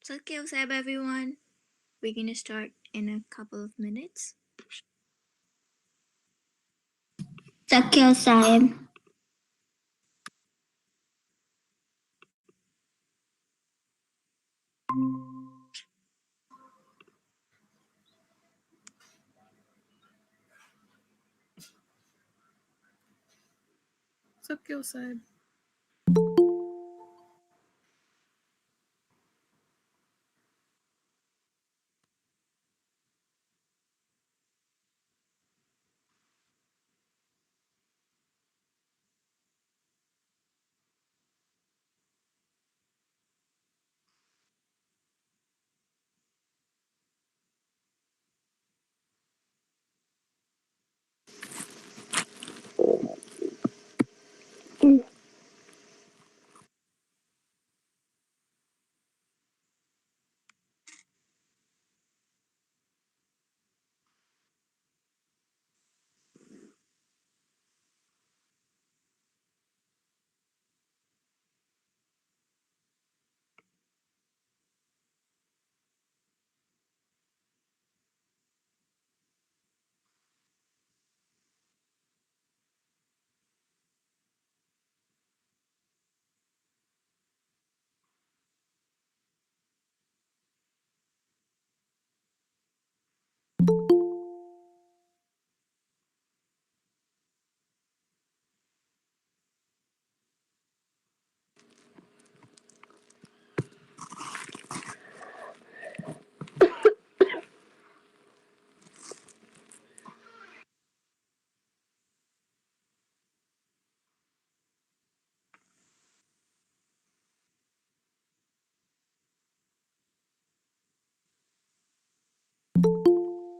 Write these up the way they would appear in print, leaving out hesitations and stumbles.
Satsang and Sabha, everyone. We're gonna start in a couple of minutes. Satsang and Sabha. Satsang साहब.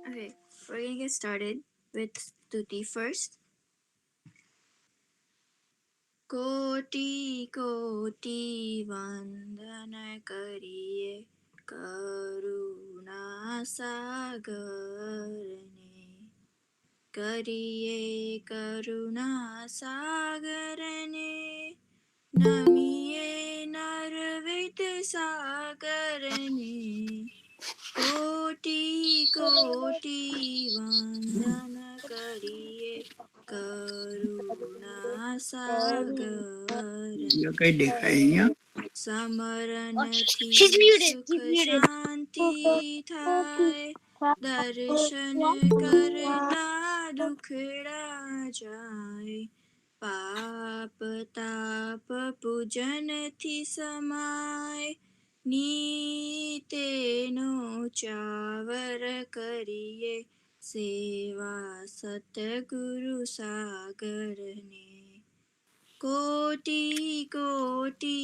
Okay, we're gonna get started with Stuti first. कोटि कोटि वंदन करिए करुणा सागर ने करिए करुणा सागर ने नमिए नरवित सागर ने कोटि कोटि वंदन करिए करुणा सागर कहीं देखाई समरण थी She's muted. सुख She's muted. शांति थाय दर्शन करता दुखड़ा जाए पाप ताप पूजन थी समाय नीतेनो चावर करिए सेवा सतगुरु सागर ने कोटि कोटि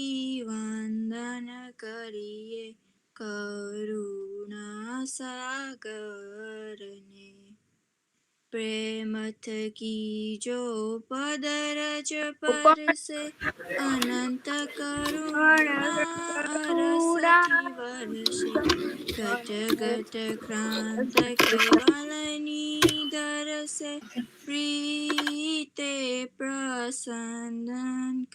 वंदन करिए करुणा सागर ने प्रेम की जो पदरज पर से अनंत करुणा अरस थी वर्षे घट घट क्रांत केवल निधर से प्रीते प्रसन्न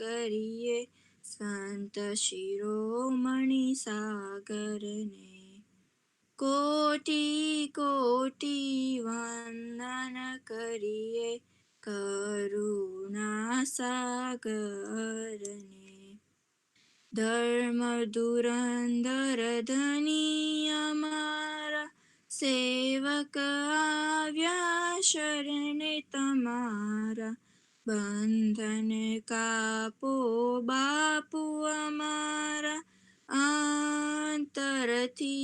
करिए संत शिरोमणि सागर ने कोटि कोटि वंदन करिए करुणा सागर ने धर्म धुरंधर धनी हमारा सेवक आव्या शरण तुम्हारा बंधन कापो बापू हमारा अंतरथी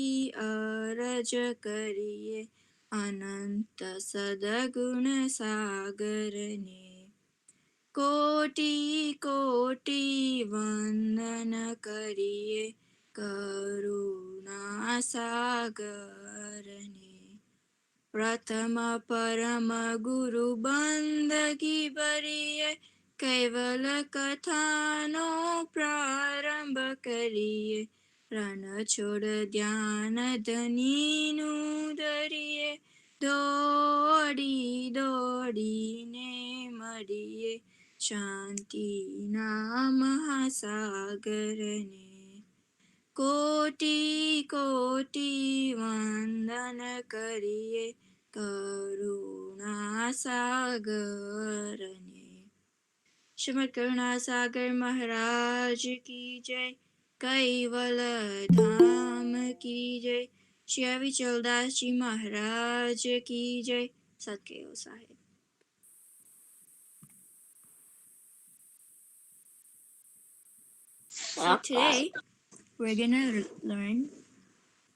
अरज करिए अनंत सदगुण सागर ने कोटि कोटि वंदन करिए करुणा सागर ने प्रथम परम गुरु बंदगी बरिए कैवल कथानो प्रारंभ करिए रण छोड़ ध्यान धनीनु धरिए दौड़ी दौड़ीने मरिए शांति नाम महासागर ने कोटि कोटि वंदन करिए करुणा सागर ने। श्रीमद् करुणा सागर महाराज की जय। कैवल धाम की जय। श्री अविचल दास जी महाराज की जय। सत्केव Sahib. So today we're gonna learn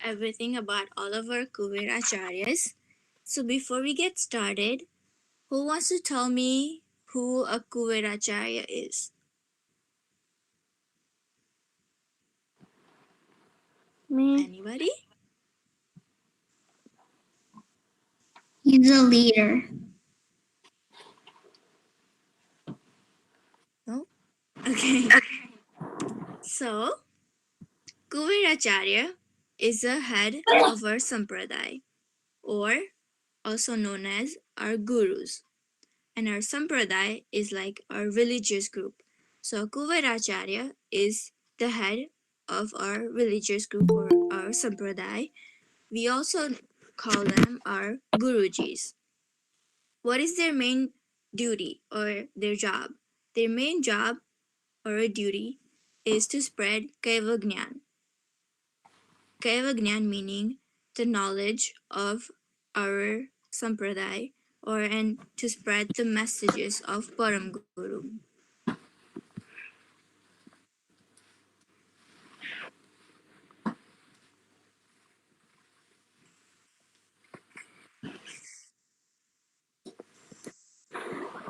everything about all of our Kuveracharyas. So before we get started, who wants to tell me who a Kuveracharya is? Me. Anybody? He's a leader. No? Okay. So, Kuveracharya is the head of our sampradaya, or also known as our gurus. And our sampradaya is like our religious group. So, Kuveracharya is the head of our religious group or our sampradaya. We also call them our gurujis. What is their main duty or their job? Their main job or a duty is to spread Kaivagnan. Kaivagnan meaning the knowledge of our sampradaya and to spread the messages of Param Guru.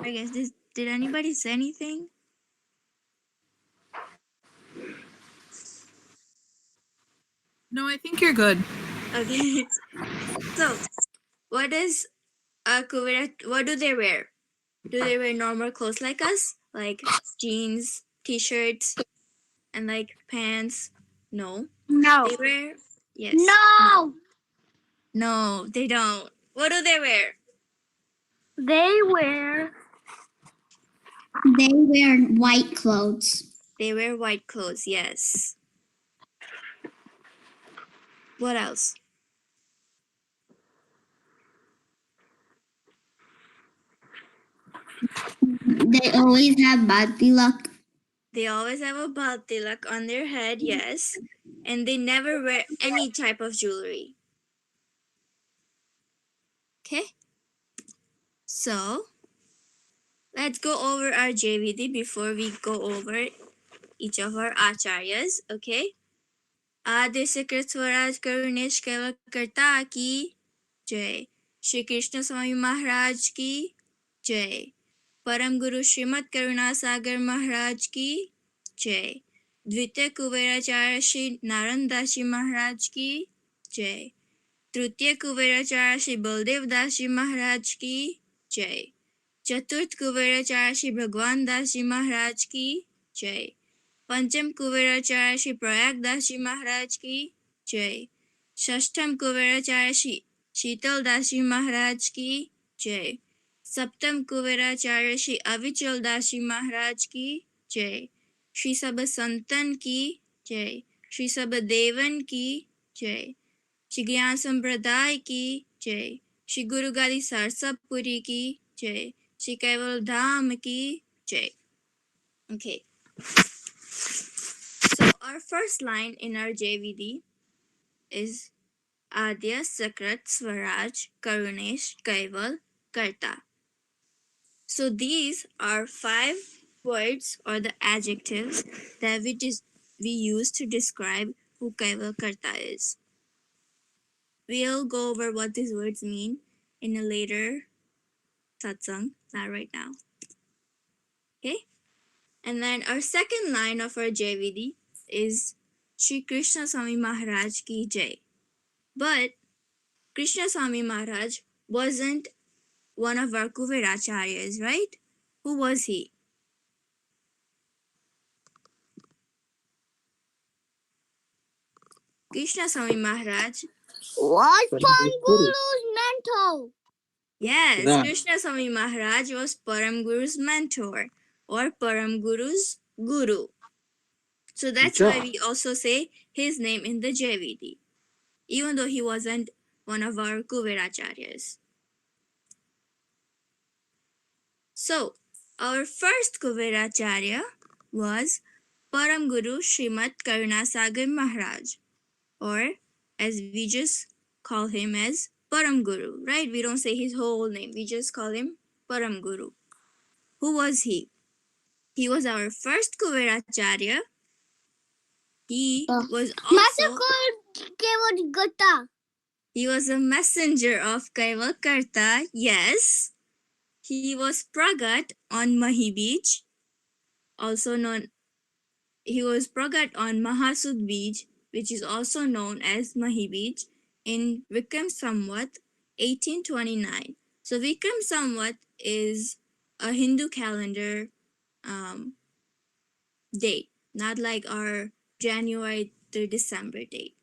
I guess did anybody say anything? No, I think you're good. Okay. So, what is a Kuvera? What do they wear? Do they wear normal clothes like us, like jeans, t-shirts, and like pants? No. No. They wear yes. No. No, they don't. What do they wear? They wear. They wear white clothes. They wear white clothes. Yes. What else? They always have bad luck. They always have a bal tilak on their head. Yes, and they never wear any type of jewelry. Okay. So let's go over our JVD before we go over each of our acharyas. Okay. आदि से कृत स्वराज करुणेश केवल करता की जय। श्री कृष्ण स्वामी महाराज की जय। परम गुरु श्रीमद करुणा सागर महाराज की जय। द्वितीय कुबेराचार्य श्री नारायण दास जी महाराज की जय। तृतीय कुबेराचार्य श्री बलदेव दास जी महाराज की जय। चतुर्थ कुबेराचार्य श्री भगवान दास जी महाराज की जय। पंचम कुबेराचार्य श्री प्रयाग दास जी महाराज की जय। षष्ठम कुबेराचार्य श्री शीतल दास जी महाराज की जय। सप्तम कुबेराचार्य श्री अविचल दास जी महाराज की जय। श्री सब संतन की जय। श्री सब देवन की जय। श्री ज्ञान संप्रदाय की जय। श्री गुरु गादी सरसपुरी की जय। श्री कैवल धाम की जय। Okay. So our first line in our JVD is Adya Sakrat Swaraj Karunesh Kaival Karta. So these are 5 words or the adjectives that we use to describe who Kaival Karta is. We'll go over what these words mean in a later satsang, not right now. Okay? And then our second line of our JVD is Shri Krishna Swami Maharaj Ki Jai. But Krishna Swami Maharaj wasn't one of our Kuveracharyas, right? Who was he? Krishna Swami Maharaj. Was Param Guru's mentor. Yes, Yeah. Krishna Swami Maharaj was Param Guru's mentor or Param Guru's guru. So that's why we also say his name in the JVD, even though he wasn't one of our Kuveracharyas. So, our first Kuveracharya was Param Guru Srimad Karunasagar Maharaj, or as we just call him as Param Guru, right? We don't say his whole name, we just call him Param Guru. Who was he? He was our first Kuveracharya. He was also he was a messenger of Kaivalkarta, yes. He was Pragat on Mahi Beach, also known he was Pragat on Mahasud Beach, which is also known as Mahi Beach, in Vikram Samvat 1829. So Vikram Samvat is a Hindu calendar date, not like our January to December date.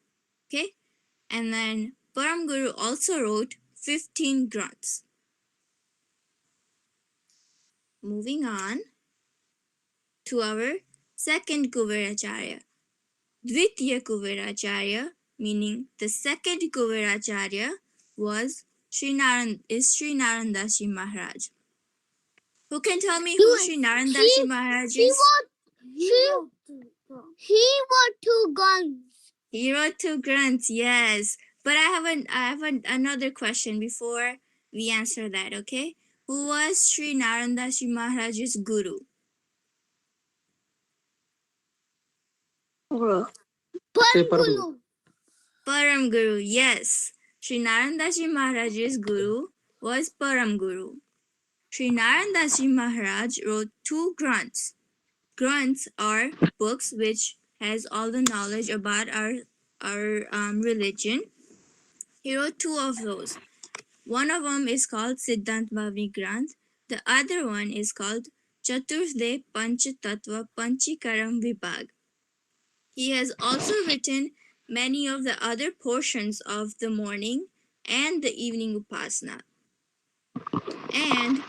Okay? And then Param Guru also wrote 15 grunts. Moving on to our second Kuveracharya, Dvitiya Kuveracharya, meaning the second Kuveracharya, was Sri Narandashi Maharaj. Who can tell me who Sri Narandashi Maharaj is? He wrote 2 guns. He wrote 2 grunts, yes. But I have another question before we answer that, okay? Who was Sri Narandashi Maharaj's guru? Param Guru, yes. Sri Narandashi Maharaj's guru was Param Guru. Sri Narandashi Maharaj wrote 2 grunts. Grunts are books which has all the knowledge about our religion. He wrote 2 of those. One of them is called Siddhant Bhavani Granth. The other one is called Chatursde Panchatattva Panchikaram Vibhag. He has also written many of the other portions of the morning and the evening Upasana. And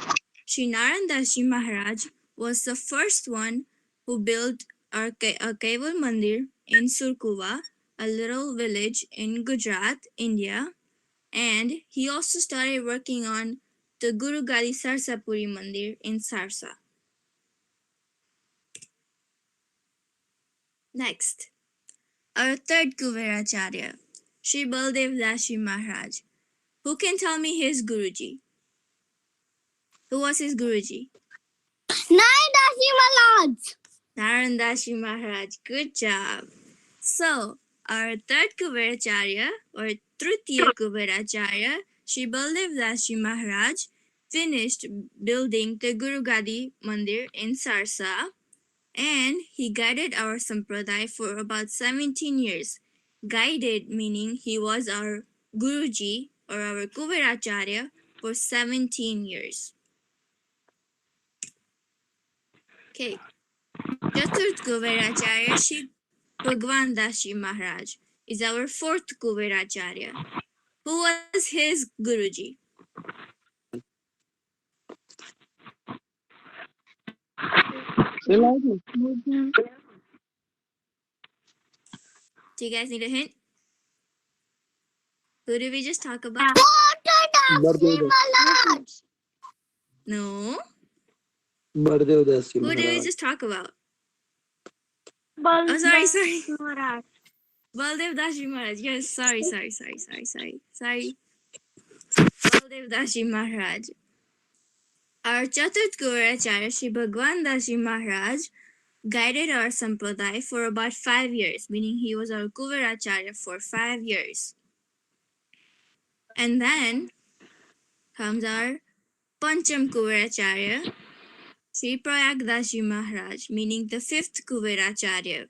Sri Narandashi Maharaj was the first one who built a Kaival Mandir in Surkuva, a little village in Gujarat, India. And he also started working on the Guru Gadi Sarsapuri Mandir in Sarsa. Next, our third Kuveracharya, Sri Baldev Dashi Maharaj. Who can tell me his Guruji? Who was his Guruji? Narandashi Maharaj. Narandashi Maharaj. Good job. So, our third Kuveracharya, or Tritiya Kuveracharya, Sri Baldev Dashi Maharaj, finished building the Guru Gadi Mandir in Sarsa, and he guided our Sampradaya for about 17 years. Guided meaning he was our Guruji or our Kuveracharya for 17 years. Okay. Chaturth Kuveracharya, Sri Bhagwan Dashi Maharaj, is our fourth Kuveracharya. Who was his Guruji? Do you guys need a hint? Who did we just talk about? Maharaj. No. Baldev Dashi Who did we Maharaj. just talk about? Baldev Oh, sorry. Maharaj. Baldev Dashi Maharaj. Yes, sorry. Baldev Dashi Maharaj. Our Chaturth Kuveracharya, Sri Bhagwan Dashi Maharaj, guided our Sampradaya for about 5 years, meaning he was our Kuveracharya for 5 years. And then comes our Pancham Kuveracharya, Sri Prayag Dashi Maharaj, meaning the fifth Kuveracharya.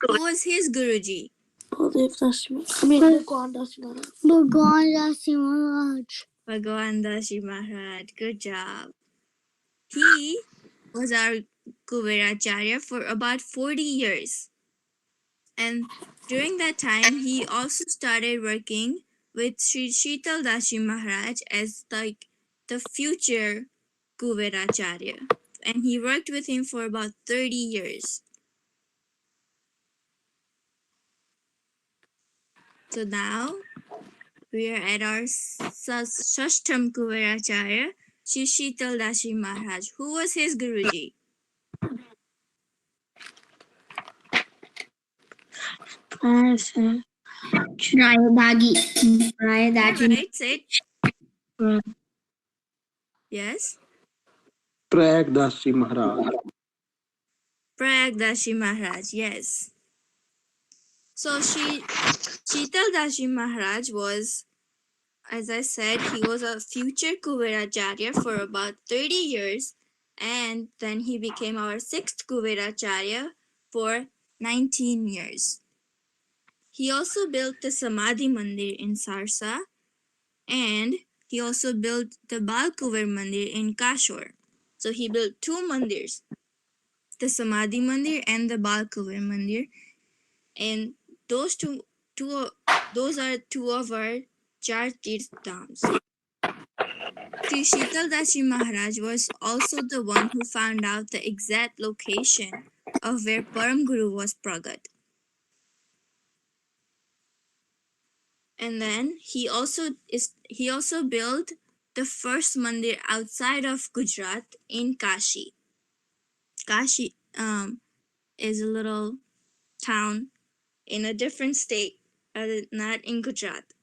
Who was his Guruji? Bhagwan Dashi Maharaj. Bhagwan Dashi Maharaj. Good job. He was our Kuveracharya for about 40 years. And during that time, he also started working with Sri Sheetal Dashi Maharaj as like the future Kuveracharya. And he worked with him for about 30 years. So now we are at our Shashtam Kuveracharya, Shri Sheetal Dashi Maharaj. Who was his Guruji? Right, say it. Yes? Prayag Dasi Maharaj. Prayag Dashi Maharaj, yes. So Sheetal Dashi Maharaj was, as I said, he was a future Kuveracharya for about 30 years, and then he became our 6th Kuveracharya for 19 years. He also built the Samadhi Mandir in Sarsa, and he also built the Balkuver Mandir in Kashur. So he built 2 mandirs, the Samadhi Mandir and the Balkuver Mandir, and those are 2 of our Char Tirth Dhams. Sri Sheetal Dashi Maharaj was also the one who found out the exact location of where Param Guru was pragat. And then he also built the first mandir outside of Gujarat in Kashi. Kashi is a little town in a different state, not in Gujarat.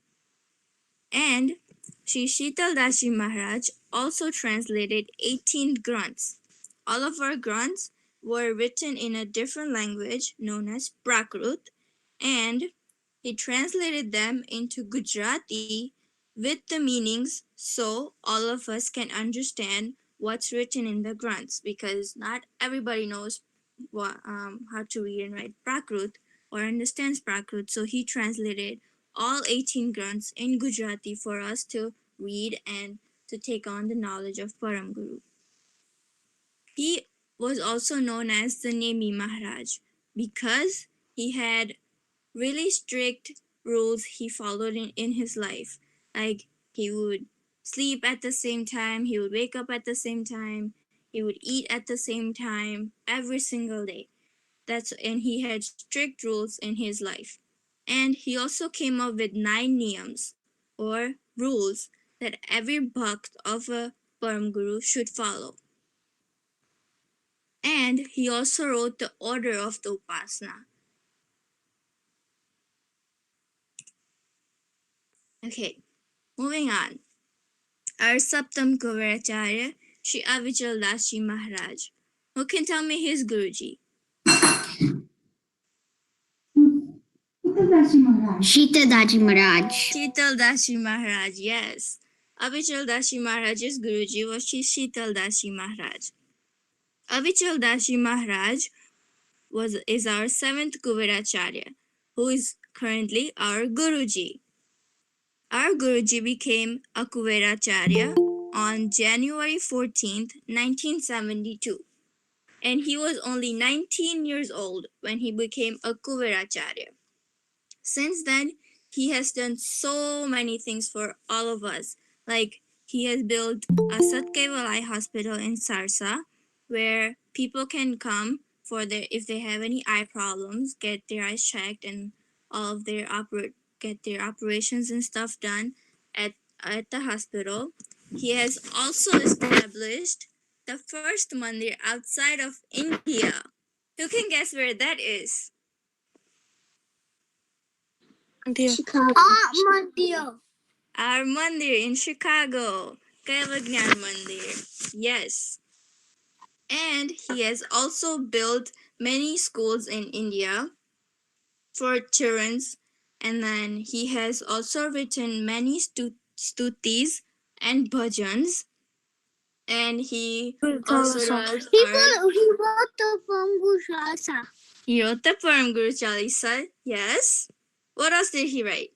And Sri Sheetal Dashi Maharaj also translated 18 Granths. All of our Granths were written in a different language known as Prakrit, and he translated them into Gujarati with the meanings so all of us can understand what's written in the Granths, because not everybody knows how to read and write Prakrit or understands Prakrit. So he translated all 18 Granths in Gujarati for us to read and to take on the knowledge of Param Guru. He was also known as the Nemi Maharaj because he had really strict rules he followed in his life. Like he would sleep at the same time, he would wake up at the same time, he would eat at the same time every single day. And he had strict rules in his life. And he also came up with 9 niyams or rules that every bhakt of a Param Guru should follow. And he also wrote the order of the Upasana. Okay, moving on. Our Saptam Kuveracharya, Sri Avichal Dashi Maharaj. Who can tell me his Guruji? Sheetal Dashi Maharaj. Sheetal Dashi Maharaj, yes. Avichal Dashi Maharaj's Guruji was Sri Sheetal Dashi Maharaj. Avichal Dashi Maharaj is our 7th Kuveracharya, who is currently our Guruji. Our Guruji became a Kuveracharya on January 14th, 1972. And he was only 19 years old when he became a Kuveracharya. Since then, he has done so many things for all of us. Like he has built a Satkevalai hospital in Sarsa, where people can come for if they have any eye problems, get their eyes checked, and all of their get their operations and stuff done at the hospital. He has also established the first mandir outside of India. Who can guess where that is? Chicago. Mandir. Our mandir in Chicago, Kaivagnan Mandir. Yes. And he has also built many schools in India for children. And then he has also written many stutis and bhajans. And he also wrote He wrote the Param Guru Chalisa. He wrote the Param Guru Chalisa. Yes. What else did he write?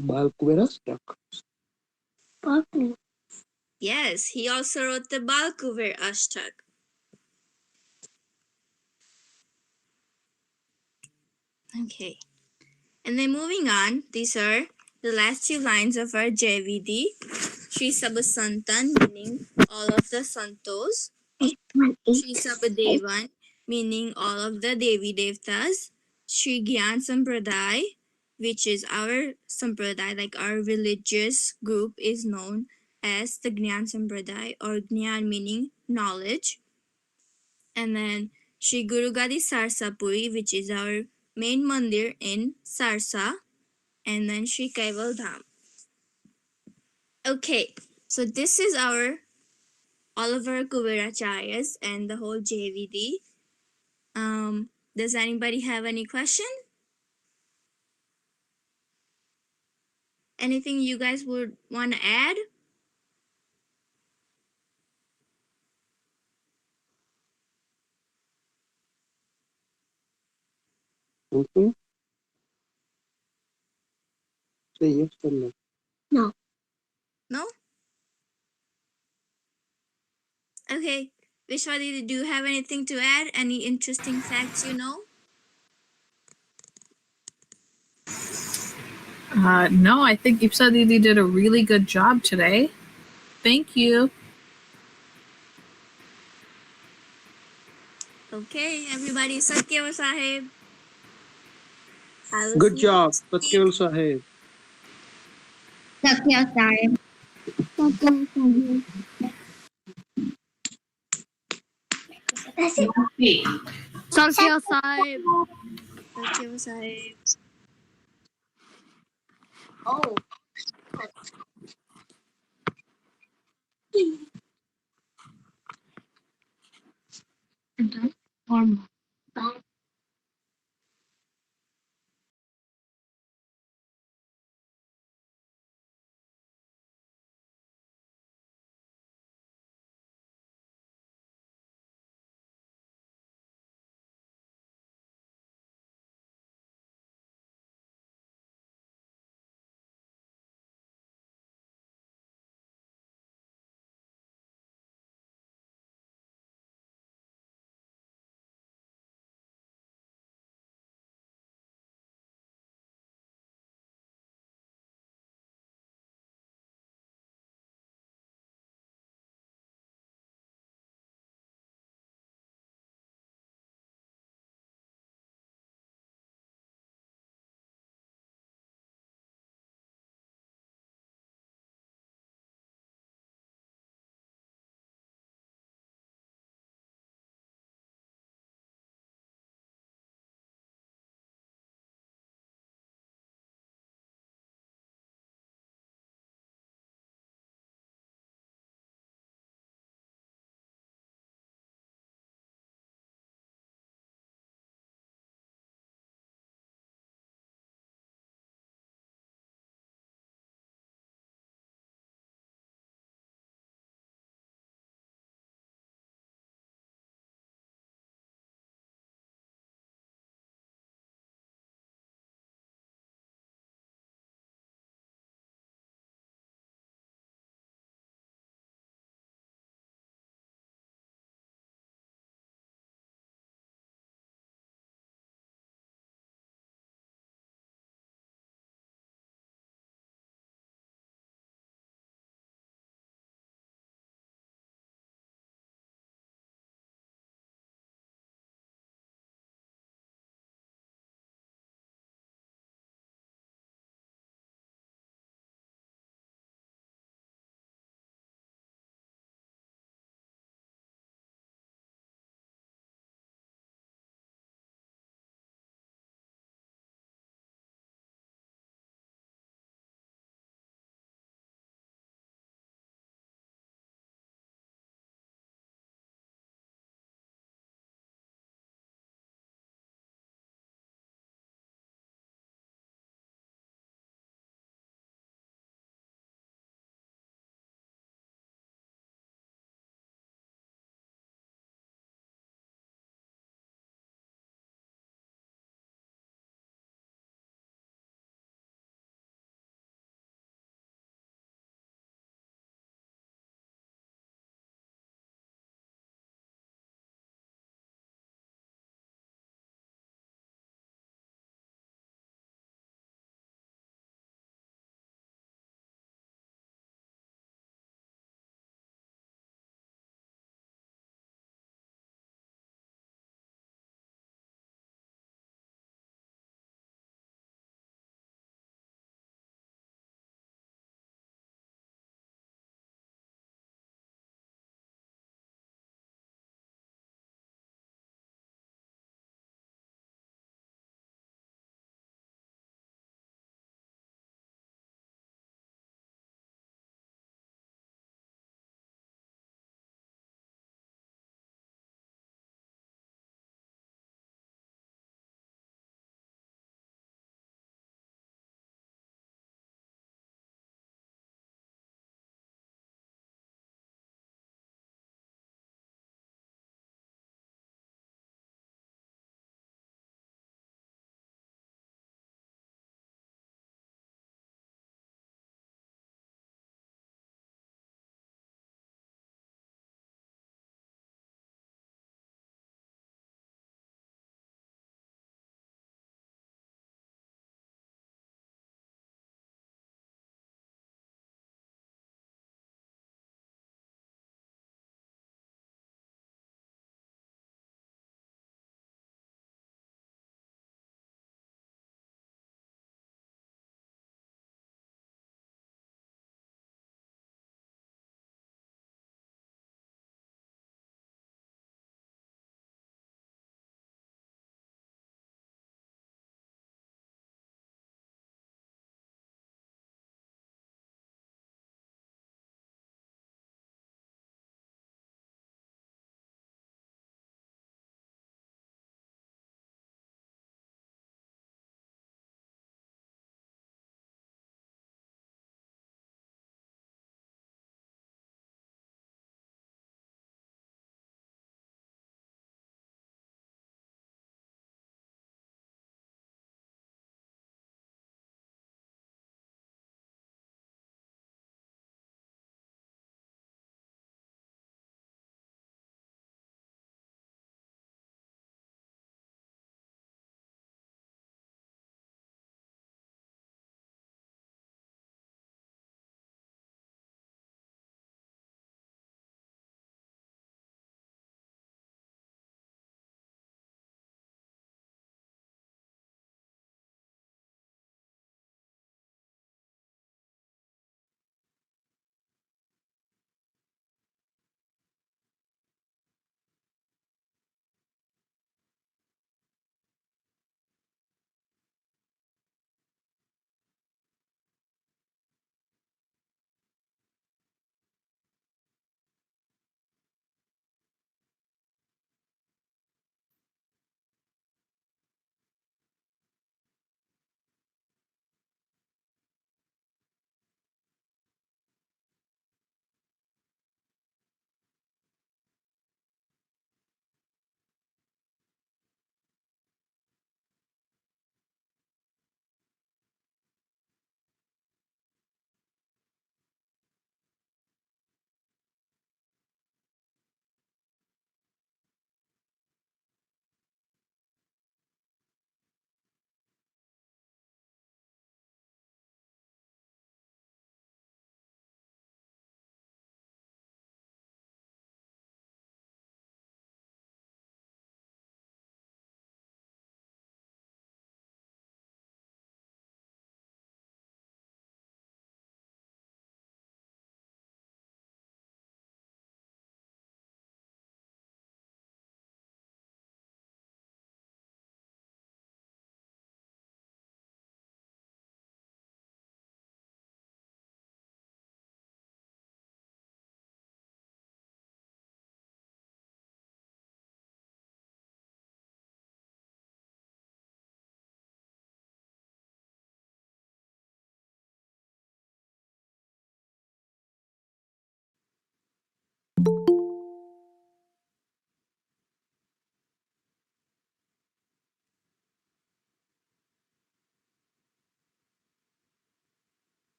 Balkuvera stuck. Yes, he also wrote the Balkuver Ashtak. Okay. And then moving on, these are the last 2 lines of our JVD. Sri Sabha Santan, meaning all of the Santos. Shri Sabadevan, meaning all of the Devi Devtas. Shri Gyan Sampradaya, which is our Sampradaya, like our religious group is known as the Gyan Sampradaya, or Gyan meaning knowledge. And then Shri Guru Gadi Sarsapuri, which is our main mandir in Sarsa. And then Shri Kaival Dham. Okay, so this is all of our Kuberacharyas and the whole JVD. Does anybody have any question? Anything you guys would want to add? Okay. Say yes or no. No. No? Okay. Vishwaditi, do you have anything to add? Any interesting facts you know? No, I think Ipsa Didi did a really good job today. Thank you. Okay, everybody, Satya Sahib. I will Good see you job, next week. Satyal Sahib. Satya Sahib. Satya Sahib. Satya Sahib. Satya Sahib. Oh.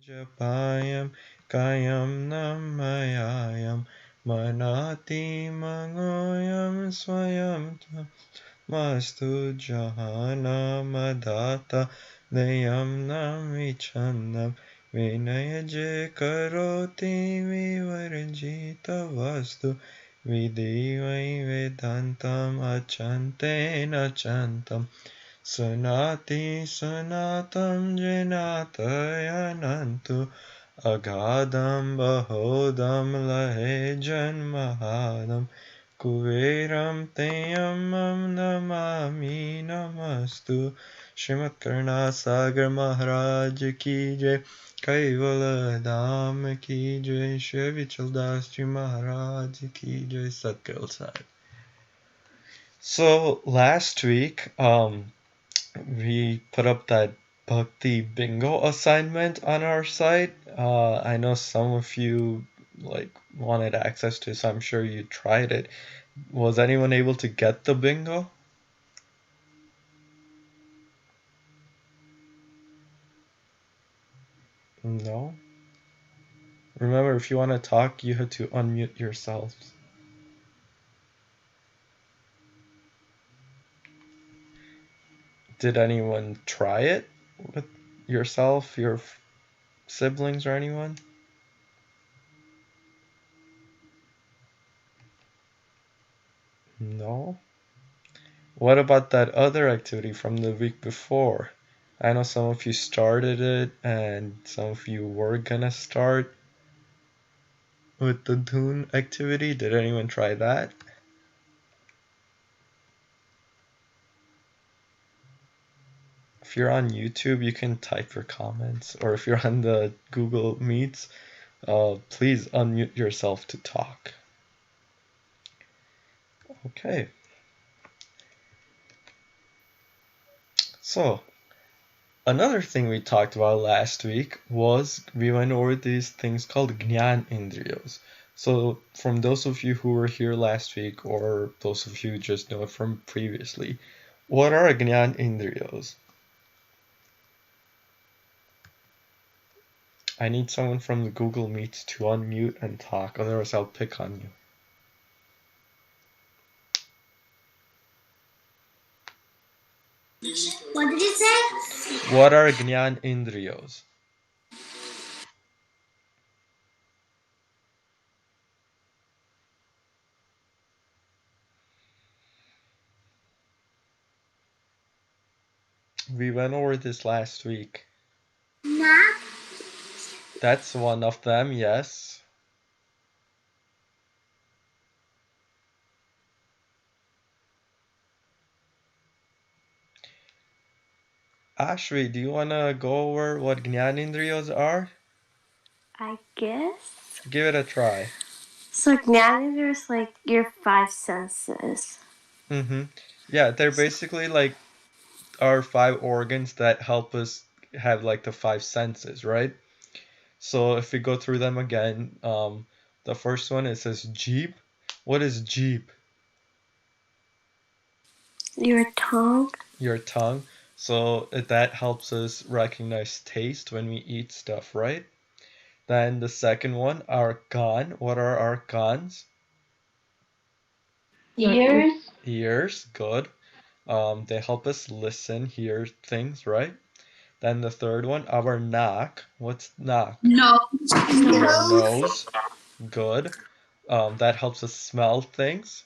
Japayam Kayam Namayayam Manati Mangoyam Swayam Mastu Jahana Madata Dayam Namichandam Vinayaje Karoti Vivarjita Vastu Vidivai Vedantam Achante Nachantam Sunati Sunatam Jinatayanantu Agadam Bahodam Lahe Janmahadam Kuveram Teyamam Namami Namastu Srimad Karna Sagar Maharaj Ki Jai Kaivala Dham Ki Jai Shri Vichal Das Ji Maharaj Ki Jai Satguru Sahib. So last week, we put up that Bhakti bingo assignment on our site. I know some of you wanted access to, so I'm sure you tried it. Was anyone able to get the bingo? No? Remember, if you want to talk, you have to unmute yourselves. Did anyone try it with yourself, your siblings, or anyone? No? What about that other activity from the week before? I know some of you started it and some of you were gonna start with the Dune activity. Did anyone try that? If you're on YouTube, you can type your comments, or if you're on the Google Meets, please unmute yourself to talk. Okay. So, another thing we talked about last week was we went over these things called Gnan Indriyos. So, from those of you who were here last week, or those of you who just know it from previously, what are Gnan Indriyos? I need someone from the Google Meet to unmute and talk, otherwise I'll pick on you. What did you say? What are Gnan Indriyos? We went over this last week. Nah. That's one of them, yes. Ashri, do you want to go over what Gyanendriyas are? I guess. Give it a try. So Gnanendra is like your five senses. Yeah, they're basically like our five organs that help us have like the five senses, right? So if we go through them again, the first one, it says Jeep. What is Jeep? Your tongue. Your tongue. So that helps us recognize taste when we eat stuff, right? Then the second one, our gan. What are our gans? Ears. Ears, good. They help us listen, hear things, right? Then the third one, our nak. What's nak? No. Your nose, good. That helps us smell things.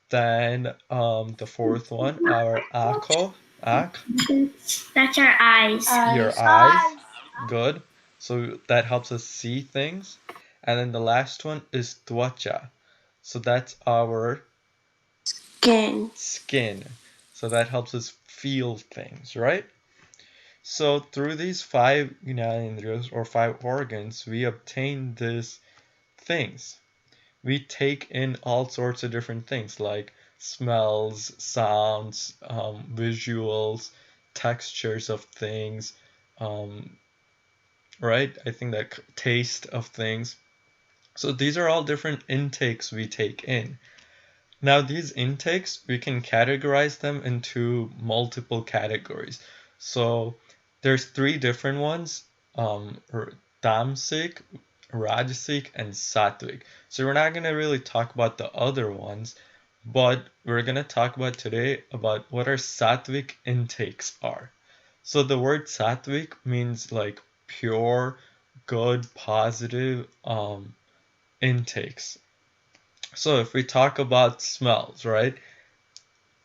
Then the fourth one, our ako. That's our eyes. Your eyes, good. So that helps us see things. And then the last one is twacha. So that's our skin. So that helps us feel things, right? So through these five Gnanendriyas or five organs, we obtain these things. We take in all sorts of different things like smells, sounds, visuals, textures of things, right? I think that taste of things. So these are all different intakes we take in. Now these intakes, we can categorize them into multiple categories. So there's three different ones, or tamasic, rajasic, and sattvic. So we're not gonna really talk about the other ones, but we're gonna talk about today about what our sattvic intakes are. So the word sattvic means like pure, good, positive intakes. So if we talk about smells, right?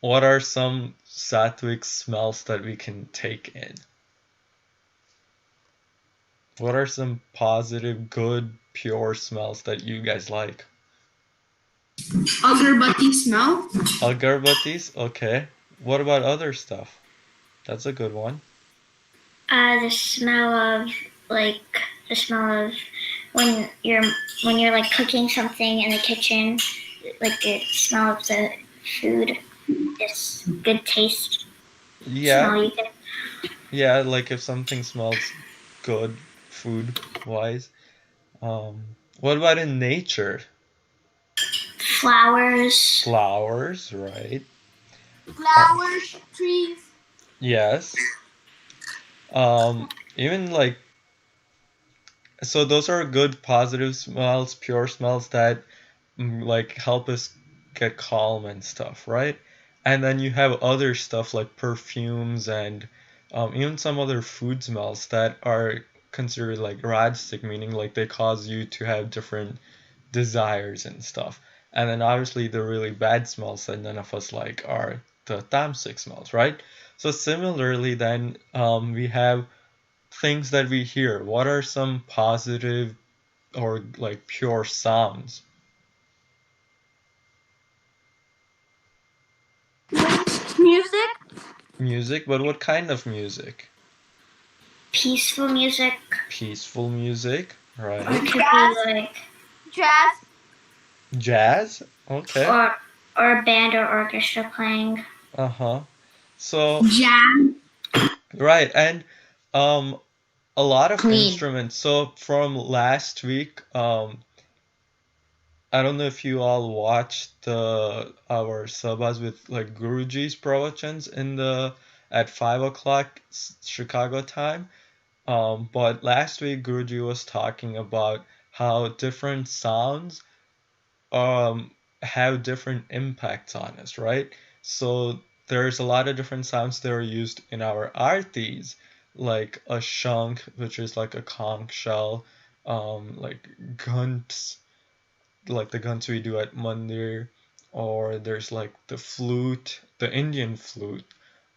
What are some sattvic smells that we can take in? What are some positive, good, pure smells that you guys like? Agarbatti smell. Agarbattis? Okay. What about other stuff? That's a good one. The smell of the smell of when you're like cooking something in the kitchen, like the smell of the food. It's good taste Yeah, smell you get. yeah, like if something smells good food wise. What about in nature? Flowers. Flowers, right? Flowers, trees. Yes. Even like so those are good positive smells, pure smells that like help us get calm and stuff, right? And then you have other stuff like perfumes and even some other food smells that are considered like rajasic, meaning like they cause you to have different desires and stuff. And then obviously the really bad smells that none of us like are the tamasic smells, right? So similarly, then we have things that we hear. What are some positive or like pure sounds? Music. Music, but what kind of music? Peaceful music. Peaceful music, Or it right? could be like Jazz. Jazz, okay. or a band or orchestra playing. Uh-huh. So, Jazz. right, and um a lot of Clean. instruments. So from last week, I don't know if you all watched our sabhas with like Guruji's pravachans in the at 5 o'clock Chicago time. But last week Guruji was talking about how different sounds have different impacts on us, right? So there's a lot of different sounds that are used in our artis, like a shank, which is like a conch shell, like gunts, like the gunts we do at mandir, or there's like the flute, the Indian flute,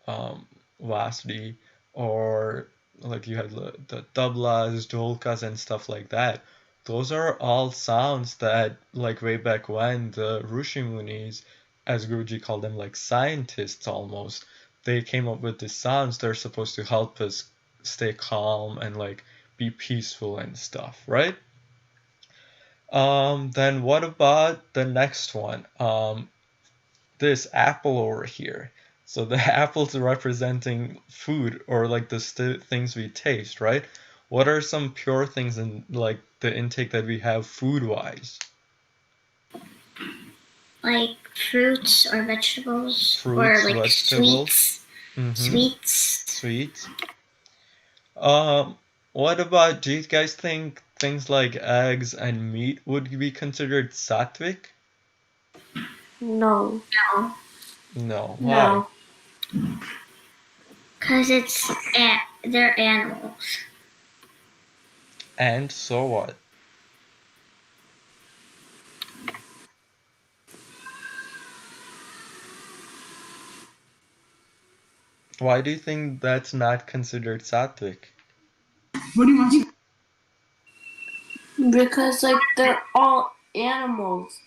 um, Vasdi, or like you had the tablas, dholkas, and stuff like that. Those are all sounds that, like way back when, the Rishi Munis, as Guruji called them, like scientists almost, they came up with these sounds that are supposed to help us stay calm and like be peaceful and stuff, right? Then what about the next one? This apple over here. So the apple's representing food or like the things we taste, right? What are some pure things in like the intake that we have food wise? Like fruits or vegetables Fruits, or like vegetables, sweets. mm-hmm, Sweets. sweets. Um, what about, do you guys think things like eggs and meat would be considered sattvic? No. No. No. Why? No. Because they're animals. And so what? Why do you think that's not considered sattvic? What do you want? Because like they're all animals.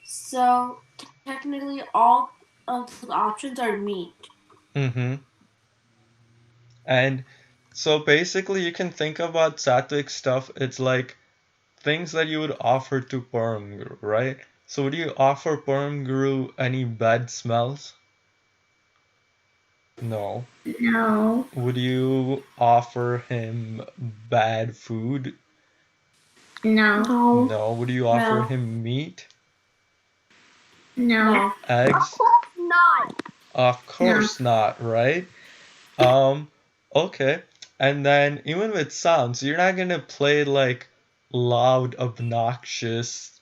So technically all of the options are meat. Mm-hmm. And so basically you can think about sattvic stuff, it's like things that you would offer to Param Guru, right? So would you offer Param Guru any bad smells? No. No. Would you offer him bad food? No. No. No. Would you offer No. him meat? No. No. Eggs? Not. Of course not, right? Okay. And then even with sounds, you're not gonna play like loud, obnoxious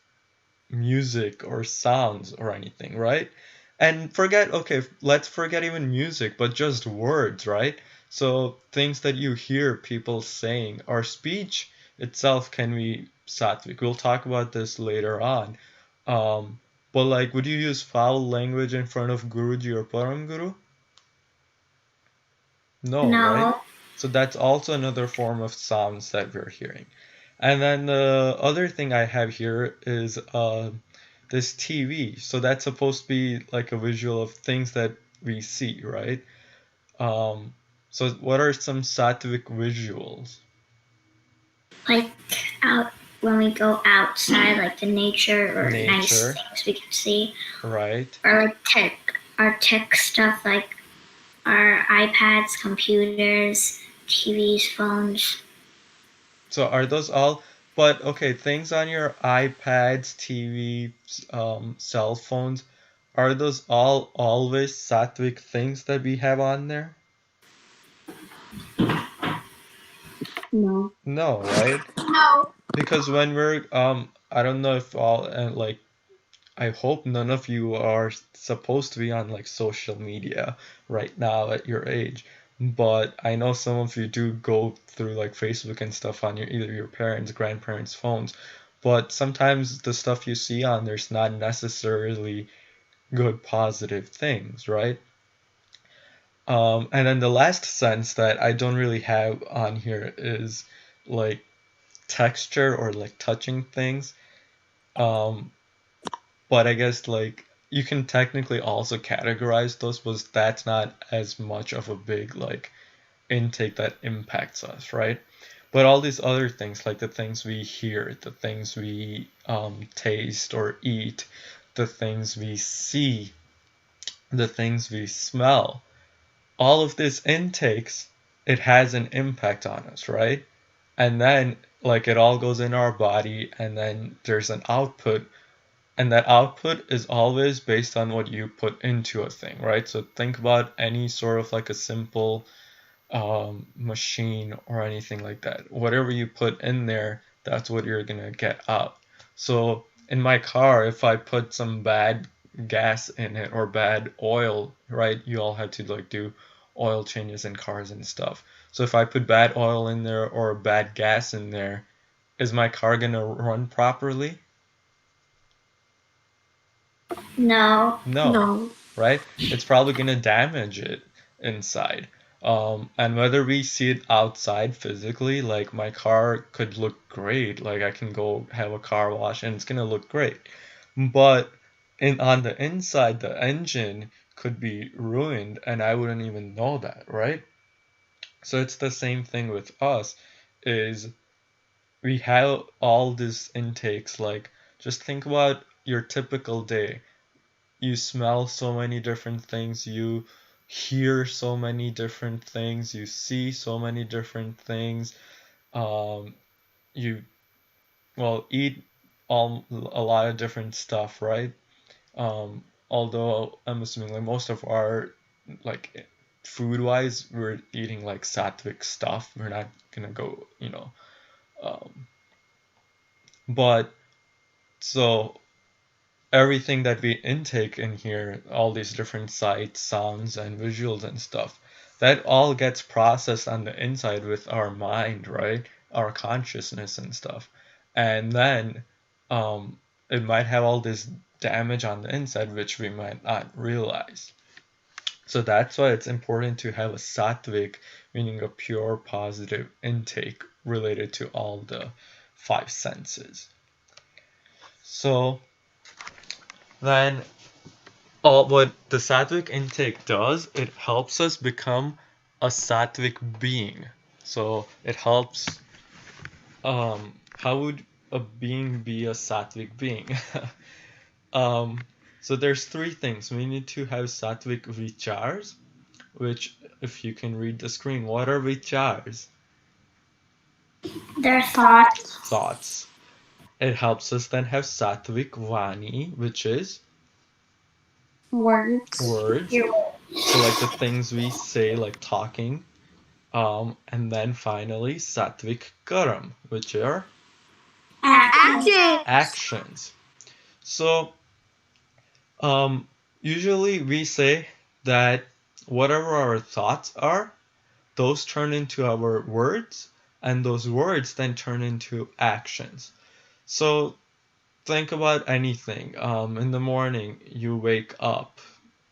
music or sounds or anything, right? And let's forget even music, but just words, right? So things that you hear people saying, our speech itself can be sattvic. We'll talk about this later on. But like, would you use foul language in front of Guruji or Param Guru? No, right? No. So that's also another form of sounds that we're hearing. And then the other thing I have here is this TV. So that's supposed to be like a visual of things that we see, right? So what are some sattvic visuals? Like out when we go outside, like the nature or nice Nature, things we can see, right? or like our tech stuff, like our iPads, computers, TVs, phones. So are those all? But okay, things on your iPads, TV, cell phones, are those all always sattvic things that we have on there? No. No, right? No. Because when we're I don't know if all and like I hope none of you are supposed to be on like social media right now at your age, but I know some of you do go through like Facebook and stuff on either your parents, grandparents' phones, but sometimes the stuff you see on there's not necessarily good positive things, right? And then the last sense that I don't really have on here is like texture or like touching things. But I guess like you can technically also categorize those, but that's not as much of a big like intake that impacts us, right? But all these other things, like the things we hear, the things we taste or eat, the things we see, the things we smell, all of this intakes, it has an impact on us, right? And then like it all goes in our body, and then there's an output, and that output is always based on what you put into a thing, right? So think about any sort of like a simple machine or anything like that. Whatever you put in there, that's what you're gonna get out. So in my car, if I put some bad gas in it or bad oil, right? You all have to like do oil changes in cars and stuff. So if I put bad oil in there or bad gas in there, is my car gonna run properly? No. No, right? It's probably gonna damage it inside. And whether we see it outside physically, like my car could look great, like I can go have a car wash and it's gonna look great. But on the inside, the engine could be ruined and I wouldn't even know that, right? So it's the same thing with us, is we have all these intakes, like just think about your typical day. You smell so many different things, you hear so many different things, you see so many different things, you eat a lot of different stuff, right? Although I'm assuming like most of our like food wise we're eating like sattvic stuff, we're not gonna go, um, but so everything that we intake in here, all these different sights, sounds, and visuals and stuff, that all gets processed on the inside with our mind, right? Our consciousness and stuff. And then it might have all this damage on the inside, which we might not realize. So that's why it's important to have a sattvic, meaning a pure positive intake related to all the five senses. So then what the sattvic intake does, it helps us become a sattvic being. So it helps, how would a being be a sattvic being? So there's three things. We need to have sattvic vichars, which if you can read the screen, what are vichars? Their thoughts. Thoughts. It helps us then have sattvic vani, which is Words. words. So like the things we say, like talking. And then finally sattvic karam, which are Action. actions. So usually we say that whatever our thoughts are, those turn into our words, and those words then turn into actions. So think about anything. In the morning, you wake up,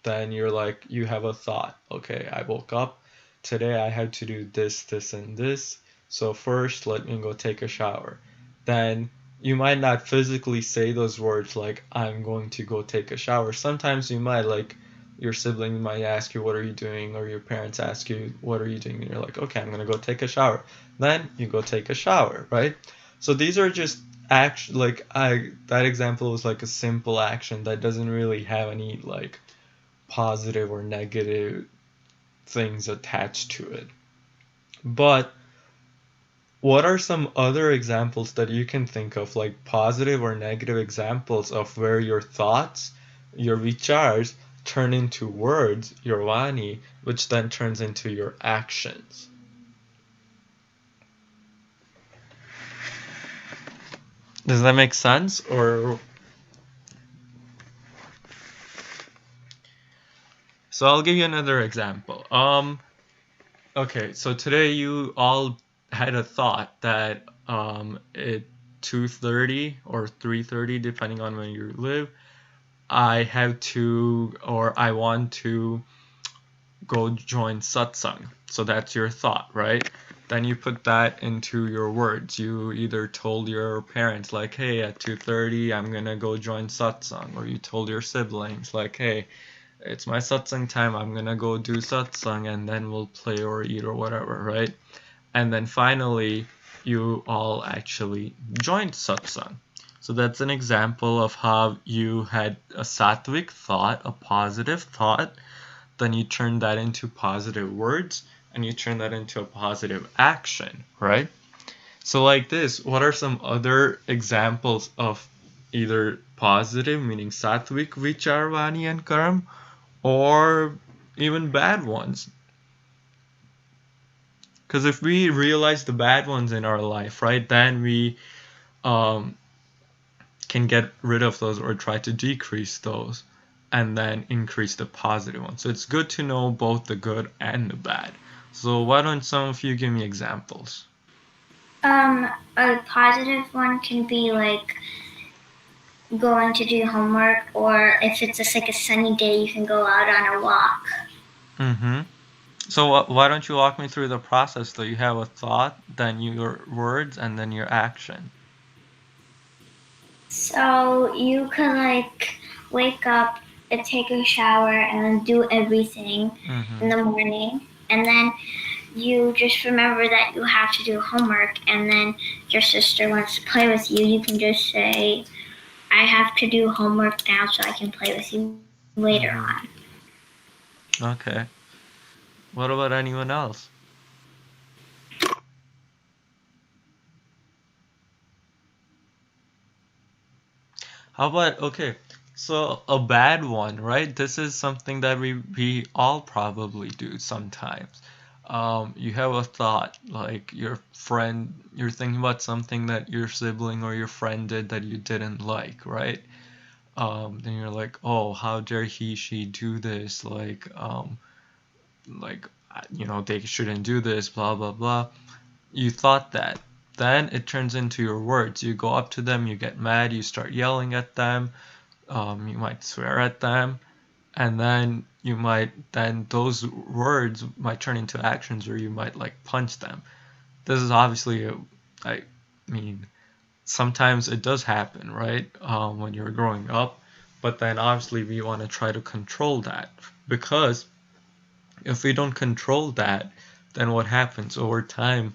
then you're like, you have a thought. Okay, I woke up. Today I have to do this, this, and this. So first, let me go take a shower. Then you might not physically say those words like, I'm going to go take a shower. Sometimes you might, like, your sibling might ask you, what are you doing? Or your parents ask you, what are you doing? And you're like, okay, I'm going to go take a shower. Then you go take a shower, right? So these are just action, like that example was like a simple action that doesn't really have any like positive or negative things attached to it. But what are some other examples that you can think of, like positive or negative examples of where your thoughts, your vichars, turn into words, your vani, which then turns into your actions? Does that make sense? Or so I'll give you another example. Okay, so today you all had a thought that at 2:30 or 3:30, depending on where you live, I have to, or I want to go join satsang. So that's your thought, right? Then you put that into your words. You either told your parents like, hey, at 2:30 I'm gonna go join satsang, or you told your siblings like, hey, it's my satsang time, I'm gonna go do satsang and then we'll play or eat or whatever, right? And then finally you all actually joined satsang. So that's an example of how you had a sattvic thought, a positive thought, then you turn that into positive words, and you turn that into a positive action, right? So like this, what are some other examples of either positive, meaning sattvic vichar, vani, and karam, or even bad ones? Because if we realize the bad ones in our life, right, then we can get rid of those or try to decrease those and then increase the positive ones. So it's good to know both the good and the bad. So why don't some of you give me examples? A positive one can be like going to do homework, or if it's just like a sunny day, you can go out on a walk. Mm-hmm. So why don't you walk me through the process? So you have a thought, then your words, and then your action. So you could like wake up and take a shower and then do everything in the morning, and then you just remember that you have to do homework, and then your sister wants to play with you, you can just say, I have to do homework now so I can play with you later on. Okay. What about anyone else? How about, okay, so a bad one, right? This is something that we all probably do sometimes. You have a thought, like your friend, you're thinking about something that your sibling or your friend did that you didn't like, right? Then you're like, oh, how dare he, she do this? Like, they shouldn't do this, blah, blah, blah. You thought that. Then it turns into your words. You go up to them, you get mad, you start yelling at them, you might swear at them, and then those words might turn into actions where you might like punch them. This is obviously, I mean, sometimes it does happen, right? When you're growing up, but then obviously we want to try to control that, because if we don't control that, then what happens over time?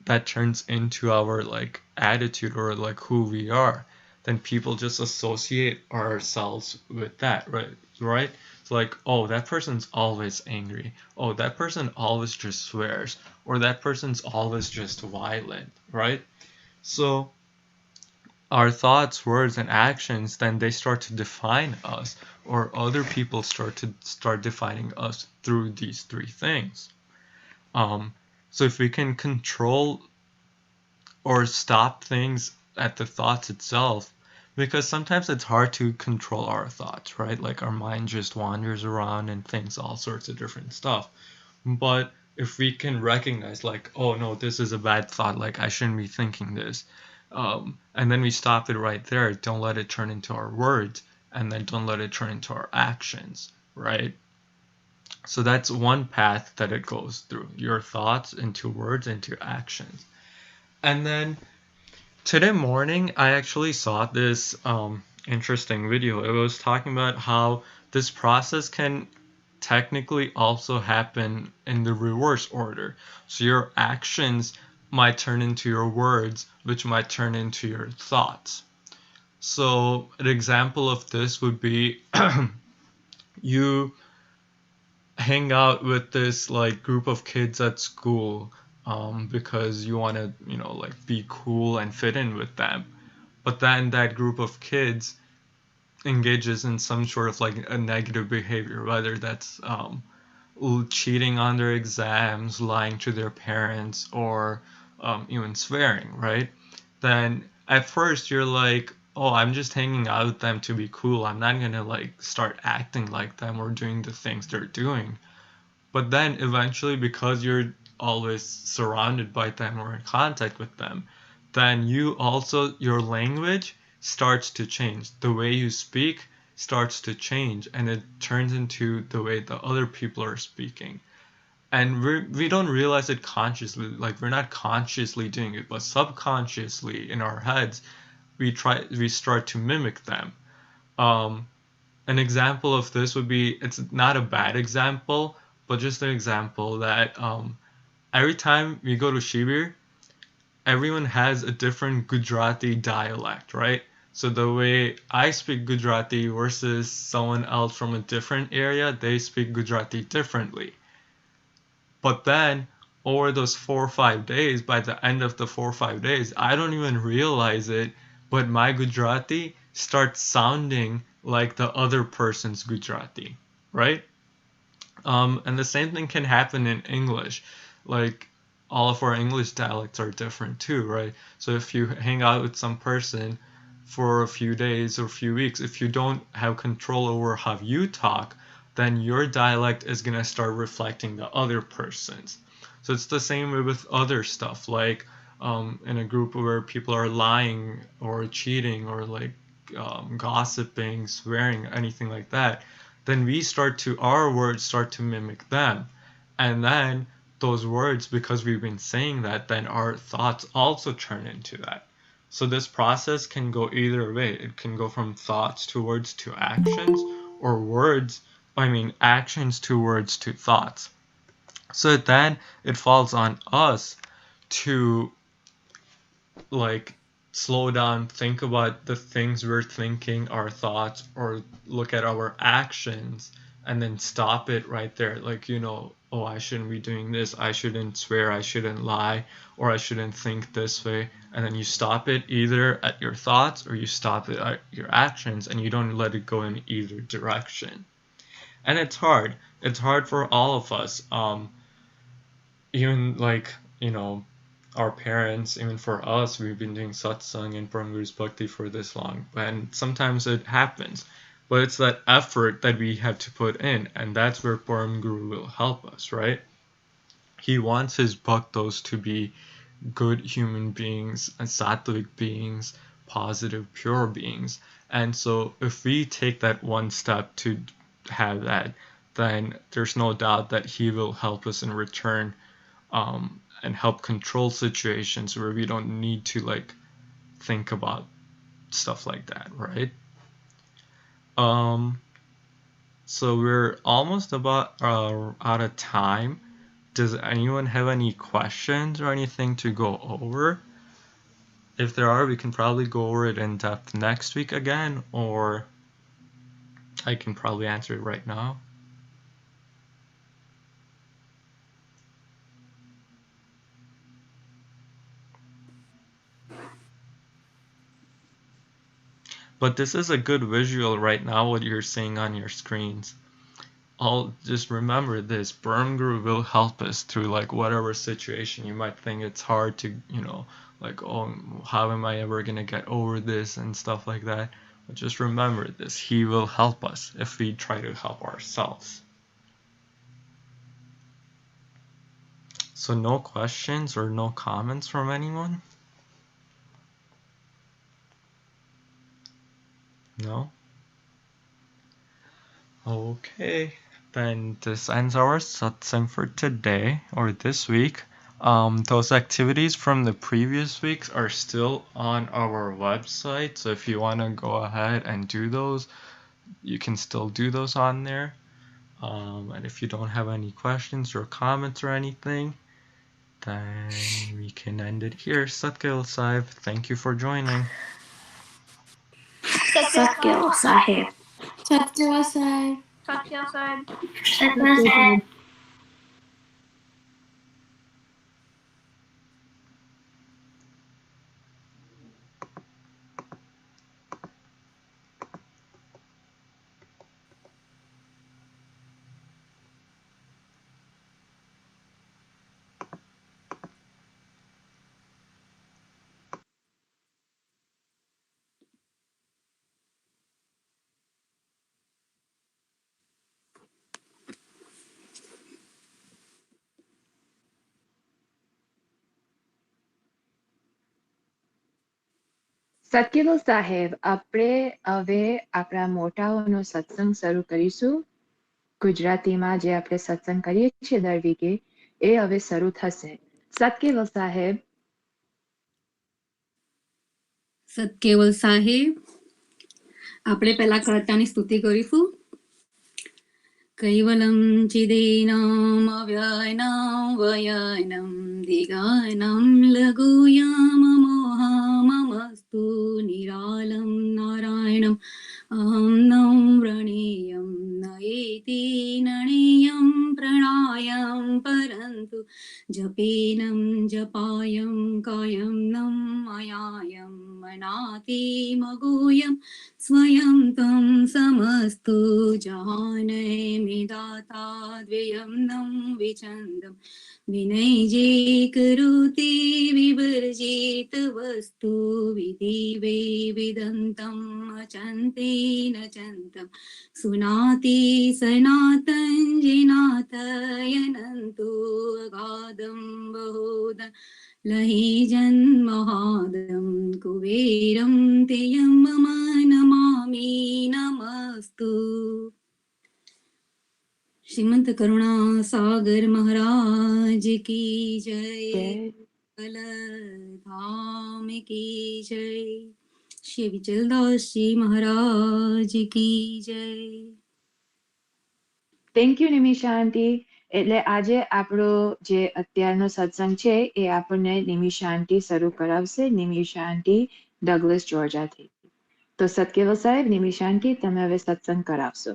That turns into our like attitude or like who we are. Then people just associate ourselves with that, right? So like, oh, that person's always angry, oh, that person always just swears, or that person's always just violent, right? So our thoughts, words, and actions, then they start to define us, or other people start defining us through these three things. So if we can control or stop things at the thoughts itself, because sometimes it's hard to control our thoughts, right? Like our mind just wanders around and thinks all sorts of different stuff. But if we can recognize, like, oh no, this is a bad thought, like I shouldn't be thinking this, and then we stop it right there, don't let it turn into our words, and then don't let it turn into our actions, right? So that's one path that it goes through, your thoughts into words into actions. And then today morning, I actually saw this interesting video. It was talking about how this process can technically also happen in the reverse order. So your actions might turn into your words, which might turn into your thoughts. So an example of this would be you hang out with this like group of kids at school because you want to, like be cool and fit in with them. But then that group of kids engages in some sort of like a negative behavior, whether that's cheating on their exams, lying to their parents, or even swearing, right? Then at first you're like, oh, I'm just hanging out with them to be cool. I'm not gonna like start acting like them or doing the things they're doing. But then eventually, because you're always surrounded by them or in contact with them, then you also, your language starts to change. The way you speak starts to change, and it turns into the way the other people are speaking. And we don't realize it consciously, like we're not consciously doing it, but subconsciously in our heads, we start to mimic them. An example of this would be, it's not a bad example, but just an example that every time we go to Shibir, everyone has a different Gujarati dialect, right? So the way I speak Gujarati versus someone else from a different area, they speak Gujarati differently. But then over those 4 or 5 days, by the end of the 4 or 5 days, I don't even realize it, but my Gujarati starts sounding like the other person's Gujarati, right? And the same thing can happen in English. Like all of our English dialects are different too, right? So if you hang out with some person for a few days or a few weeks, if you don't have control over how you talk, then your dialect is going to start reflecting the other person's. So it's the same way with other stuff, like in a group where people are lying or cheating or like gossiping, swearing, anything like that, then our words start to mimic them. And then those words, because we've been saying that, then our thoughts also turn into that. So this process can go either way. It can go from thoughts to words to actions, or actions to words to thoughts. So then it falls on us to like slow down, think about the things we're thinking, our thoughts, or look at our actions, and then stop it right there. Like, oh, I shouldn't be doing this, I shouldn't swear, I shouldn't lie, or I shouldn't think this way. And then you stop it either at your thoughts or you stop it at your actions, and you don't let it go in either direction. And it's hard. It's hard for all of us. Even like, our parents, even for us, we've been doing satsang and Param Guru's bhakti for this long, and sometimes it happens. But it's that effort that we have to put in, and that's where Param Guru will help us, right? He wants his bhaktos to be good human beings, and sattvic beings, positive, pure beings. And so if we take that one step to have that, then there's no doubt that he will help us in return, and help control situations where we don't need to like think about stuff like that, right? So we're almost about out of time. Does anyone have any questions or anything to go over? If there are, we can probably go over it in depth next week again, or I can probably answer it right now. But this is a good visual right now, what you're seeing on your screens. I'll just remember this. Burn Guru will help us through like whatever situation you might think it's hard to, like, oh, how am I ever gonna get over this and stuff like that. But just remember this. He will help us if we try to help ourselves. So no questions or no comments from anyone? No? Okay, then this ends our satsang for today or this week. Those activities from the previous weeks are still on our website, so if you want to go ahead and do those, you can still do those on there. And if you don't have any questions or comments or anything, then we can end it here. Satgil Sahib, thank you for joining. Satkyo Sahib. Satsang Sahib. Satsang Sahib. Satkyo Sahib. સતકેલો સાહેબ, આપણે હવે આપણા મોટાઓનો સત્સંગ શરૂ કરીશું. ગુજરાતીમાં જે આપણે સત્સંગ કરીએ છીએ દર વીકે, એ હવે શરૂ થશે. સતકેલો સાહેબ. સતકેવલ સાહેબ, આપણે પહેલા કર્તાની સ્તુતિ કરીશું. કૈવલમ ચિદેનમ અવ્યયનમ વયનમ દિગાનમ લઘુયામ મોહામસ્તુ નિરાલમ નારાયણમ અહમ નમ વ્રણેયમ નયેતિ નણેયમ પ્રણાયમ પરંતુ જપેનમ જપાયમ કાયમ નમ મયાયમ મનાતિ મગોયમ સ્વયં તમ સમસ્તુ જહાને મેદાતા દ્વયમ નમ વિચંદમ વિનયજે કરોતિ વિવર્જિત વસ્તુ વિધિ વે વિદંતમ અચંતે નચંતમ સુનાતિ સનાતન જિનાતયનંતુ અગાધમ બહોદન લહી જન્મહાદમ કુબેરમ તેયમ મમ નમામિ નમસ્તુ. શ્રીમંત કરુણા સાગર મહારાજ કી જય. કલધામ કી જય. શ્રી વિચલદાસજી મહારાજ કી જય. થેન્ક યુ નિમિષા આંટી. એટલે આજે આપણો જે અત્યારનો સત્સંગ છે એ આપણને નિમિષા આંટી શરૂ કરાવશે. નિમિષા આંટી ડગલસ જોર્જાથી. તો સતકેલો સાહેબ, નિમિષા આંટી તમે હવે સત્સંગ કરાવશો.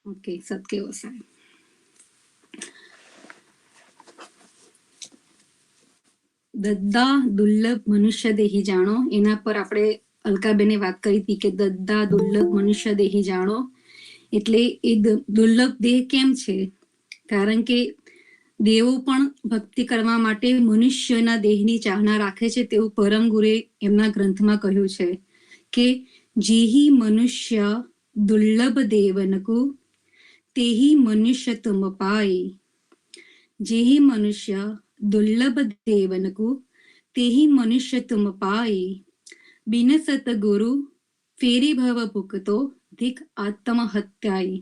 ઓકે, સતકેવો સાહેબ. દદ્દા દુર્લભ મનુષ્ય દેહી જાણો, એના પર આપણે અલકાબેને વાત કરી હતી કે દદ્દા દુર્લભ મનુષ્ય દેહી જાણો. એટલે એ દુર્લભ દેહ કેમ છે? કારણ કે દેવો પણ ભક્તિ કરવા માટે મનુષ્યના દેહની ચાહના રાખે છે, તેવું પરમ ગુરુએ એમના ગ્રંથમાં કહ્યું છે કે જેહી મનુષ્ય દુર્લભ દેવનકુ તેહી મનુષ્ય તુમ પાઈ. જેહી મનુષ્ય દુર્લભ દેવનકુ તેહી મનુષ્ય તુમ પાઈ. બિન સત ગુરુ ફેરી ભવ ભુકતો ધિક આત્મહત્યાઈ.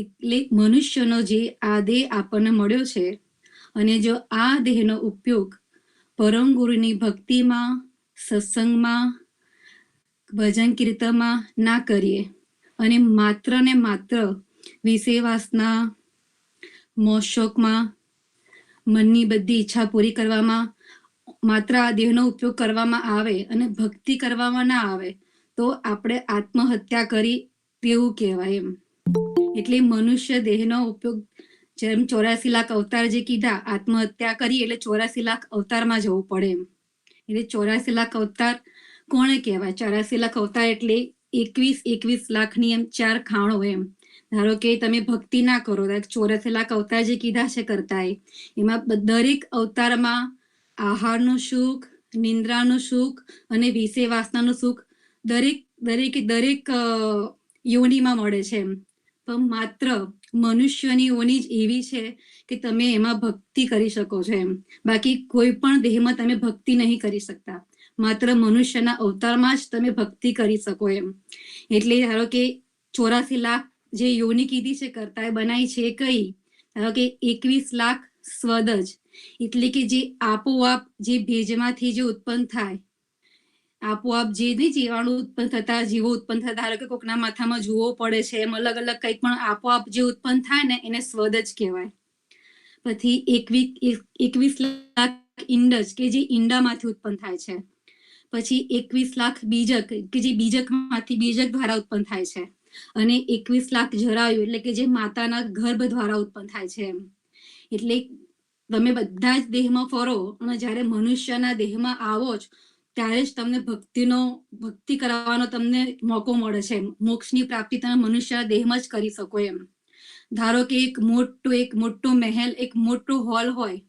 એટલે મનુષ્યનો જે આ દેહ આપણને મળ્યો છે, અને જો આ દેહનો ઉપયોગ પરમ ગુરુની ભક્તિમાં, સત્સંગમાં, ભજન કીર્તનમાં ના કરીએ અને માત્ર ને માત્ર વિષય વાસના, મોશોકમાં, મનની બધી ઈચ્છા પૂરી કરવામાં માત્ર આ દેહનો ઉપયોગ કરવામાં આવે અને ભક્તિ કરવામાં ના આવે તો આપણે આત્મહત્યા કરી તેવું કહેવાય એમ. એટલે મનુષ્ય દેહનો ઉપયોગ જેમ 84 લાખ અવતાર જે કીધા, આત્મહત્યા કરી એટલે 84 લાખ અવતારમાં જવું પડે એમ. એટલે 84 લાખ અવતાર કોણે કહેવાય? 84 લાખ અવતાર એટલે 21 લાખની એમ 4 ખાણો એમ. ધારો કે તમે ભક્તિ ના કરો, 84 લાખ અવતાર જે કીધા છે કરતા એમાં દરેક અવતારમાં આહારનું સુખ, નિંદ્રાનું સુખ અને વિષય વાસનાનું સુખ દરેક યોનિમાં મળે છે એમ. પણ માત્ર મનુષ્યની યોનિ જ એવી છે કે તમે એમાં ભક્તિ કરી શકો છો એમ. બાકી કોઈ પણ દેહમાં તમે ભક્તિ નહીં કરી શકતા, માત્ર મનુષ્યના અવતારમાં જ તમે ભક્તિ કરી શકો એમ. એટલે ધારો કે 84 લાખ જે યોનિ કીધી છે કરતા બનાવી છે એ કઈ, ધારો કે 21 લાખ સ્વદજ, એટલે કે જે આપોઆપ જે ભેજમાંથી જે ઉત્પન્ન થાય, આપોઆપ જે નહીં જીવાણુ ઉત્પન્ન થતા, જીવો ઉત્પન્ન થતા, ધારો કે કોકના માથામાં જુઓ પડે છે એમ અલગ અલગ કંઈક પણ આપોઆપ જે ઉત્પન્ન થાય ને એને સ્વદજ કહેવાય. પછી 21 લાખ ઈંડજ કે જે ઈંડામાંથી ઉત્પન્ન થાય છે. પછી 21 લાખ બીજક કે જે બીજક દ્વારા ઉત્પન્ન થાય છે. અને 21 લાખ જરાયુ એટલે કે જે માતાના ગર્ભ દ્વારા ઉત્પન્ન થાય છે એમ. એટલે તમે બધા જ દેહમાં ફરો અને જ્યારે મનુષ્યના દેહમાં આવો જ ત્યારે જ તમને ભક્તિ કરવાનો તમને મોકો મળે છે. મોક્ષની પ્રાપ્તિ તમે મનુષ્યના દેહમાં જ કરી શકો એમ. ધારો કે એક મોટો મહેલ, એક મોટો હોલ હોય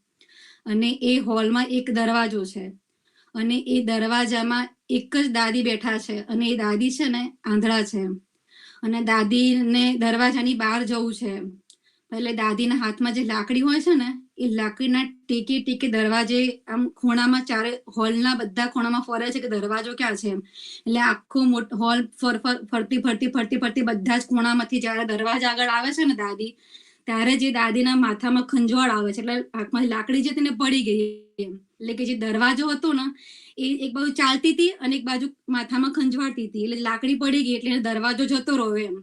અને એ હોલમાં એક દરવાજો છે અને એ દરવાજામાં એક જ દાદી બેઠા છે અને એ દાદી છે ને આંધળા છે અને દાદીને દરવાજાની બહાર જવું છે. એટલે દાદીના હાથમાં જે લાકડી હોય છે ને એ લાકડીના ટેકે દરવાજે આમ ખૂણામાં ચારે હોલના બધા ખૂણામાં ફરે છે કે દરવાજો ક્યાં છે એમ. એટલે આખો હોલ ફરતી બધા જ ખૂણામાંથી જયારે દરવાજા આગળ આવે છે ને દાદી, ત્યારે જે દાદીના માથામાં ખંજવાળ આવે છે, એટલે હાથમાં લાકડી જે તેને પડી ગઈ એમ. એટલે કે જે દરવાજો હતો ને એ એક બાજુ ચાલતી હતી અને એક બાજુ માથામાં ખંજવાળતી હતી, એટલે લાકડી પડી ગઈ એટલે દરવાજો જતો રહ્યો એમ.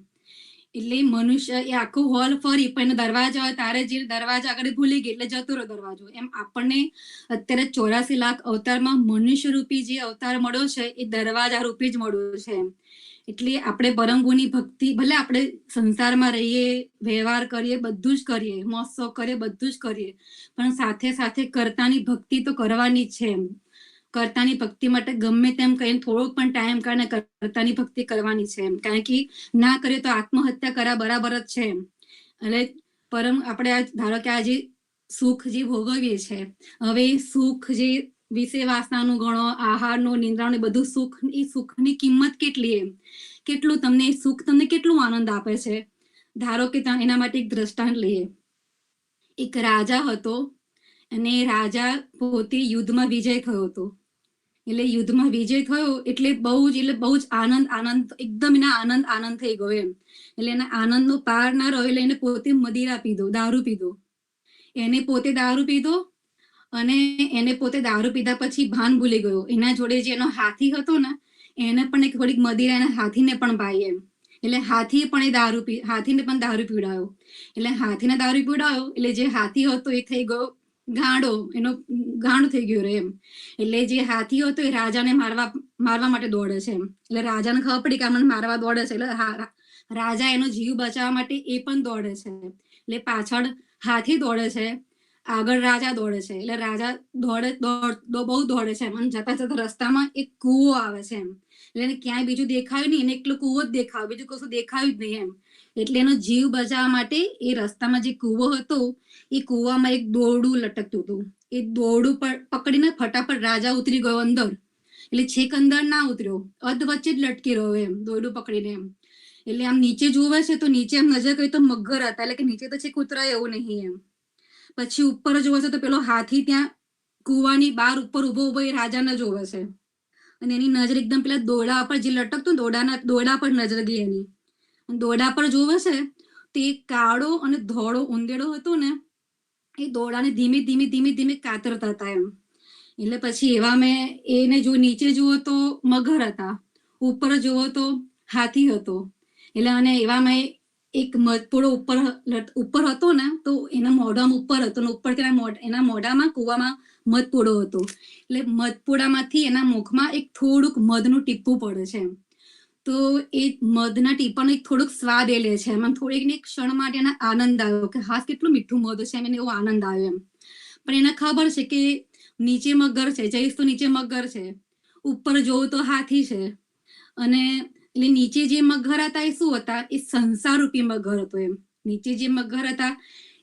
એટલે મનુષ્ય એ આખો હોલ ફરી પણ દરવાજા હોય તારે જે દરવાજા આગળ ભૂલી ગઈ એટલે જતો રહ્યો દરવાજો એમ. આપણને અત્યારે 84 લાખ અવતારમાં મનુષ્ય રૂપી જે અવતાર મળ્યો છે એ દરવાજા રૂપી જ મળ્યો છે એમ. એટલે આપણે પરમગુની ભક્તિ, ભલે આપણે સંસારમાં રહીએ, વ્યવહાર કરીએ, બધું જ કરીએ, મહોત્સવ કરીએ, બધું જ કરીએ, પણ સાથે સાથે કર્તાની ભક્તિ તો કરવાની જ છે એમ. કર્તાની ભક્તિ માટે ગમે તેમ કહીને થોડોક પણ ટાઈમ કાઢીને કર્તાની ભક્તિ કરવાની છે એમ. કારણ કે ના કરીએ તો આત્મહત્યા કર્યા બરાબર જ છે એમ. એટલે આપણે ધારો કે આ જે સુખ જે ભોગવીએ છે, હવે સુખ જે વિષય વાસનાનું ગણો, આહારનું, નિંદ્રાનું, બધું સુખ, એ સુખની કિંમત કેટલી એમ. કેટલું તમને સુખ, તમને કેટલું આનંદ આપે છે. ધારો કે એના માટે એક દ્રષ્ટાંત લઈએ. એક રાજા હતો અને રાજા પોતે યુદ્ધમાં વિજય થયો હતો. એટલે યુદ્ધમાં વિજય થયો એટલે બહુ જ આનંદ, એકદમ એના આનંદ થઈ ગયો એમ. એટલે એના આનંદનો પાર ના રહ્યો એટલે એને પોતે મદિરા પીધો, દારૂ પીધો. એને પોતે દારૂ પીધો અને એને પોતે દારૂ પીધા પછી ભાન ભૂલી ગયો. એના જોડે જે એનો હાથી હતો ને એને પણ એક થોડીક મદિરા એના હાથીને પણ પાઈ એમ. એટલે હાથીને પણ દારૂ પીવડાયો. એટલે હાથીને દારૂ પીવડાયો એટલે જે હાથી હતો એ થઈ ગયો ગાંડો થઈ ગયો એમ. એટલે જે હાથી હતો એ રાજાને મારવા માટે દોડે છે એમ. એટલે રાજાને ખબર પડી કે આમને મારવા દોડે છે, એટલે રાજા એનો જીવ બચાવવા માટે એ પણ દોડે છે. એટલે પાછળ હાથી દોડે છે, આગળ રાજા દોડે છે. એટલે રાજા બહુ દોડે છે એમ. જતા જતા રસ્તામાં એક કૂવો આવે છે એમ. એટલે એને ક્યાંય બીજું દેખાયું નહીં, એને એકલો કૂવો જ દેખાયો, બીજું કશું દેખાયું જ નહીં એમ. એટલે એનો જીવ બચાવવા માટે એ રસ્તામાં જે કૂવો હતો એ કૂવામાં એક દોરડું લટકતું હતું. એ દોરડું પકડીને ફટાફટ રાજા ઉતરી ગયો અંદર. એટલે છેક અંદર ના ઉતર્યો, અધ વચ્ચે જ લટકી રહ્યો એમ, દોરડું પકડીને એમ. એટલે આમ નીચે જોવે છે તો નીચે આમ નજર કરી તો મગર હતા, એટલે કે નીચે તો છેક ઉતરાય એવું નહીં એમ. પછી ઉપર જોવે છે તો પેલો હાથી ત્યાં કૂવાની બહાર ઉપર ઉભો એ રાજાને જોવે છે અને એની નજર એકદમ પેલા દોરડા પર જે લટકતું દોરડા પર નજર ગઈ એની. દોરડા પર જોવે છે તો એ કાળો અને ધોળો ઉંદેડો હતો ને એ દોરડાને ધીમે કાતરતા હતા એમ. એટલે પછી એવા એને જો નીચે જુઓ તો મગર હતા, ઉપર જુઓ તો હાથી હતો. એટલે અને એવામાં એક મધપોડો ઉપર હતો ને તો એના મોઢામાં ઉપર હતો, ઉપર એના મોઢામાં કૂવામાં મધપોડો હતો. એટલે મધપોડામાંથી એના મુખમાં એક થોડુંક મધનું ટીપું પડે છે એમ. તો એ મધના ટીપાનો એક થોડોક સ્વાદ એ લે છે એમ. થોડીક એક ક્ષણ માટે એને આનંદ આવ્યો કે હા કેટલું મીઠું મધ છે એમ, એને એવો આનંદ આવ્યો એમ. પણ એને ખબર છે કે નીચે મગર છે, જઈશ તો નીચે મગર છે, ઉપર જોવું તો હાથી છે અને એટલે નીચે જે મગર હતા એ શું હતા? એ સંસારરૂપી મગર હતો એમ. નીચે જે મગર હતા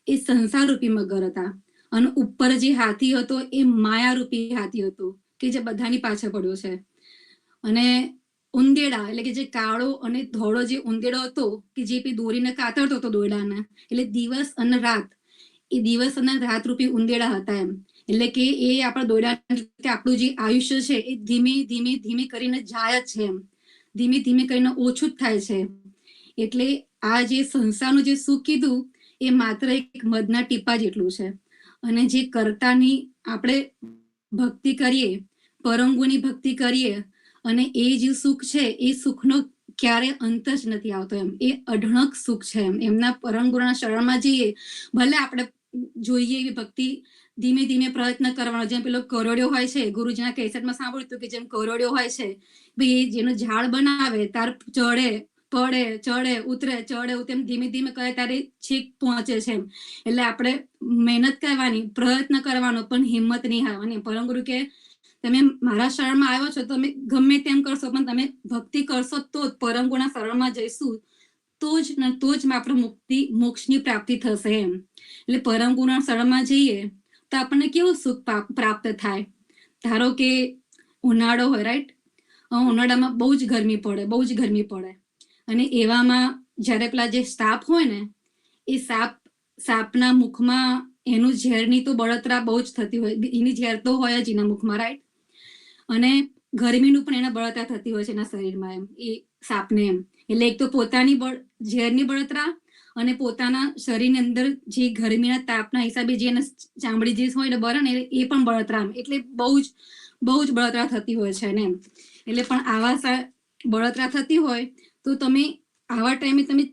એ સંસારરૂપી મગર હતા, અને ઉપર જે હાથી હતો એ માયારૂપી હાથી હતો કે જે બધાની પાછળ પડ્યો છે. અને ઉંદેડા એટલે કે જે કાળો અને ધોળો જે ઉંદેડો હતો કે જે દોરીને કાતરતો હતો દોરડાને, એટલે દિવસ અને રાત, એ દિવસ અને રાત રૂપી ઉંદેડા હતા એમ. એટલે કે એ આપણા દોરડા, આપણું જે આયુષ્ય છે એ ધીમે ધીમે ધીમે કરીને જાય જ છે એમ, ધીમે ધીમે કરીને ઓછું જ થાય છે. એટલે આ જે સંસારનું જે સુખ કીધું એ માત્ર એક મધના ટીપા જેટલું છે. અને જે કર્તાની આપણે ભક્તિ કરીએ, પરંગુની ભક્તિ કરીએ, અને એ જે સુખ છે એ સુખનો ક્યારે અંત જ નથી આવતો એમ. એ અઢળક સુખ છે એમ. એમના પરંગુના શરણમાં જઈએ, ભલે આપણે જોઈએ એવી ભક્તિ ધીમે ધીમે પ્રયત્ન કરવાનો. જેમ પેલો કરોડિયો હોય છે, ગુરુજીના કેસેટમાં સાંભળ્યું હતું કે જેમ કરોડિયો હોય છે, ભાઈ જેનું ઝાડ બનાવે તાર ચડે પડે ચડે ઉતરે ચડે ઉતરે એમ ધીમે ધીમે કરે તારે છેક પહોંચે છે એમ. એટલે આપણે મહેનત કરવાની, પ્રયત્ન કરવાનો, પણ હિંમત નહીં હારવાની. પરમગુરુ કે તમે મારા શરણમાં આવ્યો છો, તમે ગમે તેમ કરશો પણ તમે ભક્તિ કરશો તો જ પરમગુરુના શરણમાં જઈશું તો જ આપણે મુક્તિ મોક્ષની પ્રાપ્તિ થશે એમ. એટલે પરમગુરુના શરણમાં જઈએ તો આપણને કેવું સુખ પ્રાપ્ત થાય? ધારો કે ઉનાળો હોય, રાઈટ, ઉનાળામાં બહુ જ ગરમી પડે, અને એવામાં જ્યારે પેલા જે સાપ હોય ને, એ સાપના મુખમાં એનું ઝેરની તો બળતરા બહુ જ થતી હોય, એની ઝેર તો હોય જ એના મુખમાં, રાઈટ. અને ગરમીનું પણ એના બળતરા થતી હોય છે એના શરીરમાં એમ, એ સાપને એમ. એટલે એક તો પોતાની ઝેરની બળતરા, અને પોતાના શરીરની અંદર જે ગરમીના તાપના હિસાબે જે ચામડી જે હોય ને બળે ને એ પણ બળતરા, એટલે બહુ જ બળતરા થતી હોય છે ને એમ. એટલે પણ આવા બળતરા થતી હોય તો તમે આવા ટાઈમે તમે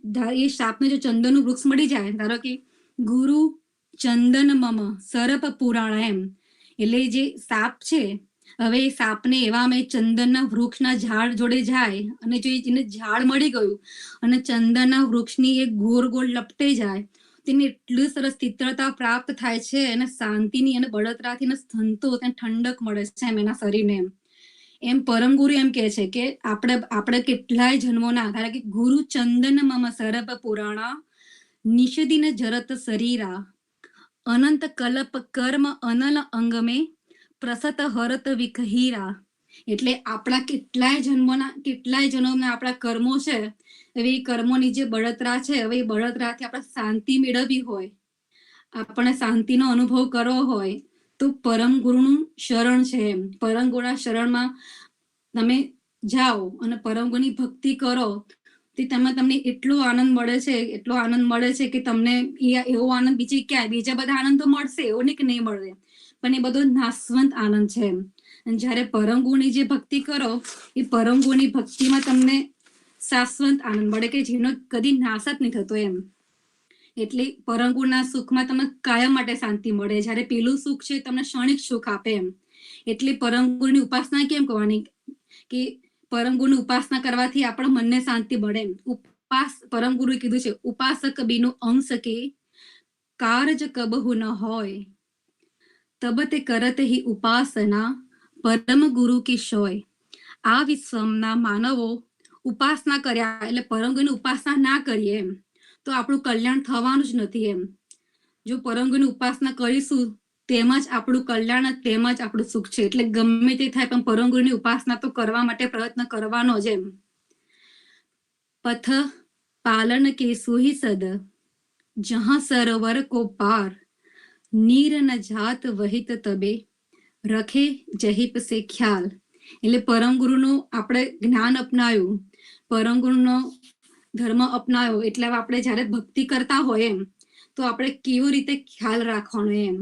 એ સાપને જો ચંદનનું વૃક્ષ મળી જાય, ધારો કે ગુરુ ચંદન મમ સરપ પુરાણ એમ, એટલે જે સાપ છે, હવે એ સાપને એવામાં ચંદનના વૃક્ષના ઝાડ જોડે જાય, અને જો એને ઝાડ મળી ગયું અને ચંદનના વૃક્ષની એક ગોળ ગોળ લપટાઈ જાય, તેને એટલું સરસ શીતળતા પ્રાપ્ત થાય છે, અને શાંતિની અને બળતરાથી સંતોષ અને ઠંડક મળે છે એમ એના શરીરને એમ. એમ પરમગુરુ એમ કે છે કે આપણે કેટલાય જન્મોના આધારે કે ગુરુ ચંદન મમ સરપ પુરાણા નિષદિન જરત શરીરા અનંત કલ્પ કર્મ અનલ અંગમે પ્રસત હરત વિખહીરા. એટલે આપણા કેટલાય જન્મોના આપણા કર્મો છે, હવે એ કર્મોની જે બળતરા છે, હવે એ બળતરાથી આપણે શાંતિ મેળવવી હોય, આપણે શાંતિનો અનુભવ કરવો હોય તો પરમ ગુરુનું શરણ છે એમ. પરમ ગુરુના શરણમાં તમે જાઓ અને પરમ ગુરુની ભક્તિ કરો, તે તમને એટલો આનંદ મળે છે કે તમને એવો આનંદ બીજા બધા આનંદ તો મળશે, એવું નહીં કે નહીં મળે, પણ એ બધો નાશવંત આનંદ છે એમ. અને જ્યારે પરમ ગુરુની જે ભક્તિ કરો, એ પરમ ગુરુની ભક્તિમાં તમને શાશ્વત આનંદ મળે કે જેનો કદી નાશ જ નહીં થતો એમ. એટલે પરમ ગુરુના સુખમાં તમને કાયમ માટે શાંતિ મળે, જ્યારે પેલું સુખ છે તમને ક્ષણિક સુખ આપે એમ. એટલે પરમ ગુરુની ઉપાસના કેમ કરવાની? કે પરમ ગુરુની ઉપાસના કરવાથી આપણા મનને શાંતિ મળે એમ. પરમ ગુરુએ કીધું છે, ઉપાસક બીનું અંશ કે કારજ કબહુ ન હોય, તબ તે કરત હિ ઉપાસના પરમ ગુરુ કી શોય. આ વિશ્વના માનવો ઉપાસના કર્યા એટલે પરમ ગુરુની ઉપાસના ના કરીએ એમ તો આપણું કલ્યાણ થવાનું જ નથી એમ. જો પરમ ગુરુની ઉપાસના કરીશું તેમાં જ આપણું કલ્યાણ, તેમાં જ આપણું સુખ છે. એટલે ગમે તે થાય પણ પરમ ગુરુની ઉપાસના તો કરવા માટે પ્રયત્ન કરવાનો જ એમ. પથ પાલન કે સુહી સદ જહાં સરોવર કો પાર, નીર ન જાત વહિત તબે રખે જહિપ સે ખ્યાલ. એટલે પરમ ગુરુનું આપણે જ્ઞાન અપનાવ્યું, પરમ ગુરુનો ધર્મ અપનાવ્યો, એટલે આપણે જ્યારે ભક્તિ કરતા હોય એમ તો આપણે કેવી રીતે ખ્યાલ રાખવાનો એમ,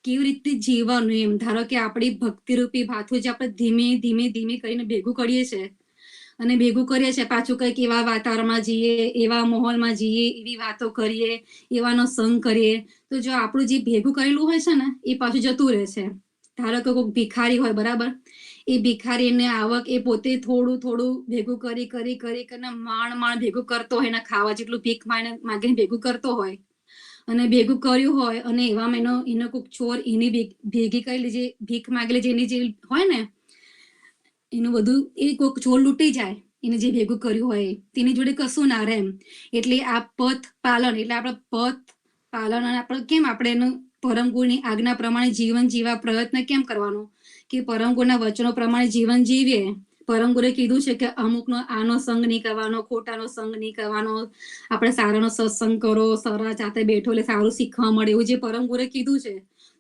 કેવી રીતે જીવવાનું એમ. ધારો કે આપણી ભક્તિરૂપી ભાથું જે આપણે ધીમે ધીમે ધીમે કરીને ભેગું કરીએ છીએ, પાછું કંઈક એવા વાતાવરણમાં જઈએ, એવા માહોલમાં જઈએ, એવી વાતો કરીએ, એવાનો સંગ કરીએ, તો જો આપણું જે ભેગું કરેલું હોય છે ને એ પાછું જતું રહે છે. ધારો કે કોઈ ભિખારી હોય, બરાબર, એ ભિખારીને આવક એ પોતે થોડું થોડું ભેગું કરીને માણ ભેગું કરતો હોય, એના ખાવા જેટલું ભીખ માગીને ભેગું કરતો હોય, અને ભેગું કર્યું હોય, અને એવામાં એનો કોઈક ચોર એની ભેગી કરેલી જે ભીખ માગેલી જેની જે હોય ને એનું બધું એ કોઈક ચોર લૂંટી જાય, એને જે ભેગું કર્યું હોય તેની જોડે કશું ના રહે એમ. એટલે આ પથ પાલન એટલે આપણે પથ પાલન અને આપણે કેમ આપણે એનું પરમ ગુરુની આજ્ઞા પ્રમાણે જીવન જીવવા પ્રયત્ન કેમ કરવાનો કે પરમ ગુરુના વચનો પ્રમાણે જીવન જીવીએ. પરમ ગુરુએ કીધું છે કે અમુકનો આનો સંગ નહીં કરવાનો, ખોટાનો સંગ નહીં કરવાનો, આપણે સારાનો સત્સંગ કરો, સારા જાતે બેઠો એટલે સારું શીખવા મળે, એવું જે પરમ ગુરુએ કીધું છે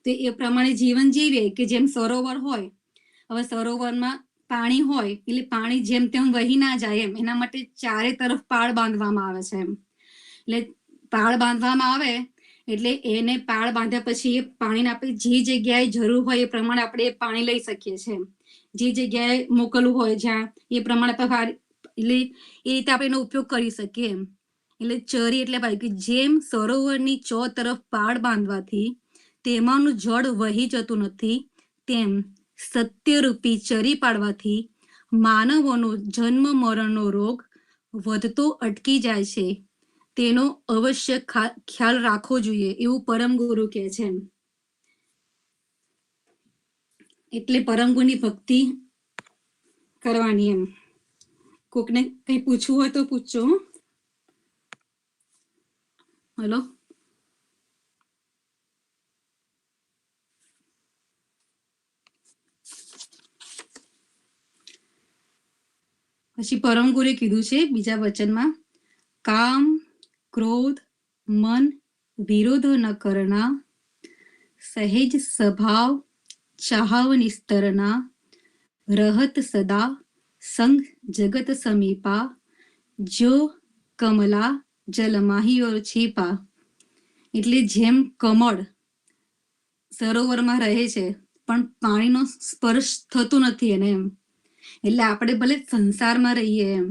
તો એ પ્રમાણે જીવન જીવીએ. કે જેમ સરોવર હોય, હવે સરોવરમાં પાણી હોય એટલે પાણી જેમ તેમ વહી ના જાય એમ, એના માટે ચારે તરફ પાળ બાંધવામાં આવે છે એમ. એટલે પાળ બાંધવામાં આવે એટલે એને પાળ બાંધ્યા પછી એ પાણીને આપણે જે જગ્યાએ જરૂર હોય એ પ્રમાણે આપણે એ પાણી લઈ શકીએ છીએ એમ. જે જગ્યાએ મોકલવું હોય જ્યાં એ પ્રમાણે એટલે એ રીતે આપણે એનો ઉપયોગ કરી શકીએ એમ. એટલે ચરી એટલે ભાઈ કે જેમ સરોવરની ચો તરફ પાળ બાંધવાથી તેમાંનું જળ વહી જતું નથી, તેમ સત્યરૂપી ચરી પાડવાથી માનવોનો જન્મ મરણનો રોગ વધતો અટકી જાય છે. તેનો અવશ્ય ખ્યાલ રાખવો જોઈએ, એવું પરમ ગુરુ કહે છે. એટલે પરમ ગુરુની ભક્તિ કરવાની એમ. કોકને કઈ પૂછવું હોય તો પૂછજો. હલો. પછી પરમ ગુરુએ કીધું છે બીજા વચનમાં, કામ ક્રોધ મન વિરોધ ન કરના, સહેજ સ્વભાવ ચાહવ નિસ્તરના, રહત સદા સંગ જગત સમીપા, જો કમલા જલમાહી ઓર છીપા. એટલે જેમ કમળ સરોવરમાં રહે છે પણ પાણીનો સ્પર્શ થતો નથી એને એમ. એટલે આપણે ભલે સંસારમાં રહીએ એમ,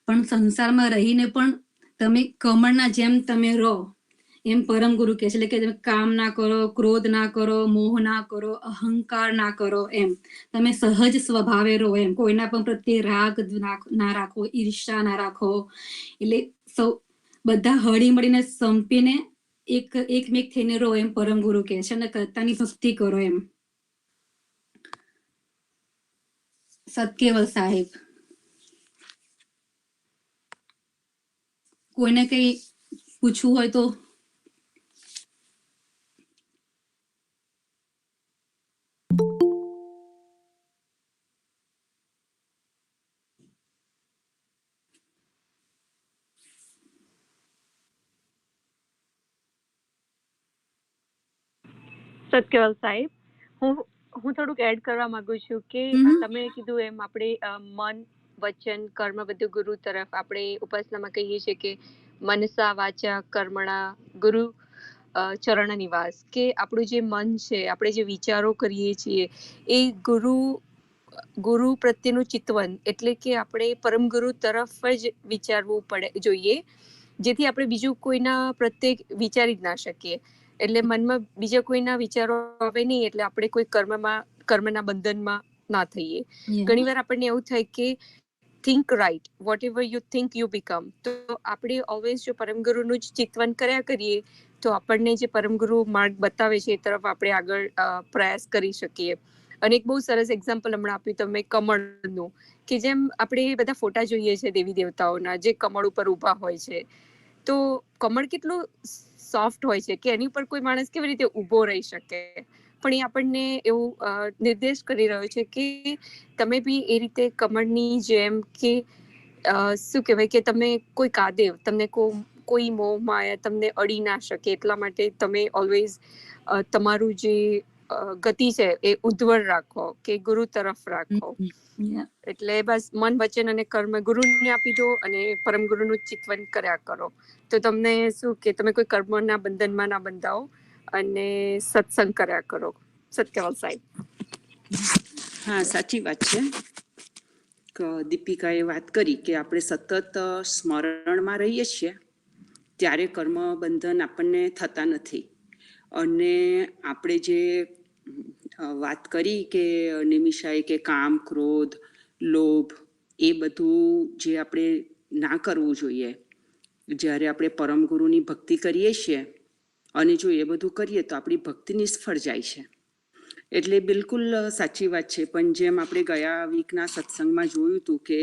પણ સંસારમાં રહીને પણ તમે કમળના જેમ તમે રહો એમ પરમ ગુરુ કહે છે. એટલે કે તમે કામ ના કરો, ક્રોધ ના કરો, મોહ ના કરો, અહંકાર ના કરો એમ. તમે સહજ સ્વભાવે રહો એમ. કોઈના પણ પ્રત્યે રાગ ના રાખો, ઈર્ષા ના રાખો. એટલે સૌ બધા હળી મળીને સંપીને એકમેક થઈને રહો એમ પરમ ગુરુ કહે છે. અને કરતાની ભક્તિ કરો એમ. સતકેવલ સાહેબ. કોઈને કઈ પૂછવું હોય તો. સત્યવાલ સાહેબ, હું થોડુંક એડ કરવા માંગુ છું કે તમે કીધું એમ આપણે મન વચન કર્મ બધું ગુરુ તરફ આપણે ઉપાસનામાં કહીએ છીએ કે મનસા વાચા કર્મણા ગુરુ ચરણ નિવાસ, કે આપણું જે મન છે, આપણે જે વિચારો કરીએ છીએ એ ગુરુ પ્રત્યેનું ચિતવન, એટલે કે આપણે પરમ ગુરુ તરફ જ વિચારવું જોઈએ, જેથી આપણે બીજું કોઈના પ્રત્યે વિચારી જ ના શકીએ. એટલે મનમાં બીજા કોઈના વિચારો આવે નહીં, એટલે આપણે કોઈ કર્મના બંધનમાં ના થઈએ. ઘણી વાર આપણને એવું થાય કે think right, whatever you think you become. તો આપણે ઓલવેઝ જો પરમગુરુનું જ ચિંતન કર્યા કરીએ તો આપણને જે પરમગુરુ માર્ગ બતાવે છે એ તરફ આપણે આગળ પ્રયાસ કરી શકીએ. અને એક બહુ સરસ એક્ઝામ્પલ હમણાં આપ્યું તમે કમળનું, કે જેમ આપણે બધા ફોટા જોઈએ છે દેવી દેવતાઓના જે કમળ ઉપર ઊભા હોય છે, તો કમળ કેટલું સોફ્ટ હોય છે કે એની ઉપર કોઈ માણસ કેવી રીતે ઊભો રહી શકે. પણ એ આપણને એવું નિર્દેશ કરી રહ્યો છે કે તમે બી એ રીતે કમળની જેમ, કે શું કહેવાય કે તમે કોઈ કાદેવ, તમને કોઈ મોહ માયા તમને અડી ના શકે, એટલા માટે તમે ઓલવેઝ તમારું જે ગતિ છે એ ઉદ્ધવર રાખો, કે ગુરુ તરફ રાખો. એટલે બસ મન વચન અને કર્મ ગુરુને આપી દો અને પરમ ગુરુનું ચિંતન કર્યા કરો. તો તમને શું કે તમે કોઈ કર્મના બંધનમાં ના બંધાઓ અને સત્સંગ કર્યા કરો. સત્યવાલ સાહેબ. હા, સાચી વાત છે. દીપિકાએ વાત કરી કે આપણે સતત સ્મરણમાં રહીએ છીએ ત્યારે કર્મ બંધન આપણને થતા નથી. અને આપણે જે વાત કરી કે નિમિષાએ કે કામ ક્રોધ લોભ એ બધું જે આપણે ના કરવું જોઈએ, જ્યારે આપણે પરમ ગુરુની ભક્તિ કરીએ છીએ અને જો એ બધું કરીએ તો આપણી ભક્તિ નિષ્ફળ જાય છે. એટલે બિલકુલ સાચી વાત છે. પણ જેમ આપણે ગયા વીકના સત્સંગમાં જોયું હતું કે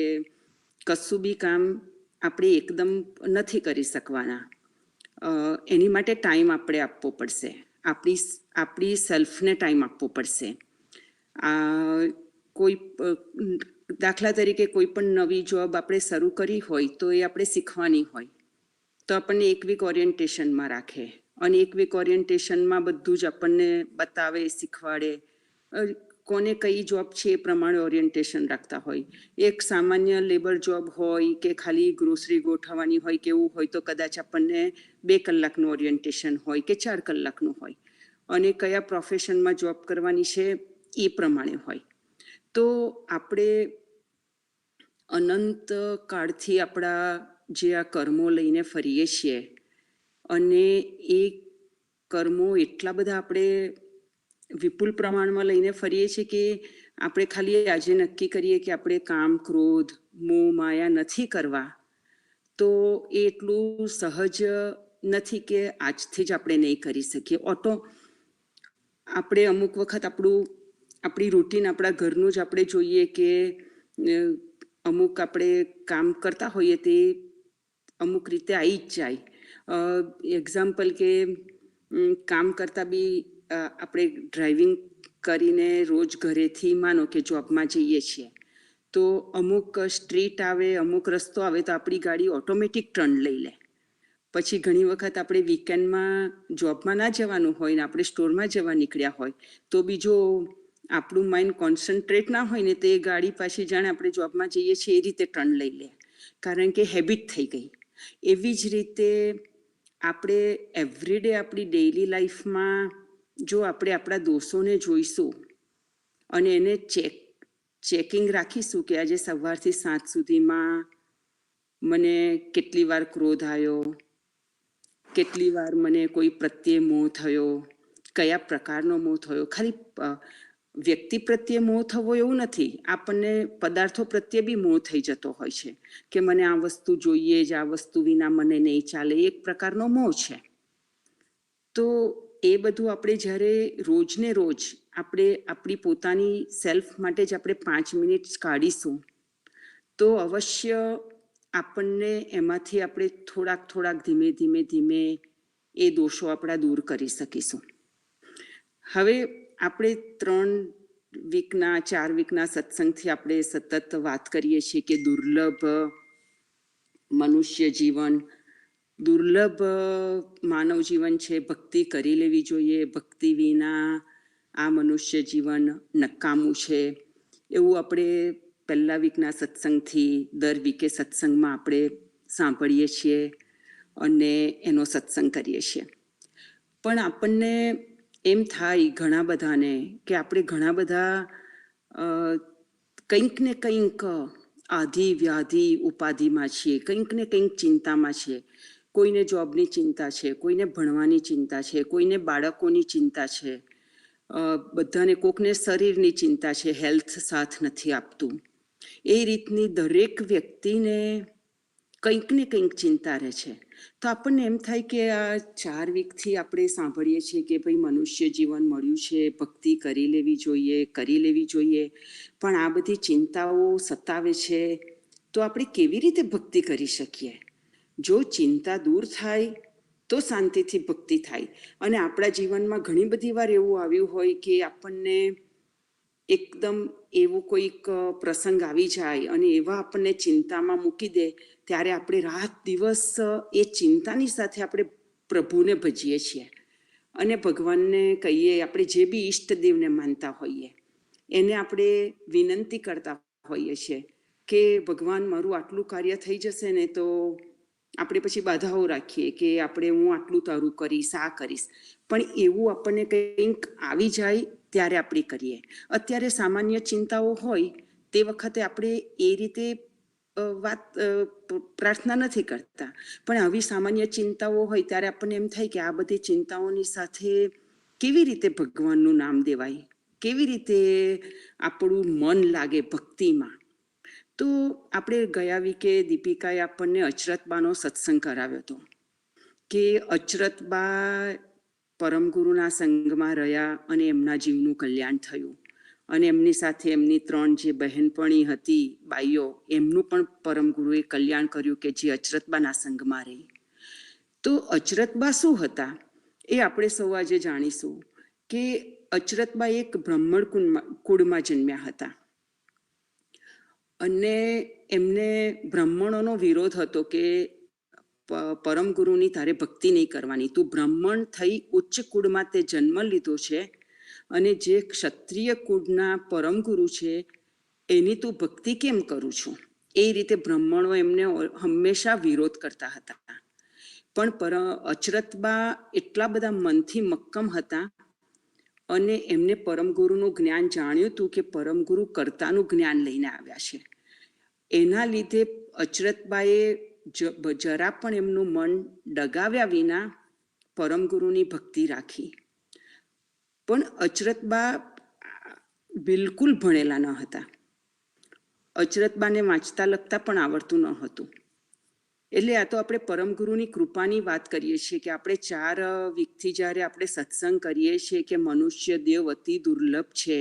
કશું બી કામ આપણે એકદમ નથી કરી શકવાના. એની માટે ટાઈમ આપણે આપવો પડશે, આપણી સેલ્ફને ટાઈમ આપવો પડશે. કોઈ દાખલા તરીકે કોઈ પણ નવી જોબ આપણે શરૂ કરી હોય તો એ આપણે શીખવાની હોય, તો આપણને 1 વીક ઓરિએન્ટેશનમાં રાખે અને 1 વીક ઓરિએન્ટેશનમાં બધું જ આપણને બતાવે, શીખવાડે. કોને કઈ જોબ છે એ પ્રમાણે ઓરિએન્ટેશન રાખતા હોય. એક સામાન્ય લેબર જોબ હોય કે ખાલી ગ્રોસરી ગોઠવવાની હોય કે એવું હોય તો કદાચ આપણને 2 કલાકનું ઓરિએન્ટેશન હોય કે 4 કલાકનું હોય, અને કયા પ્રોફેશનમાં જોબ કરવાની છે એ પ્રમાણે હોય. તો આપણે અનંત કાળથી આપણા જે આ કર્મો લઈને ફરીએ છીએ, અને એ કર્મો એટલા બધા આપણે વિપુલ પ્રમાણમાં લઈને ફરીએ છીએ કે આપણે ખાલી આજે નક્કી કરીએ કે આપણે કામ, ક્રોધ, મોહ, માયા નથી કરવા, તો એ એટલું સહજ નથી કે આજથી જ આપણે નહીં કરી શકીએ. આપણે અમુક વખત આપણી રૂટીન, આપણા ઘરનું જ આપણે જોઈએ કે અમુક આપણે કામ કરતા હોઈએ તે અમુક રીતે આવી જ જાય. એક્ઝામ્પલ કે કામ કરતાં બી આપણે ડ્રાઇવિંગ કરીને રોજ ઘરેથી માનો કે જોબમાં જઈએ છીએ, તો અમુક સ્ટ્રીટ આવે, અમુક રસ્તો આવે તો આપણી ગાડી ઓટોમેટિક ટર્ન લઈ લે. પછી ઘણી વખત આપણે વીકેન્ડમાં જોબમાં ના જવાનું હોય ને આપણે સ્ટોરમાં જવા નીકળ્યા હોય, તો બી જો આપણું માઇન્ડ કોન્સન્ટ્રેટ ના હોય ને તો એ ગાડી પાછી જાણે આપણે જોબમાં જઈએ છીએ એ રીતે ટર્ન લઈ લે, કારણ કે હેબિટ થઈ ગઈ. એવી જ રીતે આપણે એવરીડે આપણી ડેઇલી લાઈફમાં જો આપણે આપણા દોષોને જોઈશું અને એને ચેકિંગ રાખીશું કે આજે સવારથી સાંજ સુધીમાં મને કેટલી વાર ક્રોધ આવ્યો, કેટલી વાર મને કોઈ પ્રત્યે મોહ થયો, કયા પ્રકારનો મોહ થયો. ખાલી વ્યક્તિ પ્રત્યે મોહ થવો એવું નથી, આપણને પદાર્થો પ્રત્યે બી મોહ થઈ જતો હોય છે કે મને આ વસ્તુ જોઈએ જ, આ વસ્તુ વિના મને નહીં ચાલે, એક પ્રકારનો મોહ છે. તો એ બધું આપણે જ્યારે રોજને રોજ આપણે આપણી પોતાની સેલ્ફ માટે જ આપણે 5 મિનિટ કાઢીશું તો અવશ્ય આપણને એમાંથી આપણે થોડાક ધીમે એ દોષો આપણા દૂર કરી શકીશું. હવે આપણે 3 વીકના 4 વીકના સત્સંગથી આપણે સતત વાત કરીએ છીએ કે દુર્લભ મનુષ્ય જીવન, દુર્લભ માનવ જીવન છે, ભક્તિ કરી લેવી જોઈએ, ભક્તિ વિના આ મનુષ્ય જીવન નકામું છે, એવું આપણે પહેલા વીકના સત્સંગથી દર વીકે સત્સંગમાં આપણે સાંભળીએ છીએ અને એનો સત્સંગ કરીએ છીએ. પણ આપણને એમ થાય ઘણા બધાને કે આપણે ઘણા બધા કંઈક ને કંઈક આધિ વ્યાધિ ઉપાધિમાં છીએ, કંઈક ને કંઈક ચિંતામાં છીએ. કોઈને જોબની ચિંતા છે, કોઈને ભણવાની ચિંતા છે, કોઈને બાળકોની ચિંતા છે, બધાને કોકને શરીરની ચિંતા છે, હેલ્થ સાથ નથી આપતું. એ રીતની દરેક વ્યક્તિને કંઈક ને કંઈક ચિંતા રહે છે. તો આપણને એમ થાય કે આ 4 વીકથી આપણે સાંભળીએ છીએ કે ભાઈ મનુષ્ય જીવન મળ્યું છે, ભક્તિ કરી લેવી જોઈએ, પણ આ બધી ચિંતાઓ સતાવે છે તો આપણે કેવી રીતે ભક્તિ કરી શકીએ? જો ચિંતા દૂર થાય તો શાંતિથી ભક્તિ થાય. અને આપણા જીવનમાં ઘણી બધી વાર એવું આવ્યું હોય કે આપણને એકદમ એવો કોઈક પ્રસંગ આવી જાય અને એવા આપણને ચિંતામાં મૂકી દે, ત્યારે આપણે રાત દિવસ એ ચિંતાની સાથે આપણે પ્રભુને ભજીએ છીએ અને ભગવાનને કહીએ, આપણે જે બી ઈષ્ટદેવને માનતા હોઈએ એને આપણે વિનંતી કરતા હોઈએ છીએ કે ભગવાન મારું આટલું કાર્ય થઈ જશે ને તો આપણે પછી બાધાઓ રાખીએ કે હું આટલું તારું કરીશ, આ કરીશ. પણ એવું આપણને કંઈક આવી જાય ત્યારે આપણે કરીએ. અત્યારે સામાન્ય ચિંતાઓ હોય તે વખતે આપણે એ રીતે પ્રાર્થના નથી કરતા, પણ આવી સામાન્ય ચિંતાઓ હોય ત્યારે આપણને એમ થાય કે આ બધી ચિંતાઓની સાથે કેવી રીતે ભગવાનનું નામ દેવાય, કેવી રીતે આપણું મન લાગે ભક્તિમાં. તો આપણે ગયા વીકે દીપિકાએ આપણને અચરતબાનો સત્સંગ કરાવ્યો હતો કે અચરતબા પરમગુરુના સંગમાં રહ્યા અને એમના જીવનું કલ્યાણ થયું. અને એમની સાથે એમની 3 જે બહેનપણી હતી બાઈઓ, એમનું પણ પરમ ગુરુએ કલ્યાણ કર્યું કે જે અચરતબાના સંગમાં રહી. તો અચરતબા શું હતા એ આપણે સૌ આજે જાણીશું કે અચરતબા એક બ્રાહ્મણ કુળમાં જન્મ્યા હતા અને એમને બ્રાહ્મણોનો વિરોધ હતો કે પરમ ગુરુની તારે ભક્તિ નહીં કરવાની, તું બ્રાહ્મણ થઈ ઉચ્ચ કુળમાં તે જન્મ લીધો છે અને જે ક્ષત્રિય કુળના પરમ ગુરુ છે એની તું ભક્તિ કેમ કરું છું? એ રીતે બ્રાહ્મણો એમને હંમેશા વિરોધ કરતા હતા. પણ અચરતબા એટલા બધા મનથી મક્કમ હતા અને એમને પરમગુરુનું જ્ઞાન જાણ્યું હતું કે પરમગુરુ કર્તાનું જ્ઞાન લઈને આવ્યા છે. એના લીધે અચરતબાએ જરા પણ એમનું મન ડગાવ્યા વિના પરમગુરુની ભક્તિ રાખી. પણ અચરતબા બિલકુલ ભણેલા ન હતા. અચરતબાને વાંચતા લખતા પણ આવડતું ન હતું. એટલે આ તો આપણે પરમગુરુની કૃપાની વાત કરીએ છીએ કે આપણે 4 વીકથી જ્યારે આપણે સત્સંગ કરીએ છીએ કે મનુષ્ય દેવ અતિ દુર્લભ છે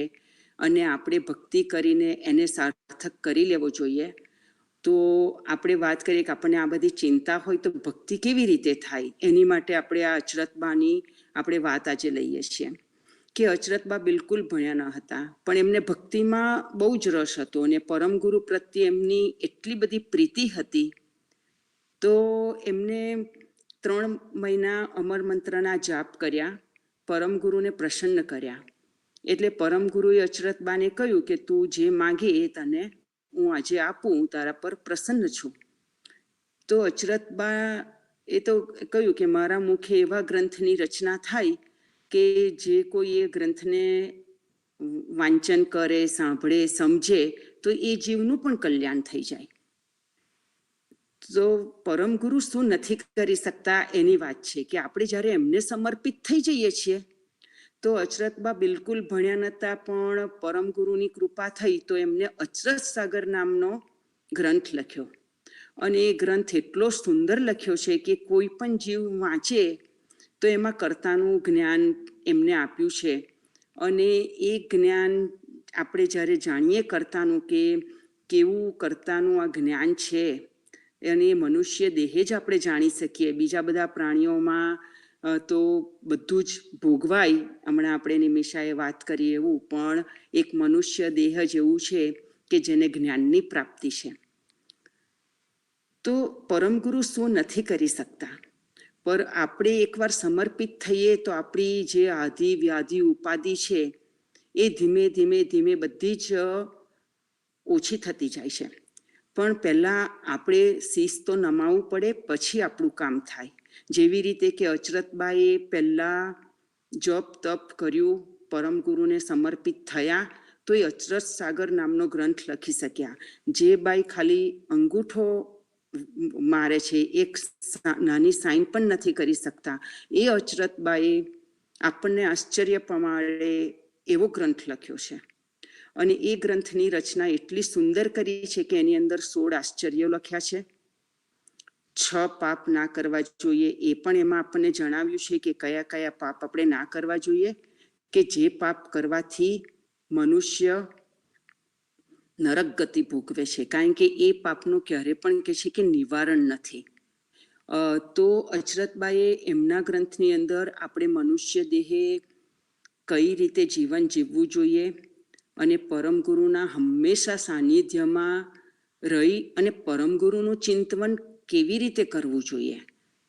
અને આપણે ભક્તિ કરીને એને સાર્થક કરી લેવો જોઈએ. તો આપણે વાત કરીએ કે આપણને આ બધી ચિંતા હોય તો ભક્તિ કેવી રીતે થાય, એની માટે આપણે આ અચરતબાની આપણે વાત આજે લઈએ છીએ કે અચરતબા બિલકુલ ભણ્યા ન હતા પણ એમને ભક્તિમાં બહુ જ રસ હતો અને પરમગુરુ પ્રત્યે એમની એટલી બધી પ્રીતિ હતી. તો એમને 3 મહિના અમર મંત્રના જાપ કર્યા, પરમગુરુને પ્રસન્ન કર્યા. એટલે પરમગુરુએ અચરતબાને કહ્યું કે તું જે માગે એ તને હું આજે આપું, હું તારા પર પ્રસન્ન છું. તો અચરતબા એ તો કહ્યું કે મારા મુખે એવા ગ્રંથની રચના થાય કે જે કોઈ એ ગ્રંથને વાંચન કરે, સાંભળે, સમજે તો એ જીવનું પણ કલ્યાણ થઈ જાય. તો પરમગુરુ શું નથી કરી શકતા એની વાત છે કે આપણે જ્યારે એમને સમર્પિત થઈ જઈએ છીએ તો અચરતબા બિલકુલ ભણ્યા નહોતા પણ પરમગુરુની કૃપા થઈ તો એમને અચરત સાગર નામનો ગ્રંથ લખ્યો અને એ ગ્રંથ એટલો સુંદર લખ્યો છે કે કોઈ પણ જીવ વાંચે તો એમાં કર્તાનું જ્ઞાન એમને આપ્યું છે. અને એ જ્ઞાન આપણે જ્યારે જાણીએ કર્તાનું કે કેવું કર્તાનું આ જ્ઞાન છે અને મનુષ્ય દેહે જ આપણે જાણી શકીએ. બીજા બધા પ્રાણીઓમાં તો બધું જ ભોગવાય, હમણાં આપણે નિમિષાએ વાત કરીએ એવું, પણ એક મનુષ્ય દેહ જ એવું છે કે જેને જ્ઞાનની પ્રાપ્તિ છે. તો પરમગુરુ શું નથી કરી શકતા, પર આપણે એકવાર સમર્પિત થઈએ તો આપણી જે આધિ વ્યાધિ ઉપાધિ છે એ ધીમે ધીમે ધીમે બધી જ ઓછી થતી જાય છે. પણ પહેલાં આપણે શીશ તો નમાવવું પડે, પછી આપણું કામ થાય. જેવી રીતે કે અચરતબાએ પહેલાં જપ તપ કર્યું, પરમગુરુને સમર્પિત થયા તો એ અચરત સાગર નામનો ગ્રંથ લખી શક્યા. જે બાઈ ખાલી અંગૂઠો મારે છે, એક નાની સાઈન પણ નથી કરી શકતા, એ અચરતબાએ આપણને આશ્ચર્ય પમાડે એવો ગ્રંથ લખ્યો છે. અને એ ગ્રંથની રચના એટલી સુંદર કરી છે કે એની અંદર 16 આશ્ચર્યો લખ્યા છે. 6 પાપ ના કરવા જોઈએ એ પણ એમાં આપણને જણાવ્યું છે કે કયા કયા પાપ આપણે ના કરવા જોઈએ, કે જે પાપ કરવાથી મનુષ્ય નરક ગતિ ભોગવે છે, કારણ કે એ પાપનું ક્યારે પણ કહે છે કે નિવારણ નથી. તો અચરતબાએ એમના ગ્રંથની અંદર આપણે મનુષ્ય દેહે કઈ રીતે જીવન જીવવું જોઈએ અને પરમગુરુના હંમેશા સાનિધ્યમાં રહી અને પરમગુરુનું ચિંતન કેવી રીતે કરવું જોઈએ,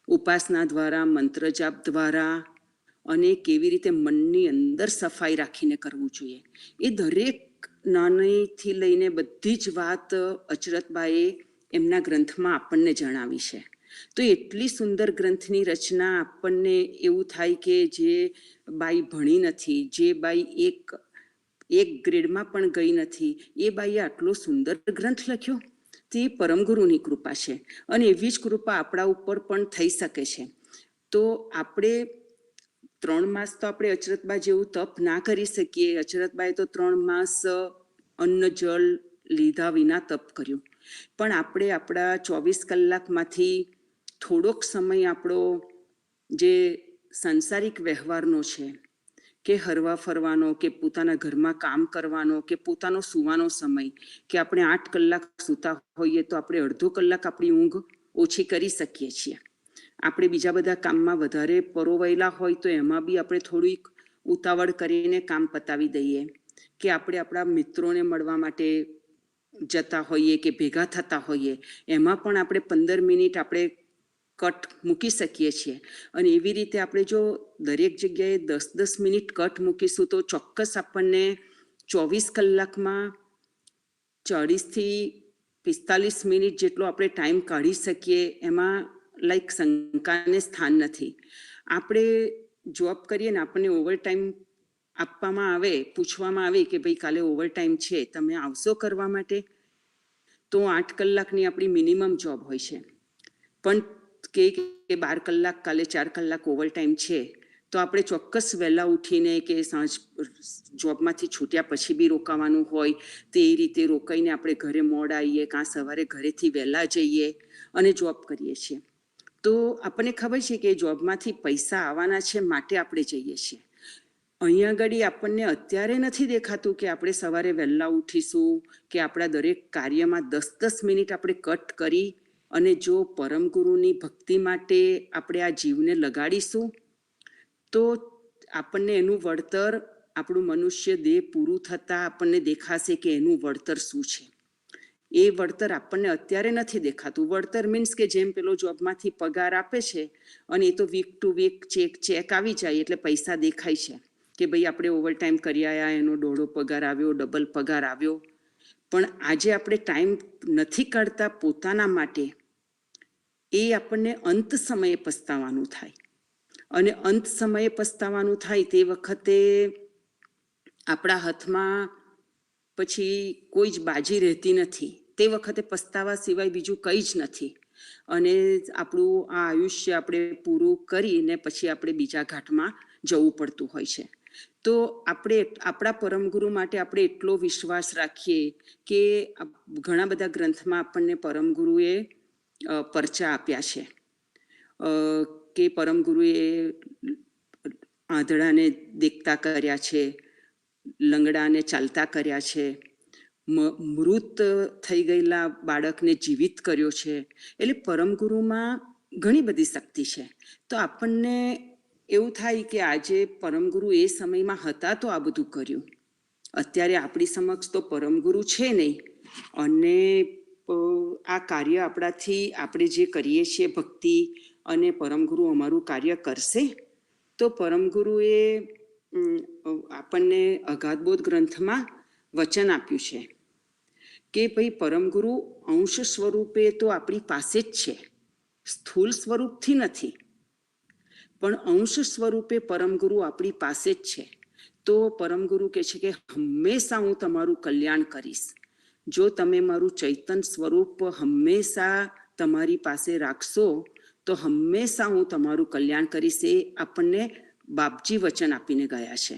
ઉપાસના દ્વારા, મંત્ર જાપ દ્વારા, અને કેવી રીતે મનની અંદર સફાઈ રાખીને કરવું જોઈએ, એ દરેક નાનીથી લઈને બધી જ વાત અચરતબાએ એમના ગ્રંથમાં આપણને જણાવી છે. તો એટલી સુંદર ગ્રંથની રચના આપણને એવું થાય કે જે બાઈ ભણી નથી, જે બાઈ એક ગ્રેડમાં પણ ગઈ નથી, એ બાઈએ આટલો સુંદર ગ્રંથ લખ્યો. તે પરમગુરુની કૃપા છે અને એવી જ કૃપા આપણા ઉપર પણ થઈ શકે છે. તો આપણે 3 માસ તો આપણે અચરતબા જેવું તપ ના કરી શકીએ. અચરતબાએ તો 3 માસ અન્ન જળ લીધા વિના તપ કર્યું, પણ આપણે આપણા 24 કલાકમાંથી થોડોક સમય આપણો જે સાંસારિક વ્યવહારનો છે કે હરવા ફરવાનો, કે પોતાના ઘરમાં કામ કરવાનો, કે પોતાનો સૂવાનો સમય, કે આપણે 8 કલાક સૂતા હોઈએ તો આપણે અડધો કલાક આપણી ઊંઘ ઓછી કરી શકીએ છીએ. આપણે બીજા બધા કામમાં વધારે પરોવાયેલા હોય તો એમાં બી આપણે થોડીક ઉતાવળ કરીને કામ પતાવી દઈએ, કે આપણે આપણા મિત્રોને મળવા માટે જતા હોઈએ કે ભેગા થતા હોઈએ એમાં પણ આપણે 15 મિનિટ આપણે કટ મૂકી શકીએ છીએ. અને એવી રીતે આપણે જો દરેક જગ્યાએ 10-10 મિનિટ કટ મૂકીશું તો ચોક્કસ આપણને 24 કલાકમાં 40 થી 45 મિનિટ જેટલો આપણે ટાઈમ કાઢી શકીએ, એમાં લાઈક શંકાને સ્થાન નથી. આપણે જોબ કરીએ ને આપણને ઓવરટાઈમ આપવામાં આવે, પૂછવામાં આવે કે ભાઈ કાલે ઓવરટાઈમ છે, તમે આવશો કરવા માટે? તો 8 કલાકની આપણી મિનિમમ જોબ હોય છે, પણ કે 12 કલાક કાલે 4 કલાક ઓવરટાઈમ છે તો આપણે ચોક્કસ વહેલા ઉઠીને કે સાંજ જોબમાંથી છૂટ્યા પછી બી રોકાવાનું હોય તે રીતે રોકાઈને આપણે ઘરે મોડા આવીએ, કાં સવારે ઘરેથી વહેલા જઈએ અને જોબ કરીએ છીએ. તો આપણને ખબર છે કે જોબમાંથી પૈસા આવવાના છે માટે આપણે જઈએ છીએ. અહીંયા આગળ આપણને અત્યારે નથી દેખાતું કે આપણે સવારે વહેલા ઉઠીશું, કે આપણા દરેક કાર્યમાં 10-10 મિનિટ આપણે કટ કરી અને જો પરમ ગુરુની ભક્તિ માટે આપણે આ જીવને લગાડીશું તો આપણને એનું વળતર, આપણું મનુષ્ય દેહ પૂરું થતાં આપણને દેખાશે કે એનું વળતર શું છે. એ વળતર આપણને અત્યારે નથી દેખાતું. વળતર મીન્સ કે જેમ પેલો જોબમાંથી પગાર આપે છે અને એ તો વીક ટુ વીક ચેક આવી જાય એટલે પૈસા દેખાય છે કે ભાઈ આપણે ઓવરટાઈમ કરી આવ્યા, એનો દોઢો પગાર આવ્યો, ડબલ પગાર આવ્યો. પણ આજે આપણે ટાઈમ નથી કાઢતા પોતાના માટે, એ આપણને અંત સમયે પસ્તાવાનું થાય. અને અંત સમયે પસ્તાવાનું થાય તે વખતે આપણા હાથમાં પછી કોઈ જ બાજી રહેતી નથી. તે વખતે પસ્તાવા સિવાય બીજું કંઈ જ નથી. અને આપણું આ આયુષ્ય આપણે પૂરું કરીને પછી આપણે બીજા ઘાટમાં જવું પડતું હોય છે. તો આપણે આપણા પરમગુરુ માટે આપણે એટલો વિશ્વાસ રાખીએ કે ઘણા બધા ગ્રંથમાં આપણને પરમગુરુએ પરચા આપ્યા છે કે પરમગુરુએ આંધળાને દેખતા કર્યા છે, લંગડાને ચાલતા કર્યા છે, મૃત થઈ ગયેલા બાળકને જીવિત કર્યો છે. એટલે પરમગુરુમાં ઘણી બધી શક્તિ છે. તો આપણને એવું થાય કે આજે પરમગુરુ એ સમયમાં હતા તો આ બધું કર્યું. અત્યારે આપણી સમક્ષ તો પરમગુરુ છે નહીં, અને આ કાર્ય આપણાથી આપણે જે કરીએ છીએ ભક્તિ, અને પરમગુરુ અમારું કાર્ય કરશે તો પરમગુરુએ આપણને અગાધબોધ ગ્રંથમાં વચન આપ્યું છે કે ભાઈ પરમગુરુ અંશ સ્વરૂપે તો આપણી પાસે જ છે, સ્થૂળ સ્વરૂપથી નથી, પણ અંશ સ્વરૂપે પરમગુરુ આપણી પાસે જ છે. તો પરમગુરુ કહે છે કે હંમેશા હું તમારું કલ્યાણ કરીશ. જો તમે મારું ચૈતન્ય સ્વરૂપ હંમેશા તમારી પાસે રાખશો તો હંમેશા હું તમારું કલ્યાણ કરીશ. એ આપણને બાપજી વચન આપીને ગયા છે,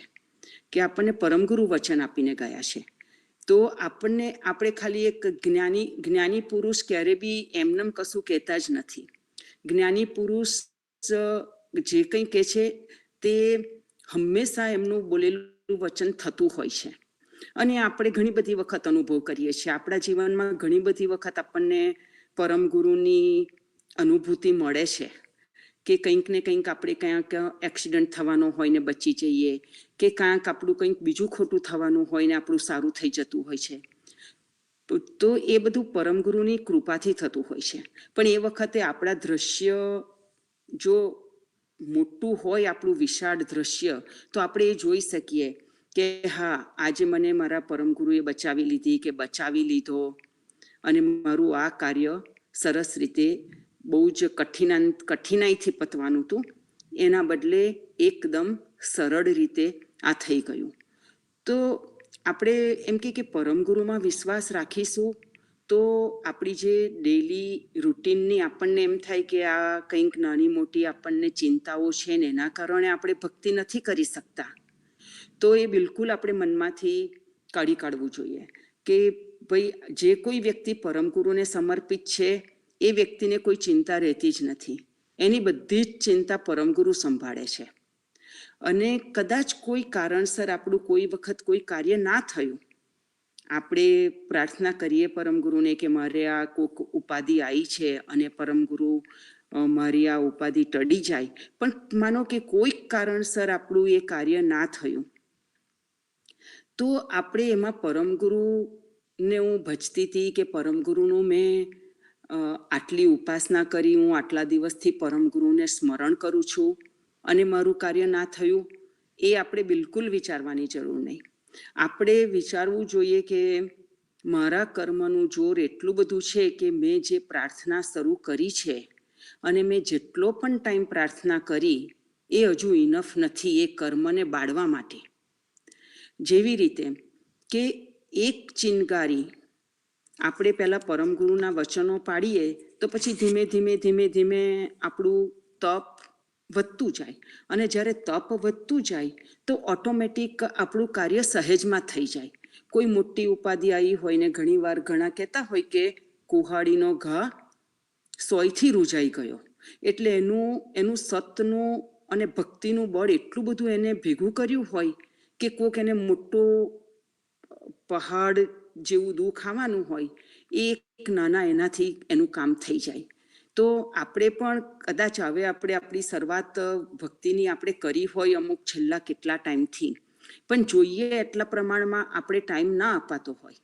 કે આપણને પરમગુરુ વચન આપીને ગયા છે. તો આપણે ખાલી એક જ્ઞાની પુરુષ ક્યારે બી એમનેમ કશું કહેતા જ નથી. જ્ઞાની પુરુષ જે કંઈ કહે છે તે હંમેશા એમનું બોલેલું વચન થતું હોય છે. અને આપણે ઘણી બધી વખત અનુભવ કરીએ છીએ. આપણા જીવનમાં ઘણી બધી વખત આપણને પરમગુરુની અનુભૂતિ મળે છે કે કંઈક ને કંઈક આપણે ક્યાંક એક્સિડન્ટ થવાનો હોય ને બચી જઈએ, કે ક્યાંક આપણું કંઈક બીજું ખોટું થવાનું હોય ને આપણું સારું થઈ જતું હોય છે. તો એ બધું પરમગુરુની કૃપાથી થતું હોય છે. પણ એ વખતે આપણા દ્રશ્ય જો મોટું હોય, આપણું વિશાળ દ્રશ્ય, તો આપણે એ જોઈ શકીએ કે હા, આજે મને મારા પરમગુરુએ બચાવી લીધી કે બચાવી લીધો, અને મારું આ કાર્ય સરસ રીતે બહુ જ કઠિનાઈથી પતવાનું હતું, એના બદલે એકદમ સરળ રીતે આ થઈ ગયું. તો આપણે એમ કે પરમગુરુમાં વિશ્વાસ રાખીશું તો આપણી જે ડેલી રૂટીનની આપણને એમ થાય કે આ કંઈક નાની મોટી આપણને ચિંતાઓ છે ને એના કારણે આપણે ભક્તિ નથી કરી શકતા, તો એ બિલકુલ આપણે મનમાંથી કાઢવું જોઈએ કે ભાઈ જે કોઈ વ્યક્તિ પરમગુરુને સમર્પિત છે એ વ્યક્તિને કોઈ ચિંતા રહેતી જ નથી. એની બધી જ ચિંતા પરમગુરુ સંભાળે છે. અને કદાચ કોઈ કારણસર આપણું કોઈ વખત કોઈ કાર્ય ના થયું, આપણે પ્રાર્થના કરીએ પરમગુરુને કે મારે આ કોઈક ઉપાધિ આવી છે અને પરમગુરુ મારી આ ઉપાધિ ટળી જાય, પણ માનો કે કોઈક કારણસર આપણું એ કાર્ય ના થયું, તો આપણે એમાં પરમગુરુને હું ભજતી હતી કે પરમગુરુનું મેં આટલી ઉપાસના કરી, હું આટલા દિવસથી પરમગુરુને સ્મરણ કરું છું અને મારું કાર્ય ના થયું, એ આપણે બિલકુલ વિચારવાની જરૂર નહીં. આપણે વિચારવું જોઈએ કે મારા કર્મનું જોર એટલું બધું છે કે મેં જે પ્રાર્થના શરૂ કરી છે અને મેં જેટલો પણ ટાઈમ પ્રાર્થના કરી એ હજુ ઇનફ નથી એ કર્મને બાળવા માટે. જેવી રીતે કે એક ચિનગારી આપણે પહેલાં પરમગુરુના વચનો પાડીએ તો પછી ધીમે ધીમે ધીમે ધીમે આપણું તપ વધતું જાય, અને જ્યારે તપ વધતું જાય તો ઓટોમેટિક આપણું કાર્ય સહેજમાં થઈ જાય. કોઈ મોટી ઉપાધિ આવી હોય ને ઘણીવાર ઘણા કહેતા હોય કે કુહાડીનો ઘા સોયથી રૂજાઈ ગયો, એટલે એનું સતનું અને ભક્તિનું બળ એટલું બધું એને ભેગું કર્યું હોય કે કોઈક એને મોટું પહાડ જેવું દુઃખ આવવાનું હોય, એક નાના એનાથી એનું કામ થઈ જાય. તો આપણે પણ કદાચ હવે આપણે આપણી શરૂઆત ભક્તિની આપણે કરી હોય અમુક છેલ્લા કેટલા ટાઈમથી, પણ જોઈએ એટલા પ્રમાણમાં આપણે ટાઈમ ના અપાતો હોય,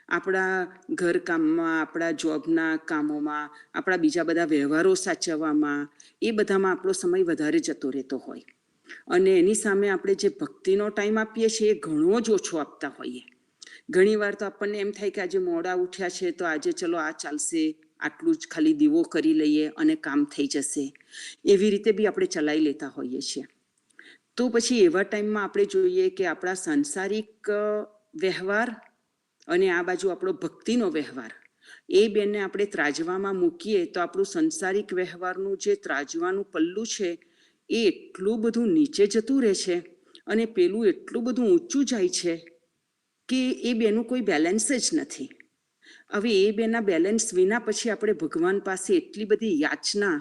આપણા ઘરકામમાં, આપણા જોબના કામોમાં, આપણા બીજા બધા વ્યવહારો સાચવવામાં, એ બધામાં આપણો સમય વધારે જતો રહેતો હોય, અને એની સામે આપણે જે ભક્તિનો ટાઈમ આપીએ છીએ એ ઘણો જ ઓછો આપતા હોઈએ. ઘણીવાર તો આપણને એમ થાય કે આજે મોડા ઉઠ્યા છે તો આજે ચલો આ ચાલશે, આટલું જ ખાલી દીવો કરી લઈએ અને કામ થઈ જશે, એવી રીતે બી આપણે ચલાવી લેતા હોઈએ છીએ. તો પછી એવા ટાઈમમાં આપણે જોઈએ કે આપણા સાંસારિક વ્યવહાર અને આ બાજુ આપણો ભક્તિનો વ્યવહાર, એ બેને આપણે ત્રાજવામાં મૂકીએ તો આપણું સંસારિક વ્યવહારનું જે ત્રાજવાનું પલ્લું છે એ એટલું બધું નીચે જતું રહે છે અને પેલું એટલું બધું ઊંચું જાય છે કે એ બેનું કોઈ બેલેન્સ જ નથી. હવે એ બેના બેલેન્સ વિના પછી આપણે ભગવાન પાસે એટલી બધી યાચના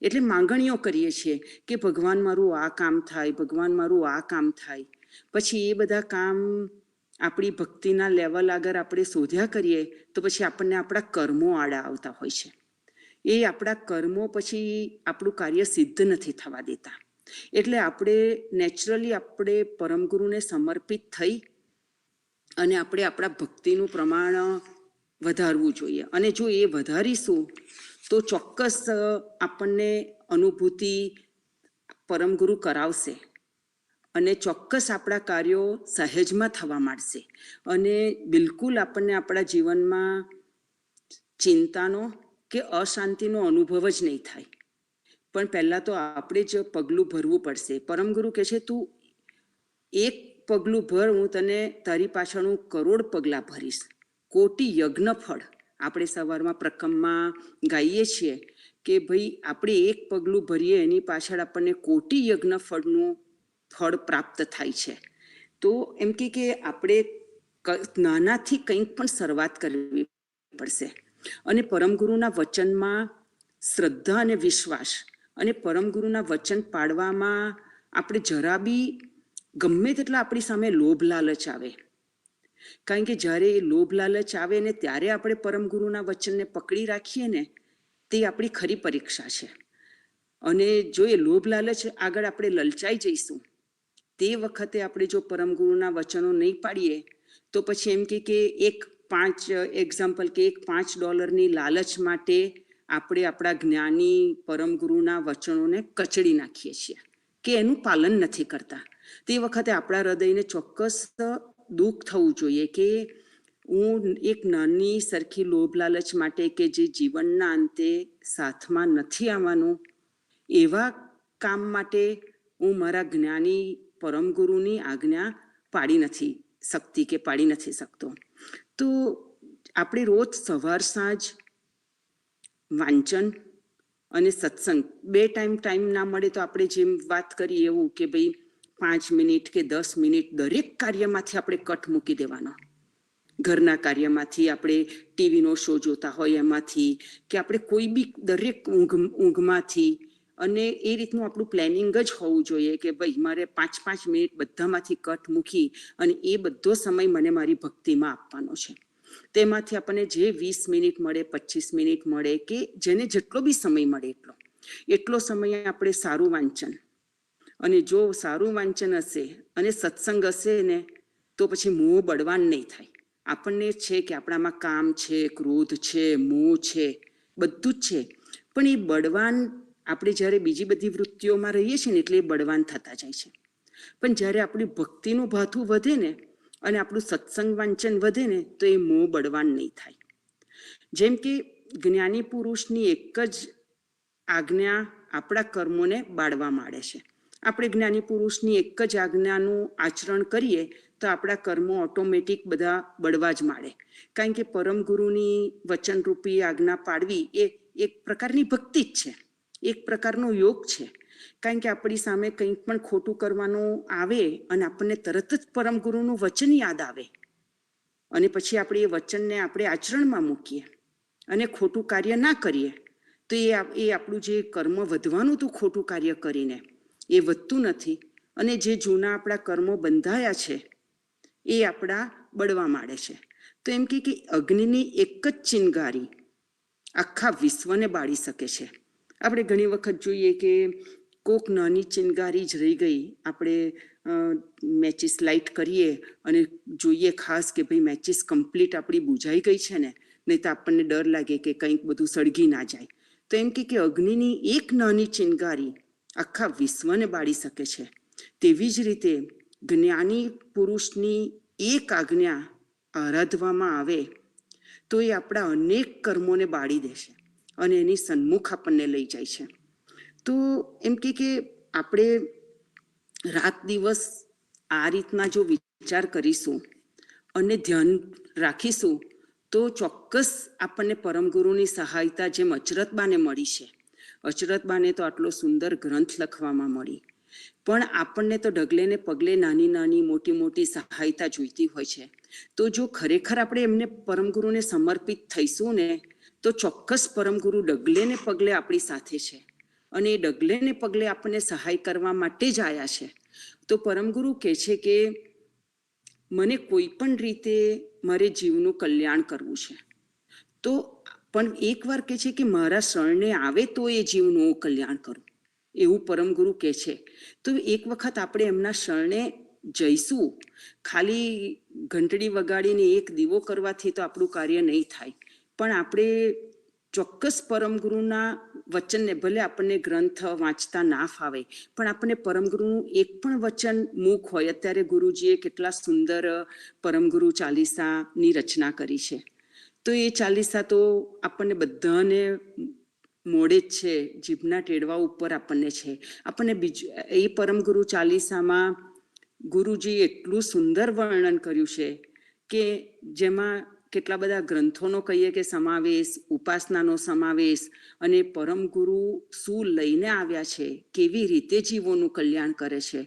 એટલે માંગણીઓ કરીએ છીએ કે ભગવાન મારું આ કામ થાય, ભગવાન મારું આ કામ થાય. પછી એ બધા કામ આપણી ભક્તિના લેવલ આગળ આપણે શોધ્યા કરીએ તો પછી આપણને આપણા કર્મો આડા આવતા હોય છે. એ આપણા કર્મો પછી આપણું કાર્ય સિદ્ધ નથી થવા દેતા. એટલે આપણે નેચરલી આપણે પરમગુરુને સમર્પિત થઈ અને આપણે આપણા ભક્તિનું પ્રમાણ વધારવું જોઈએ, અને જો એ વધારીશું તો ચોક્કસ આપણને અનુભૂતિ પરમગુરુ કરાવશે અને ચોક્કસ આપણા કાર્યો સહેજમાં થવા માંડશે અને બિલકુલ આપણને આપણા જીવનમાં ચિંતાનો કે અશાંતિનો અનુભવ જ નહીં થાય. પણ પહેલાં તો આપણે જ પગલું ભરવું પડશે. પરમગુરુ કહે છે તું એક પગલું ભર, હું તને તારી પાછળનું કરોડ પગલાં ભરીશ, કોટી યજ્ઞ ફળ. આપણે સવારમાં પ્રકમમાં ગાઈએ છીએ કે ભાઈ આપણે એક પગલું ભરીએ એની પાછળ આપણને કોટી યજ્ઞ ફળનું ફળ પ્રાપ્ત થાય છે. તો એમ કે આપણે નાનાથી કંઈક પણ શરૂઆત કરવી પડશે, અને પરમગુરુના વચનમાં શ્રદ્ધા અને વિશ્વાસ અને પરમગુરુના વચન પાળવામાં આપણે જરા બી ગમે તેટલા આપણી સામે લોભ લાલચ આવે, કારણ કે જ્યારે એ લોભ લાલચ આવે ને ત્યારે આપણે પરમગુરુના વચનને પકડી રાખીએ ને તે આપણી ખરી પરીક્ષા છે. અને જો એ લોભ લાલચ આગળ આપણે લલચાઈ જઈશું, તે વખતે આપણે જો પરમગુરુના વચનો નહીં પાડીએ તો પછી એમ કે એક $5 લાલચ માટે આપણે આપણા જ્ઞાની પરમગુરુના વચનોને કચડી નાખીએ છીએ કે એનું પાલન નથી કરતા. તે વખતે આપણા હૃદયને ચોક્કસ દુઃખ થવું જોઈએ કે હું એક નાની સરખી લોભ લાલચ માટે કે જે જીવનના અંતે સાથમાં નથી આવવાનું, એવા કામ માટે હું મારા જ્ઞાની પરમગુરુની આજ્ઞા પાડી નથી શકતી કે પાડી નથી શકતો. તો આપણે રોજ સવાર સાંજ વાંચન અને સત્સંગ 2 ટાઈમ ના મળે તો આપણે જેમ વાત કરીએ એવું કે ભાઈ 5 મિનિટ કે 10 મિનિટ દરેક કાર્યમાંથી આપણે કટ મૂકી દેવાનો. ઘરના કાર્યમાંથી, આપણે ટીવીનો શો જોતા હોય એમાંથી, કે આપણે કોઈ બી દરેક ઊંઘમાંથી અને એ રીતનું આપણું પ્લાનિંગ જ હોવું જોઈએ કે ભાઈ મારે 5-5 મિનિટ બધામાંથી કટ મૂકી અને એ બધો સમય મને મારી ભક્તિમાં આપવાનો છે. તેમાંથી આપણને જે 20 મિનિટ મળે, 25 મિનિટ મળે કે જેને જેટલો બી સમય મળે એટલો સમય આપણે સારું વાંચન, અને જો સારું વાંચન હશે અને સત્સંગ હશે ને તો પછી મોહ બળવાન નહીં થાય. આપણને છે કે આપણામાં કામ છે, ક્રોધ છે, મોહ છે, બધું જ છે, પણ એ બળવાન આપણે જ્યારે બીજી બધી વૃત્તિઓમાં રહીએ છીએ ને એટલે એ બળવાન થતા જાય છે. પણ જ્યારે આપણી ભક્તિનું ભાથું વધે ને અને આપણું સત્સંગ વાંચન વધે ને તો એ મોહ બળવાન નહીં થાય. જેમ કે જ્ઞાની પુરુષની એક જ આજ્ઞા આપણા કર્મોને બાળવા માંડે છે. આપણે જ્ઞાની પુરુષની એક જ આજ્ઞાનું આચરણ કરીએ તો આપણા કર્મો ઓટોમેટિક બધા બળવા જ માંડે. કારણ કે પરમ ગુરુની વચનરૂપી આજ્ઞા પાડવી એ એક પ્રકારની ભક્તિ જ છે, એક પ્રકારનો યોગ છે. કારણ કે આપણી સામે કંઈક પણ ખોટું કરવાનું આવે અને આપણને તરત જ પરમ ગુરુનું વચન યાદ આવે અને પછી આપણે એ વચનને આપણે આચરણમાં મૂકીએ અને ખોટું કાર્ય ના કરીએ તો એ આપણું જે કર્મ વધવાનું હતું ખોટું કાર્ય કરીને એ વધતું નથી, અને જે જૂના આપણા કર્મો બંધાયા છે એ આપણા બળવા માંડે છે. તો એમ કે અગ્નિની એક જ ચિનગારી આખા વિશ્વને બાળી શકે છે. આપણે ઘણી વખત જોઈએ કે કોક નાની ચિનગારી જ રહી ગઈ, આપણે મેચિસ લાઇટ કરીએ અને જોઈએ ખાસ કે ભાઈ મેચિસ કમ્પ્લીટ આપણી બુઝાઈ ગઈ છે ને, નહીં તો આપણને ડર લાગે કે કંઈક બધું સળગી ના જાય. તો એમ કે અગ્નિની એક નાની ચિનગારી આખા વિશ્વને બાળી શકે છે. તેવી જ રીતે જ્ઞાની પુરુષની એક આજ્ઞા આરાધવામાં આવે તો એ આપણા અનેક કર્મોને બાળી દેશે અને એની સન્મુખ આપણને લઈ જાય છે. તો એમ કે આપણે રાત દિવસ આ રીતના જો વિચાર કરીશું અને ધ્યાન રાખીશું તો ચોક્કસ આપણને પરમગુરુની સહાયતા જેમ અચરતબાને મળી છે. અચરતબાને તો આટલો સુંદર ગ્રંથ લખવામાં મળી, પણ આપણને તો ડગલે ને પગલે નાની નાની મોટી મોટી સહાયતા જોઈતી હોય છે. તો જો ખરેખર આપણે એમને પરમગુરુને સમર્પિત થઈશું ને તો ચોક્કસ પરમગુરુ ડગલે ને પગલે આપણી સાથે છે અને એ ડગલે ને પગલે આપણને સહાય કરવા માટે જ આવ્યા છે. તો પરમગુરુ કહે છે કે મને કોઈ પણ રીતે મારે જીવનું કલ્યાણ કરવું છે, તો પણ એક વાર કહે છે કે મારા શરણે આવે તો એ જીવનું કલ્યાણ કરું, એવું પરમગુરુ કહે છે. તો એક વખત આપણે એમના શરણે જઈશું. ખાલી ઘંટડી વગાડીને એક દીવો કરવાથી તો આપણું કાર્ય નહીં થાય, પણ આપણે ચોક્કસ પરમગુરુના વચનને, ભલે આપણને ગ્રંથ વાંચતા ના ફાવે પણ આપણને પરમગુરુનું એક પણ વચન મુખ હોય. અત્યારે ગુરુજીએ કેટલા સુંદર પરમગુરુ ચાલીસાની રચના કરી છે, તો એ ચાલીસા તો આપણને બધાને મોડે જ છે, જીભના ટેડવા ઉપર આપણને છે. આપણને બીજું એ પરમગુરુ ચાલીસામાં ગુરુજી એટલું સુંદર વર્ણન કર્યું છે કે જેમાં કેટલા બધા ગ્રંથોનો કહીએ કે સમાવેશ, ઉપાસનાનો સમાવેશ, અને પરમગુરુ શું લઈને આવ્યા છે, કેવી રીતે જીવોનું કલ્યાણ કરે છે,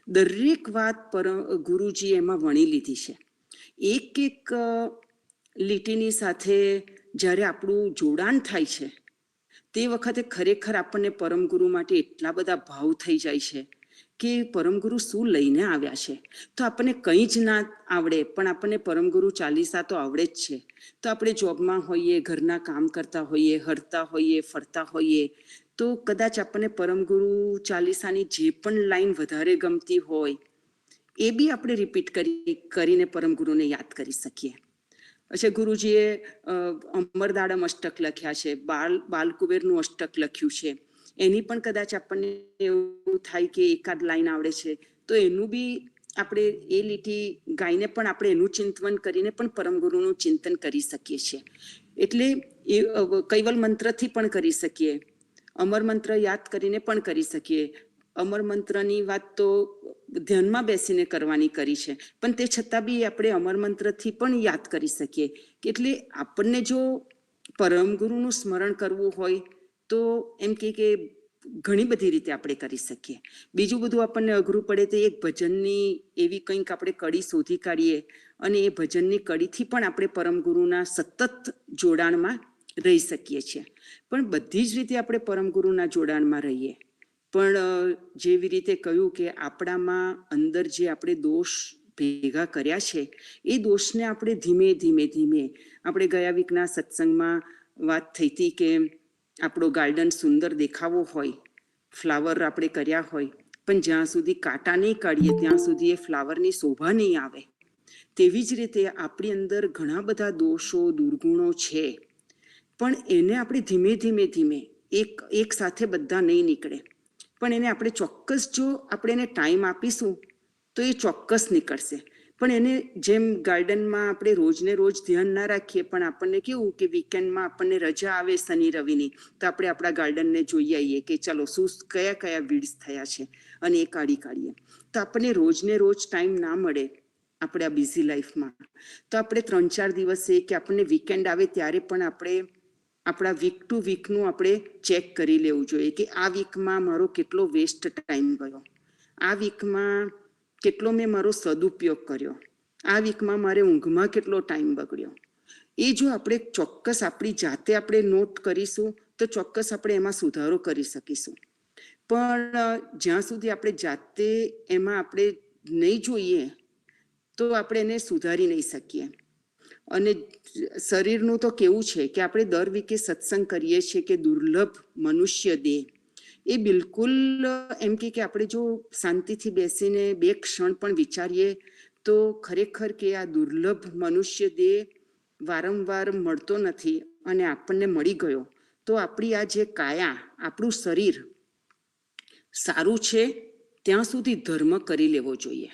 દરેક વાત ગુરુજી એમાં વણી લીધી છે. એક એક લીટીની સાથે જ્યારે આપણું જોડાણ થાય છે તે વખતે ખરેખર આપણને પરમગુરુ માટે એટલા બધા ભાવ થઈ જાય છે કે પરમગુરુ શું લઈને આવ્યા છે. તો આપણને કંઈ જ ના આવડે પણ આપણને પરમગુરુ ચાલીસા તો આવડે જ છે. તો આપણે જોબમાં હોઈએ, ઘરના કામ કરતા હોઈએ, હરતા હોઈએ, ફરતા હોઈએ, તો કદાચ આપણને પરમગુરુ ચાલીસાની જે પણ લાઈન વધારે ગમતી હોય એ બી આપણે રિપીટ કરીને પરમગુરુને યાદ કરી શકીએ. અચ્છા, ગુરુજીએ અમરદાડમ અષ્ટક લખ્યા છે, બાલકુબેરનું અષ્ટક લખ્યું છે, એની પણ કદાચ આપણને એવું થાય કે એકાદ લાઈન આવડે છે તો એનું બી આપણે એ લીટી ગાઈને પણ આપણે એનું ચિંતન કરીને પણ પરમગુરુનું ચિંતન કરી શકીએ છીએ. એટલે એ કૈવલ મંત્રથી પણ કરી શકીએ, અમર મંત્ર યાદ કરીને પણ કરી શકીએ. અમર મંત્રની વાત તો ધ્યાનમાં બેસીને કરવાની કરી છે, પણ તે છતાં બી આપણે અમર મંત્રથી પણ યાદ કરી શકીએ. એટલે આપણને જો પરમગુરુનું સ્મરણ કરવું હોય તો એમ કે ઘણી બધી રીતે આપણે કરી શકીએ. બીજું બધું આપણને અઘરું પડે તો એક ભજનની એવી કંઈક આપણે કડી શોધી કાઢીએ અને એ ભજનની કડીથી પણ આપણે પરમગુરુના સતત જોડાણમાં રહી શકીએ છીએ. પણ બધી જ રીતે આપણે પરમગુરુના જોડાણમાં રહીએ. પણ જેવી રીતે કહ્યું કે આપણામાં અંદર જે આપણે દોષ ભેગા કર્યા છે એ દોષને આપણે ધીમે ધીમે ધીમે, આપણે ગયા વીકના સત્સંગમાં વાત થઈ હતી કે આપણો ગાર્ડન સુંદર દેખાવો હોય, ફ્લાવર આપણે કર્યા હોય, પણ જ્યાં સુધી કાંટા નહીં કાઢીએ ત્યાં સુધી એ ફ્લાવરની શોભા નહીં આવે. તેવી જ રીતે આપણી અંદર ઘણા બધા દોષો દુર્ગુણો છે, પણ એને આપણે ધીમે ધીમે ધીમે એક સાથે બધા નહીં નીકળે, પણ એને આપણે ચોક્કસ જો આપણે એને ટાઈમ આપીશું તો એ ચોક્કસ નીકળશે. પણ એને જેમ ગાર્ડનમાં આપણે રોજને રોજ ધ્યાન ના રાખીએ, પણ આપણને કેવું કે વીકેન્ડમાં આપણને રજા આવે શનિ રવિની, તો આપણે આપણા ગાર્ડનને જોઈ આવીએ કે ચલો શું કયા કયા વીડ્સ થયા છે અને એ કાઢીએ. તો આપણને રોજને રોજ ટાઈમ ના મળે આપણે આ બિઝી લાઈફમાં, તો આપણે 3-4 દિવસે કે આપણને વીકેન્ડ આવે ત્યારે પણ આપણે આપણા વીક ટુ વીકનું આપણે ચેક કરી લેવું જોઈએ કે આ વીકમાં મારો કેટલો વેસ્ટ ટાઈમ ગયો, આ વીકમાં કેટલો મેં મારો સદુપયોગ કર્યો, આ વીકમાં મારે ઊંઘમાં કેટલો ટાઈમ બગડ્યો. એ જો આપણે ચોક્કસ આપણી જાતે આપણે નોટ કરીશું તો ચોક્કસ આપણે એમાં સુધારો કરી શકીશું. પણ જ્યાં સુધી આપણે જાતે એમાં આપણે નહીં જોઈએ તો આપણે એને સુધારી નહીં શકીએ. અને શરીરનું તો કેવું છે કે આપણે દર વીકે સત્સંગ કરીએ છીએ કે દુર્લભ મનુષ્ય દેહ, એ બિલકુલ એમ કે આપણે જો શાંતિથી બેસીને 2 ક્ષણ પણ વિચારીએ તો ખરેખર કે આ દુર્લભ મનુષ્ય દેહ વારંવાર મળતો નથી, અને આપણને મળી ગયો તો આપણી આ જે કાયા, આપણું શરીર સારું છે ત્યાં સુધી ધર્મ કરી લેવો જોઈએ.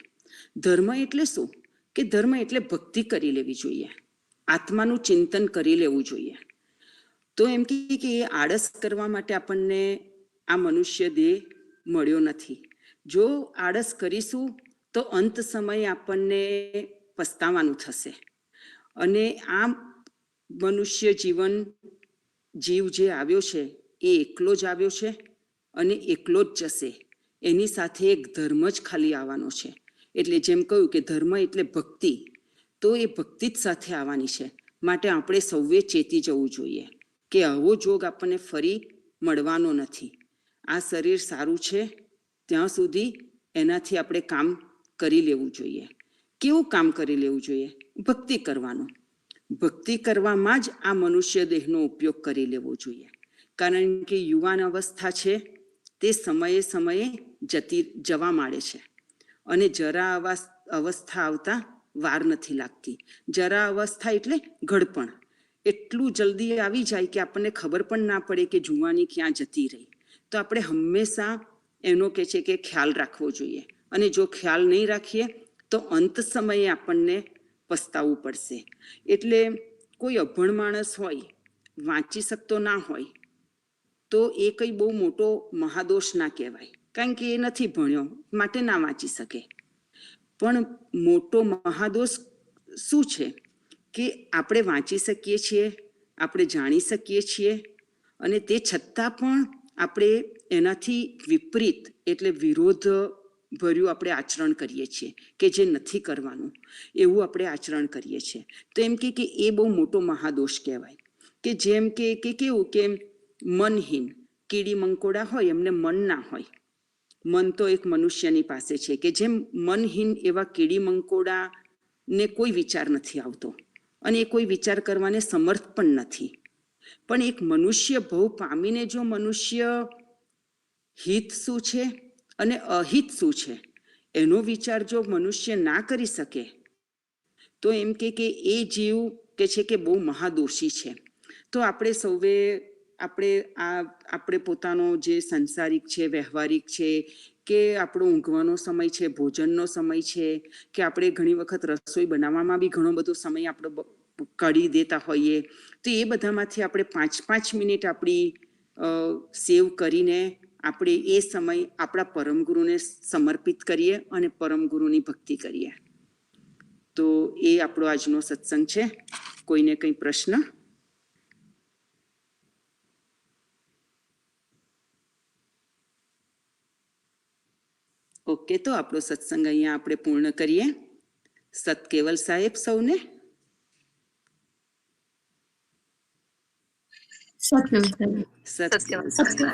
ધર્મ એટલે શું? કે ધર્મ એટલે ભક્તિ કરી લેવી જોઈએ, આત્માનું ચિંતન કરી લેવું જોઈએ. તો એમ કે એ આળસ કરવા માટે આપણને આ મનુષ્ય દેહ મળ્યો નથી. જો આળસ કરીશું તો અંત સમયે આપણને પસ્તાવાનું થશે. અને આ મનુષ્ય જીવ જે આવ્યો છે એ એકલો જ આવ્યો છે અને એકલો જ જશે. એની સાથે એક ધર્મ જ ખાલી આવવાનો છે. એટલે જેમ કહ્યું કે ધર્મ એટલે ભક્તિ, તો એ ભક્તિ જ સાથે આવવાની છે. માટે આપણે સૌએ ચેતી જવું જોઈએ કે આવો જોગ આપણને ફરી મળવાનો નથી. આ શરીર સારું છે ત્યાં સુધી એનાથી આપણે કામ કરી લેવું જોઈએ. કેવું કામ કરી લેવું જોઈએ? ભક્તિ કરવાનું. ભક્તિ કરવામાં જ આ મનુષ્ય દેહનો ઉપયોગ કરી લેવો જોઈએ. કારણ કે યુવાન અવસ્થા છે તે સમયે સમયે જવા માંડે છે, અને જરા અવસ્થા આવતા વાર નથી લાગતી. જરા અવસ્થા એટલે ઘડપણ એટલું જલ્દી આવી જાય કે આપણને ખબર પણ ના પડે કે જુવાની ક્યાં જતી રહી. તો આપણે હંમેશા એનો કે છે કે ખ્યાલ રાખવો જોઈએ, અને જો ખ્યાલ નહીં રાખીએ તો અંત સમયે આપણને પસ્તાવવું પડશે. એટલે કોઈ અભણ માણસ હોય, વાંચી શકતો ના હોય, તો એ કંઈ બહુ મોટો મહાદોષ ના કહેવાય, કારણ કે એ નથી ભણ્યો માટે ના વાંચી શકે. પણ મોટો મહાદોષ શું છે કે આપણે વાંચી શકીએ છીએ, આપણે જાણી શકીએ છીએ, અને તે છતાં પણ આપણે એનાથી વિપરીત એટલે વિરોધ ભર્યું આપણે આચરણ કરીએ છીએ કે જે નથી કરવાનું એવું આપણે આચરણ કરીએ છીએ. તો એમ કે એ બહુ મોટો મહાદોષ કહેવાય. કે જેમ કે કેવું કે મનહીન કીડી મંકોડા હોય એમને મન ના હોય. મન તો એક મનુષ્યની પાસે છે કે જેમ મનહીન એવા કીડી મંકોડાને કોઈ વિચાર નથી આવતો, અને એ કોઈ વિચાર કરવાને સમર્થ પણ નથી. પણ એક મનુષ્ય ભવ પામીને જો મનુષ્ય હિત શું છે અને અહિત શું છે એનો વિચાર જો મનુષ્ય ના કરી શકે તો એમ કે એ જીવ કે છે કે બહુ મહાદોષી છે. તો આપણે સૌએ આપણે પોતાનો જે સંસારિક છે, વ્યવહારિક છે, કે આપણો ઊંઘવાનો સમય છે, ભોજનનો સમય છે, કે આપણે ઘણી વખત રસોઈ બનાવવામાં બી ઘણો બધો સમય આપણે કાઢી દેતા હોઈએ, તો એ બધામાંથી આપણે 5-5 મિનિટ આપણી સેવ કરીને આપણે એ સમય આપણા પરમગુરુને સમર્પિત કરીએ અને પરમગુરુની ભક્તિ કરીએ. તો એ આપણો આજનો સત્સંગ છે. કોઈને કંઈ પ્રશ્ન? ઓકે, તો આપણો સત્સંગ અહીંયા આપણે પૂર્ણ કરીએ. સત કેવલ સાહેબ સૌને. સત્યવસાય. સત્યવસાય.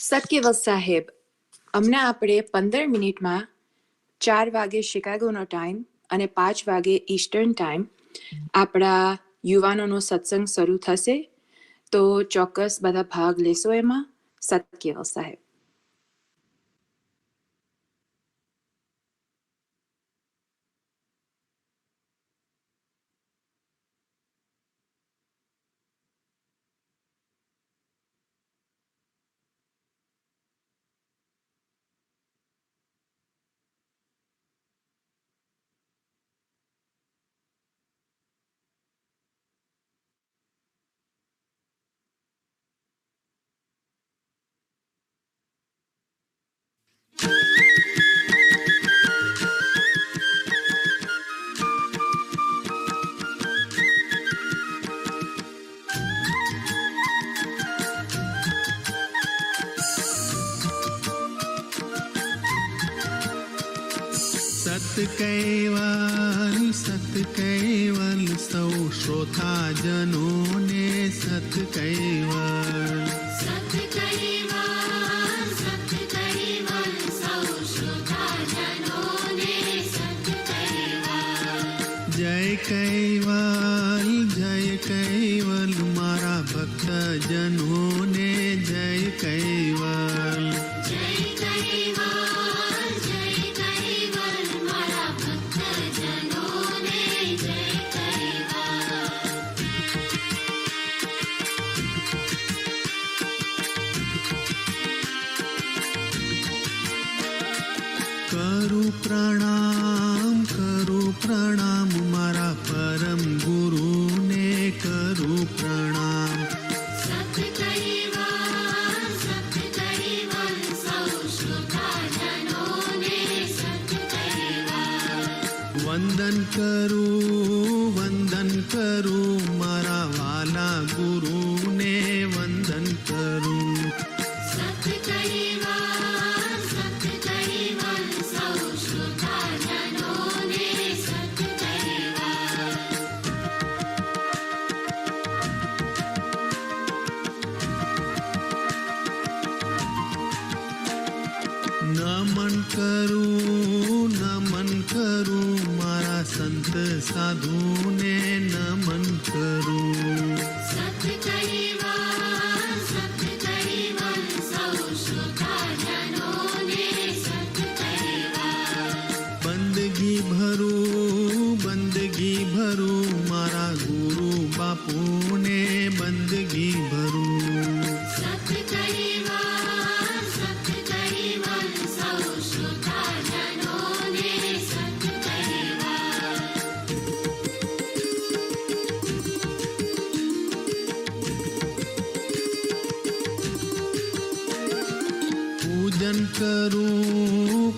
સત્યવત સાહેબ, હમણાં આપણે 15 મિનિટમાં 4 વાગે શિકાગોનો ટાઈમ અને 5 વાગે ઈસ્ટર્ન ટાઈમ આપણા યુવાનોનો સત્સંગ શરૂ થશે, તો ચોક્કસ બધા ભાગ લેશો એમાં. સત્યવત સાહેબ. સત કૈવલ સૌ શ્રોતા જનોને સત કૈવલ. જય કૈવલ મારા ભક્ત જનોને જય કૈવલ. કરું પ્રણામ મારા પરમ ગુરુને કરું પ્રણામ. વંદન કરું મારા વાલા ગુરુને વંદન કરું. નમન કરું મારા સંત સાધુને નમન કરું. બંદગી ભરું મારા ગુરુ બાપુને બંદગી ભરું.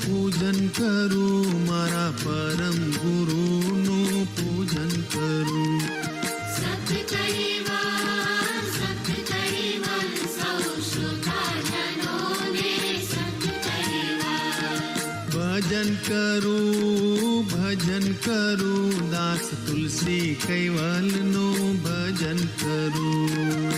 પૂજન કરું મારા પરમ ગુરુનું પૂજન કરું. ભજન કરું દાસ તુલસી કૈવલનું ભજન કરું.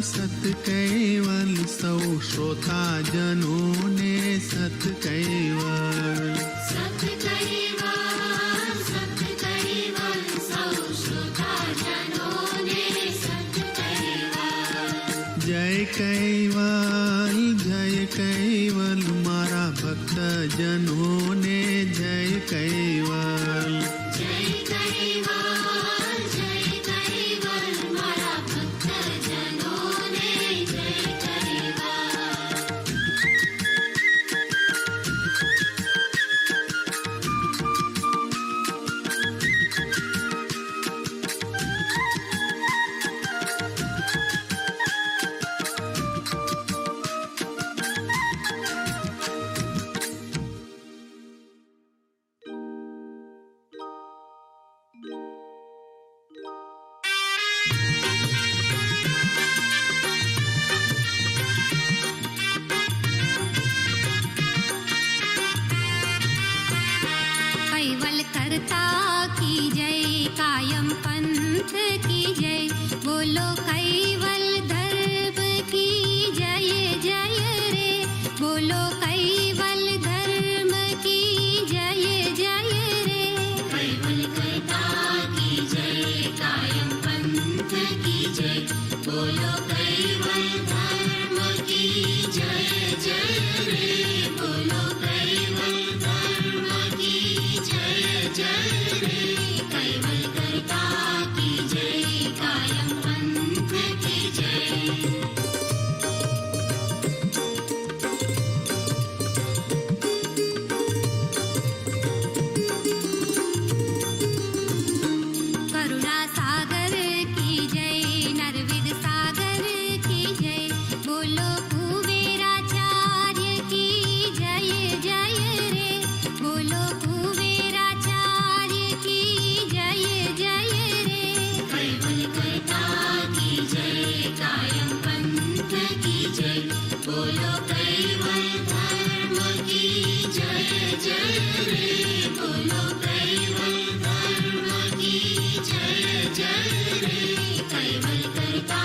સત કૈવલ સૌ શ્રોતા જનોને સત કૈવલ. જય કૈવલ મારા ભક્ત જનોને જય કૈવલ. कायम पंथ की जय, बोलो कैवल धर्म की जय जय रे, बोलो कैवल धर्म की जय जय रे, कैवल कथा की जय, कायम पंथ की जय, बोलो कैवल धर्म की जय जय रे, बोलो कैवल धर्म की जय जय रे, कैवल कर्ता की जय, कायम पंथ की जय। करुणा सागर की जय, नरविद सागर की जय, बोलो कुबेराचार्य की जय जय रे, बोलो कुबेराचार्य की जय जय रे, कैवल कर्ता की जय, कायम पंथ की जय, बोलो कैवल धर्म की जय जय रे, बोलो कैवल धर्म की जय जय रे, कैवल कर्ता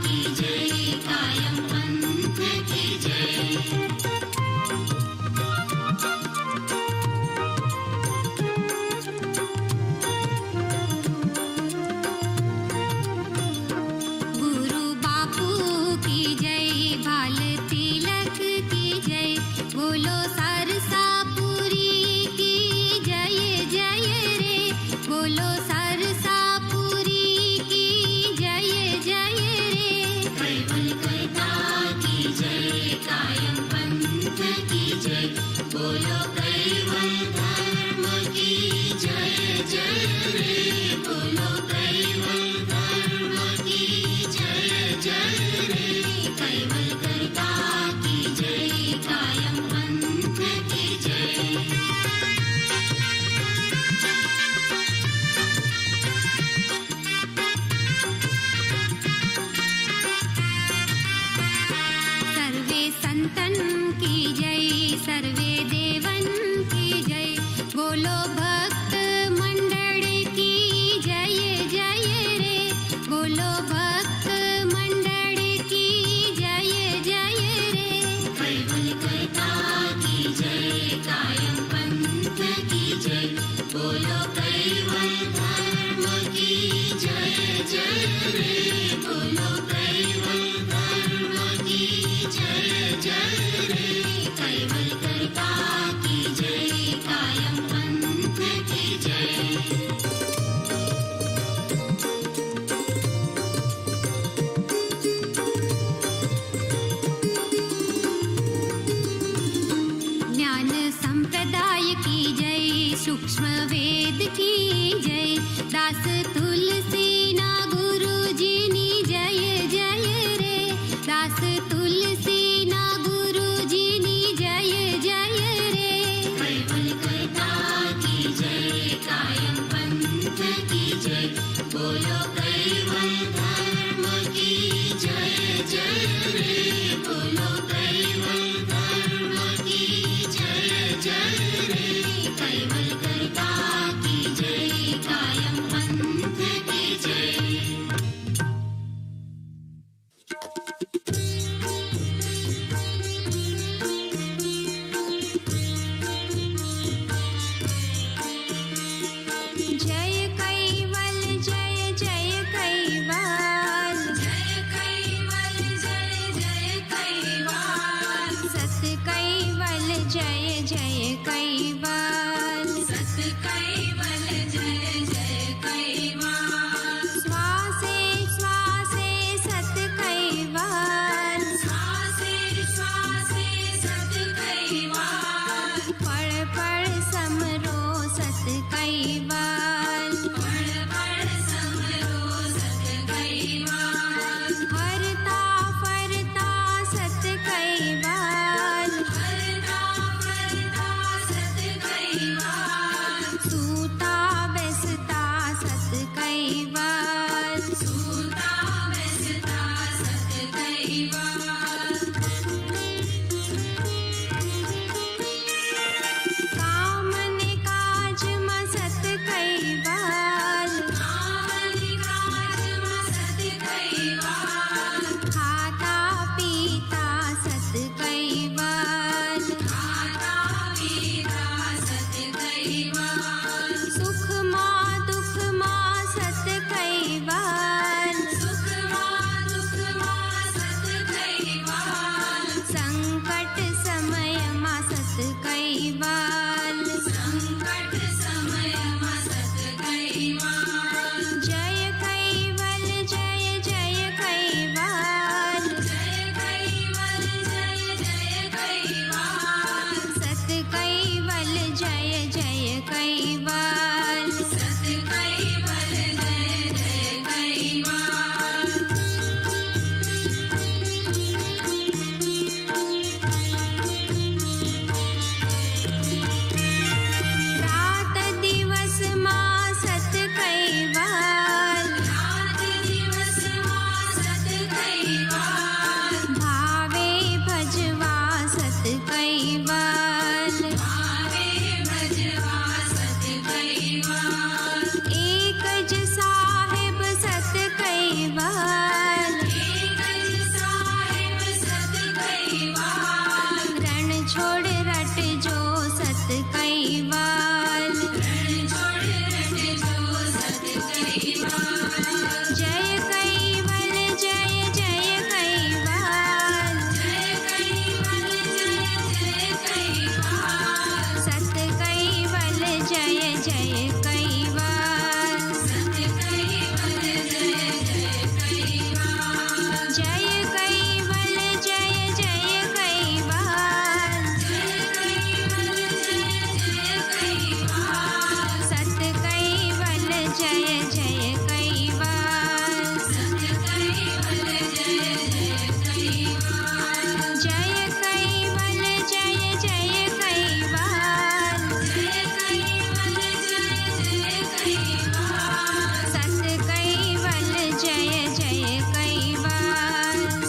की जय, कायम पंथ की जय। गुरु बापू की जय, भाल तिलक की जय, बोलो सरसापुरी की जय जय रे, बोलो सरसापुरी की जय जय रे, कैवल कर्ता की जय, कायम पंथ की जय, बोलो कैवल धर्म की जय जय रे, बोलो कैवल धर्म की जय जय रे, कैवल कर्ता की जय, कायम पंथ की जय। सर्वे संतन की जय, सर्वे देवन की जय, बोलो भक्त मंडल की जय जय रे, बोलो भक्त मंडल की जय जय रे, कैवल कर्ता की जय, कायम पंथ की जय, बोलो कैवल धर्म की जय जय रे, बोलो कैवल धर्म की जय जय रे, कैवल कर्ता की जय, कायम पंथ की जय। ज्ञान संप्रदाय की जय, सूक्ष्म वेद की जय, दास तुलसी ना गुरु जी नी जय जय रे, दास तुलसी ना गुरु जी नी जय जय रे, कैवल कर्ता की जय, कायम पंथ की जय, बोलो कैवल धर्म की जय जय रे, बोलो कैवल धर्म की जय जय रे, कैवल कर्ता की जय, कायम पंथ की जय। जय कैवल जय जय कैवल, जय कैवल जय जय कैवल, सत कैवल जय जय कैवल, सत कैवल जय जय कैवल, श्वासे श्वासे सत कैवल, श्वासे श्वासे सत कैवल, पड़ पड़ समरो सत कैवल, पड़ पड़ समरो सत कैवल, हरता फरता सत कैवल, हरता फरता सत कैवल, छोड़ रट जो सत कैवाल जय कैवल जय जय कैवाल सत कैवल जय जय कैवाल जय कैवल जय जय कैवाल सत कैवल जय जय कैवाल जय कैवल जय जय कैवाल सत कैवल जय जय कैवाल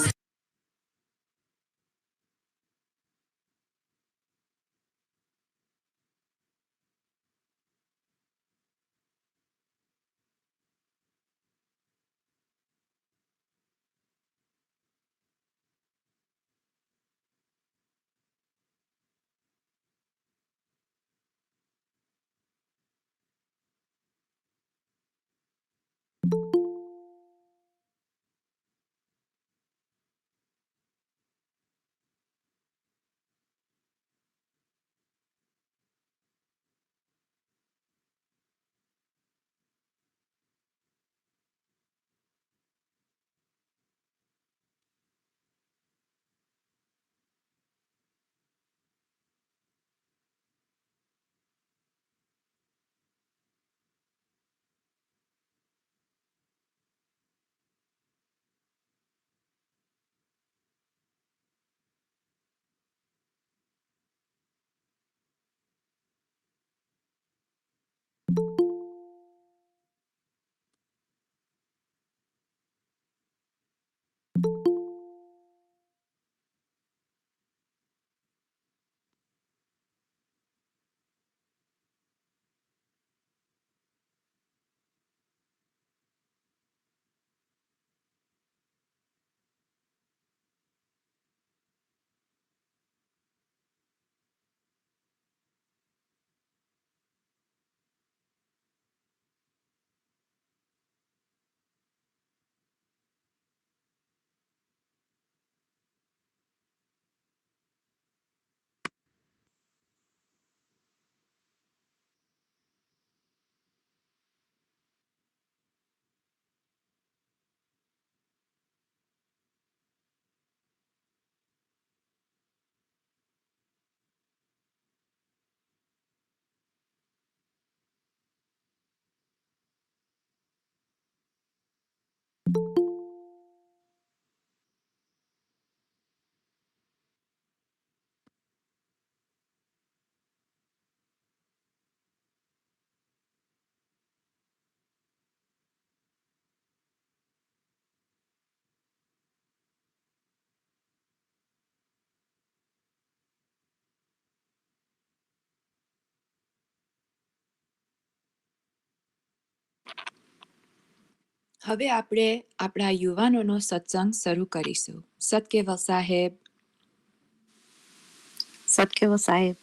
હવે આપણે આપણા યુવાનોનો સત્સંગ શરૂ કરીશું. સતકેવલ સાહેબ. સતકેવલ સાહેબ.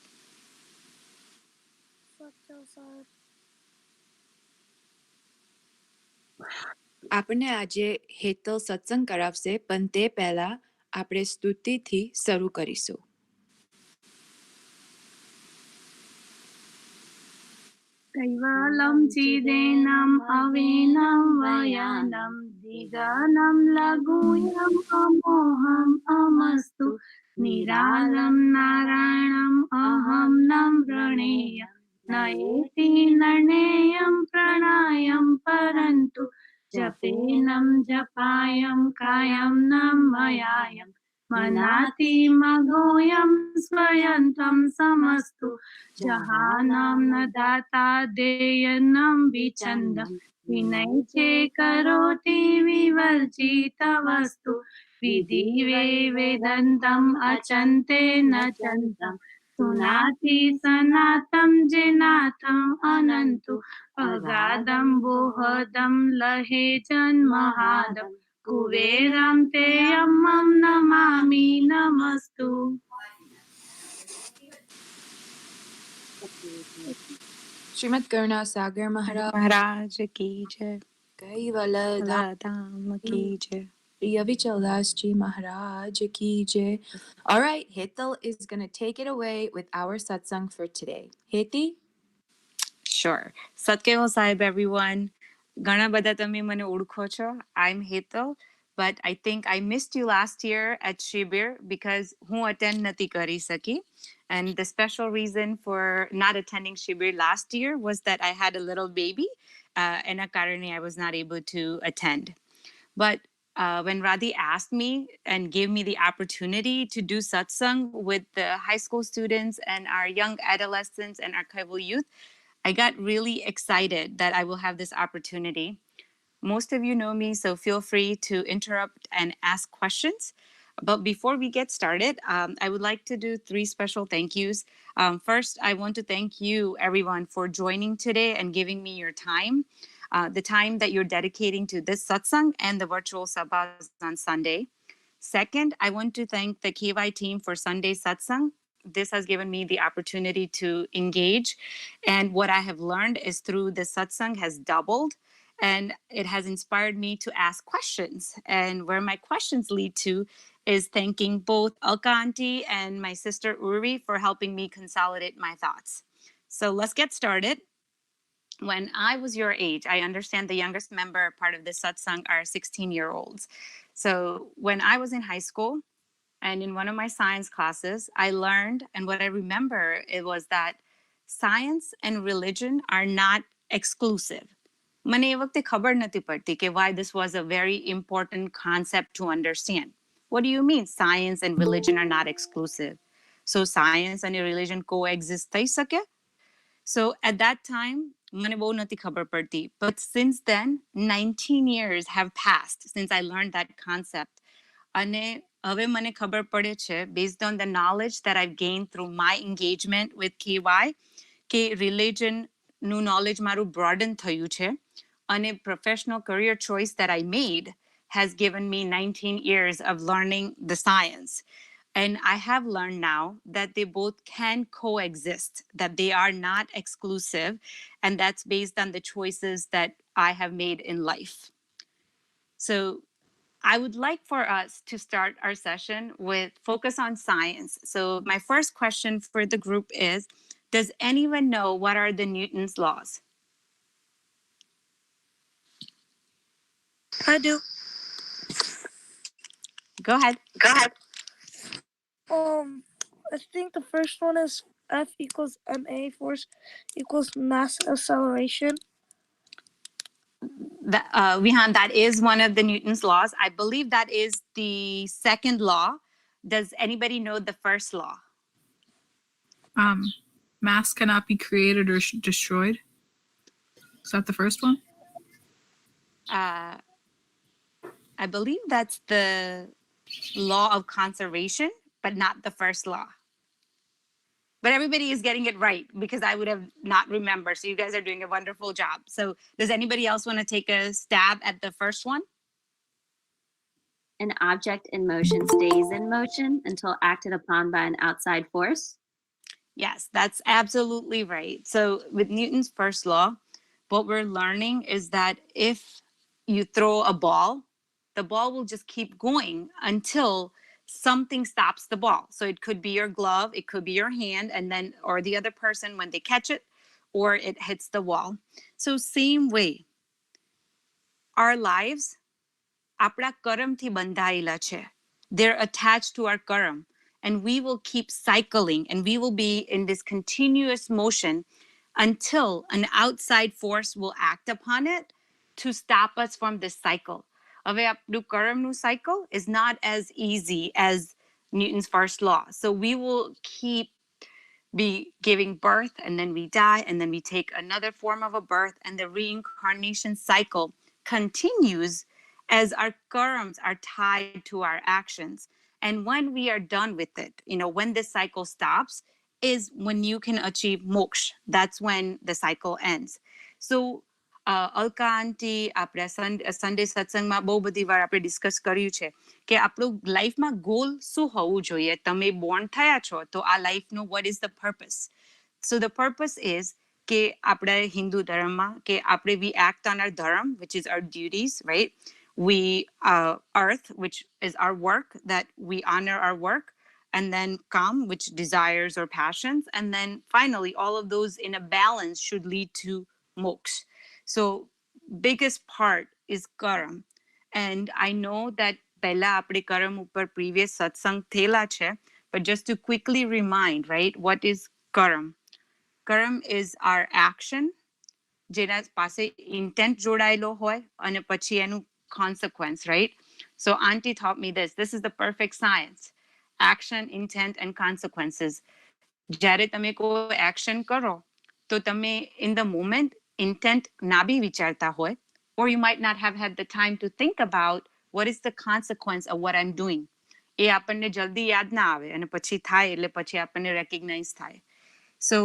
આપણને આજે હેતલ સત્સંગ કરાવશે, પણ તે પહેલા આપણે સ્તુતિથી શરૂ કરીશું. कैवलं चिदेनम् अवेनं वयानं दिगनं लघुयम् अमोहम् अमस्तु निरालं नारायणम् अहं न वृणेय नयेति नर्णेयं प्रणायं परन्तु जपेनं जपायं कायं न मयायं मनाति मघोऽयं स्वयं त्वं समस्तु जहानं न दाता देयनं विचन्दं विनैचे करोति विवर्जितवस्तु विधिवे वेदन्तम् अचन्ते न चन्तं सुनाति सनातं जेनाथम् अनन्तु अगाधं बोहदं लहे जन्महादं कुबेरं तेऽहं नमामि नमस्तु. श्रीमद् करुणासागर महाराज महाराज की जय। कैवलधाम धाम की जय। Priya Vichalas Ji Maharaj Ki Jai. All right, Hital is going to take it away with our satsang for today. Hiti? Sure. Satkeval Sahib, everyone. ઘણા બધા તમે મને ઓળખો છો. I'm Hetal, but I think I missed you last year at Shibir because હું attend નથી કરી સકી. And the special reason for not attending Shibir last year was that I had a little baby. એના કારણે I was not able to attend. But when Radhi asked me and gave me the opportunity to do satsang with the high school students and our young adolescents and archival youth, I got really excited that I will have this opportunity. Most of you know me, so feel free to interrupt and ask questions. But before we get started, I would like to do 3 special thank yous. First, I want to thank you, everyone, for joining today and giving me your time. The time that you're dedicating to this satsang and the virtual sabhas on Sunday. Second, I want to thank the KY team for Sunday satsang. This has given me the opportunity to engage. And what I have learned is through the satsang has doubled. And it has inspired me to ask questions. And where my questions lead to is thanking both Alka Auntie and my sister Uri for helping me consolidate my thoughts. So let's get started. When I was your age, I understand the youngest member part of this satsang are 16-year-olds. So when I was in high school and in one of my science classes, I learned, and what I remember, it was that science and religion are not exclusive. મને એ વખતે ખબર નથી પડતી કે why this was a very important concept to understand. What do you mean science and religion are not exclusive? So science and religion coexist થઈ શકે? So at that time, મને બહુ નથી ખબર પડતી. But since then, 19 years have passed since I learned that concept. અને હવે મને ખબર પડે છે, based on the knowledge that I've gained through my engagement with KY, કે religionનું knowledge મારું broaden થયું છે. અને professional career choice that I made has given me 19 years of learning the science. And I have learned now that they both can coexist, that they are not exclusive, and that's based on the choices that I have made in life. So I would like for us to start our session with focus on science. So my first question for the group is, does anyone know what are the Newton's laws? I do. Go ahead. I think the first one is F equals ma, force equals mass acceleration. Vihan, that is one of the Newton's laws. I believe that is the second law. Does anybody know the first law? Mass cannot be created or destroyed. Is that the first one? I believe that's the law of conservation, but not the first law. But everybody is getting it right because I would have not remembered. So you guys are doing a wonderful job. So does anybody else want to take a stab at the first one? An object in motion stays in motion until acted upon by an outside force. Yes, that's absolutely right. So with Newton's first law, what we're learning is that if you throw a ball, the ball will just keep going until something stops the ball. So it could be your glove, it could be your hand, and then, or the other person when they catch it, or it hits the wall. So same way, our lives, આપણા કર્મથી બંધાયેલા છે. They're attached to our karam, and we will keep cycling, and we will be in this continuous motion until an outside force will act upon it to stop us from this cycle. હવે આપણું કર્મનું cycle is not as easy as Newton's first law. So we will keep be giving birth, and then we die, and then we take another form of a birth, and the reincarnation cycle continues as our karmas are tied to our actions. And when we are done with it, when this cycle stops, is when you can achieve moksha. That's when the cycle ends. So Alka આંટી આપણે Sunday સત્સંગમાં બહુ બધી વાર આપણે discuss કર્યું છે કે આપણું લાઈફમાં ગોલ શું હોવું જોઈએ. તમે બોર્ન થયા છો તો આ લાઈફનું what is the purpose? So the purpose is કે આપણે હિન્દુ ધર્મમાં કે આપણે we act on our dharma, which is our duties, right? We earth, which is our work, that we honor our work, and then kam, which desires or passions, and then finally all of those in a balance should lead to moksha. So biggest part is karam, and I know that પહેલા આપણે કરમ ઉપર previous satsang થયેલા છે, but just to quickly remind, right, what is karam? Karam is our action જેના પાસે intent જોડાયેલો હોય અને પછી એનું consequence, right? So auntie taught me this. This is the perfect science. Action, intent and consequences. જ્યારે તમે કોઈ action કરો તો તમે in the moment intent ના બી વિચારતા હોય, or you might not have had the time to think about what is the consequence of what I'm doing. એ આપણને જલ્દી યાદ ના આવે અને પછી થાય એટલે પછી આપણને recognize થાય. So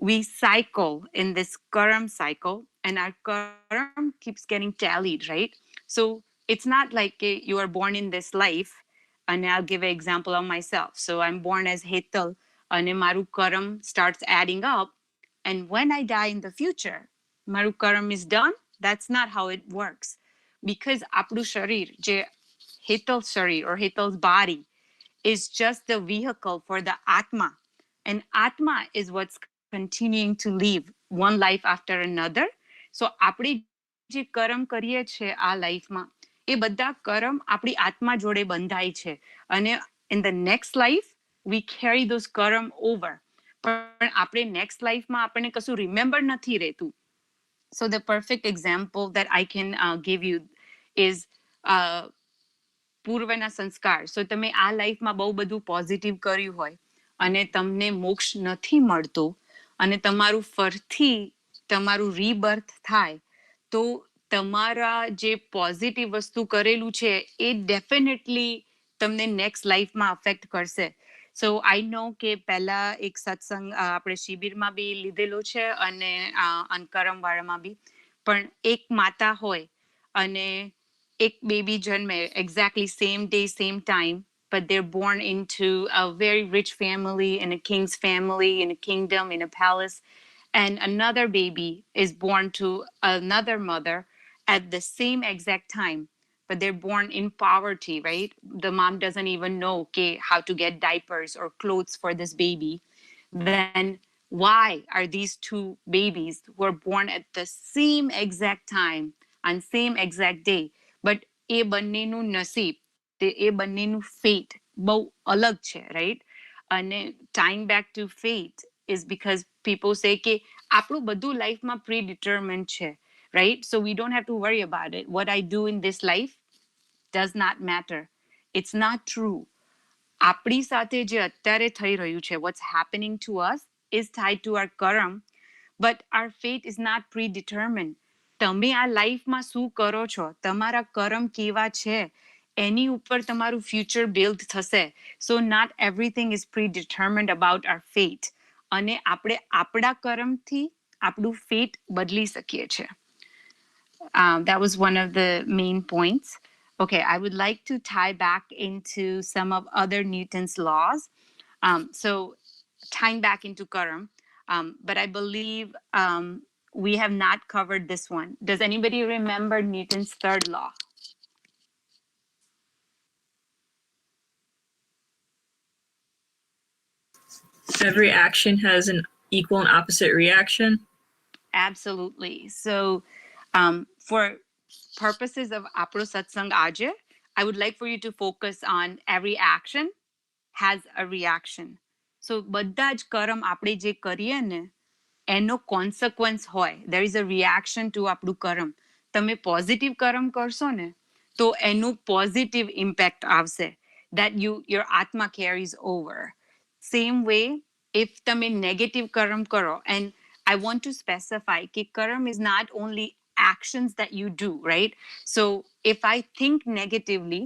we cycle in this karam cycle, and our karam keeps getting tallied, right? So it's not like you are born in this life, and I'll give an example of myself. So I'm born as Hetal, and maru karam starts adding up, and when I die in the future, maru karam is done. That's not how it works, because apru sharir, je Hetal sharir or Hetal's body, is just the vehicle for the atma, and atma is what's continuing to live one life after another. So આપણે જે કરમ કરીએ છીએ આ લાઈફમાં, એ બધા કરમ આપણી આત્મા જોડે બંધાય છે, અને in the next life we carry those કરમ over. પણ આપણે next લાઈફમાં આપણને કશું remember નથી રહેતું. So the perfect example that I can give you is પૂર્વના સંસ્કાર. સો તમે આ લાઈફમાં બહુ બધું પોઝિટિવ કર્યું હોય અને તમને મોક્ષ નથી મળતો, અને તમારું ફરથી તમારું રીબર્થ થાય, તો તમારા જે પોઝિટિવ વસ્તુ કરેલું છે એ ડેફિનેટલી તમને નેક્સ્ટ લાઈફમાં અફેક્ટ કરશે. સો આઈ નો કે પહેલા એક સત્સંગ આપણે શિબિરમાં બી લીધેલો છે અને કરમવાળામાં બી, પણ એક માતા હોય અને એક બેબી જન્મે exactly same day, same time, but they're born into a very rich family, in a king's family, in a kingdom, in a palace. And another baby is born to another mother at the same exact time, but they're born in poverty, right? The mom doesn't even know how to get diapers or clothes for this baby. Then why are these two babies who are born at the same exact time on same exact day, but એ બંનેનું નસીબ, એ બંનેનું fate બહુ અલગ છે, right? અને tying back to fate is because people say કે આપણું બધું લાઈફમાં predetermined છે, right? So we don't have to worry about it. What I do in this life does not matter. It's not true. આપણી સાથે જે અત્યારે થઈ રહ્યું છે, what's happening to us is tied to our karma, but our fate is not predetermined. તમે આ લાઈફમાં શું કરો છો, તમારા કરમ કેવા છે, એની ઉપર તમારું ફ્યુચર બિલ્ડ થશે. સો not everything is predetermined about our fate, અને આપણે આપણા કરમથી આપણું ફેટ બદલી શકીએ છીએ. That was one of the main points. Okay, I would like to tie back into some of other Newton's laws. So tying back into karam, but I believe we have not covered this one. Does anybody remember Newton's third law? Every action has an equal and opposite reaction. Absolutely. So for purposes of Apro Satsang Aja, I would like for you to focus on every action has a reaction. So બધા જ કરમ આપણે જે કરીએ ને એનો consequence હોય, there is a reaction to આપણું કરમ. તમે પોઝિટિવ કરમ કરશો ને તો એનું પોઝિટિવ ઇમ્પેક્ટ આવશે, that your atma carries over. Same way, if તમે negative karma karo, and I want to specify that karma is not only actions that you do, right? So if I think negatively,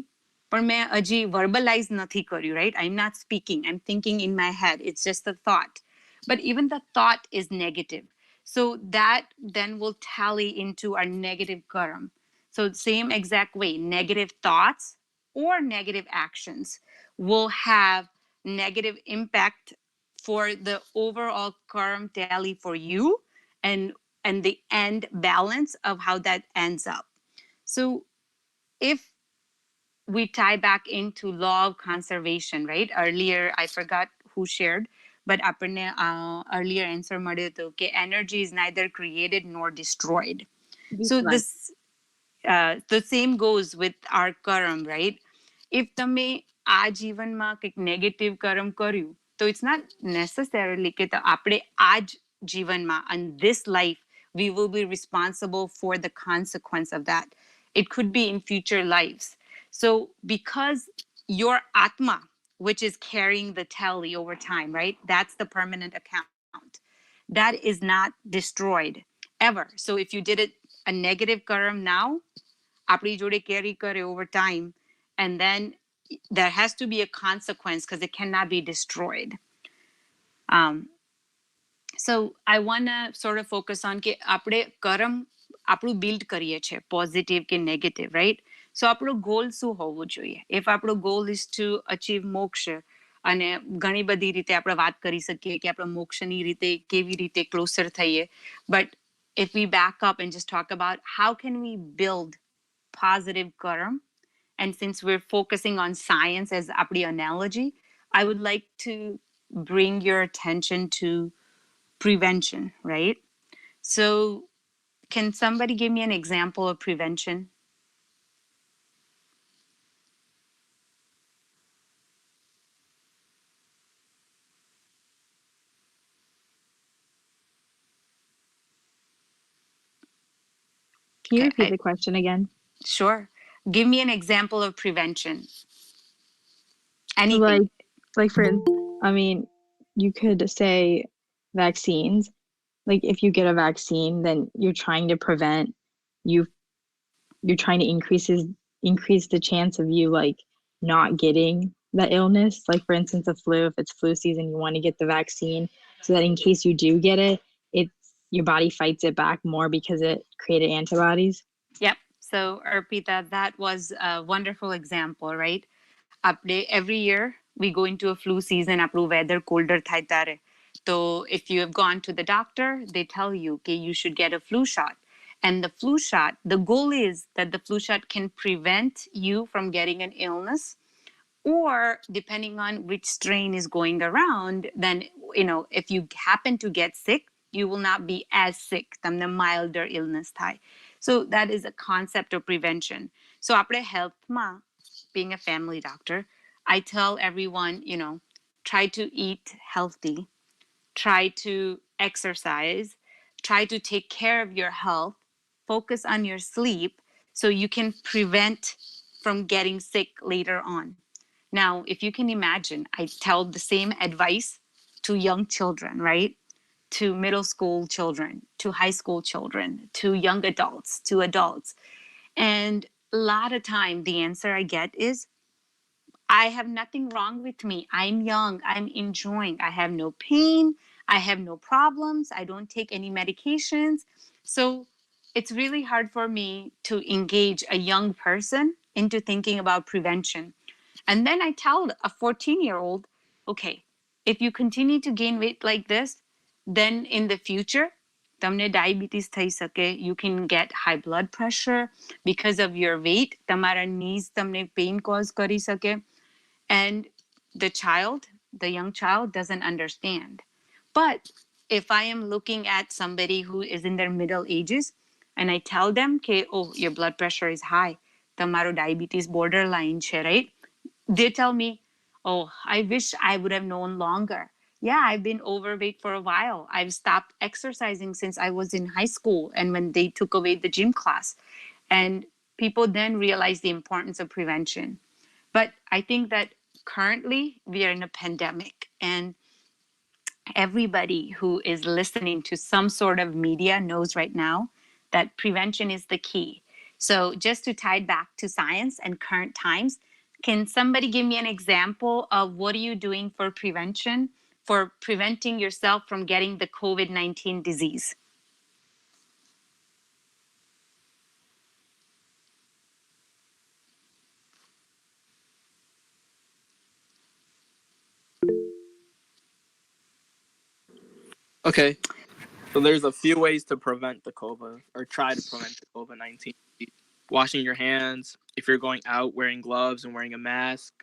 but मैं अजी verbalize નથી કર્યું, right? I'm not speaking, I'm thinking in my head, it's just a thought. But even the thought is negative. So that then will tally into our negative karma. So same exact way, negative thoughts or negative actions will have negative impact for the overall karma tally for you and the end balance of how that ends up. So if we tie back into law of conservation, right? Earlier, I forgot who shared, but આપણને earlier answer મળ્યો હતો કે energy is neither created nor destroyed. So the same goes with our karma, right? If તમે આ જીવનમાં કંઈક negative કર્મ કર્યું, તો it's not necessarily કે આપણે આ જીવનમાં, in this life, we will be responsible for the consequence of that. It could be in future lives. So because your atma, which is carrying the tally over time, right? That's the permanent account. That is not destroyed ever. So if you did it a negative karma now, આપણી જોડે carry કરે over time, and then there has to be a consequence because it cannot be destroyed. So I want to sort of focus on કે આપણે કર્મ આપણું build કરીએ છીએ, positive કે negative, right? So આપણો goal શું હોવો જોઈએ? If આપણો goal is to achieve moksha, અને ઘણી બધી રીતે આપણે વાત કરી શકીએ કે આપણે મોક્ષની રીતે કેવી રીતે closer થઈએ. But if we back up and just talk about how can we build positive karma, and since we're focusing on science as apni analogy, I would like to bring your attention to prevention, right? So can somebody give me an example of prevention? Can you repeat the question again? Sure. Give me an example of prevention. Anything. Like for, I mean, you could say vaccines. Like if you get a vaccine, then you're trying to prevent you. You're trying to increase the chance of you like not getting the illness. Like for instance, the flu. If it's flu season, you want to get the vaccine so that in case you do get it, your body fights it back more because it created antibodies. Yep. So Arpita, that was a wonderful example, right? Every year we go into a flu season, આપણું weather colder થાય ત્યારે. So if you have gone to the doctor, they tell you, okay, you should get a flu shot. And the flu shot, the goal is that the flu shot can prevent you from getting an illness, or depending on which strain is going around, then, if you happen to get sick, you will not be as sick, તમને milder illness થાય. So that is a concept of prevention. So આપણે healthમાં, being a family doctor, I tell everyone, try to eat healthy, try to exercise, try to take care of your health, focus on your sleep so you can prevent from getting sick later on. Now, if you can imagine, I tell the same advice to young children, right? To middle school children, to high school children, to young adults, to adults. And a lot of time, the answer I get is, I have nothing wrong with me. I'm young. I'm enjoying. I have no pain. I have no problems. I don't take any medications. So it's really hard for me to engage a young person into thinking about prevention. And then I tell a 14-year-old, okay, if you continue to gain weight like this, then in the future, તમને diabetes થઈ શકે. You can get high blood pressure because of your weight. તમારા knees તમને pain cause કરી શકે. And the young child doesn't understand. But if I am looking at somebody who is in their middle ages and I tell them, okay, oh, your blood pressure is high, તમારો diabetes borderline છે, right? They tell me, oh, I wish I would have known longer. Yeah, I've been overweight for a while. I've stopped exercising since I was in high school and when they took away the gym class. And people then realize the importance of prevention. But I think that currently we are in a pandemic, and everybody who is listening to some sort of media knows right now that prevention is the key. So just to tie it back to science and current times, can somebody give me an example of what are you doing for prevention, for preventing yourself from getting the COVID-19 disease? Okay. So there's a few ways to prevent the COVID or try to prevent the COVID-19. Washing your hands. If you're going out, wearing gloves and wearing a mask.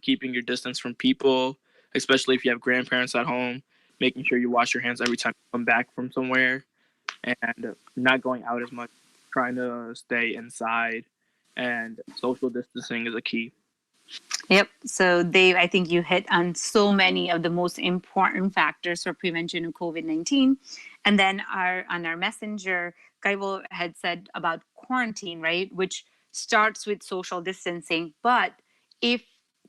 Keeping your distance from people, especially if you have grandparents at home. Making sure you wash your hands every time you come back from somewhere, and not going out as much. Trying to stay inside, and social distancing is a key. Yep. So, Dave, I think you hit on so many of the most important factors for prevention of COVID-19. And then on our messenger, Kaivo had said about quarantine, right? Which starts with social distancing. But if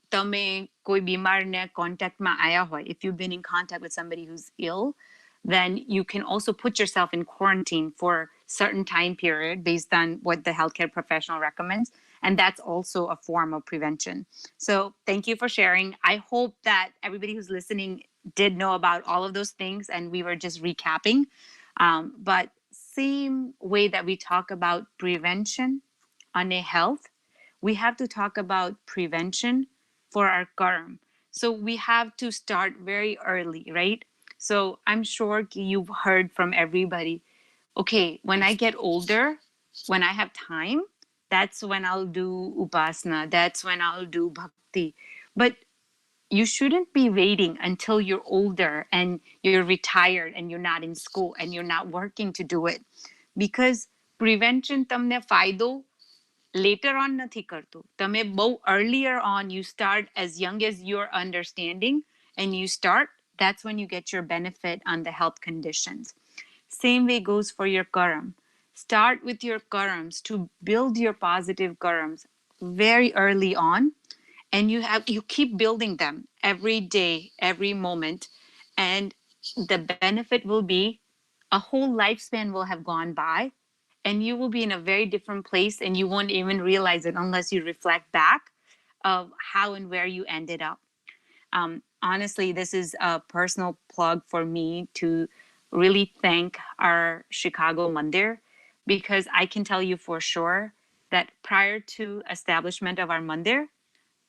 તમે કોઈ બીમારને કોન્ટેક્ટમાં આવ્યા હોય, if you've been in contact with somebody who's ill, then you can also put yourself in quarantine for certain time period based on what the healthcare professional recommends. And that's also a form of prevention. So thank you for sharing. I hope that everybody who's listening did know about all of those things and we were just recapping. But same way that we talk about prevention on a health, we have to talk about prevention for our karma. So we have to start very early, right? So I'm sure you've heard from everybody, okay, when I get older, when I have time, that's when I'll do upasana, that's when I'll do bhakti. But you shouldn't be waiting until you're older and you're retired and you're not in school and you're not working to do it. Because prevention તમને ફાયદો later on નથી કરતું. તમે બહુ earlier on, you start as young as you're understanding and you start, that's when you get your benefit on the health conditions. Same way goes for your karma. Start with your karmas to build your positive karmas very early on, and you keep building them every day, every moment, and the benefit will be a whole lifespan will have gone by, and you will be in a very different place, and you won't even realize it unless you reflect back of how and where you ended up. Honestly, this is a personal plug for me to really thank our Chicago Mandir, because I can tell you for sure that prior to establishment of our Mandir,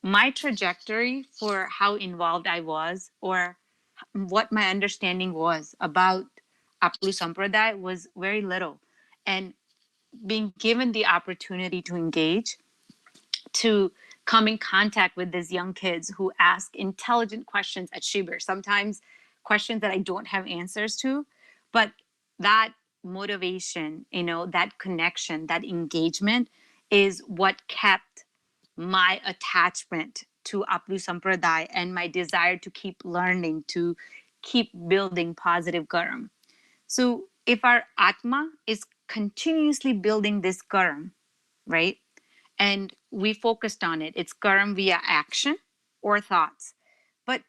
my trajectory for how involved I was or what my understanding was about Aplu Sampradaya was very little. And being given the opportunity to engage, to come in contact with these young kids who ask intelligent questions at Shibir, sometimes questions that I don't have answers to, but that motivation, that connection, that engagement is what kept my attachment to Aplu Sampradaya and my desire to keep learning, to keep building positive karma. So if our Atma is continuously building this karma, right? And we focused on it. It's karma via action or thoughts. But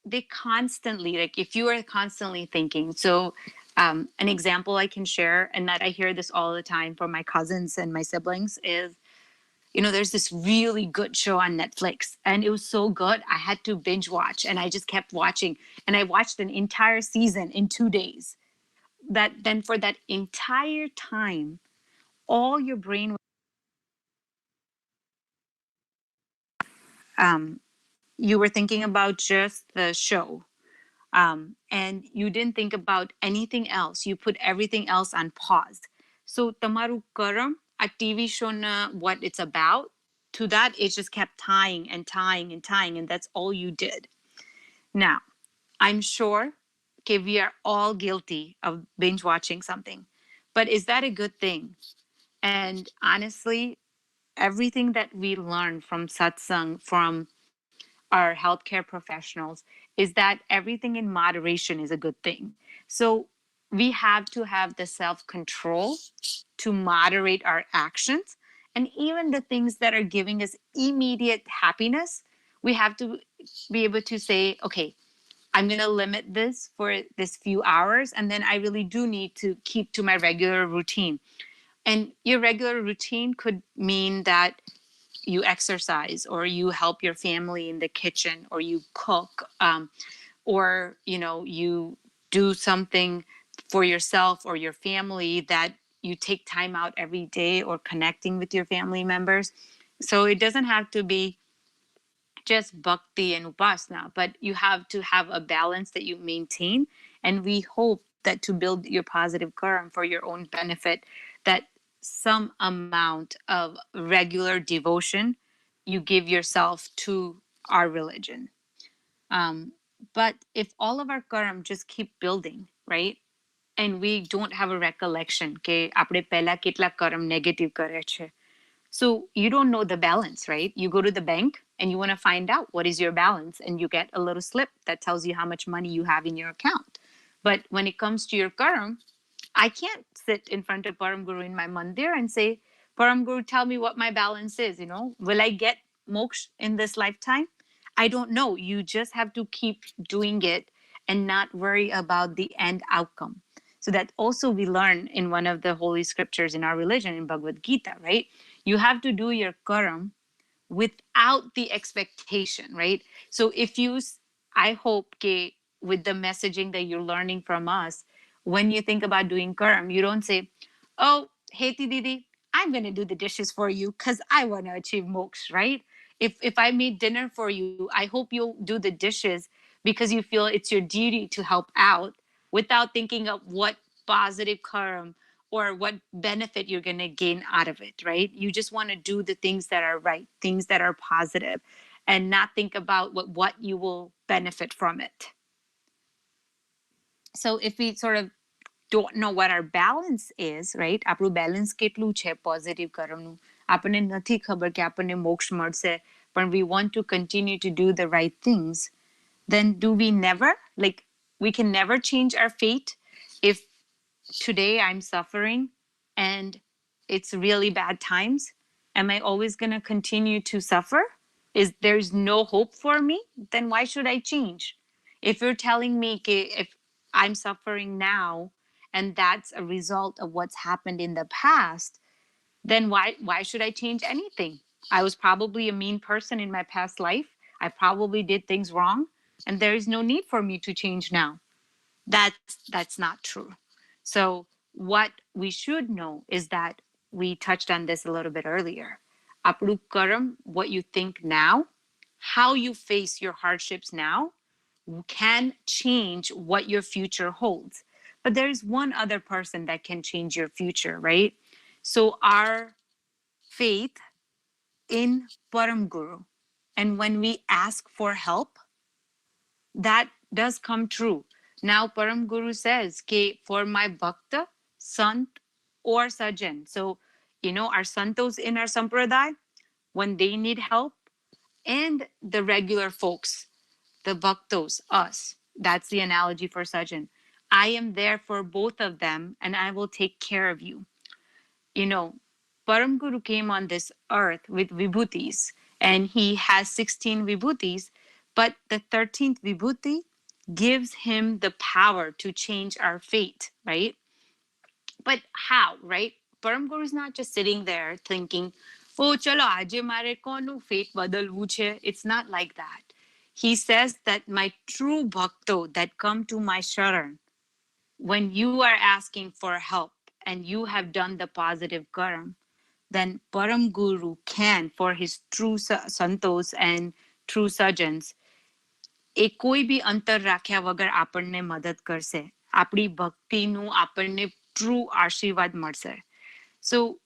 they constantly, like if you are constantly thinking, so an example I can share, and that I hear this all the time from my cousins and my siblings is, there's this really good show on Netflix and it was so good. I had to binge watch and I just kept watching and I watched an entire season in 2 days. That then for that entire time, all your brain you were thinking about just the show, and you didn't think about anything else. You put everything else on pause. So tamaru karam, a TV show na what it's about, to that it just kept tying and tying and tying, and that's all you did. Now, I'm sure, okay, we are all guilty of binge watching something, but is that a good thing? And honestly, everything that we learn from satsang, from our healthcare professionals, is that everything in moderation is a good thing. So we have to have the self-control to moderate our actions. And even the things that are giving us immediate happiness, we have to be able to say, okay, I'm going to limit this for this few hours. And then I really do need to keep to my regular routine. And your regular routine could mean that you exercise or you help your family in the kitchen or you cook, or you do something for yourself or your family, that you take time out every day or connecting with your family members. So it doesn't have to be just bhakti and upasana, but you have to have a balance that you maintain. And we hope that to build your positive karma for your own benefit, that some amount of regular devotion you give yourself to our religion. Um, but if all of our karma just keep building, right? And we don't have a recollection કે આપણે પહેલા કેટલા કર્મ negative કરે છે. So you don't know the balance, right? You go to the bank and you want to find out what is your balance, and you get a little slip that tells you how much money you have in your account. But when it comes to your karma, I can't sit in front of Param Guru in my mandir and say, Param Guru, tell me what my balance is. You know, will I get moksha in this lifetime? I don't know. You just have to keep doing it and not worry about the end outcome. So that also we learn in one of the holy scriptures in our religion, in Bhagavad Gita, right? You have to do your karma without the expectation, right? So if you, I hope with the messaging that you're learning from us, when you think about doing karma, you don't say, oh, Heti Didi, I'm going to do the dishes for you because I want to achieve moksha, right? If I made dinner for you, I hope you'll do the dishes because you feel it's your duty to help out without thinking of what positive karma or what benefit you're going to gain out of it, right? You just want to do the things that are right, things that are positive, and not think about what you will benefit from it. So if we sort of don't know what our balance is, right? આપણું balance કેટલું છે positive કર્મનું, આપણને નથી ખબર કે આપણને મોક્ષ મળશે, but we want to continue to do the right things, then do we never, like, we can never change our fate? If today I'm suffering and it's really bad times, am I always going to continue to suffer? Is there's no hope for me? Then why should I change? If you're telling me if I'm suffering now and that's a result of what's happened in the past, then why should I change anything? I was probably a mean person in my past life. I probably did things wrong, and there is no need for me to change now. That's not true. So what we should know is that we touched on this a little bit earlier. Apru karam, what you think now, how you face your hardships now, can change what your future holds. But there's one other person that can change your future, right? So our faith in Param Guru, and when we ask for help, that does come true. Now, Param Guru says, "Ke for my bhakta, sant, or sajan." So, our santos in our sampradaya, when they need help, and the regular folks, the bhaktos, us, that's the analogy for sajan. I am there for both of them, and I will take care of you. Param Guru came on this earth with vibhutis, and he has 16 vibhutis, but the 13th vibhuti gives him the power to change our fate, right? But how, right? Param Guru is not just sitting there thinking, oh, chalo, aaj mare konu fate badalvu che. It's not like that. He says that my true bhakto that come to my sharan, when you are asking for help and you have done the positive karma, then Param Guru can, for his true santos and true sajans, એ કોઈ બી અંતર રાખ્યા વગર આપણને મદદ કરશે. આપણી ભક્તિનું આપણને true આશીર્વાદ મળશે. So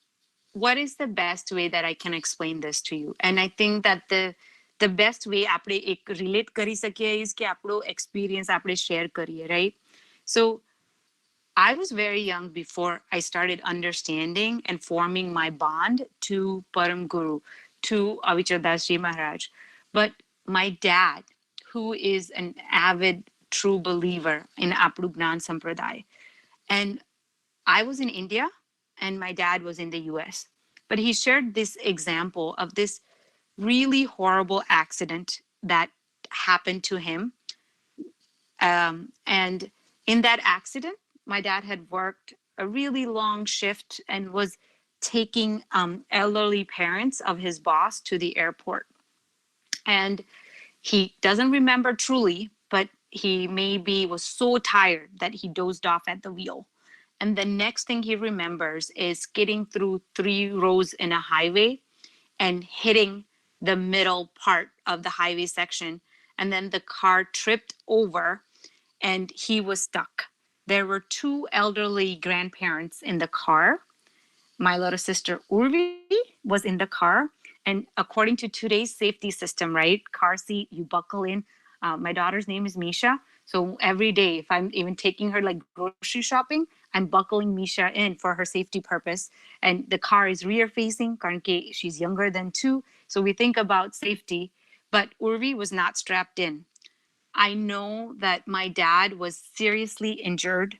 what is the best way that I can explain this to you? And I think that the best way આપણે એક relate કરી શકીએ is કે આપણો experience આપણે share કરીએ, right? So I was very young before I started understanding and forming my bond to Param Guru, to Avichar Ji Maharaj. But my dad, who is an avid true believer in Apru Gnan Sampradaya, and I was in India and my dad was in the US. But he shared this example of this really horrible accident that happened to him. And in that accident, my dad had worked a really long shift and was taking elderly parents of his boss to the airport. And he doesn't remember truly, but he maybe was so tired that he dozed off at the wheel. And the next thing he remembers is getting through 3 rows in a highway and hitting the middle part of the highway section. And then the car tripped over and he was stuck. there were two elderly grandparents in the car. My little sister Urvi was in the car. And according to today's safety system, right? Car seat, you buckle in. My daughter's name is Misha. So every day, if I'm even taking her like grocery shopping, I'm buckling Misha in for her safety purpose. And the car is rear facing, because she's younger than 2. So we think about safety. But Urvi was not strapped in. I know that my dad was seriously injured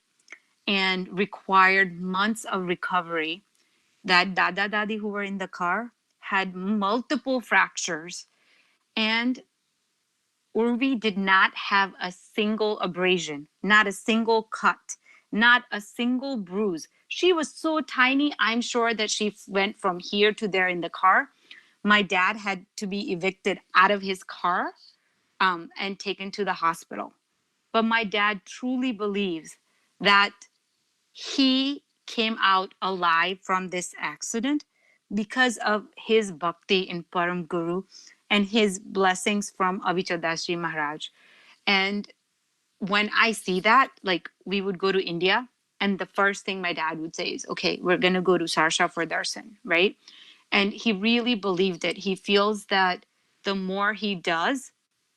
and required months of recovery. That Dada Dadi who were in the car had multiple fractures, and Urvi did not have a single abrasion, not a single cut, not a single bruise. She was so tiny, I'm sure that she went from here to there in the car. My dad had to be evicted out of his car and taken to the hospital. But my dad truly believes that he came out alive from this accident because of his bhakti in Param Guru and his blessings from Avichadashi Maharaj. And when I see that, like we would go to India, and the first thing my dad would say is, okay, we're going to go to Sarsha for darshan, right? And he really believed it. He feels that the more he does,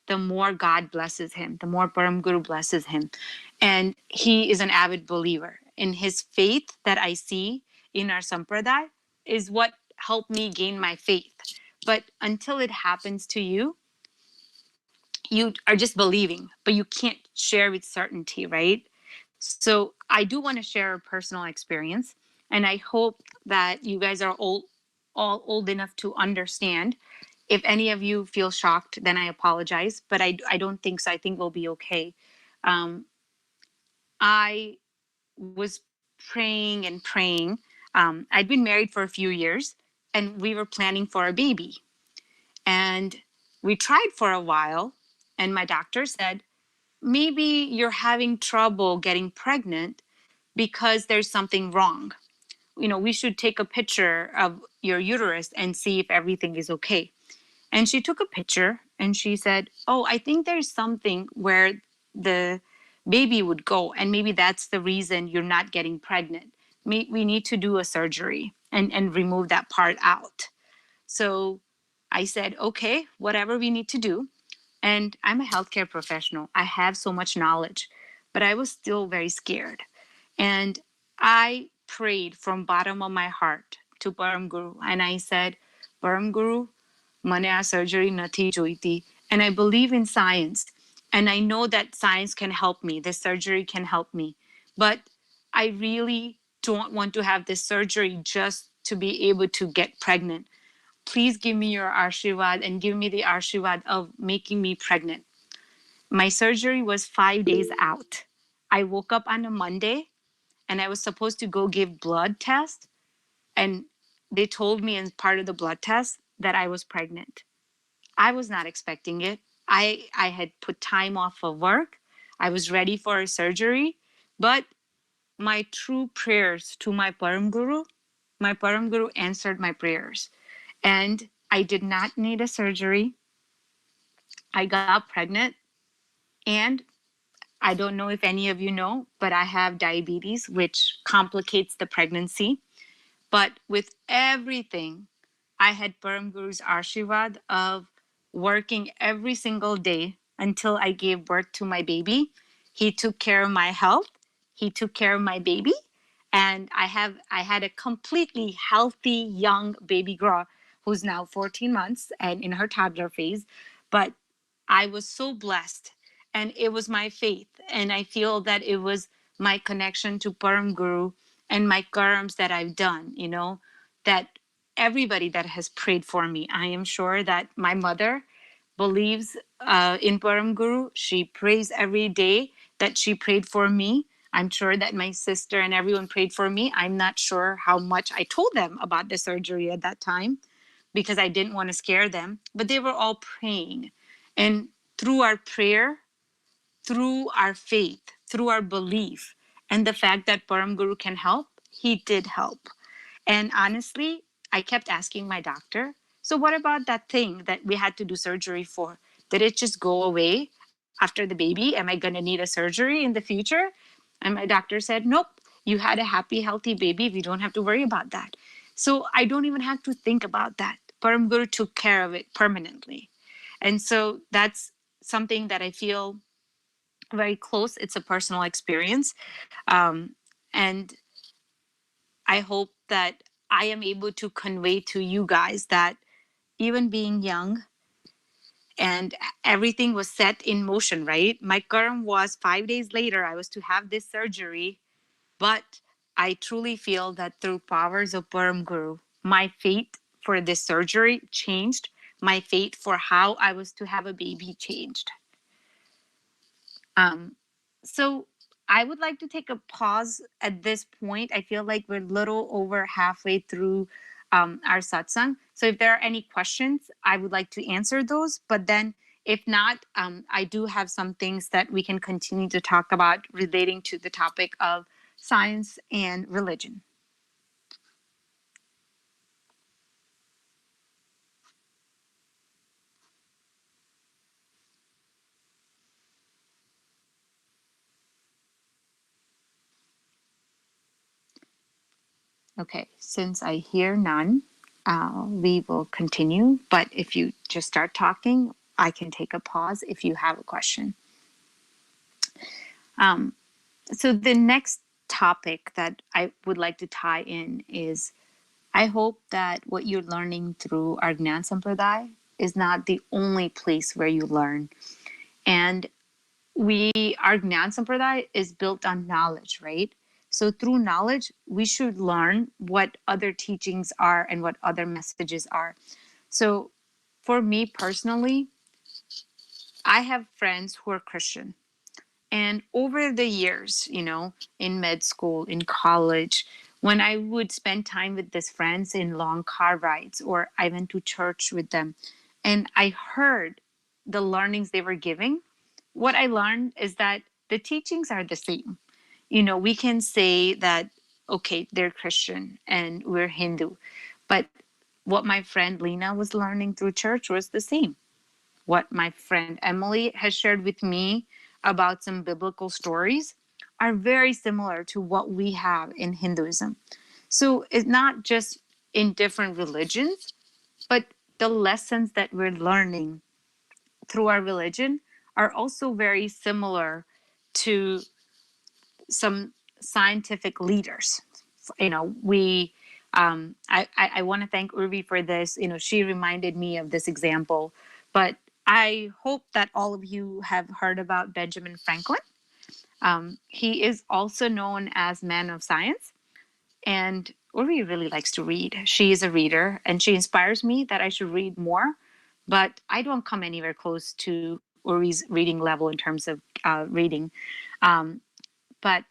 the more God blesses him, the more Param Guru blesses him. And he is an avid believer. And his faith that I see in our sampradaya is what helped me gain my faith. But until it happens to you, you are just believing, but you can't share with certainty, right? So I do want to share a personal experience, and I hope that you guys are all old enough to understand. If any of you feel shocked, then I apologize, but I don't think so. I think we'll be okay. Um, I was praying and praying. I'd been married for a few years, and we were planning for a baby. And we tried for a while, and my doctor said, maybe you're having trouble getting pregnant because there's something wrong. You know, we should take a picture of your uterus and see if everything is okay. And she took a picture and she said, oh, I think there's something where the baby would go. And maybe that's the reason you're not getting pregnant. We need to do a surgery and remove that part out. So I said, okay, whatever we need to do. And I'm a healthcare professional. I have so much knowledge, but I was still very scared. And I prayed from bottom of my heart to Param Guru. And I said, Param Guru, mane aa surgery nathi joiti. And I believe in science. And I know that science can help me. This surgery can help me. But I really don't want to have this surgery just to be able to get pregnant. Please give me your Ashirwad and give me the Ashirwad of making me pregnant. My surgery was 5 days out. I woke up on a Monday and I was supposed to go give blood test. And they told me as part of the blood test that I was pregnant. I was not expecting it. I had put time off of work. I was ready for a surgery. But my true prayers to my Param Guru answered my prayers. And I did not need a surgery. I got pregnant. And I don't know if any of you know, but I have diabetes, which complicates the pregnancy. But with everything, I had Param Guru's Ashirwad of working every single day until I gave birth to my baby. He took care of my health. He took care of my baby. And I had a completely healthy young baby girl who's now 14 months and in her toddler phase. But I was so blessed, and it was my faith. And I feel that it was my connection to Param Guru and my karams that I've done, you know, that everybody that has prayed for me, I am sure that my mother believes in Param Guru. She prays every day that she prayed for me. I'm sure that my sister and everyone prayed for me. I'm not sure how much I told them about the surgery at that time because I didn't want to scare them, but they were all praying. And through our prayer, through our faith, through our belief, and the fact that Param Guru can help, he did help. And honestly, I kept asking my doctor, so what about that thing that we had to do surgery for? Did it just go away after the baby? Am I going to need a surgery in the future? And my doctor said, nope, you had a happy, healthy baby. We don't have to worry about that. So I don't even have to think about that. Param Guru took care of it permanently. And so that's something that I feel very close. It's a personal experience. And I hope that I am able to convey to you guys that even being young and everything was set in motion, right? My current was 5 days later, I was to have this surgery, but I truly feel that through powers of Param Guru, my fate for this surgery changed. My fate for how I was to have a baby changed. So I would like to take a pause at this point. I feel like we're a little over halfway through our satsang. So if there are any questions, I would like to answer those. But then if not, I do have some things that we can continue to talk about relating to the topic of science and religion. Okay, since I hear none, we will continue. But if you just start talking, I can take a pause if you have a question. So the next topic that I would like to tie in is I hope that what you're learning through our Gnan Sampradaya is not the only place where you learn. And our Gnan Sampradaya is built on knowledge, right? So through knowledge, we should learn what other teachings are and what other messages are. So for me personally, I have friends who are Christian. And over the years, in med school, in college, when I would spend time with these friends in long car rides, or I went to church with them, and I heard the learnings they were giving, what I learned is that the teachings are the same. We can say that, okay, they're Christian and we're Hindu, but what my friend Lena was learning through church was the same. What my friend Emily has shared with me about some biblical stories are very similar to what we have in Hinduism. So it's not just in different religions, but the lessons that we're learning through our religion are also very similar to some scientific leaders. I want to thank Urvi for this. She reminded me of this example, but I hope that all of you have heard about Benjamin Franklin. He is also known as man of science, and Urvi really likes to read. She is a reader, and she inspires me that I should read more, but I don't come anywhere close to Urvi's reading level in terms of reading. But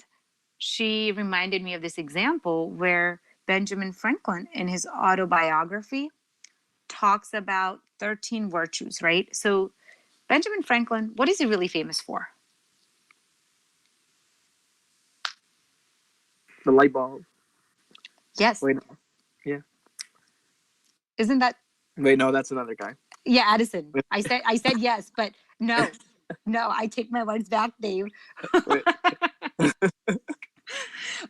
she reminded me of this example where Benjamin Franklin, in his autobiography, talks about 13 virtues, right? So, Benjamin Franklin, what is he really famous for? The light bulb. Yes. Wait, no. Yeah. Isn't that? Wait, no, that's another guy. Yeah, Edison. I said yes, but no. No, I take my words back, Dave.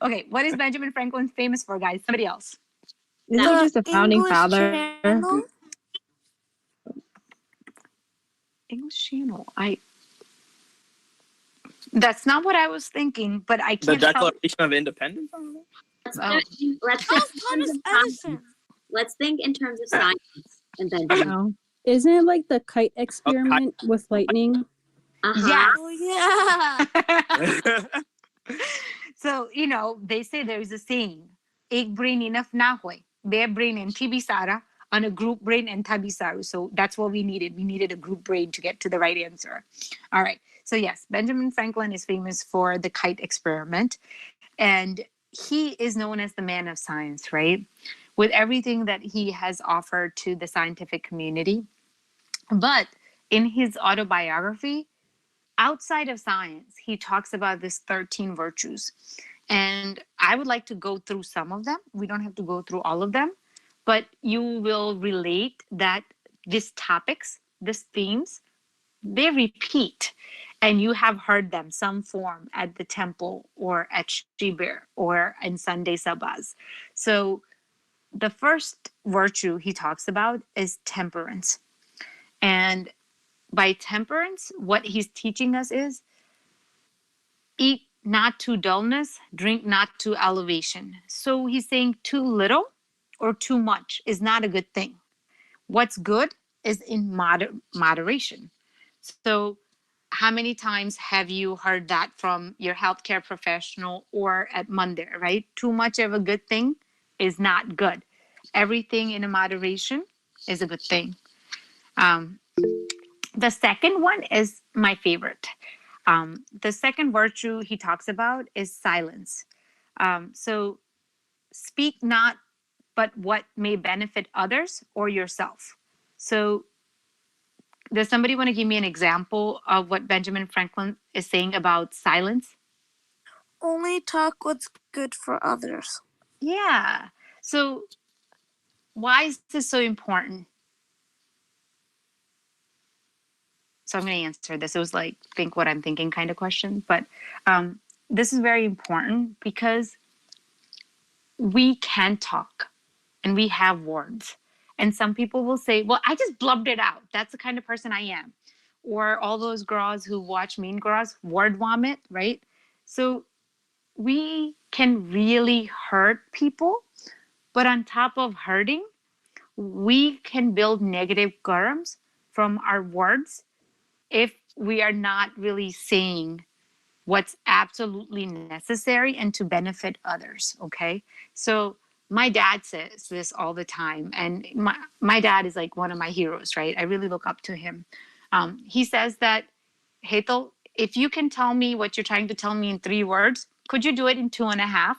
Okay, what is Benjamin Franklin famous for, guys? Somebody else. Isn't he just a founding father? English Channel. That's not what I was thinking, but I can't. The Declaration of Independence. Let's think in terms of science and Benjamin. Isn't it like the kite experiment with lightning? Yes. Oh, yeah. So, they say there is a saying, ek brain enough na hoy, their brain and tibisara, on a group brain and tabisaru. So that's what we needed. We needed a group brain to get to the right answer. All right. So yes, Benjamin Franklin is famous for the kite experiment. And he is known as the man of science, right? With everything that he has offered to the scientific community. But in his autobiography, outside of science, he talks about these 13 virtues. And I would like to go through some of them. We don't have to go through all of them, but you will relate that these topics, these themes, they repeat. and you have heard them some form at the temple or at Shibir or in Sunday Sabhas. So the first virtue he talks about is temperance. And by temperance, what he's teaching us is eat not to dullness, drink not to elevation. So he's saying too little or too much is not a good thing. What's good is in moderation. So how many times have you heard that from your healthcare professional or at Mandir, right? Too much of a good thing is not good. Everything in a moderation is a good thing. The second one is my favorite. The second virtue he talks about is silence. So speak not but what may benefit others or yourself. So does somebody want to give me an example of what Benjamin Franklin is saying about silence? Only talk what's good for others. Yeah. So why is this so important? So I'm going to answer this. It was like, think what I'm thinking kind of question. But this is very important because we can talk and we have words. And some people will say, well, I just blubbed it out. That's the kind of person I am. Or all those girls who watch Mean Girls, word vomit, right? So we can really hurt people. But on top of hurting, we can build negative karmas from our words if we are not really saying what's absolutely necessary and to benefit others. Okay. So my dad says this all the time. And my dad is like one of my heroes, right? I really look up to him. He says that, Hetal, if you can tell me what you're trying to tell me in 3 words, could you do it in 2.5?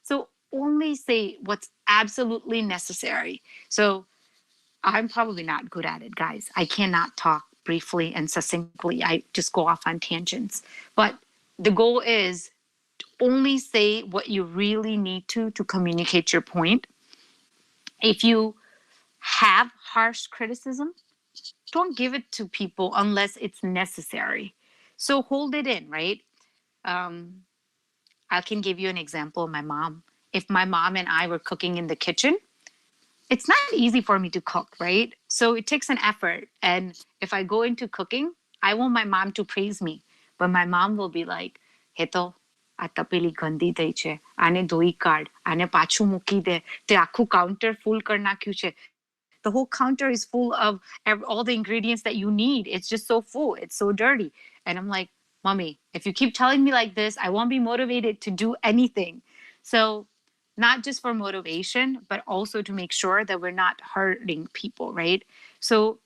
So only say what's absolutely necessary. So I'm probably not good at it, guys. I cannot talk briefly and succinctly. I just go off on tangents. But the goal is only say what you really need to communicate your point. If you have harsh criticism, don't give it to people unless it's necessary. So hold it in, right? I can give you an example of my mom. If my mom and I were cooking in the kitchen, it's not easy for me to cook, right? So it takes an effort. And if I go into cooking, I want my mom to praise me. But my mom will be like, Hetal, આ તપેલી ગંદી થઈ છે, આને ધોઈ કાઢ, આને પાછું મૂકી દે, તે આખું કાઉન્ટર ફૂલ કરી નાખ્યું છે. The whole counter is full of all the ingredients that you need. It's just so full. It's so dirty. And I'm like, Mommy, if you keep telling me like this, I won't be motivated to do anything. So not just for motivation, but also to make sure that we're not hurting people, right? So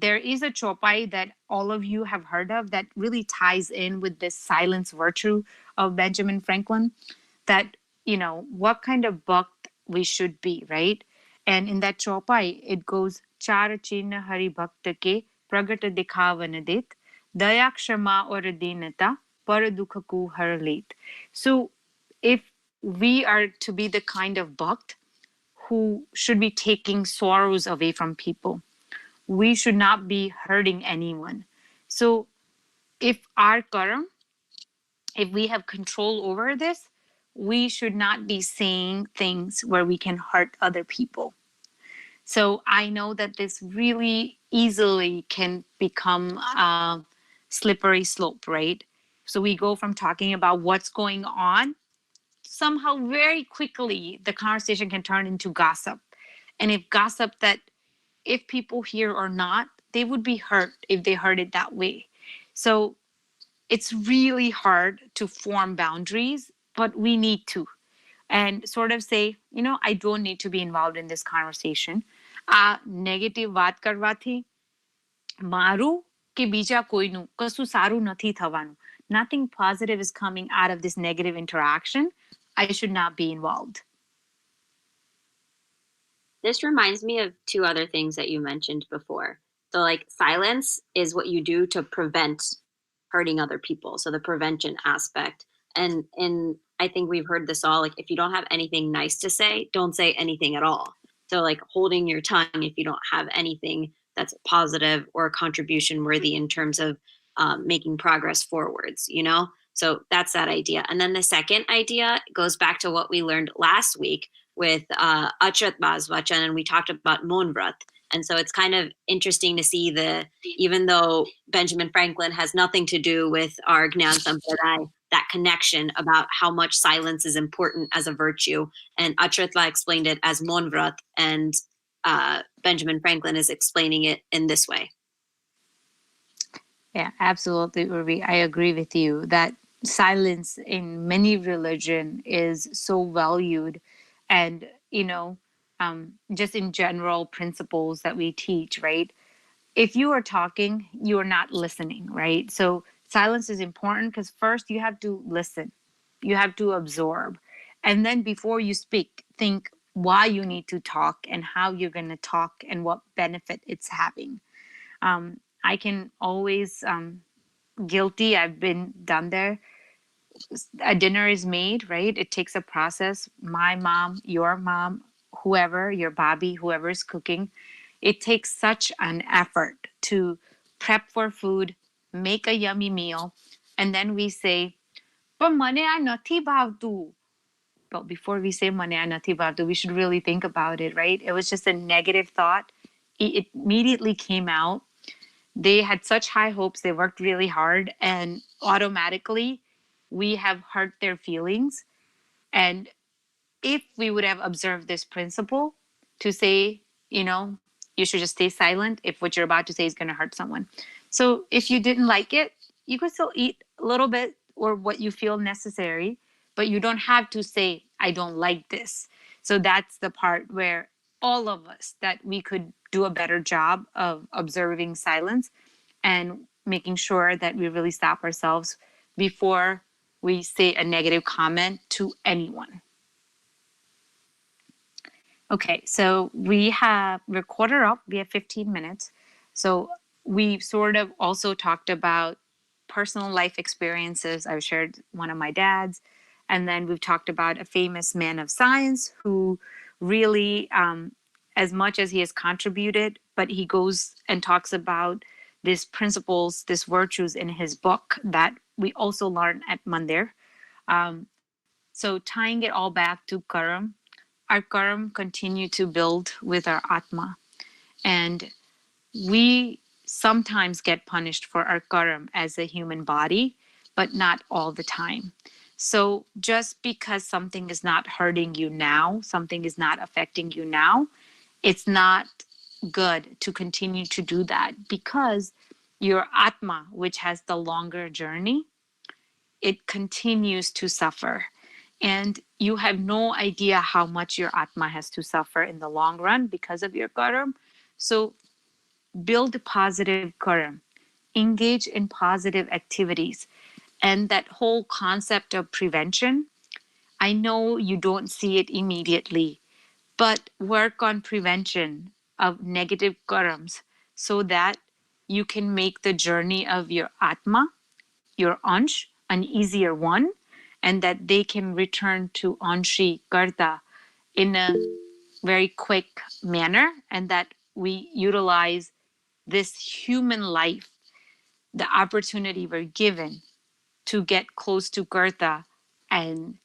there is a chopai that all of you have heard of that really ties in with this silence virtue of Benjamin Franklin, that, what kind of bhakt we should be, right? And in that chopai, it goes, Char chinna hari bhakta ke pragat dikhavan dit, daya kshama aur deenata par dukh ko har let. So if we are to be the kind of bhakt who should be taking sorrows away from people, we should not be hurting anyone. So if our karma, if we have control over this, we should not be saying things where we can hurt other people. So I know that this really easily can become a slippery slope, right? So we go from talking about what's going on, somehow very quickly the conversation can turn into gossip. And if gossip that if people hear or not, they would be hurt if they heard it that way. So it's really hard to form boundaries, but we need to. And sort of say, I don't need to be involved in this conversation. Negative વાત કરવાથી મારું કે બીજા કોઈનું કશું સારું નથી થવાનું. Nothing positive is coming out of this negative interaction. I should not be involved. This reminds me of 2 other things that you mentioned before. So like silence is what you do to prevent hurting other people. So the prevention aspect. And I think we've heard this all, like if you don't have anything nice to say, don't say anything at all. So like holding your tongue if you don't have anything that's positive or contribution worthy in terms of making progress forwards, you know? So that's that idea. And then the second idea goes back to what we learned last week with Achrat Vachan, and we talked about Monvrat. And so it's kind of interesting to see even though Benjamin Franklin has nothing to do with our Gnan Sampradaya, that connection about how much silence is important as a virtue. And Achratla explained it as Monvrat, and Benjamin Franklin is explaining it in this way. Yeah, absolutely, Urvi. I agree with you that silence in many religion is so valued, and just in general principles that we teach, right? If you are talking, you are not listening, right? So silence is important because first you have to listen, you have to absorb, and then before you speak, think why you need to talk and how you're going to talk and what benefit it's having. I can always guilty. I've been done there. A dinner is made, right? It takes a process. My mom, your mom, whoever, your Bobby, whoever is cooking, it takes such an effort to prep for food, make a yummy meal, and then we say, "But mane I nathi bhavtu." But before we say mane I nathi bhavtu, we should really think about it, right? It was just a negative thought. It immediately came out. They had such high hopes, they worked really hard, and automatically we have hurt their feelings. And if we would have observed this principle to say, you should just stay silent if what you're about to say is going to hurt someone. So if you didn't like it, you could still eat a little bit or what you feel necessary, but you don't have to say, I don't like this. So that's the part where all of us that we could do a better job of observing silence and making sure that we really stop ourselves before we say a negative comment to anyone. Okay, so we're quarter up, we have 15 minutes. So we sort of also talked about personal life experiences. I've shared one of my dad's, and then we've talked about a famous man of science who really, as much as he has contributed, but he goes and talks about these principles, these virtues in his book that we also learn at Mandir. So tying it all back to Karam, our karma continue to build with our atma, and we sometimes get punished for our karma as a human body, but not all the time. So just because something is not hurting you now, something is not affecting you now, it's not good to continue to do that, because your atma, which has the longer journey, it continues to suffer. And you have no idea how much your atma has to suffer in the long run because of your karma. So build positive karma, engage in positive activities. And that whole concept of prevention, I know you don't see it immediately, but work on prevention of negative karmas so that you can make the journey of your atma, your ansh, an easier one, and that they can return to anshi karta in a very quick manner, and that we utilize this human life, the opportunity we're given to get close to karta and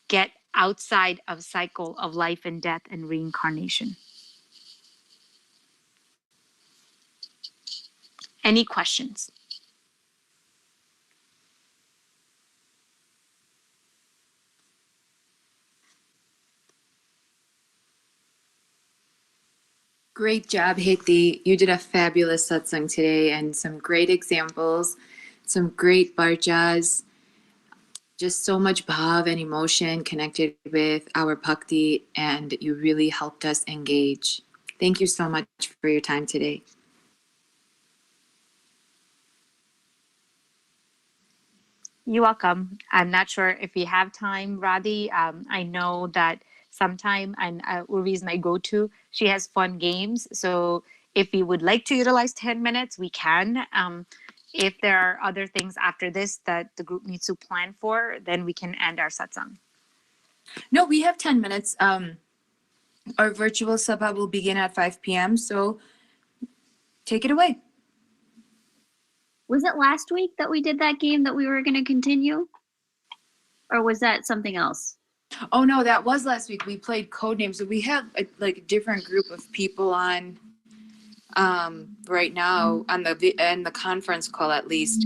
get outside of cycle of life and death and reincarnation. Any questions? Great job, Hiti. You did a fabulous satsang today and some great examples, some great barjas, just so much bhav and emotion connected with our bhakti, and you really helped us engage. Thank you so much for your time today. You're welcome. I'm not sure if we have time, Radhi. I know that sometime, and Urvi is my go-to. She has fun games. So if we would like to utilize 10 minutes, we can. If there are other things after this that the group needs to plan for, then we can end our satsang. No, we have 10 minutes. Our virtual sabha will begin at 5 p.m. So take it away. Was it last week that we did that game that we were going to continue? Or was that something else? Oh no, that was last week. We played Codenames. So we have a different group of people on right now on the conference call at least.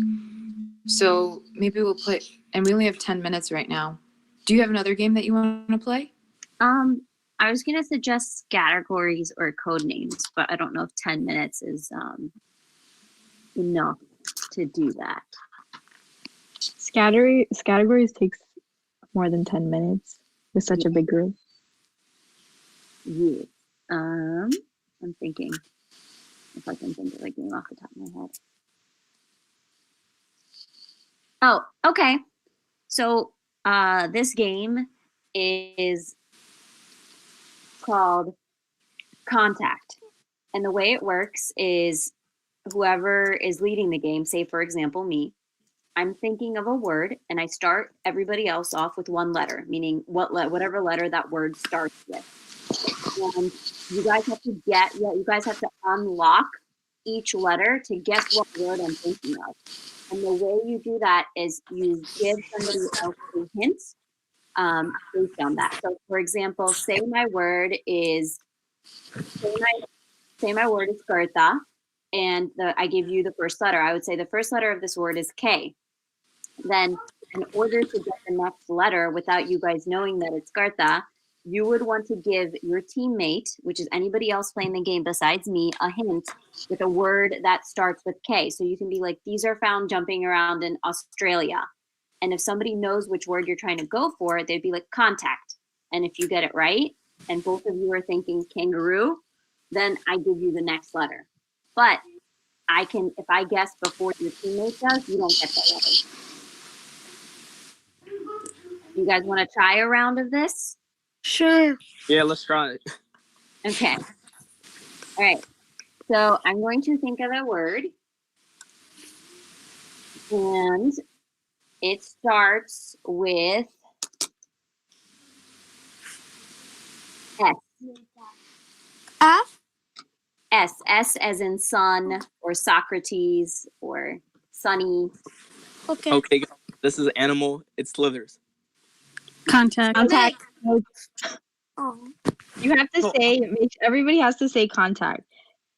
So maybe we'll play, and we only have 10 minutes right now. Do you have another game that you want to play? I was going to suggest categories or code names, but I don't know if 10 minutes is enough to do that. Categories takes more than 10 minutes with such a big group. Yeah. I'm thinking if I can think of a game off the top of my head. Oh, okay. So this game is called Contact. And the way it works is whoever is leading the game, say for example me, I'm thinking of a word and I start everybody else off with one letter, meaning whatever letter that word starts with. And you guys have to unlock each letter to guess what word I'm thinking of. And the way you do that is you give somebody else a hint based on that. So for example, say my word is Gertha, and I give you the first letter. I would say the first letter of this word is K. Then in order to get the next letter without you guys knowing that it's Gertha, you would want to give your teammate, which is anybody else playing the game besides me, a hint with a word that starts with K. So you can be like, these are found jumping around in Australia. And if somebody knows which word you're trying to go for, they'd be like contact. And if you get it right, and both of you are thinking kangaroo, then I give you the next letter. But if I guess before your teammate does, you don't get that letter. You guys want to try a round of this? Sure. Yeah, let's try it. Okay. All right. So I'm going to think of a word. And it starts with S. F? S. S as in sun or Socrates or sunny. Okay. Okay, this is an animal. It slithers. Contact. Oh. You have to say, everybody has to say contact,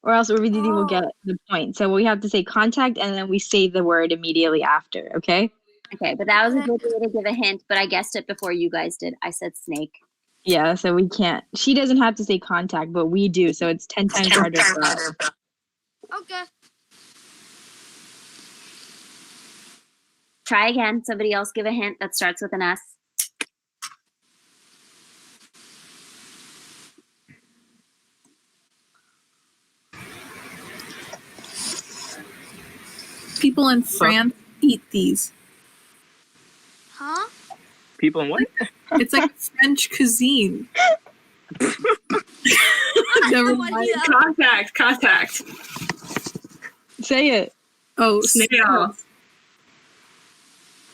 or else Urvididi will get the point. So we have to say contact, and then we say the word immediately after, okay? Okay, but that was a good way to give a hint, but I guessed it before you guys did. I said snake. Yeah, so we can't. She doesn't have to say contact, but we do, so it's 10 times harder for us. Okay. Try again. Somebody else give a hint that starts with an S. People in France eat these. Huh? People in what? It's like French cuisine. Never mind. Contact. Say it. Oh, Snail.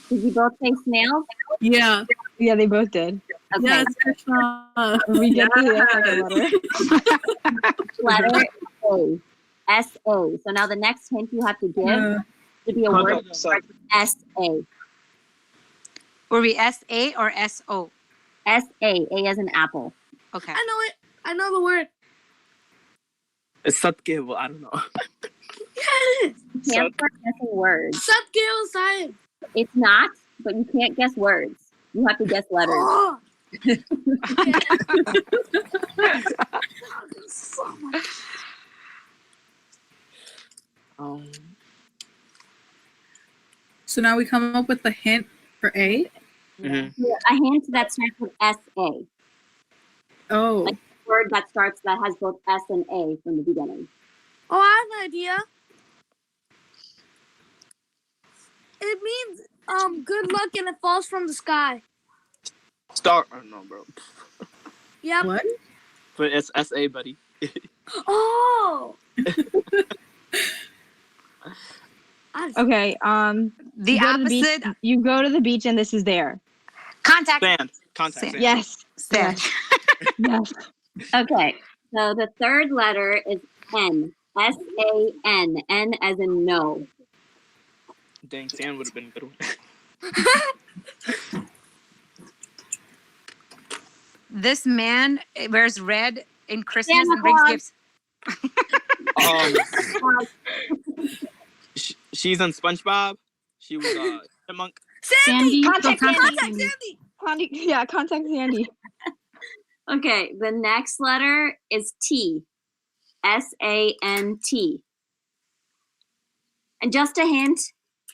Did you both say snails? Yeah. Yeah, they both did. Okay. Yes, Krishna. We get the Letter A. S-A. So now the next hint you have to give to be a word that starts with S-A. Were we S-A or S-O? S-A. A as in apple. Okay. I know it. I know the word. It's Satke, but I don't know. Yes. You can't start guessing words. Satgil Sahib. It's not, but you can't guess words. You have to guess letters. Oh. So now we come up with a hint for A. Mm-hmm. A hint that starts with S-A. Oh. Like a word that has both S and A from the beginning. Oh, I have an idea. It means good luck and it falls from the sky. Star. Oh, no, bro. Yep. What? But it's S-A, buddy. Oh. Okay, the opposite. You go to the beach and this is there. Contact. Sand. Contact. Sand. Yes. Sand. Yes. Okay, so the third letter is N. S-A-N. N as in no. Dang, Sam would have been a good one. This man wears red in Christmas Santa and brings Claus. gifts. She's in SpongeBob. She was a chipmunk. Sandy. Contact Sandy. Sandy. Contact Sandy. Okay, the next letter is T. S-A-N-T. And just a hint,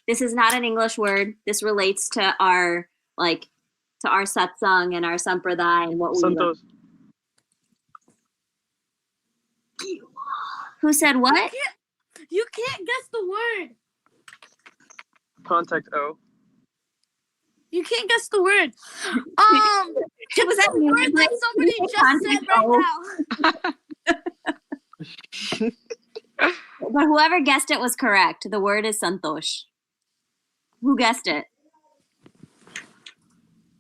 this is not an English word. This relates to our satsang and our sampradaya and what we Santos. Who said what? You can't guess the word. Contact O. You can't guess the word. Was that the word that somebody just said right now. But whoever guessed it was correct. The word is santosh. Who guessed it?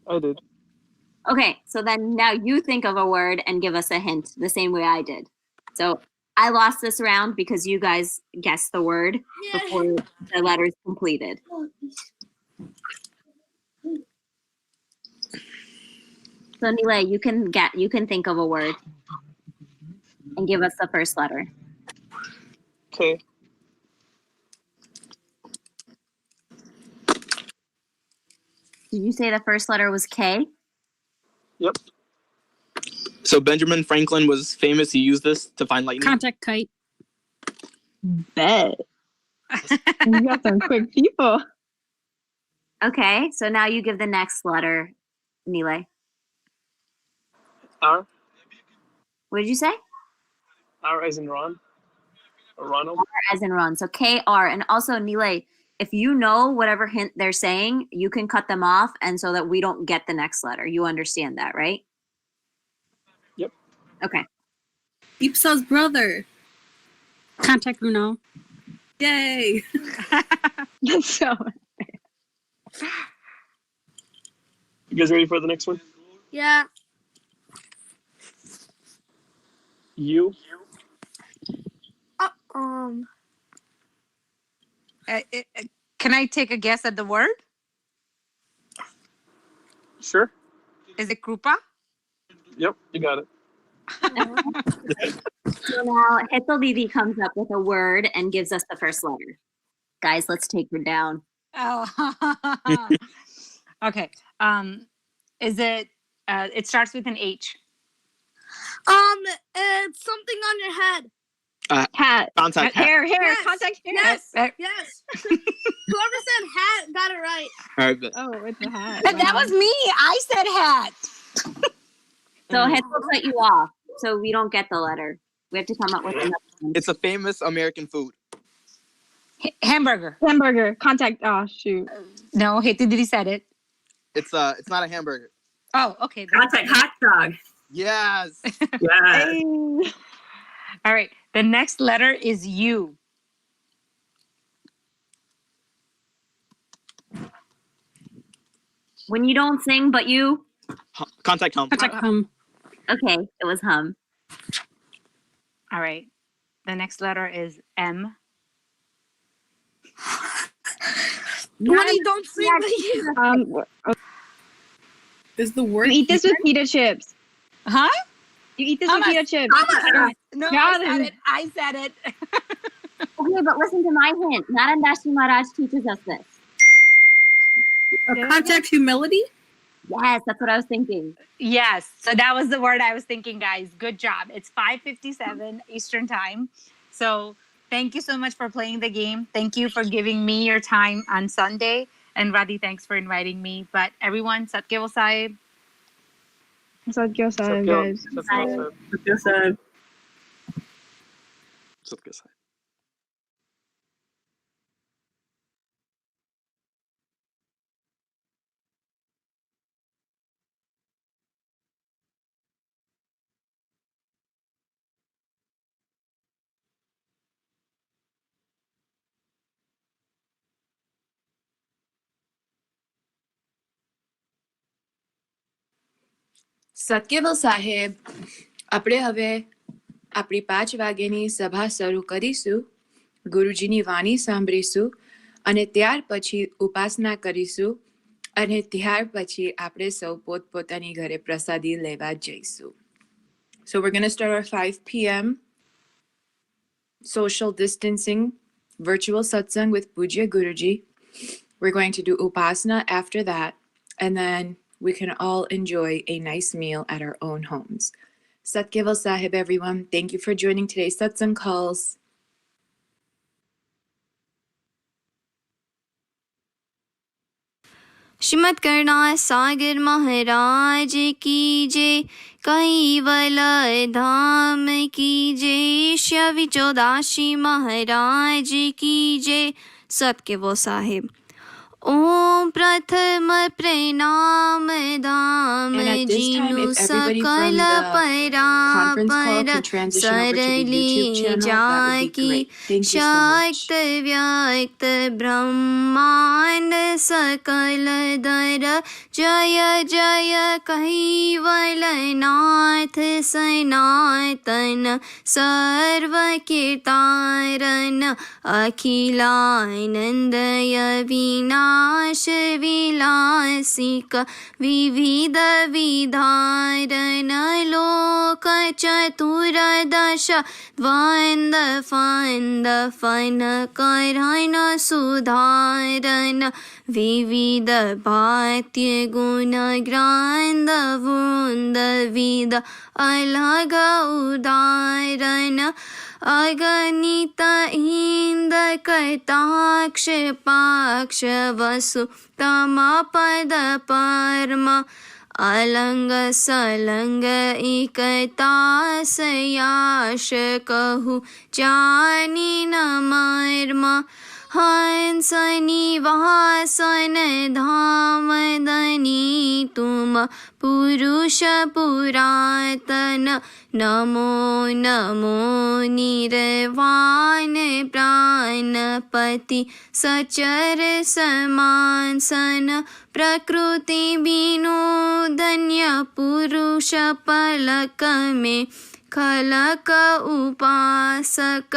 I did. Okay, so then now you think of a word and give us a hint the same way I did. So I lost this round because you guys guessed the word before the letter's completed. So Nile, you can think of a word and give us the first letter. Okay. Did you say the first letter was K? Yep. So Benjamin Franklin was famous. He used this to find lightning. Contact kite. Bet. You got some quick people. Okay, so now you give the next letter, Nile. R. What did you say? R as in Ron. Or Ronald. R as in Ron. So K-R. And also, Nile, if you know whatever hint they're saying, you can cut them off and so that we don't get the next letter. You understand that, right? Yep. Okay. Ipsa's brother. Contact Bruno. Yay. That's so. You guys ready for the next one? Yeah. U. Can I take a guess at the word? Sure. Is it Krupa? Yep, you got it. So now Hetal Didi comes up with a word and gives us the first letter. Guys, let's take her down. Oh. Okay. Is it? It starts with an H. It's something on your head. Hat. Contact hat. Hair. Yes. Contact hair. Yes. Yes. Whoever said hat got it right. All right, but Oh, it's a hat. That was me. I said hat. So Hetal cut you off, so we don't get the letter. We have to come up with another one. it's a famous American food. Hamburger. Hamburger. Contact. Oh shoot. No, Hetal Didi said it. It's not a hamburger. Oh, okay. Contact hot dog. Yes. Yeah. Hey. All right. The next letter is U. When you don't sing, but you. Contact hum. Contact hum. Okay, it was hum. All right. The next letter is M. When you don't sing, but you. Is the word? You eat this with pita chips. Huh? You eat this with pita chips. No, Got I said it. it. I said it. Okay, but listen to my hint. Narandashi Maharaj teaches us this. Contact humility. Yes, that's what I was thinking. Yes. So that was the word I was thinking, guys. Good job. It's 5:57 Eastern time. So thank you so much for playing the game. Thank you for giving me your time on Sunday. And Radhi, thanks for inviting me. But everyone, Satkeval Sahib. Sadhgyo Sahib, guys. Satya Sahib. Satya Sahib. સત્કેવલ સાહેબ, આપણે હવે આપણી 5 વાગ્યાની સભા શરૂ કરીશું. ગુરુજીની વાણી સાંભળીશું અને ત્યાર પછી ઉપાસના કરીશું અને ત્યાર પછી આપણે સૌ પોતપોતાની ઘરે પ્રસાદી લેવા જઈશું. So we're going to start our 5 p.m. social distancing virtual satsang with Pujya Guruji. We're going to do upasana after that, and then we can all enjoy a nice meal at our own homes. Sat Keval Sahib, everyone. Thank you for joining today's satsang calls. Shrimad करुणा सागर महाराज की जय, caval धाम की जय, श्री चौदाशी महाराज की जय, सतकेवल साहिब. ओम प्रथम प्रणाम धाम जीनु सकल परापर सरली जाकी शक्त व्यक्त ब्रह्मांड सकल दर जय जय कैवल नाथ सनातन सर्व कीर्तारन अखिलानंदय विनाश विलासिक विविध विधारण लोक चतुर्दश द्वंद फंद फन करण सुधारण विविध भात्य गुण ग्रांद वृंद विद अलग उदाहरण अगणित इंद कटाक्ष पाक्ष वसु तमा पद परम अलंग सलंग एकता सयाश कहु जानी न मर्म हंस निवासन धाम दनी तुम पुरुष पुरातन नमो नमो निर्वाण प्राणपति सचर समासन प्रकृति बिनु धन्य पुरुष पलक में खलक उपासक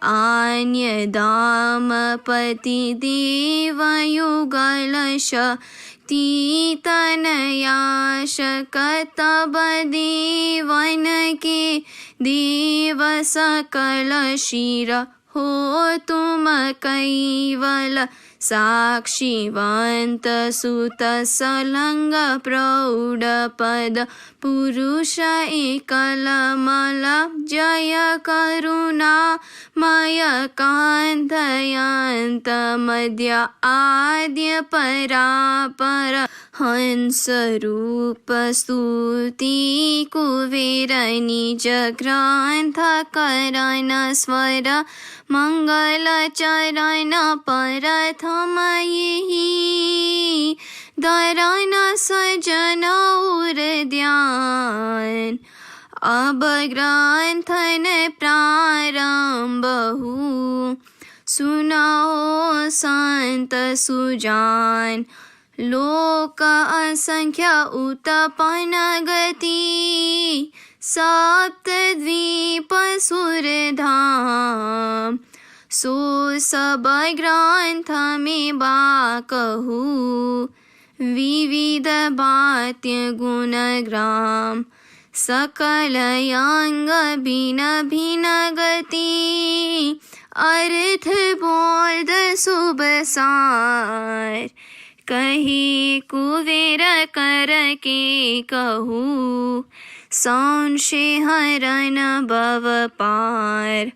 आन्य दामपति देवयुगलश तीतनयाशक तब देवन के देव सकल शिर हो तुम कैवल साक्षीवंत सुत सलंग प्रौढ़ पद पुरुष एकलमल जय करुणा मय कांतयंत मध्य आद्य परापर हंस रूप स्तुति कुबेर निज ग्रंथ करण स्वर मंगल चरण परथम यही धरण सजन उर ध्यान अब ग्रंथन प्रारंभ हु सुनाओ संत सुजान लोक असंख्य उत्पन्न गति सप्त द्वीप सुरधाम सो सब ग्रंथ में बाकहु विविध भात्य गुण ग्राम सकल अंग भिन्न भिन्न गति अर्थ बोध शुभ सार कहे कुबेर कर के कहू संशय हरण भव पार.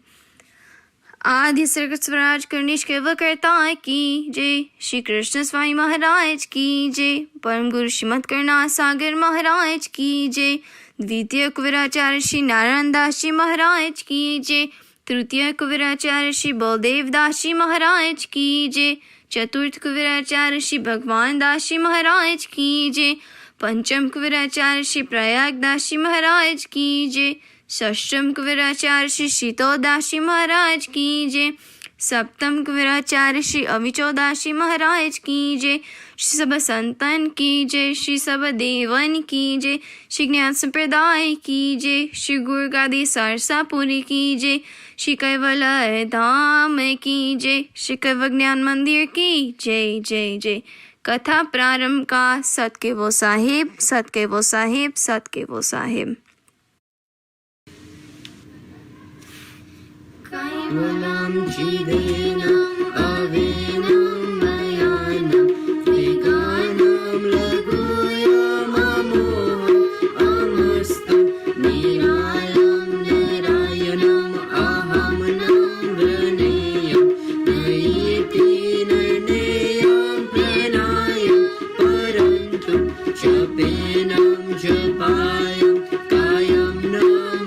आदि सर्ग स्वराज कर्णेश केवलकर्ता की जय, श्री कृष्ण स्वामी महाराज की जय, परम गुरु श्रीमद् करुणा सागर महाराज की जय, द्वितीय कुबेराचार्य श्री नारायण दास जी महाराज की जय, तृतीय कुबेराचार्य श्री बलदेव दास जी महाराज की जय, चतुर्थ कुबेराचार्य श्री भगवान दास जी महाराज की जय, पंचम कुबेराचार्य श्री प्रयाग दास जी महाराज की जय, षष्ठम कुबेराचार्य श्री शीतल दास जी महाराज की जय, सप्तम कुबेराचार्य श्री अविचौदाशी महाराज की जय। श्री सब संतन की जय। श्री सब देवन की जय। श्री ज्ञान संप्रदाय की जय। श्री गुरु गादी सरसापुरी की जय। श्री कैवल धाम की जय। श्री कैवल ज्ञान मंदिर की जय जय जय। कथा प्रारंभ का सत के वो साहिब, सत के वो साहिब, सत के वो साहिब। कैवलं चिदेनं अवेनं मयानं त्रिगानं लघुयममोहम् अमस्तु निरालं नारायणम् अहं नं वृणेयं नयेति नयनेयं प्रणायं परन्तु जपेनं जपायं कायं न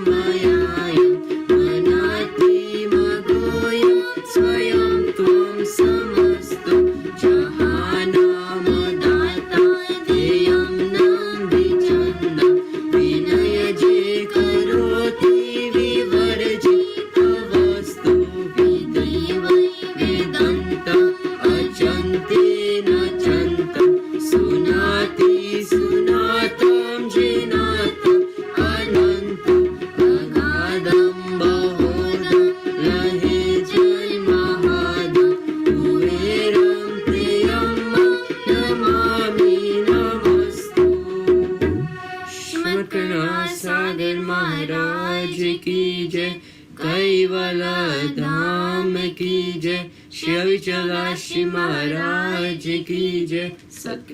मयायं स्वयं त्वं समस्तु जहानामदाता ध्येयं न विचन्दं विनय जे करोति विवर्जितवस्तु विदैवै वेदन्त अचन्ते नचन्तं सुनाति सुनातं जिनातं अनन्तं अगाधं बहोदं लहे जय महादं कुबेरं प्रियं नमामि नमस्तु। श्रीमद्गुरु सागर महाराज की जय। कैवल धाम की जय। श्री अविचौदाशी महाराज की जय। सत्य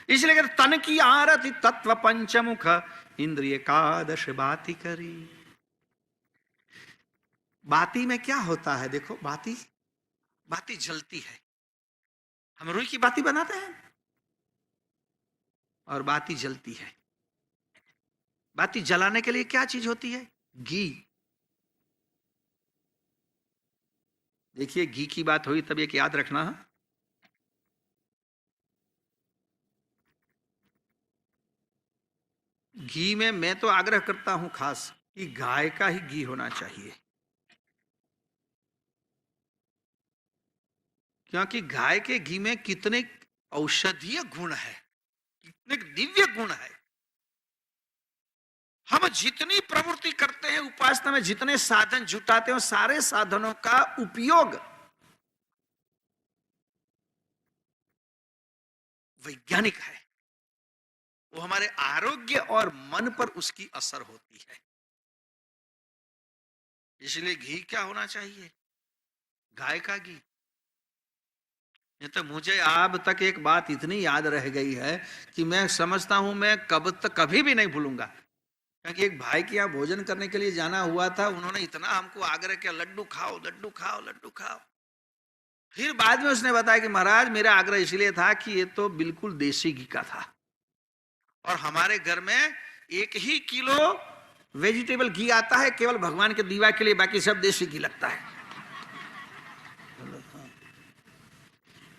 इसलिए कहते तन की आरती तत्व पंचमुख इंद्रिय एकादश बाती करी। बाती में क्या होता है? देखो, बाती बाती जलती है। हम रुई की बाती बनाते हैं और बाती जलती है। बाती जलाने के लिए क्या चीज होती है? घी। देखिए, घी की बात हुई तब एक याद रखना है, घी में मैं तो आग्रह करता हूं खास कि गाय का ही घी होना चाहिए, क्योंकि गाय के घी में कितने औषधीय गुण है, कितने दिव्य गुण है। हम जितनी प्रवृत्ति करते हैं उपासना में, जितने साधन जुटाते हैं, सारे साधनों का उपयोग वैज्ञानिक है। वो हमारे आरोग्य और मन पर उसकी असर होती है। इसलिए घी क्या होना चाहिए? गाय का घी। ये तो मुझे अब तक एक बात इतनी याद रह गई है कि मैं समझता हूं मैं कभी भी नहीं भूलूंगा। क्योंकि एक भाई के यहाँ भोजन करने के लिए जाना हुआ था, उन्होंने इतना हमको आग्रह किया, लड्डू खाओ लड्डू खाओ लड्डू खाओ। फिर बाद में उसने बताया कि महाराज मेरा आग्रह इसलिए था कि ये तो बिल्कुल देसी घी का था और हमारे घर में 1 ही किलो वेजिटेबल घी आता है केवल भगवान के दीवा के लिए, बाकी सब देसी घी लगता है।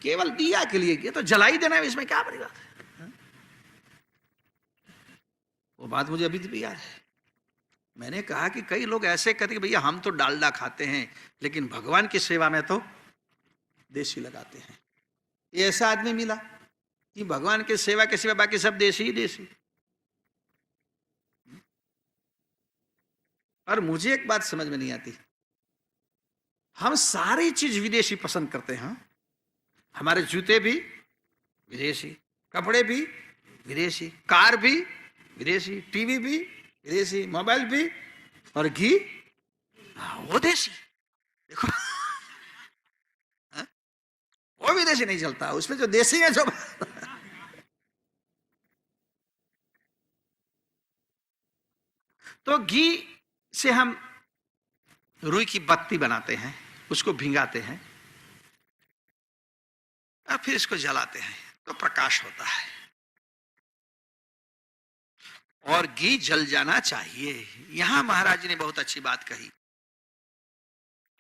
केवल दिया के लिए, ये तो जला ही देना है, इसमें क्या बड़ी बात है। वो बात मुझे अभी भी याद है। मैंने कहा कि कई लोग ऐसे कहते हैं भैया हम तो डालडा खाते हैं लेकिन भगवान की सेवा में तो देसी लगाते हैं। ये ऐसा आदमी मिला कि भगवान की सेवा के सिवा बाकी सब देसी ही देसी। और मुझे एक बात समझ में नहीं आती, हम सारी चीज विदेशी पसंद करते हैं। हमारे जूते भी विदेशी, कपड़े भी विदेशी, कार भी विदेशी, टीवी भी विदेशी, मोबाइल भी, और घी वो देशी। देखो वो विदेशी नहीं चलता, उसमें जो देसी है जो तो घी से हम रुई की बत्ती बनाते हैं, उसको भिंगाते हैं और फिर इसको जलाते हैं तो प्रकाश होता है। और घी जल जाना चाहिए। यहां महाराज जी ने बहुत अच्छी बात कही,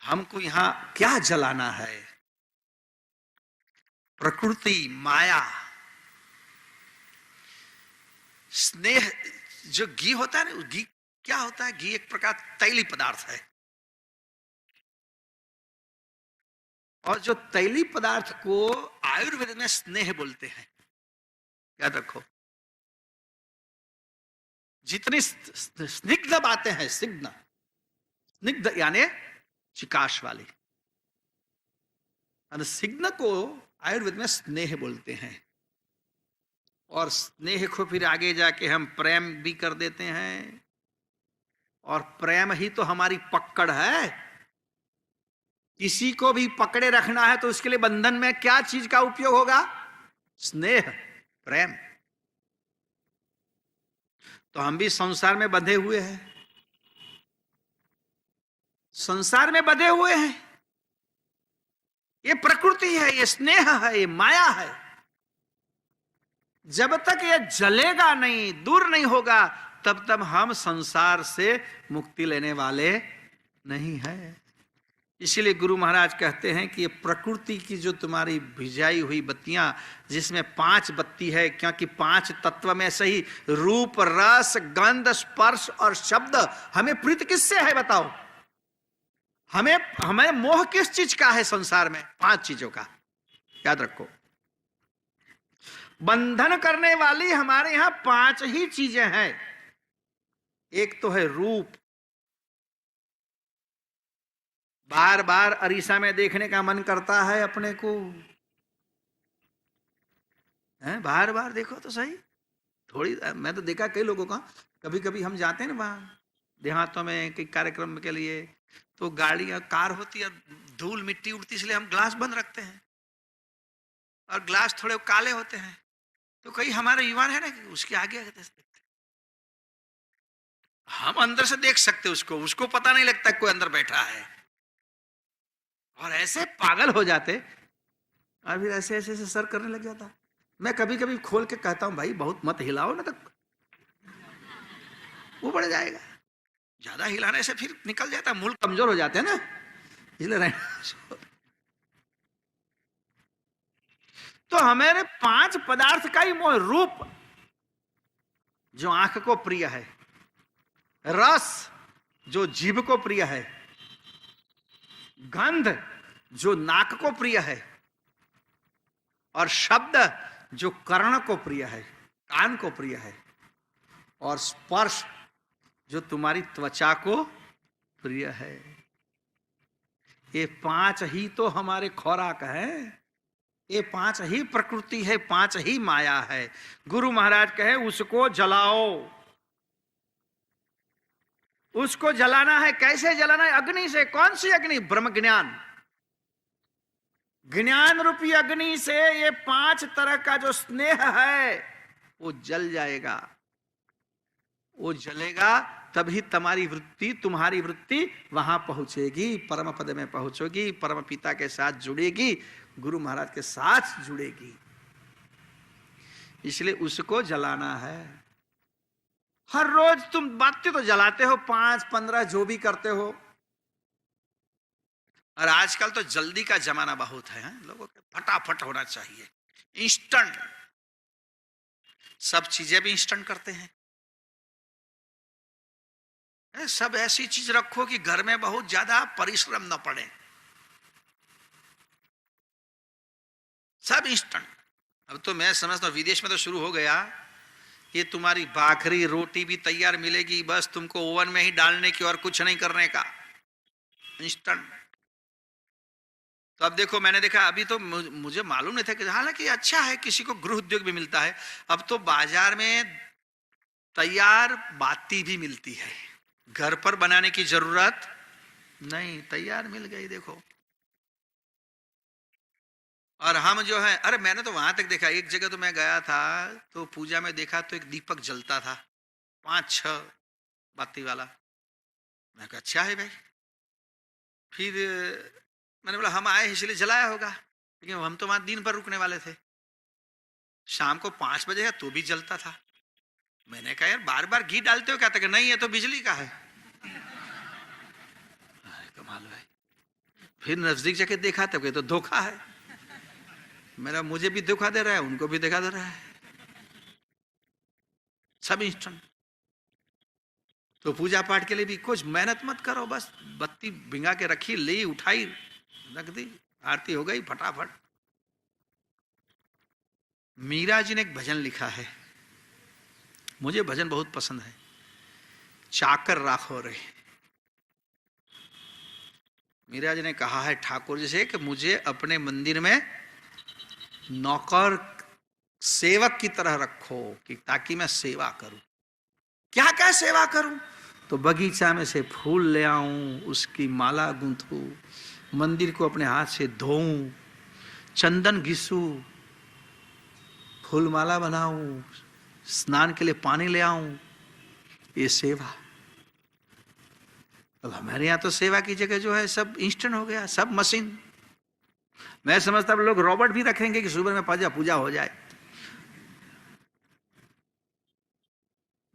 हमको यहां क्या जलाना है? प्रकृति, माया, स्नेह। जो घी होता है ना, घी क्या होता है? घी एक प्रकार तैलीय पदार्थ है, और जो तैलीय पदार्थ को आयुर्वेद में स्नेह बोलते हैं। याद रखो, जितनी स्निग्ध बातें हैं, स्निग्ध यानी चिकाश वाली, और स्निग्ध को आयुर्वेद में स्नेह बोलते हैं। और स्नेह को फिर आगे जाके हम प्रेम भी कर देते हैं, और प्रेम ही तो हमारी पकड़ है। किसी को भी पकड़े रखना है तो उसके लिए बंधन में क्या चीज का उपयोग होगा? स्नेह, प्रेम। तो हम भी संसार में बंधे हुए हैं, संसार में बंधे हुए हैं। ये प्रकृति है, ये स्नेह है, ये माया है। जब तक ये जलेगा नहीं, दूर नहीं होगा, तब तक हम संसार से मुक्ति लेने वाले नहीं है। इसीलिए गुरु महाराज कहते हैं कि ये प्रकृति की जो तुम्हारी भिजाई हुई बत्तियां, जिसमें 5 बत्ती है, क्योंकि 5 तत्व में से ही रूप, रस, गंध, स्पर्श और शब्द। हमें प्रीत किससे है बताओ? हमें मोह किस चीज का है संसार में? 5 चीजों का। याद रखो, बंधन करने वाली हमारे यहां 5 ही चीजें हैं। एक तो है रूप, बार बार अरीसा में देखने का मन करता है अपने को, हैं? बार बार देखो तो सही। थोड़ी, मैं तो देखा कई लोगों का, कभी कभी हम जाते हैं ना वहां देहातों में कई कार्यक्रम के लिए, तो गाड़ियां, कार होती है, धूल मिट्टी उड़ती, इसलिए हम ग्लास बंद रखते हैं, और ग्लास थोड़े काले होते हैं। तो कई हमारे युवा है ना कि उसके आगे देखते, हम अंदर से देख सकते उसको पता नहीं लगता कोई अंदर बैठा है, और ऐसे पागल हो जाते, और फिर ऐसे ऐसे सर करने लग जाता। मैं कभी कभी खोल के कहता हूं, भाई बहुत मत हिलाओ ना, तो वो बढ़ जाएगा। ज्यादा हिलाने से फिर निकल जाता, मूल कमजोर हो जाते हैं ना, इसलिए तो हमारे 5 पदार्थ का ही मोह। रूप जो आंख को प्रिय है, रस जो जीभ को प्रिय है, गंध जो नाक को प्रिय है, और शब्द जो कर्ण को प्रिय है, कान को प्रिय है, और स्पर्श जो तुम्हारी त्वचा को प्रिय है। ये 5 ही तो हमारे खुराक है, ये 5 ही प्रकृति है, 5 ही माया है। गुरु महाराज कहे उसको जलाओ। उसको जलाना है, कैसे जलाना है? अग्नि से। कौन सी अग्नि? ब्रह्म ज्ञान, ज्ञान रूपी अग्नि से ये 5 तरह का जो स्नेह है वो जल जाएगा। वो जलेगा तभी तुम्हारी वृत्ति वहां पहुंचेगी, परम पद में पहुंचोगी, परम पिता के साथ जुड़ेगी, गुरु महाराज के साथ जुड़ेगी। इसलिए उसको जलाना है। हर रोज तुम बातें तो जलाते हो, 5, 15 जो भी करते हो। और आजकल तो जल्दी का जमाना बहुत है, लोगों के फटाफट होना चाहिए, इंस्टेंट। सब चीजें भी इंस्टेंट करते हैं। सब ऐसी चीज रखो कि घर में बहुत ज्यादा परिश्रम न पड़े, सब इंस्टेंट। अब तो मैं समझता हूं विदेश में तो शुरू हो गया, ये तुम्हारी भाखरी रोटी भी तैयार मिलेगी, बस तुमको ओवन में ही डालने की और कुछ नहीं करने का, इंस्टेंट। तो अब देखो, मैंने देखा, अभी तो मुझे मालूम नहीं था कि हालांकि अच्छा है, किसी को गृह उद्योग भी मिलता है। अब तो बाजार में तैयार बाती भी मिलती है, घर पर बनाने की जरूरत नहीं, तैयार मिल गई। देखो, और हम जो है, अरे मैंने तो वहां तक देखा, एक जगह तो मैं गया था तो पूजा में देखा तो एक दीपक जलता था, 5-6 बत्ती वाला। मैं कहा अच्छा है भाई। फिर मैंने बोला हम आए इसलिए जलाया होगा, लेकिन हम तो वहां दिन भर रुकने वाले थे। शाम को 5 बजे है तो भी जलता था। मैंने कहा यार बार बार घी डालते हो क्या? था नहीं, ये तो बिजली का है। कमाल भाई। फिर नजदीक जाके देखा तो ये तो धोखा है। मेरा मुझे भी धोखा दे रहा है, उनको भी धोखा दे रहा है, सब इंस्टेंट। तो पूजा पाठ के लिए भी कुछ मेहनत मत करो, बस बत्ती भिंगा के रखी, ली, उठाई, रख दी, आरती हो गई फटाफट। मीरा जी ने एक भजन लिखा है, मुझे भजन बहुत पसंद है, चाकर राखो रे। मीरा जी ने कहा है ठाकुर जी से कि मुझे अपने मंदिर में नौकर सेवक की तरह रखो, कि ताकि मैं सेवा करूं। क्या क्या सेवा करूं? तो बगीचा में से फूल ले आऊं, उसकी माला गूंथूं, मंदिर को अपने हाथ से धोऊं, चंदन घिसूं, फूल माला बनाऊं, स्नान के लिए पानी ले आऊं, ये सेवा। अब हमारे यहाँ तो सेवा की जगह जो है सब इंस्टेंट हो गया, सब मशीन। मैं समझता हूँ लोग रोबोट भी रखेंगे कि सुबह में पूजा हो जाए।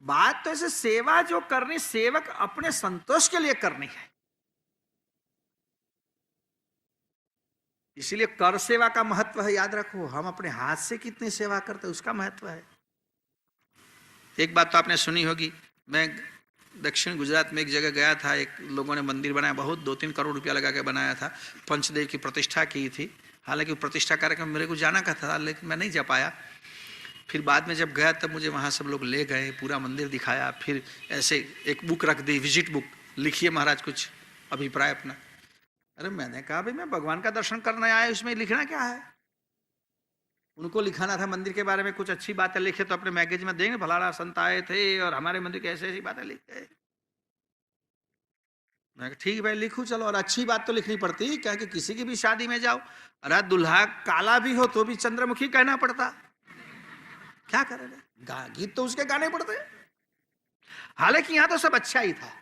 बात तो ऐसे सेवा जो करनी, सेवक अपने संतोष के लिए करनी है। इसीलिए कर सेवा का महत्व है, याद रखो। हम अपने हाथ से कितनी सेवा करते हैं उसका महत्व है। एक बात तो आपने सुनी होगी, मैं दक्षिण गुजरात में एक जगह गया था, एक लोगों ने मंदिर बनाया, बहुत 2-3 करोड़ रुपया लगा के बनाया था, पंचदेव की प्रतिष्ठा की थी। हालांकि प्रतिष्ठा कार्यक्रम मेरे को जाना का था, लेकिन मैं नहीं जा पाया। फिर बाद में जब गया तब मुझे वहाँ सब लोग ले गए, पूरा मंदिर दिखाया, फिर ऐसे एक बुक रख दी, विजिट बुक, लिखिए महाराज कुछ अभिप्राय अपना। अरे मैंने कहा भाई मैं भगवान का दर्शन करने आया, इसमें लिखना क्या है? उनको लिखाना था मंदिर के बारे में कुछ अच्छी बातें लिखे तो अपने मैगजीन में देंगे, फलाना संत आए थे और हमारे मंदिर की ऐसी ऐसी बातें लिख गए। मैं ठीक भाई लिखूं चलो, और अच्छी बात तो लिखनी पड़ती, क्या कि किसी की भी शादी में जाओ, अरे दुल्हा काला भी हो तो भी चंद्रमुखी कहना पड़ता, क्या करेगा, गीत तो उसके गाने पड़ते। हालांकि यहाँ तो सब अच्छा ही था,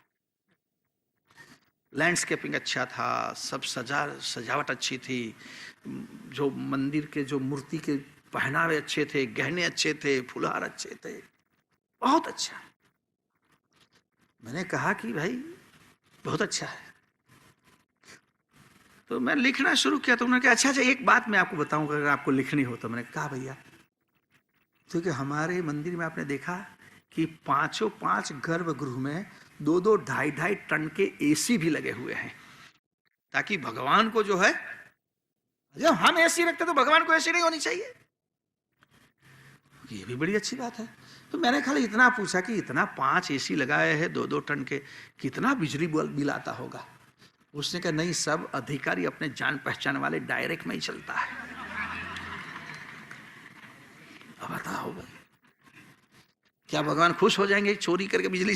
लैंडस्केपिंग अच्छा था, सब सजावट अच्छी थी, जो मंदिर के जो मूर्ति के पहनावे अच्छे थे, गहने अच्छे थे, फुलहार अच्छे थे, बहुत अच्छा। मैंने कहा कि भाई बहुत अच्छा है। तो मैं लिखना शुरू किया तो उन्होंने कहा अच्छा एक बात मैं आपको बताऊंगा अगर आपको लिखनी हो तो। मैंने कहा भैया, क्योंकि हमारे मंदिर में आपने देखा कि 5 गर्भगृह में 2-2, 2.5 टन के एसी भी लगे हुए हैं, ताकि भगवान को जो है, जब हम एसी रखते तो भगवान को एसी नहीं होनी चाहिए। ये भी बड़ी अच्छी बात है। तो मैंने खाली इतना पूछा कि इतना 5 एसी लगाए हैं 2-2 टन के, कितना बिजली बिल आता होगा? उसने कहा नहीं, सब अधिकारी अपने जान पहचान वाले डायरेक्ट में ही चलता है। अब बताओ भाई, क्या भगवान खुश हो जाएंगे चोरी करके बिजली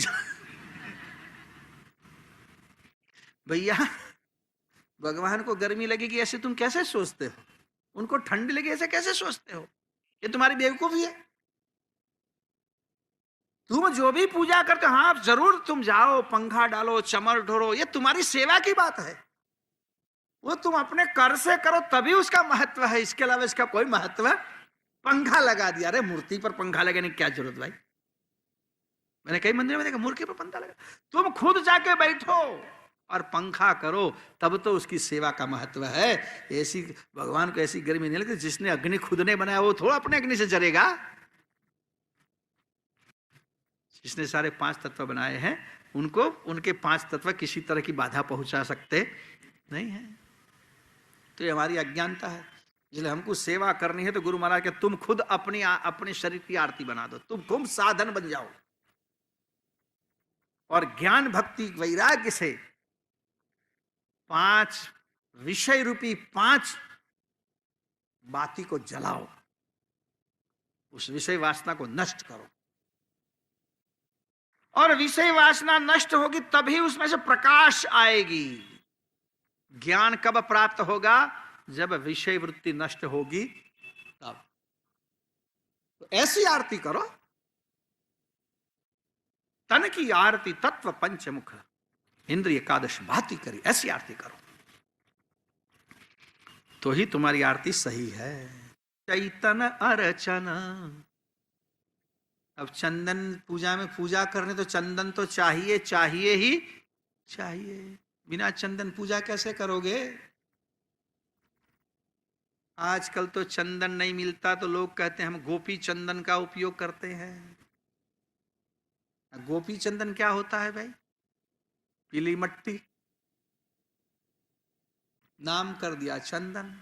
भैया भगवान को गर्मी लगेगी ऐसे तुम कैसे सोचते हो? उनको ठंडी लगी ऐसे कैसे सोचते हो? ये तुम्हारी बेवकूफी है। तुम जो भी पूजा करते हो, हाँ जरूर तुम जाओ, पंखा डालो, चमर ढोरो, ये तुम्हारी सेवा की बात है, वो तुम अपने कर से करो तभी उसका महत्व है, इसके अलावा इसका कोई महत्व है? पंखा लगा दिया, अरे मूर्ति पर पंखा लगाने की क्या जरूरत भाई? मैंने कई मंदिर में देखा मूर्ति पर पंखा लगा। तुम खुद जाके बैठो और पंखा करो, तब तो उसकी सेवा का महत्व है। ऐसी भगवान को ऐसी गर्मी नहीं लगती। जिसने अग्नि खुद ने बनाया वो थोड़ा अपने अग्नि से जलेगा। जिसने सारे 5 तत्व बनाए हैं उनको उनके 5 तत्व किसी तरह की बाधा पहुंचा सकते नहीं है। तो ये हमारी अज्ञानता है। इसलिए हमको सेवा करनी है तो गुरु महाराज के तुम खुद अपने शरीर की आरती बना दो, तुम खुद साधन बन जाओ और ज्ञान भक्ति वैराग्य से 5 विषय रूपी 5 बाती को जलाओ, उस विषय वासना को नष्ट करो। और विषय वासना नष्ट होगी तभी उसमें से प्रकाश आएगी। ज्ञान कब प्राप्त होगा? जब विषय वृत्ति नष्ट होगी तब। तो ऐसी आरती करो तन की आरती तत्व पंचमुख, इंद्रिय एकादश भांति करी, ऐसी आरती करो तो ही तुम्हारी आरती सही है। चैतन अर्चन, अब चंदन पूजा में पूजा करने तो चंदन तो चाहिए, चाहिए ही चाहिए। बिना चंदन पूजा कैसे करोगे? आजकल तो चंदन नहीं मिलता तो लोग कहते हैं हम गोपी चंदन का उपयोग करते हैं। गोपी चंदन क्या होता है भाई? पीली मट्टी, नाम कर दिया चंदन।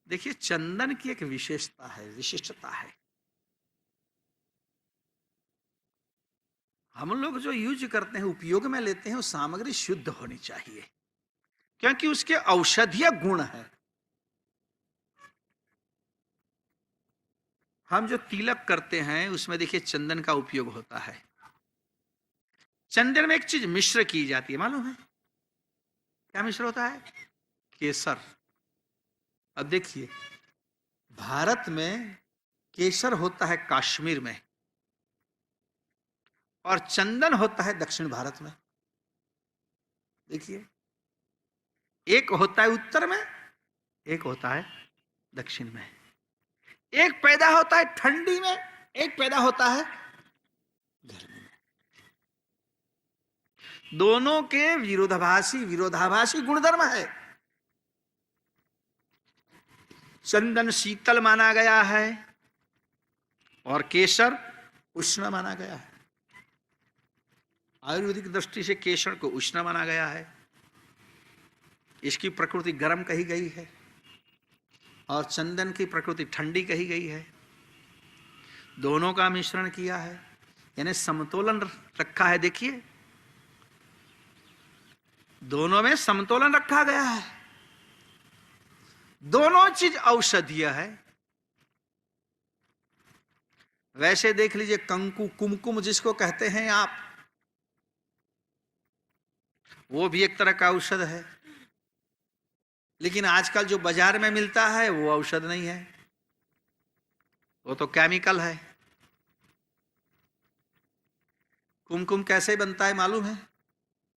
देखिए चंदन की एक विशेषता है, विशिष्टता है। हम लोग जो यूज करते हैं, उपयोग में लेते हैं, वो सामग्री शुद्ध होनी चाहिए, क्योंकि उसके औषधीय गुण है। हम जो तिलक करते हैं उसमें देखिए चंदन का उपयोग होता है। चंदन में एक चीज मिश्र की जाती है, मालूम है क्या मिश्र होता है? केसर। अब देखिए भारत में केसर होता है कश्मीर में, और चंदन होता है दक्षिण भारत में। देखिए एक होता है उत्तर में, एक होता है दक्षिण में। एक पैदा होता है ठंडी में, एक पैदा होता है गर्मी में। दोनों के विरोधाभासी गुणधर्म है। चंदन शीतल माना गया है और केसर उष्ण माना गया है। आयुर्वेदिक दृष्टि से केसर को उष्ण माना गया है। इसकी प्रकृति गर्म कही गई है और चंदन की प्रकृति ठंडी कही गई है। दोनों का मिश्रण किया है, यानी समतोलन रखा है। देखिए दोनों में समतोलन रखा गया है। दोनों चीज औषधीय है। वैसे देख लीजिए कंकु, कुमकुम जिसको कहते हैं आप, वो भी एक तरह का औषध है, लेकिन आजकल जो बाजार में मिलता है वो औषध नहीं है, वो तो केमिकल है। कुमकुम कैसे बनता है मालूम है?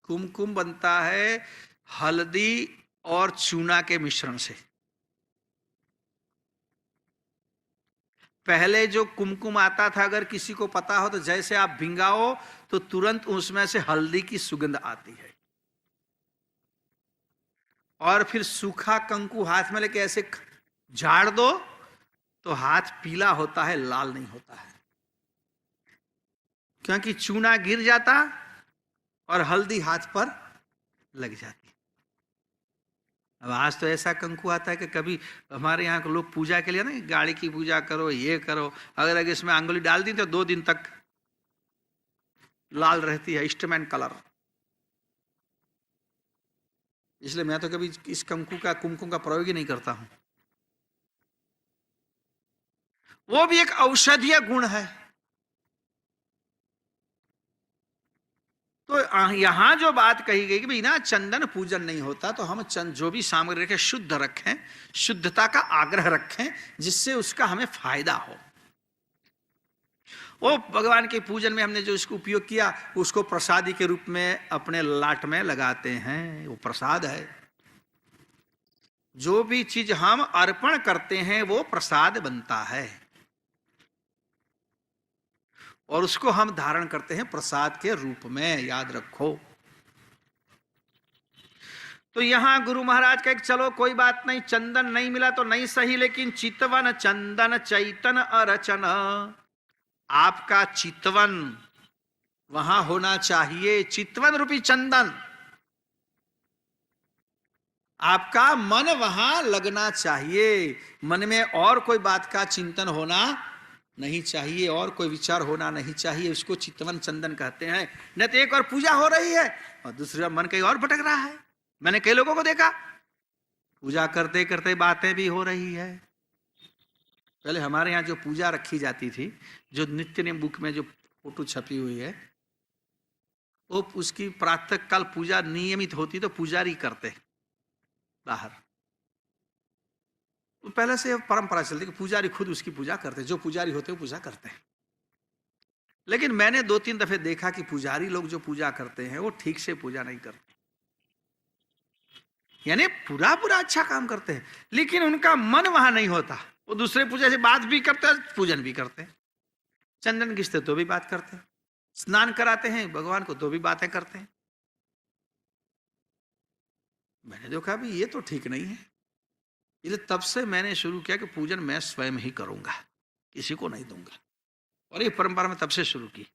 कुमकुम बनता है हल्दी और चूना के मिश्रण से। पहले जो कुमकुम आता था, अगर किसी को पता हो तो जैसे आप भिंगाओ तो तुरंत उसमें से हल्दी की सुगंध आती है, और फिर सूखा कंकु हाथ में लेके ऐसे झाड़ दो तो हाथ पीला होता है, लाल नहीं होता है, क्योंकि चूना गिर जाता और हल्दी हाथ पर लग जाती। अब आज तो ऐसा कंकु आता है कि कभी हमारे यहाँ के लोग पूजा के लिए ना, गाड़ी की पूजा करो, ये करो, अगर इसमें अंगुली डाल दी तो 2 दिन तक लाल रहती है, स्टमैन कलर। इसलिए मैं तो कभी इस कुमकुम का प्रयोग ही नहीं करता हूं। वो भी एक औषधीय गुण है। तो यहां जो बात कही गई कि बिना चंदन पूजन नहीं होता, तो हम जो भी सामग्री रखें शुद्ध रखें, शुद्धता का आग्रह रखें, जिससे उसका हमें फायदा हो। वो भगवान के पूजन में हमने जो इसको उपयोग किया, उसको प्रसादी के रूप में अपने लाट में लगाते हैं, वो प्रसाद है। जो भी चीज हम अर्पण करते हैं वो प्रसाद बनता है, और उसको हम धारण करते हैं प्रसाद के रूप में, याद रखो। तो यहां गुरु महाराज का एक, चलो कोई बात नहीं, चंदन नहीं मिला तो नहीं सही, लेकिन चितवन चंदन चैतन अर्चन, आपका चितवन वहां होना चाहिए, चितवन रूपी चंदन। आपका मन वहां लगना चाहिए, मन में और कोई बात का चिंतन होना नहीं चाहिए, और कोई विचार होना नहीं चाहिए। उसको चितवन चंदन कहते हैं। न तो एक और पूजा हो रही है और दूसरा मन कहीं और भटक रहा है। मैंने कई लोगों को देखा पूजा करते करते बातें भी हो रही है। पहले हमारे यहाँ जो पूजा रखी जाती थी, जो नित्य नियम बुक में जो फोटो छपी हुई है, वो उसकी प्रातः काल पूजा नियमित होती तो पुजारी करते बाहर। तो पहले से परंपरा चलती कि पुजारी खुद उसकी पूजा करते, जो पुजारी होते वो पूजा करते हैं। लेकिन मैंने 2-3 दफे देखा कि पुजारी लोग जो पूजा करते हैं वो ठीक से पूजा नहीं करते, यानी पूरा पूरा अच्छा काम करते हैं लेकिन उनका मन वहां नहीं होता। वो दूसरे पूजा से बात भी करते हैं, पूजन भी करते हैं, चंदन घिसते तो भी बात करते हैं, स्नान कराते हैं भगवान को तो भी बातें करते हैं। मैंने देखा भी ये तो ठीक नहीं है, इसलिए तब से मैंने शुरू किया कि पूजन मैं स्वयं ही करूंगा, किसी को नहीं दूंगा। और ये परंपरा में तब से शुरू की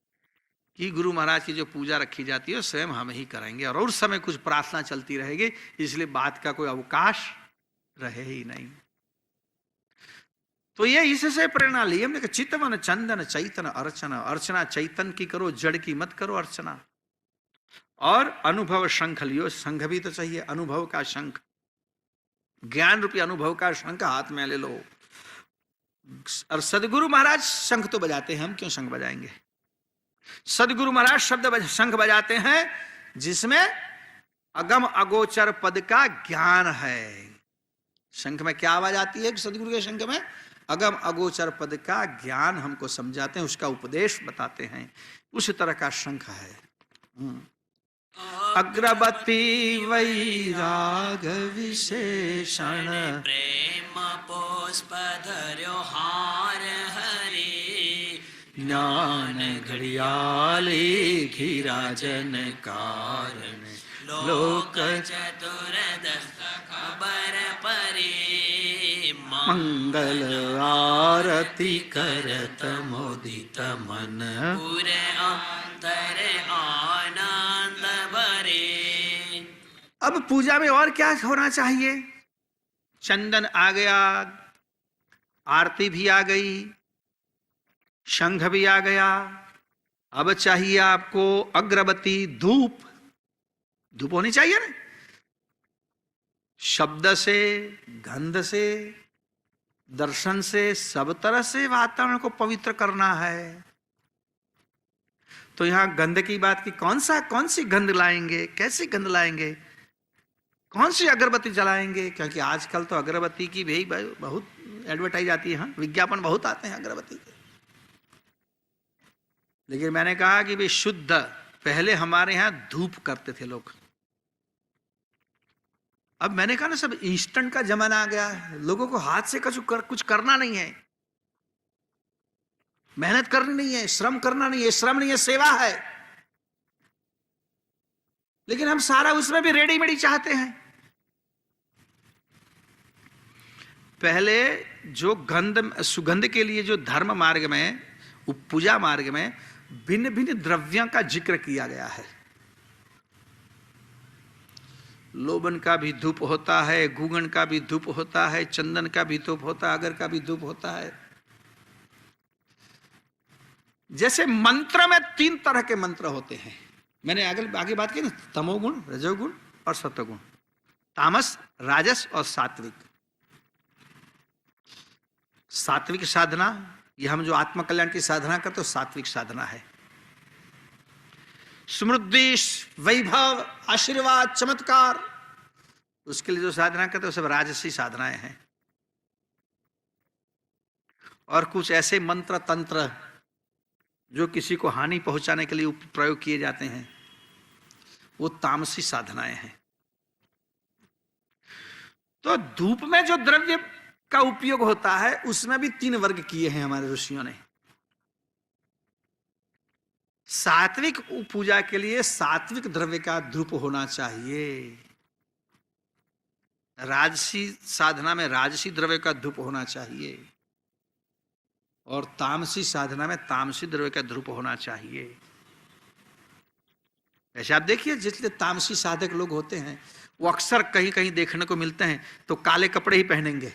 कि गुरु महाराज की जो पूजा रखी जाती है स्वयं हम ही कराएंगे, और उस समय कुछ प्रार्थना चलती रहेगी, इसलिए बात का कोई अवकाश रहे ही नहीं। तो ये इससे प्रेरणा ली हमने कि चितवन चंदन चैतन अर्चना, अर्चना चैतन की करो, जड़ की मत करो अर्चना। और अनुभव शंख लियो, शंख भी तो चाहिए, अनुभव का शंख, ज्ञान रूपी अनुभव का शंख हाथ में ले लो। और सदगुरु महाराज शंख तो बजाते हैं, हम क्यों शंख बजाएंगे? सदगुरु महाराज शंख बजाते हैं जिसमें अगम अगोचर पद का ज्ञान है। शंख में क्या आवाज आती है? सदगुरु के शंख में अगम अगोचर पद का ज्ञान हमको समझाते हैं, उसका उपदेश बताते हैं, उस तरह का शंख है। अग्रबती वैराग विशेषण, प्रेम पुष्प धर्यो हार हरि, ज्ञान घड़ियाली खीराजन कारण, लोक चतुर्दश खबर परे, मंगल आरती करत मोदित मन, पूरे अंतर आनंद भरे। अब पूजा में और क्या होना चाहिए? चंदन आ गया, आरती भी आ गई, शंख भी आ गया, अब चाहिए आपको अगरबत्ती, धूप। धूप होनी चाहिए ना, शब्द से, गंध से, दर्शन से, सब तरह से वातावरण को पवित्र करना है। तो यहां गंध की बात की, कौन सी गंध लाएंगे, कैसी गंध लाएंगे, कौन सी अगरबत्ती जलाएंगे? क्योंकि आजकल तो अगरबत्ती की भी बहुत एडवर्टाइज आती है, हाँ, विज्ञापन बहुत आते हैं अगरबत्ती के। लेकिन मैंने कहा कि भाई शुद्ध, पहले हमारे यहां धूप करते थे लोग, अब मैंने कहा ना सब इंस्टेंट का जमाना आ गया है, लोगों को हाथ से कुछ करना नहीं है, मेहनत करनी नहीं है, श्रम करना नहीं है, श्रम नहीं है, सेवा है। लेकिन हम सारा उसमें भी रेडीमेड चाहते हैं। पहले जो सुगंध के लिए जो धर्म मार्ग में, पूजा मार्ग में भिन्न भिन्न द्रव्यों का जिक्र किया गया है। लोबन का भी धूप होता है, गुगन का भी धूप होता है, चंदन का भी धूप होता है, अगर का भी धूप होता है। जैसे मंत्र में 3 तरह के मंत्र होते हैं, मैंने आगे बात की ना, तमोगुण, रजोगुण और सत्वगुण, तामस, राजस और सात्विक। सात्विक साधना, ये हम जो आत्मकल्याण की साधना करते हो, सात्विक साधना है। समृद्धि, वैभव, आशीर्वाद, चमत्कार, उसके लिए जो साधना करते हो सब राजसी साधनाएं हैं। और कुछ ऐसे मंत्र तंत्र जो किसी को हानि पहुंचाने के लिए प्रयोग किए जाते हैं, वो तामसी साधनाएं हैं। तो धूप में जो द्रव्य का उपयोग होता है उसमें भी 3 वर्ग किए हैं हमारे ऋषियों ने। सात्विक पूजा के लिए सात्विक द्रव्य का धूप होना चाहिए, राजसी साधना में राजसी द्रव्य का धूप होना चाहिए, और तामसी साधना में तामसी द्रव्य का धूप होना चाहिए। ऐसे आप देखिए जितने तामसी साधक लोग होते हैं वो अक्सर कहीं कहीं देखने को मिलते हैं तो काले कपड़े ही पहनेंगे,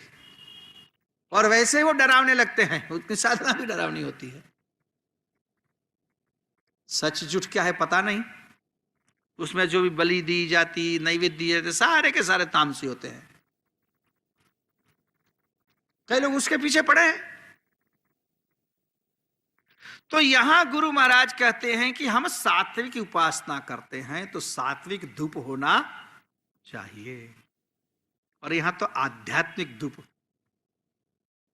और वैसे ही वो डरावने लगते हैं, उनकी साधना भी डरावनी होती है। सच झूठ क्या है पता नहीं, उसमें जो भी बलि दी जाती, नैवेद्य दिए जाते, सारे के सारे तामसी होते हैं। कई लोग उसके पीछे पड़े हैं। तो यहां गुरु महाराज कहते हैं कि हम सात्विक की उपासना करते हैं तो सात्विक धूप होना चाहिए। और यहां तो आध्यात्मिक धूप,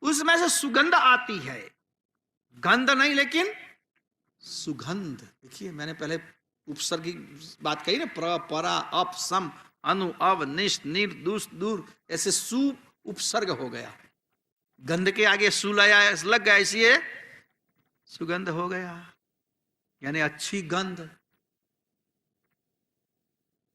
उसमें से सुगंध आती है, गंध नहीं लेकिन सुगंध। देखिए मैंने पहले उपसर्ग की बात कही ना, प्र परा अप सम अनु अव निश निर दुस दूर, ऐसे सु उपसर्ग हो गया। गंध के आगे सु लग गया, इसलिए सुगंध हो गया, यानी अच्छी गंध।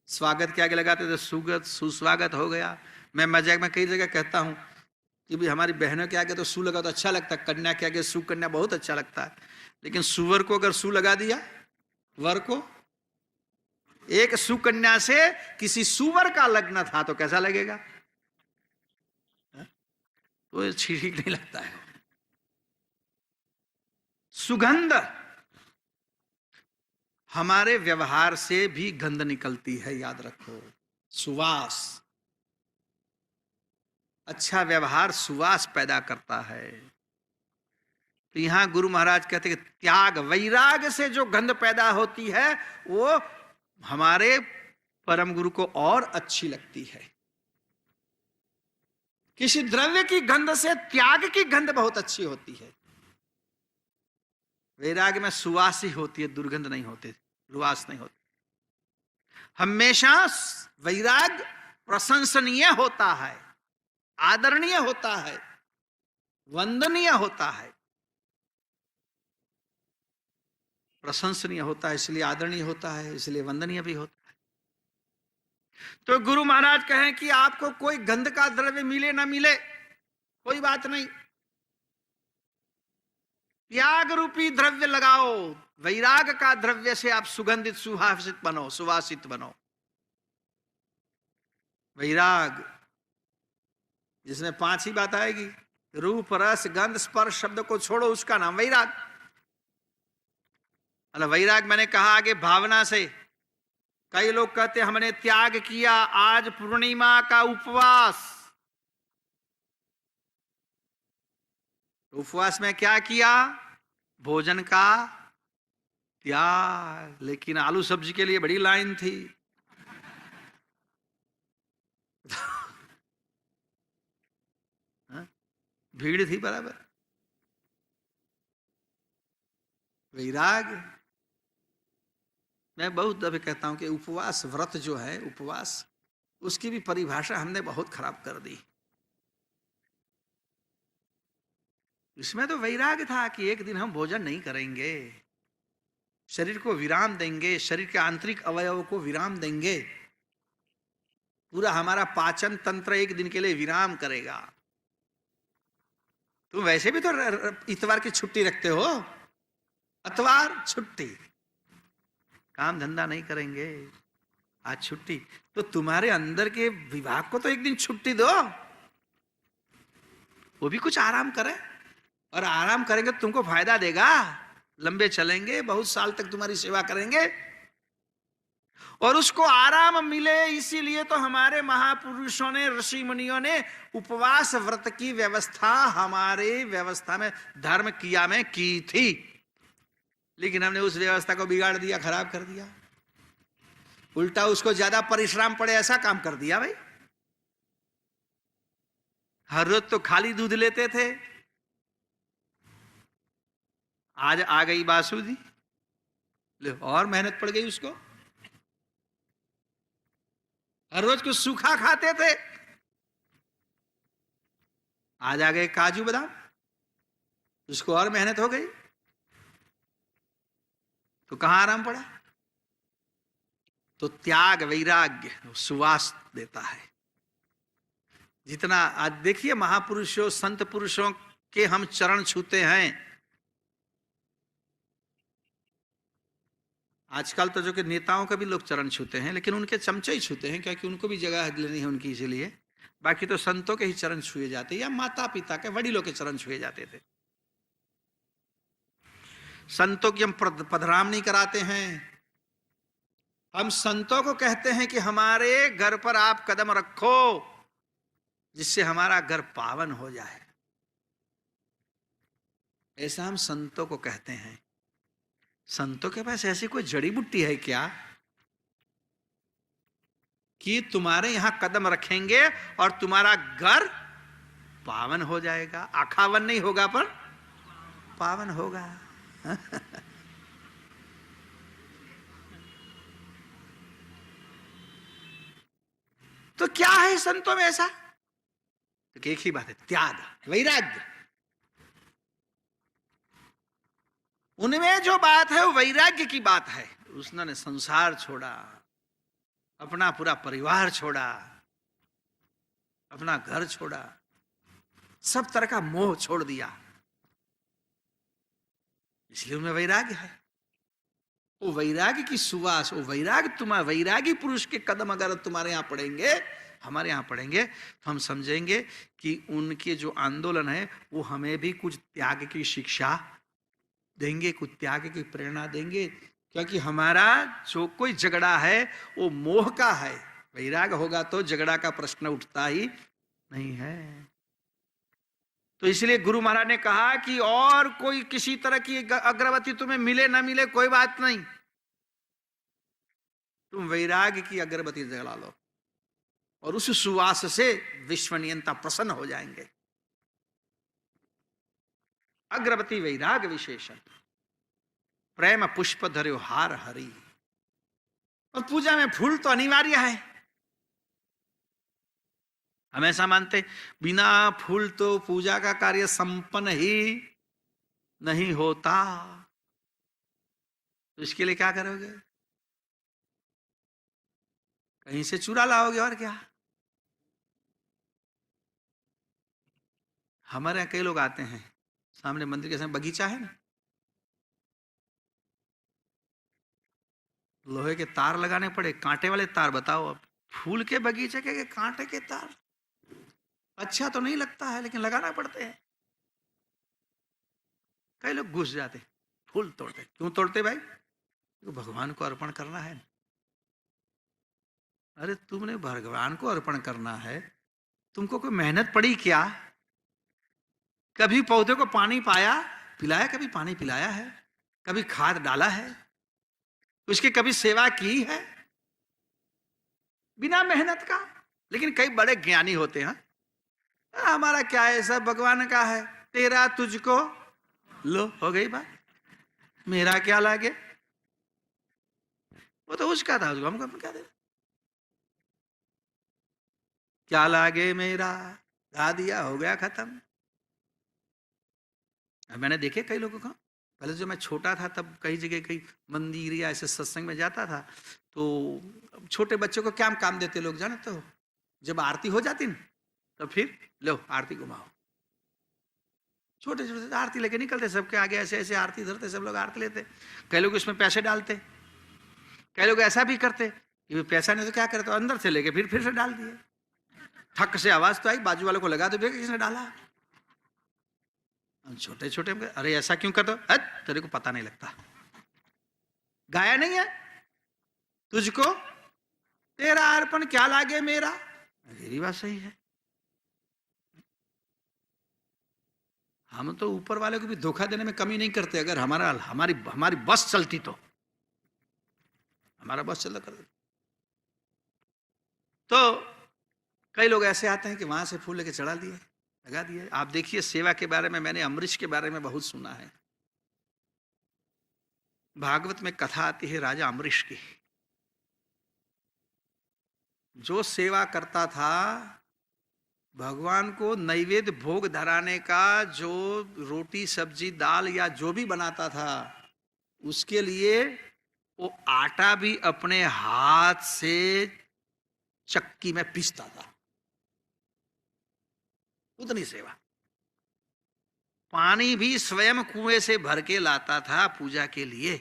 स्वागत के आगे लगाते थे सुगत, सुस्वागत हो गया। मैं मजाक में कई जगह कहता हूं कि भाई हमारी बहनों के आगे तो सु लगा तो अच्छा लगता है, कन्या के आगे सुकन्या बहुत अच्छा लगता है, लेकिन सुवर को अगर सु लगा दिया, वर को, एक सुकन्या से किसी सुवर का लग्न था तो कैसा लगेगा? तो ठीक नहीं लगता है। सुगंध, हमारे व्यवहार से भी गंध निकलती है, याद रखो। सुवास, अच्छा व्यवहार सुवास पैदा करता है। तो यहां गुरु महाराज कहते हैं कि त्याग वैराग से जो गंध पैदा होती है वो हमारे परम गुरु को और अच्छी लगती है। किसी द्रव्य की गंध से त्याग की गंध बहुत अच्छी होती है। वैराग में सुवास ही होती है, दुर्गंध नहीं होती, रुवास नहीं होती। हमेशा वैराग प्रशंसनीय होता है, आदरणीय होता है, वंदनीय होता है। प्रशंसनीय होता है इसलिए आदरणीय होता है, इसलिए वंदनीय भी होता है। तो गुरु महाराज कहें कि आपको कोई गंध का द्रव्य मिले ना मिले कोई बात नहीं, त्याग रूपी द्रव्य लगाओ, वैराग का द्रव्य से आप सुगंधित सुभाषित बनो, सुवासित बनो। वैराग जिसमें 5 ही बात आएगी, रूप रस गंध स्पर्श शब्द को छोड़ो, उसका नाम वैराग। मतलब वैराग मैंने कहा आगे भावना से। कई लोग कहते हमने त्याग किया, आज पूर्णिमा का उपवास। उपवास में क्या किया? भोजन का त्याग। लेकिन आलू सब्जी के लिए बड़ी लाइन थी। भीड़ थी बराबर। वैराग, मैं बहुत दफे कहता हूं कि उपवास व्रत जो है, उपवास, उसकी भी परिभाषा हमने बहुत खराब कर दी। इसमें तो वैराग था कि एक दिन हम भोजन नहीं करेंगे, शरीर को विराम देंगे, शरीर के आंतरिक अवयव को विराम देंगे, पूरा हमारा पाचन तंत्र एक दिन के लिए विराम करेगा। तुम वैसे भी तो इतवार की छुट्टी रखते हो, अतवार छुट्टी, काम धंधा नहीं करेंगे, आज छुट्टी। तो तुम्हारे अंदर के विभाग को तो एक दिन छुट्टी दो, वो भी कुछ आराम करे। और आराम करेंगे तो तुमको फायदा देगा, लंबे चलेंगे, बहुत साल तक तुम्हारी सेवा करेंगे। और उसको आराम मिले इसीलिए तो हमारे महापुरुषों ने, ऋषि मुनियों ने उपवास व्रत की व्यवस्था हमारे व्यवस्था में, धर्म किया में की थी। लेकिन हमने उस व्यवस्था को बिगाड़ दिया, खराब कर दिया, उल्टा उसको ज्यादा परिश्रम पड़े ऐसा काम कर दिया। भाई हर रोज तो खाली दूध लेते थे, आज आ गई बासुदी, ले और मेहनत पड़ गई उसको। हर रोज कुछ सूखा खाते थे, आज आ गए काजू बादाम, उसको और मेहनत हो गई। तो कहां आराम पड़ा? तो त्याग वैराग्य सुवास देता है। जितना आज देखिए महापुरुषों संत पुरुषों के हम चरण छूते हैं। आजकल तो जो कि नेताओं का भी लोग चरण छूते हैं, लेकिन उनके चमचे ही छूते हैं, क्योंकि उनको भी जगह लेनी है उनकी, इसीलिए। बाकी तो संतों के ही चरण छुए जाते, या माता पिता के, वडीलों के चरण छुए जाते थे। संतों की हम पधराम नहीं कराते हैं। हम संतों को कहते हैं कि हमारे घर पर आप कदम रखो, जिससे हमारा घर पावन हो जाए, ऐसा हम संतों को कहते हैं। संतों के पास ऐसी कोई जड़ी बूटी है क्या कि तुम्हारे यहां कदम रखेंगे और तुम्हारा घर पावन हो जाएगा? आखावन नहीं होगा पर पावन होगा। तो क्या है संतों में ऐसा? तो एक ही बात है, त्याग, वैराग्य। उनमें जो बात है वो वैराग्य की बात है। उसने संसार छोड़ा, अपना पूरा परिवार छोड़ा, अपना घर छोड़ा, सब तरह का मोह छोड़ दिया, इसलिए उनमें वैराग्य है। वो वैराग्य की सुवास, वो वैराग्य, तुम्हारा वैरागी पुरुष के कदम अगर तुम्हारे यहाँ पड़ेंगे, हमारे यहाँ पड़ेंगे, तो हम समझेंगे कि उनके जो आंदोलन है वो हमें भी कुछ त्याग की शिक्षा देंगे, कुछ त्याग की प्रेरणा देंगे। क्योंकि हमारा जो कोई झगड़ा है वो मोह का है, वैराग होगा तो झगड़ा का प्रश्न उठता ही नहीं है। तो इसलिए गुरु महाराज ने कहा कि और कोई किसी तरह की अगरबत्ती तुम्हें मिले ना मिले कोई बात नहीं, तुम वैराग्य की अगरबत्ती जला लो और उस सुवास से विश्वनियंता प्रसन्न हो जाएंगे। अगरबत्ती वैराग विशेषण, प्रेम पुष्प धर्यो हार हरि। और पूजा में फूल तो अनिवार्य है। हम ऐसा मानते बिना फूल तो पूजा का कार्य संपन्न ही नहीं होता। तो इसके लिए क्या करोगे? कहीं से चूरा लाओगे और क्या। हमारे यहाँ कई लोग आते हैं, सामने मंदिर के सामने बगीचा है ना, लोहे के तार लगाने पड़े, कांटे वाले तार। बताओ अब फूल के बगीचे के कांटे के तार, अच्छा तो नहीं लगता है लेकिन लगाना पड़ते हैं। कई लोग घुस जाते, फूल तोड़ते। क्यों तोड़ते भाई? तो भगवान को अर्पण करना है। अरे तुमने भगवान को अर्पण करना है, तुमको कोई मेहनत पड़ी क्या? कभी पौधे को पानी पाया पिलाया, कभी पानी पिलाया है, कभी खाद डाला है, उसकी कभी सेवा की है बिना मेहनत का? लेकिन कई बड़े ज्ञानी होते हैं, हमारा क्या है, सब भगवान का है, तेरा तुझको लो, हो गई बात, मेरा क्या लागे। वो तो उसका था, उसको हमको क्या दे, क्या लागे मेरा, गा दिया, हो गया खत्म। मैंने देखे कई लोगों का, पहले जो मैं छोटा था तब कई जगह कई मंदिर या ऐसे सत्संग में जाता था, तो छोटे बच्चों को क्या काम देते लोग जानते हो? जब आरती हो जाती ना तो फिर लो आरती घुमाओ। छोटे छोटे आरती लेके निकलते, सबके आगे ऐसे ऐसे आरती धरते, सब लोग आरती लेते। कई लोग इसमें पैसे डालते, कई लोग ऐसा भी करते कि पैसा नहीं तो क्या करते, अंदर से लेके फिर से डाल दिए। ठक से आवाज तो आई, बाजू वालों को लगा तो देखा किसने डाला। छोटे छोटे अरे ऐसा क्यों कर दो, तेरे को पता नहीं लगता, गाया नहीं है तुझको तेरा अर्पण क्या लागे मेरा। मेरी बात सही है। हम तो ऊपर वाले को भी धोखा देने में कमी नहीं करते। अगर हमारी बस चलती तो, हमारा बस चलता कर। तो कई लोग ऐसे आते हैं कि वहां से फूल लेके चढ़ा दिए, लगा दिए। आप देखिए सेवा के बारे में मैंने अमरीश के बारे में बहुत सुना है। भागवत में कथा आती है राजा अमरीश की। जो सेवा करता था, भगवान को नैवेद्य भोग धराने का, जो रोटी सब्जी दाल या जो भी बनाता था, उसके लिए वो आटा भी अपने हाथ से चक्की में पीसता था। उतनी सेवा। पानी भी स्वयं कुएं से भर के लाता था पूजा के लिए।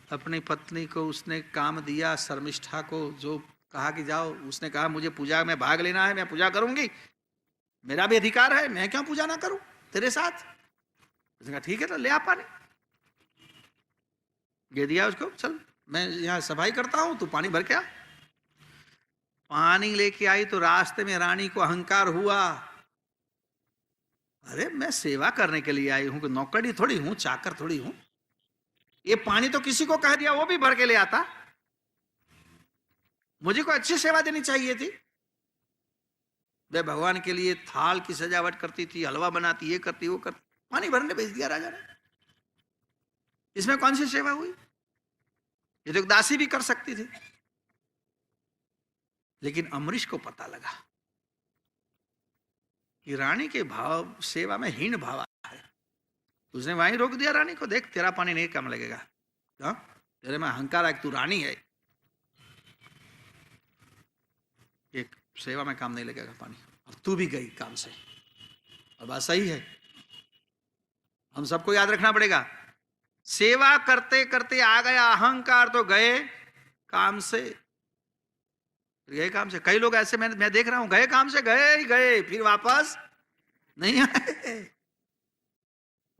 अपनी पत्नी को उसने काम दिया, शर्मिष्ठा को जो कहा कि जाओ, उसने कहा मुझे पूजा में भाग लेना है, मैं पूजा करूंगी, मेरा भी अधिकार है, मैं क्यों पूजा ना करूं तेरे साथ। उसने कहा ठीक है, तो ले आ पानी, दे दिया उसको, चल मैं यहाँ सफाई करता हूं, तू पानी भर के आ। पानी लेके आई तो रास्ते में रानी को अहंकार हुआ, अरे मैं सेवा करने के लिए आई हूं, नौकरी थोड़ी हूं, चाकर थोड़ी हूं, ये पानी तो किसी को कह दिया वो भी भर के ले आता, मुझे को अच्छी सेवा देनी चाहिए थी। वे भगवान के लिए थाल की सजावट करती थी, हलवा बनाती, ये करती वो करती, पानी भरने भेज दिया राजा ने। इसमें कौन सी सेवा हुई? ये तो दासी भी कर सकती थी। लेकिन अमरीश को पता लगा कि रानी के भाव सेवा में हीन भाव आता है। उसने वहीं रोक दिया रानी को, देख तेरा पानी नहीं कम लगेगा, हाँ? तेरे में अहंकार है कि तू रानी है, एक सेवा में काम नहीं लगेगा पानी, और तू भी गई काम से। और बात सही है, हम सबको याद रखना पड़ेगा, सेवा करते करते आ गया अहंकार तो गए काम से, गए काम से। कई लोग ऐसे मैं देख रहा हूं, गए काम से, गए ही गए, फिर वापस नहीं आए।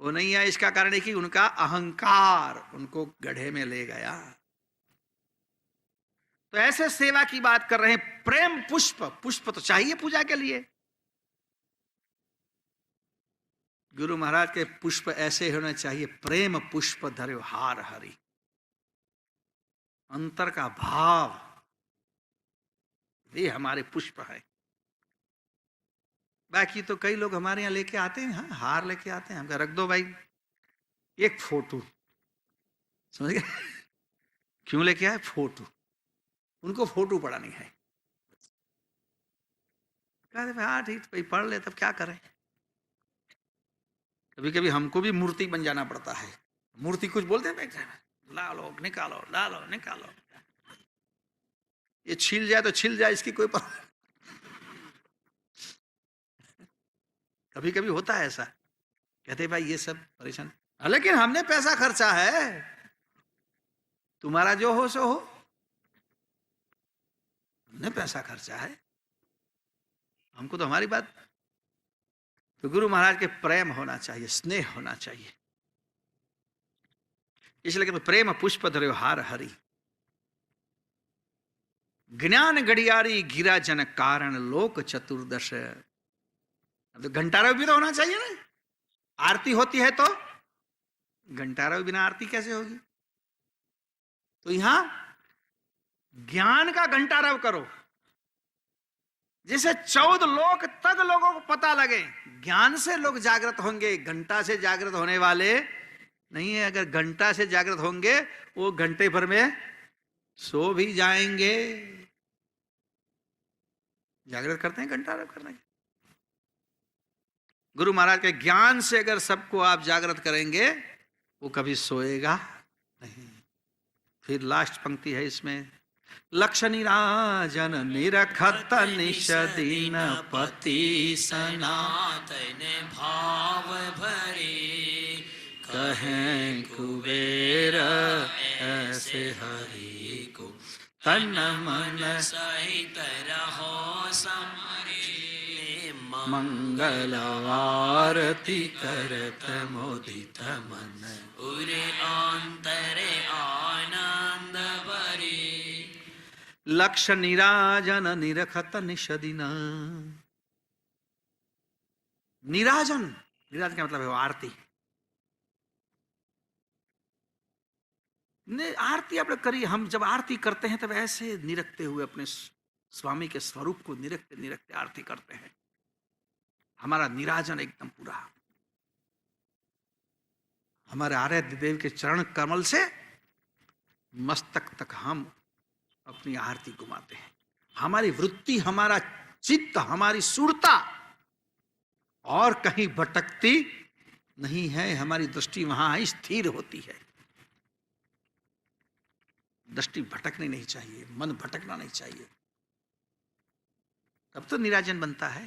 वो नहीं आए इसका कारण है कि उनका अहंकार उनको गड्ढे में ले गया। तो ऐसे सेवा की बात कर रहे हैं। प्रेम पुष्प, पुष्प तो चाहिए पूजा के लिए। गुरु महाराज के पुष्प ऐसे होने चाहिए, प्रेम पुष्प धर्यो हार हरि, अंतर का भाव, ये हमारे पुष्प है। बाकी तो कई लोग हमारे यहाँ लेके आते हैं, हाँ हार लेके आते हैं, हम रख दो भाई एक फोटो, समझ गए? क्यों लेके आए? फोटो, उनको फोटो पढ़ानी है। कहते भाई हाँ ठीक भाई पढ़ ले, तब क्या करें। कभी कभी हमको भी मूर्ति बन जाना पड़ता है। मूर्ति कुछ बोलते हैं, ला लो निकालो, ला लो निकालो, ये छिल जाए तो छिल जाए, इसकी कोई कभी कभी होता है ऐसा, कहते भाई ये सब परेशान, लेकिन हमने पैसा खर्चा है, तुम्हारा जो हो सो हो, हमने पैसा खर्चा है, हमको तो हमारी बात। तो गुरु महाराज के प्रेम होना चाहिए, स्नेह होना चाहिए, इसलिए कहते प्रेम पुष्प धर्यो हार हरि, ज्ञान गड़ियारी गिरा जन कारण लोक चतुर्दश। तो घंटारा भी तो होना चाहिए ना, आरती होती है तो घंटारा बिना आरती कैसे होगी? तो यहां ज्ञान का घंटारव करो, जिसे 14 लोक तक लोगों को पता लगे। ज्ञान से लोग जागृत होंगे, घंटा से जागृत होने वाले नहीं है। अगर घंटा से जागृत होंगे वो घंटे भर में सो भी जाएंगे। जागृत करते हैं घंटारव करने के। गुरु महाराज के ज्ञान से अगर सबको आप जागृत करेंगे, वो कभी सोएगा नहीं। फिर लास्ट पंक्ति है इसमें, लक्ष्य निराजन निरखत निषदीन पति सनातन भाव भरे, कहें कुबेर ऐसे हरि को, तन मन सहित रहो समरे, मंगल आरती करत मोदित मन, उरे अंतरे आनंद भरे। लक्ष्य निराजन निरखत निषदिन। निराजन, निराजन का मतलब है आरती। आरती आप लोग करिए, हम जब आरती करते हैं तब ऐसे निरखते हुए अपने स्वामी के स्वरूप को निरखते निरखते आरती करते हैं। हमारा निराजन एकदम पूरा, हमारे आराध्य देव के चरण कमल से मस्तक तक हम अपनी आरती घुमाते हैं। हमारी वृत्ति, हमारा चित्त, हमारी सुरता और कहीं भटकती नहीं है। हमारी दृष्टि वहां ही स्थिर होती है। दृष्टि भटकनी नहीं चाहिए, मन भटकना नहीं चाहिए। तब तो निराजन बनता है,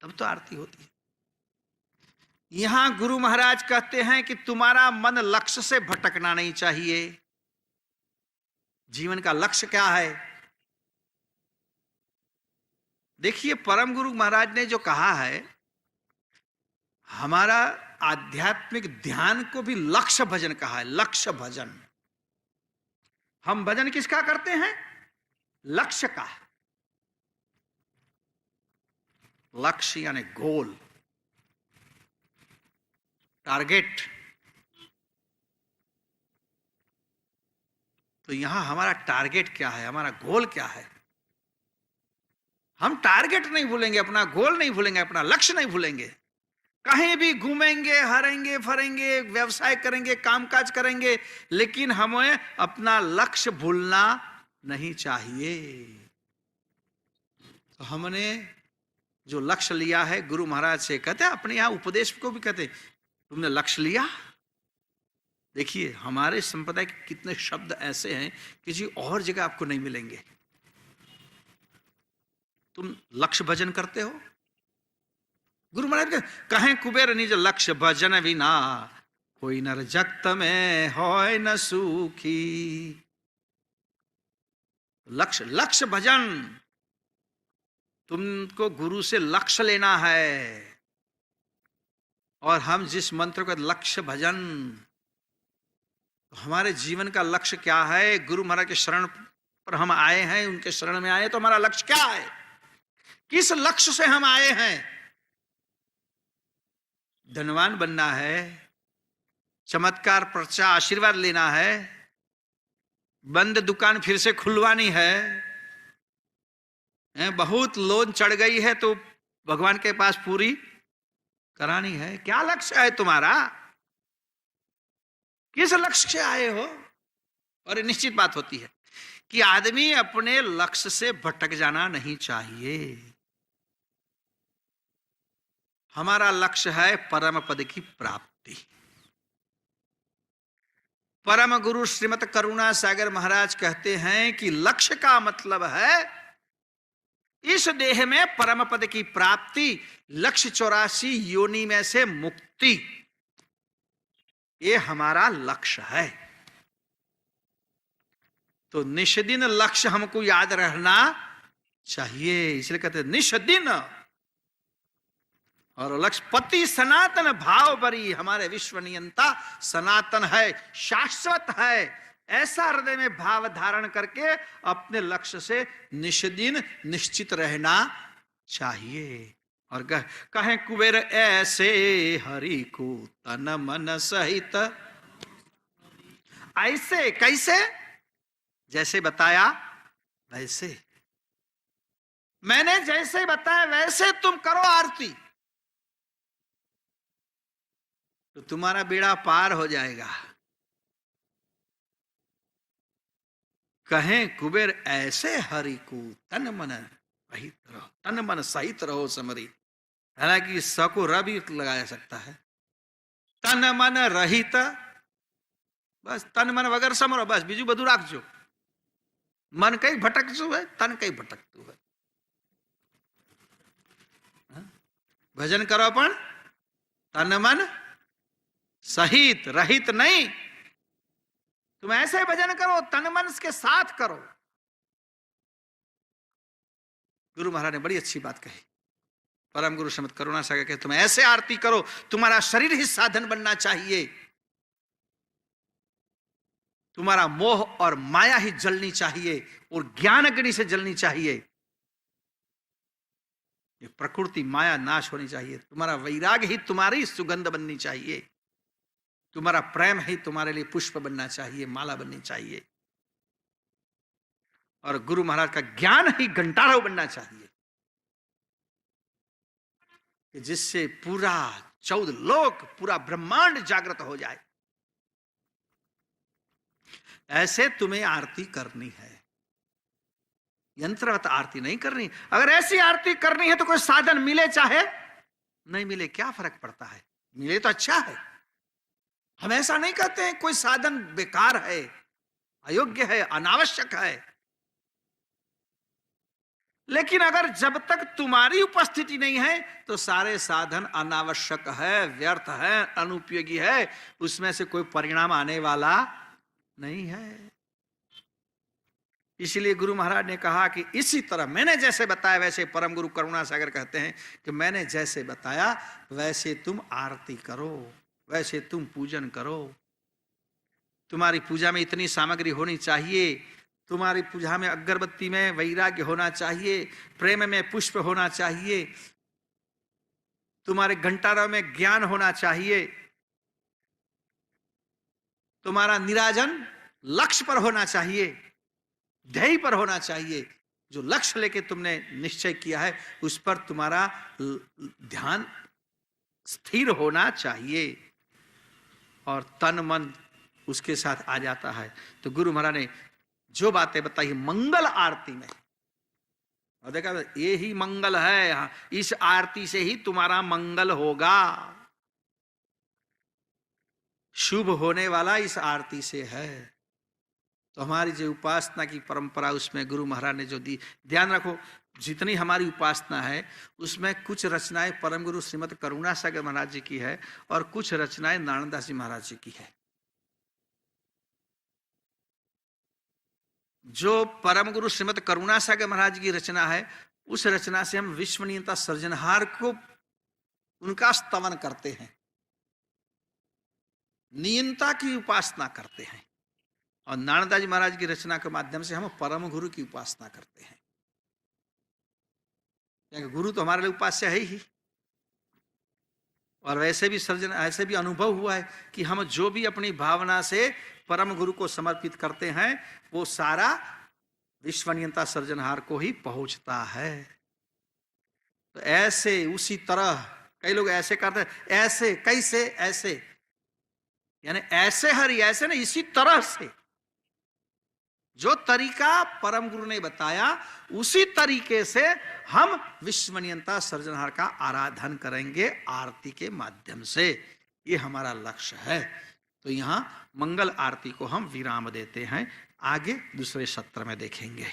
तब तो आरती होती है। यहां गुरु महाराज कहते हैं कि तुम्हारा मन लक्ष्य से भटकना नहीं चाहिए। जीवन का लक्ष्य क्या है? देखिए, परम गुरु महाराज ने जो कहा है, हमारा आध्यात्मिक ध्यान को भी लक्ष्य भजन कहा है। लक्ष्य भजन, हम भजन किसका करते हैं? लक्ष्य का। लक्ष्य यानी गोल, टारगेट। तो यहां हमारा टारगेट क्या है, हमारा गोल क्या है? हम टारगेट नहीं भूलेंगे, अपना गोल नहीं भूलेंगे, अपना लक्ष्य नहीं भूलेंगे। कहीं भी घूमेंगे, हरेंगे फरेंगे, व्यवसाय करेंगे, कामकाज करेंगे, लेकिन हमें अपना लक्ष्य भूलना नहीं चाहिए। तो हमने जो लक्ष्य लिया है, गुरु महाराज से कहते हैं, अपने यहाँ उपदेश को भी कहते हैं, तुमने लक्ष्य लिया। देखिए हमारे संप्रदाय के कितने शब्द ऐसे हैं किसी और जगह आपको नहीं मिलेंगे। तुम लक्ष्य भजन करते हो? गुरु महाराज कहें कुबेर निज लक्ष्य भजन विना, कोई नर जगत में होय न सुखी। लक्ष्य, लक्ष्य भजन, तुमको गुरु से लक्ष्य लेना है। और हम जिस मंत्र को लक्ष्य भजन, तो हमारे जीवन का लक्ष्य क्या है? गुरु महाराज के शरण पर हम आए हैं, उनके शरण में आए, तो हमारा लक्ष्य क्या है? किस लक्ष्य से हम आए हैं? धनवान बनना है, चमत्कार प्रचा आशीर्वाद लेना है, बंद दुकान फिर से खुलवानी है, बहुत लोन चढ़ गई है तो भगवान के पास पूरी करानी है। क्या लक्ष्य है तुम्हारा? किस लक्ष्य से आए हो? और निश्चित बात होती है कि आदमी अपने लक्ष्य से भटक जाना नहीं चाहिए। हमारा लक्ष्य है परम पद की प्राप्ति। परम गुरु श्रीमत करुणा सागर महाराज कहते हैं कि लक्ष्य का मतलब है इस देह में परम पद की प्राप्ति, लक्ष्य 84 योनि में से मुक्ति, ये हमारा लक्ष्य है। तो निष्दिन लक्ष्य हमको याद रहना चाहिए, इसलिए कहते हैं निष्दिन। और लक्ष्य पति सनातन भाव बरी, हमारे विश्व नियंता सनातन है, शाश्वत है, ऐसा हृदय में भाव धारण करके अपने लक्ष्य से निष्दिन निश्चित रहना चाहिए। और कहें कुबेर ऐसे हरि को तन मन सहित, ऐसे कैसे? जैसे बताया वैसे, मैंने जैसे बताया वैसे तुम करो आरती, तो तुम्हारा बेड़ा पार हो जाएगा। कहें कुबेर ऐसे हरि को तन मन रहित रहो, तन मन सहित रहो समरी। हालांकि स को र भी लगाया सकता है। तन मन रहित, बस तन मन वगैरह समरो, बस बीजू बधु राखजो। मन कई भटकતું है, तन कई भटकતું है। भजन करो पण तन मन सहित, रहित नहीं। तुम ऐसे भजन करो, तन मन के साथ करो। गुरु महाराज ने बड़ी अच्छी बात कही। परम गुरु श्रीमत करुणा सागर के तुम ऐसे आरती करो, तुम्हारा शरीर ही साधन बनना चाहिए, तुम्हारा मोह और माया ही जलनी चाहिए और ज्ञान अग्नि से जलनी चाहिए। ये प्रकृति माया नाश होनी चाहिए। तुम्हारा वैराग्य ही तुम्हारी सुगंध बननी चाहिए, तुम्हारा प्रेम ही तुम्हारे लिए पुष्प बनना चाहिए, माला बननी चाहिए। और गुरु महाराज का ज्ञान ही घंटारव बनना चाहिए, कि जिससे पूरा 14 लोक, पूरा ब्रह्मांड जागृत हो जाए। ऐसे तुम्हें आरती करनी है, यंत्रवत आरती नहीं करनी। अगर ऐसी आरती करनी है तो कोई साधन मिले चाहे नहीं मिले, क्या फर्क पड़ता है? मिले तो अच्छा है। हम ऐसा नहीं कहते हैं कोई साधन बेकार है, अयोग्य है, अनावश्यक है। लेकिन अगर जब तक तुम्हारी उपस्थिति नहीं है तो सारे साधन अनावश्यक है, व्यर्थ है, अनुपयोगी है, उसमें से कोई परिणाम आने वाला नहीं है। इसलिए गुरु महाराज ने कहा कि इसी तरह मैंने जैसे बताया वैसे, परम गुरु करुणा सागर कहते हैं कि मैंने जैसे बताया वैसे तुम आरती करो, वैसे तुम पूजन करो। तुम्हारी पूजा में इतनी सामग्री होनी चाहिए, तुम्हारी पूजा में अगरबत्ती में वैराग्य होना चाहिए, प्रेम में पुष्प होना चाहिए, तुम्हारे घंटारों में ज्ञान होना चाहिए, तुम्हारा निराजन लक्ष्य पर होना चाहिए, ध्येय पर होना चाहिए। जो लक्ष्य लेके तुमने निश्चय किया है उस पर तुम्हारा ध्यान स्थिर होना चाहिए और तन मन उसके साथ आ जाता है। तो गुरु महाराज ने जो बातें बताई मंगल आरती में, और देखा ये ही मंगल है, इस आरती से ही तुम्हारा मंगल होगा, शुभ होने वाला इस आरती से है। तो हमारी जो उपासना की परंपरा उसमें गुरु महाराज ने जो दी, ध्यान रखो जितनी हमारी उपासना है उसमें कुछ रचनाएं परम गुरु श्रीमद करुणा सागर महाराज जी की है और कुछ रचनाएं नारायणदास जी महाराज जी की है। जो परम गुरु श्रीमद करुणा सागर महाराज की रचना है उस रचना से हम विश्वनियंता सृजनहार को उनका स्तवन करते हैं, नियंता की उपासना करते हैं, और नारायणदास जी महाराज की रचना के माध्यम से हम परम गुरु की उपासना करते हैं। क्योंकि गुरु तो हमारे लिए उपास्य है ही, और वैसे भी सर्जन ऐसे भी अनुभव हुआ है कि हम जो भी अपनी भावना से परम गुरु को समर्पित करते हैं वो सारा विश्वनियंता सृजनहार को ही पहुंचता है। तो ऐसे उसी तरह कई लोग ऐसे करते हैं, ऐसे कैसे ऐसे, यानी ऐसे हरि ऐसे ना, इसी तरह से जो तरीका परम गुरु ने बताया उसी तरीके से हम विश्वनियंता सृजनहार का आराधन करेंगे आरती के माध्यम से, ये हमारा लक्ष्य है। तो यहाँ मंगल आरती को हम विराम देते हैं, आगे दूसरे सत्र में देखेंगे।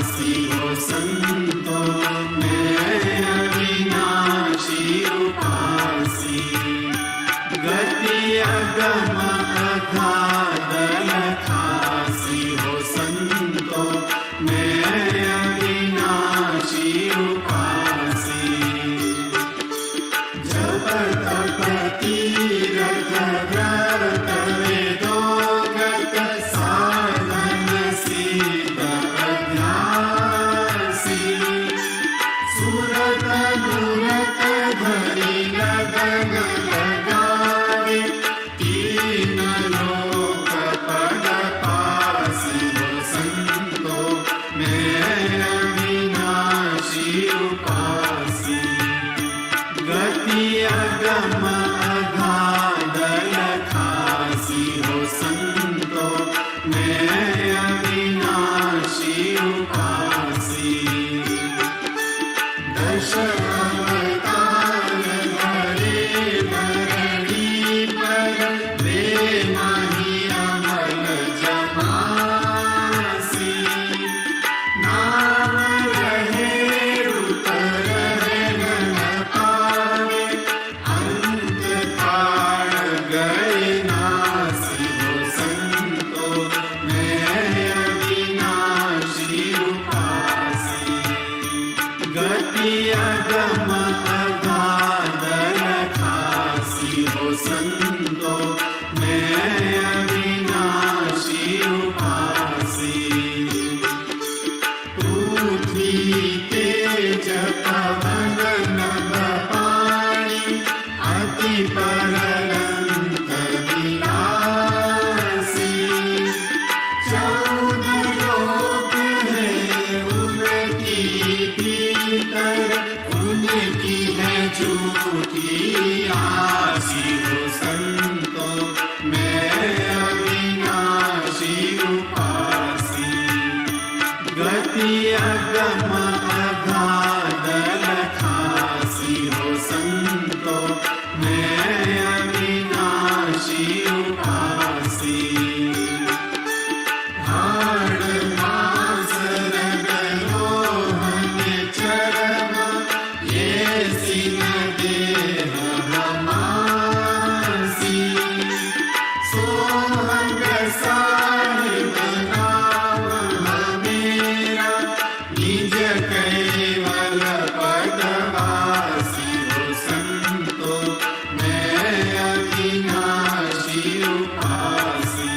रूपासी हो संतो मैं अविनाशी रूपासी गति अगम अगाध लखासी हो संतो मैं अविनाशी रूपासी जप तप तीरथ व्रत वेदोगत साधन सिद्ध अभ्यासी सुरत दुरत धरि लगन लगावे तीन लोक पद पासी हो संतो मैं अविनाशी उपासी गति अगम अगाध लखासी हो संतो मैं अविनाशी उपासी दश अवतार धरे धरणी पर प्रेम ही अमल जमासी नाम रहे रूप रहे न पावे अंत काल गए नासी हो संतो मैं अविनाशी उपासी गति अगम अगाध लखासी हो संतो मैं अविनाशी उपासी पृथ्वी तेज पवन नभ पाणी अति परलंक विलासी चौदह लोक है उनकी भीतर उनकी है झूठी आसी हो संतो मैं अविनाशी उपासी गति अगम अगाध लखासी हो संतो मैं अविनाशी उपासी हाड़ मांस रग लोहन चर्म ये सिन देह हमासी सोहंग साहिब नाम मेरा निज कैवल पदवासी हो संतो मैं अविनाशी उपासी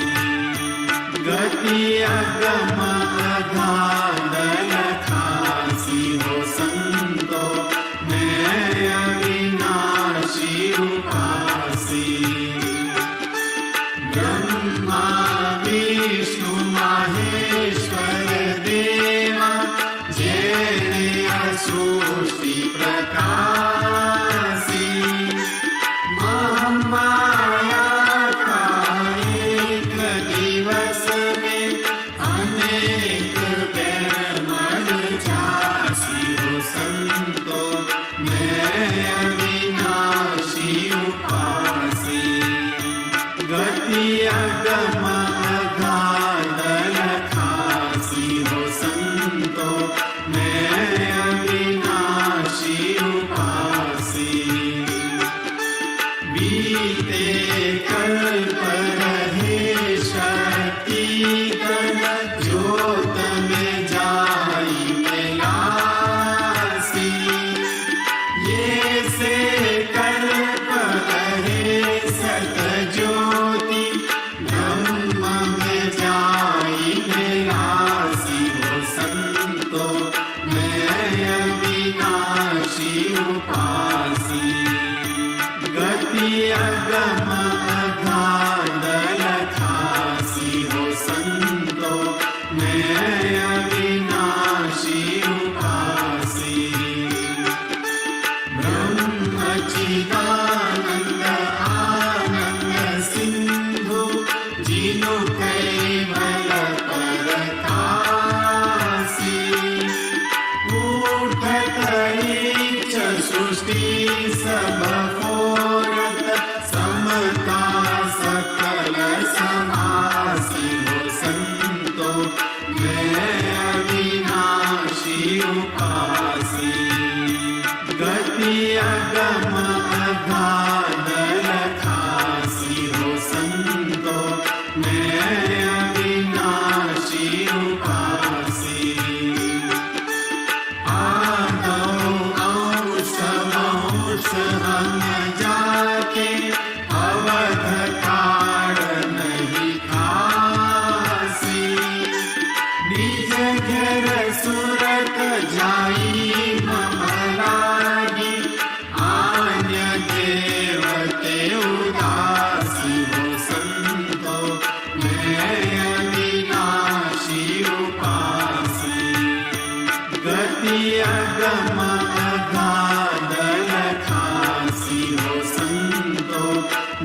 गति अगम अगाध लखासी हो संतो मैं अविनाशी उपासी ब्रह्मा विष्णु महेश्वर देवा जेने सृष्टि प्रकाशी महामाया का एक दिवस में अनेक बेमल झांसी हो संतो मैं अविनाशी उपासी गति अगम अगाध लखासी हो संतो मैं अविनाशी उपासी बीते कल्प रहे शक्ति गण ज्योत में जाई मिलासी ये से कल्प रहे सत ज्योति ब्रह्म में जाई मिलासी हो संतो मैं अविनाशी उपासी गति अगम अगाध लखासी हो संतो मैं अविनाशी उपासी ब्रह्मचिदानंद आनंद सिंधु जिनु कैवल परकासी उठत इच्छ सृष्टि सब फोरत समता सकल समासी हो संतो मैं अविनाशी अगाध लखासी हो संतो मैं अविनाशी उपासी आदौ अंश वंश हम जाके अवध काल नहीं खासी निज घर सुरत जाई ममलागी आन्य देवते उदासी हो संतो मैं अविनाशी उपासी गति अगम अगाध लखासी हो संतो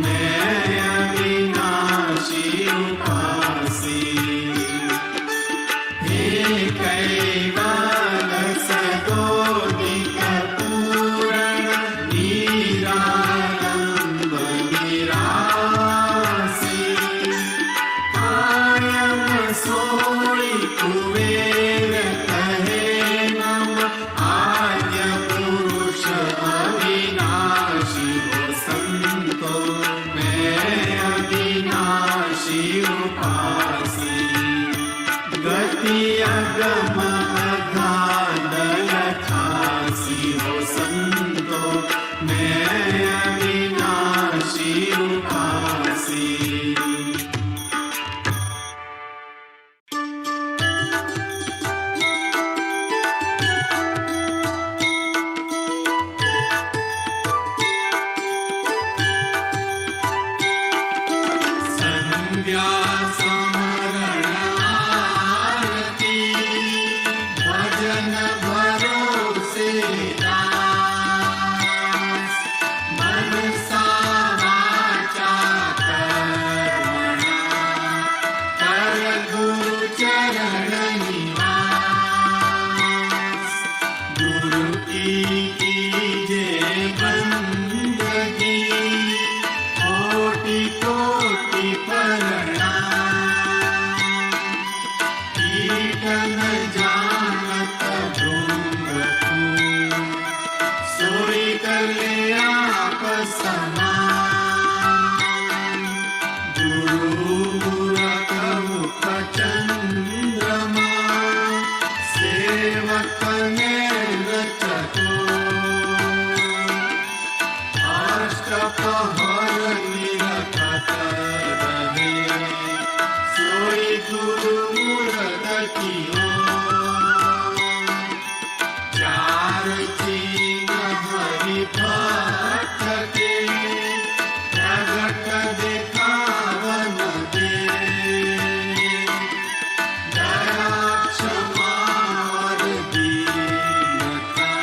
मैं अविनाशी उपासी हे कैवल सदोदित पूरण निरालंब निरासी कायम सोई कुबेर कहे नम आद्य पुरुष अविनाशी हो संतो मैं अविनाशी उपासी गति अगम अगाध लखासी हो संतो मैं अविनाशी उपासी संध्या समरण आरती भजन भरोसे दास मनसा वाचा कर्मणा कर गुरु चरण निवास गुरु की कीजे बंदगी कोटि कोटि प्रणाम कीर्तन जानत भृंग सोई कल्याप समान गुरु मूरत मुख चंद्रमा सेवक नेत्र चतुर अष्टपहर निरखत रहे सोई गुरु मूरत कियो चार चीन हरि भक्त के प्रगट दिखावन दे दया क्षमा और दीनता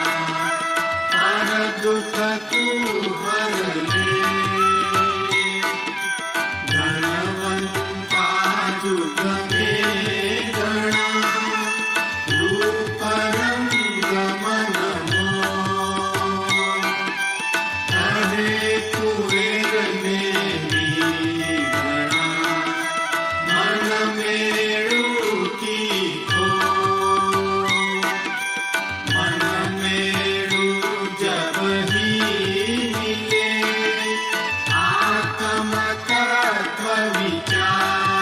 पर दुख तू हर ले धनवंता जुग में गणा रूप रंग मन मोह कहे कुबेर ने भी गणा मन मेरु की को मन मेरु जब ही मिले आत्म तत्व विचार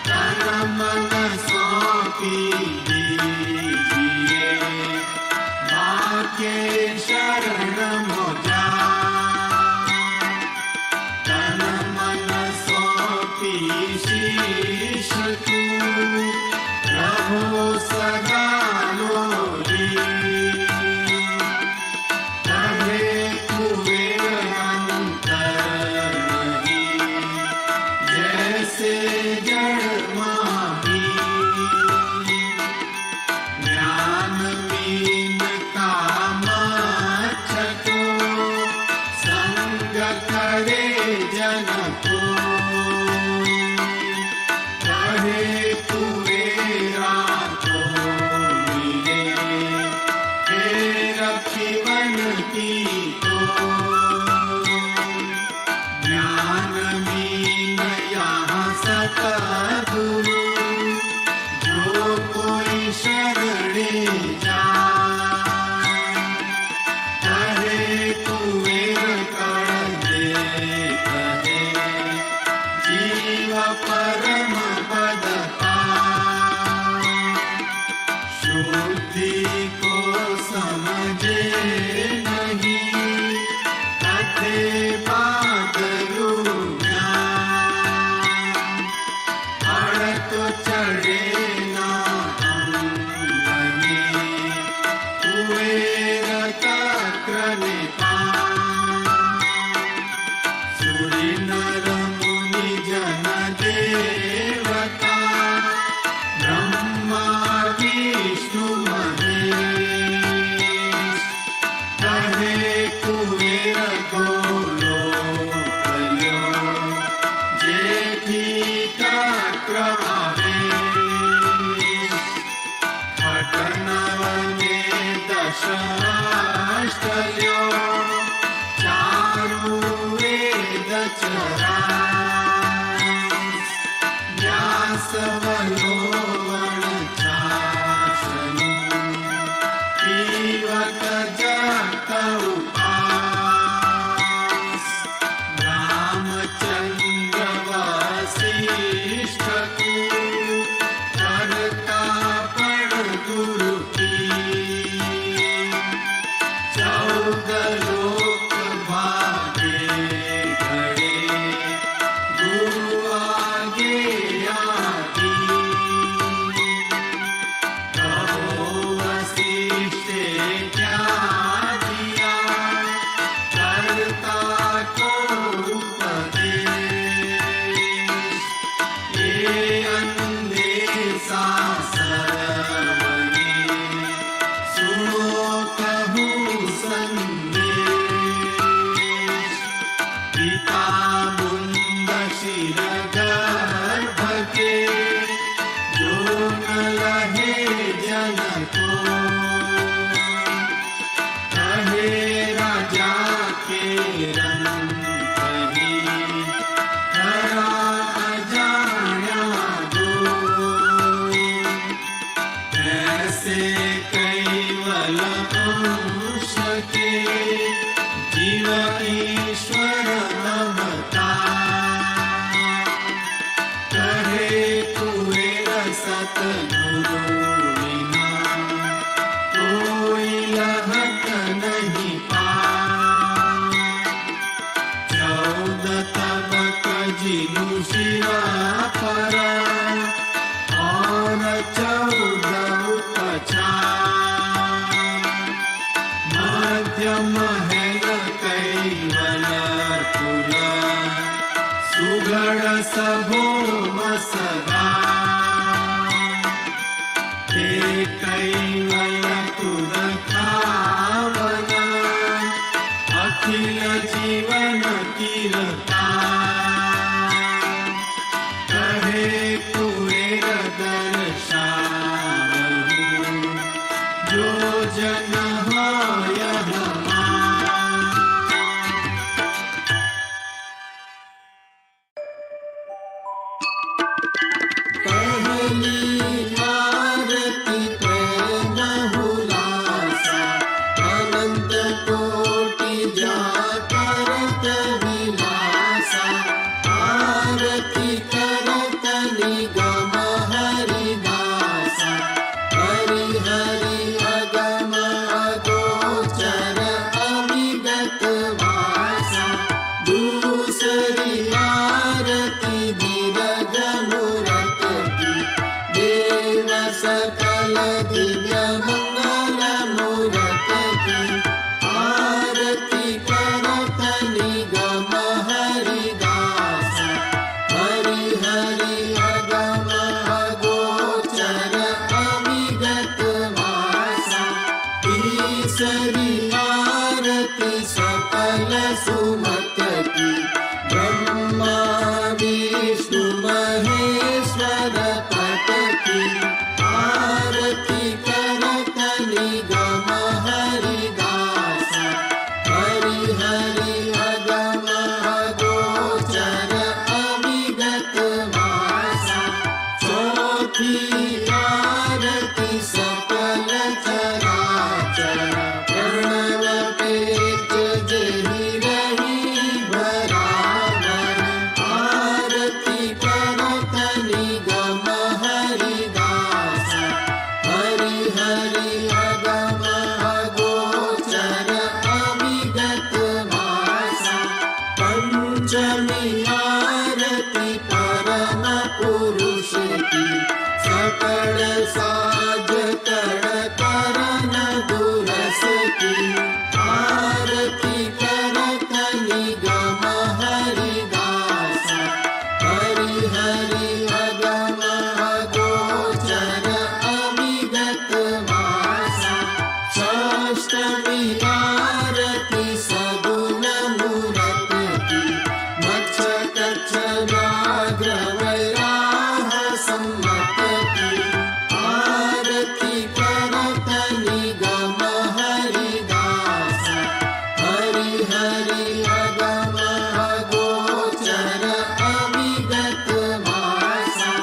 तन मन सौंपी दीजिए माँ के शरण मोजा तन मन सौंपी शीश तू प्रभु सदा लोरी तबे कुबेर अंतर नहीं जैसे जड़ माही ज्ञान मीन काम छतो संग करे जन को कहे कुबेरा को मिले रखिवन की तो ज्ञान मीन यहाँ सतगुरु जो कोई शरणे जाए कहे को तो चढ़े ना अंगने, कुबेर तक्र निपात। सूरि नर मुनि जन देवता, ब्रह्मा विष्णु महेश। कहे कुबेर को लोकल्यो, जेठी तक्र आवेश। खटनव में दशाष्टल्यो, चारु वेद चरास। व्यास वलोवण चासनु, पीवत जगत उपास। रामचंद्र वसिष्ठ को, करता पण गुरु की। 14 लोक भागे घड़े, गुरु आगे आगे। कहो वसिष्ठ क्या दिया, करता को उपदेश। ये अंधे सासरवने, सुनो कहूँ संदेश। पिता मुंड शिर गर्भ के, जो न लहे जन को। कहे राजा के रंतहि, करा अजाया दो। ऐसे कैवल अंश के, जीव ईश्वर अवतार। कहे कुबेर सतगुरु बिना, कोई लहत नहीं पार। 14 तबक जिनु शिरा पर, और 14 उपचार। मध्य महल कैवल कुल, सुगढ़ सभोम सदा। ते कैवल तुद खावन, अखिल जीवन कीरता। कहे कुबेर दर्शावहु, जो जन होय हमार। पहली आरती पहनहु लासा, अनंत कोटि जाकरत विलासा। आरती करत निगम हरिदासा, हरि हरि अगम अगोचर अविगत वासा। दूसरी आरती दिव्य मूरत की, देव सकल दिव्य मंगल मूरत की। आरती करत निगम हरिदासा, हरि हरि अगम अगोचर अविगत वासा। तीसरी आरती सकल सुमत की, ब्रह्मा विष्णु महेश्वर पट की। आरती करत निगम हरिदासा, हरि हरि अगम अगोचर अविगत वासा। चौथी आरती सकल चराचर, प्रणव पेट जेहि रही बराबर। आरती करत निगम हरिदासा, हरि हरि अगम अगोचर अविगत वासा। पंचमी आरती परम पुरुष की सकल साज कर करन दुरस की आरती करत निगम हरिदास हरि हरि अगम अगोचर अविगत वासा षष्टमी आरती सगुण मूरत की मच्छ कच्छ व्याघ्र वैराह सम्मत की आरती करत निगम हरिदास हरि हरि अगम अगोचर अविगत वासा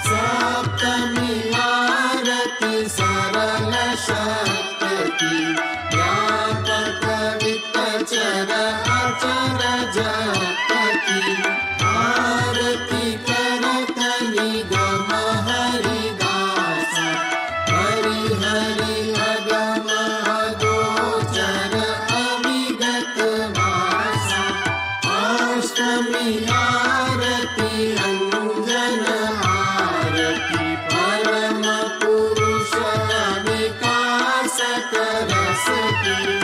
सप्तमी आरती सरल शक्त की व्यापक वित्तचर अचर जप की आरती करत निगम हरिदास हरि हरि अगम अगोचर अविगत वासा अष्टमी आरती अंजन आरती परम पुरुष विकास रस की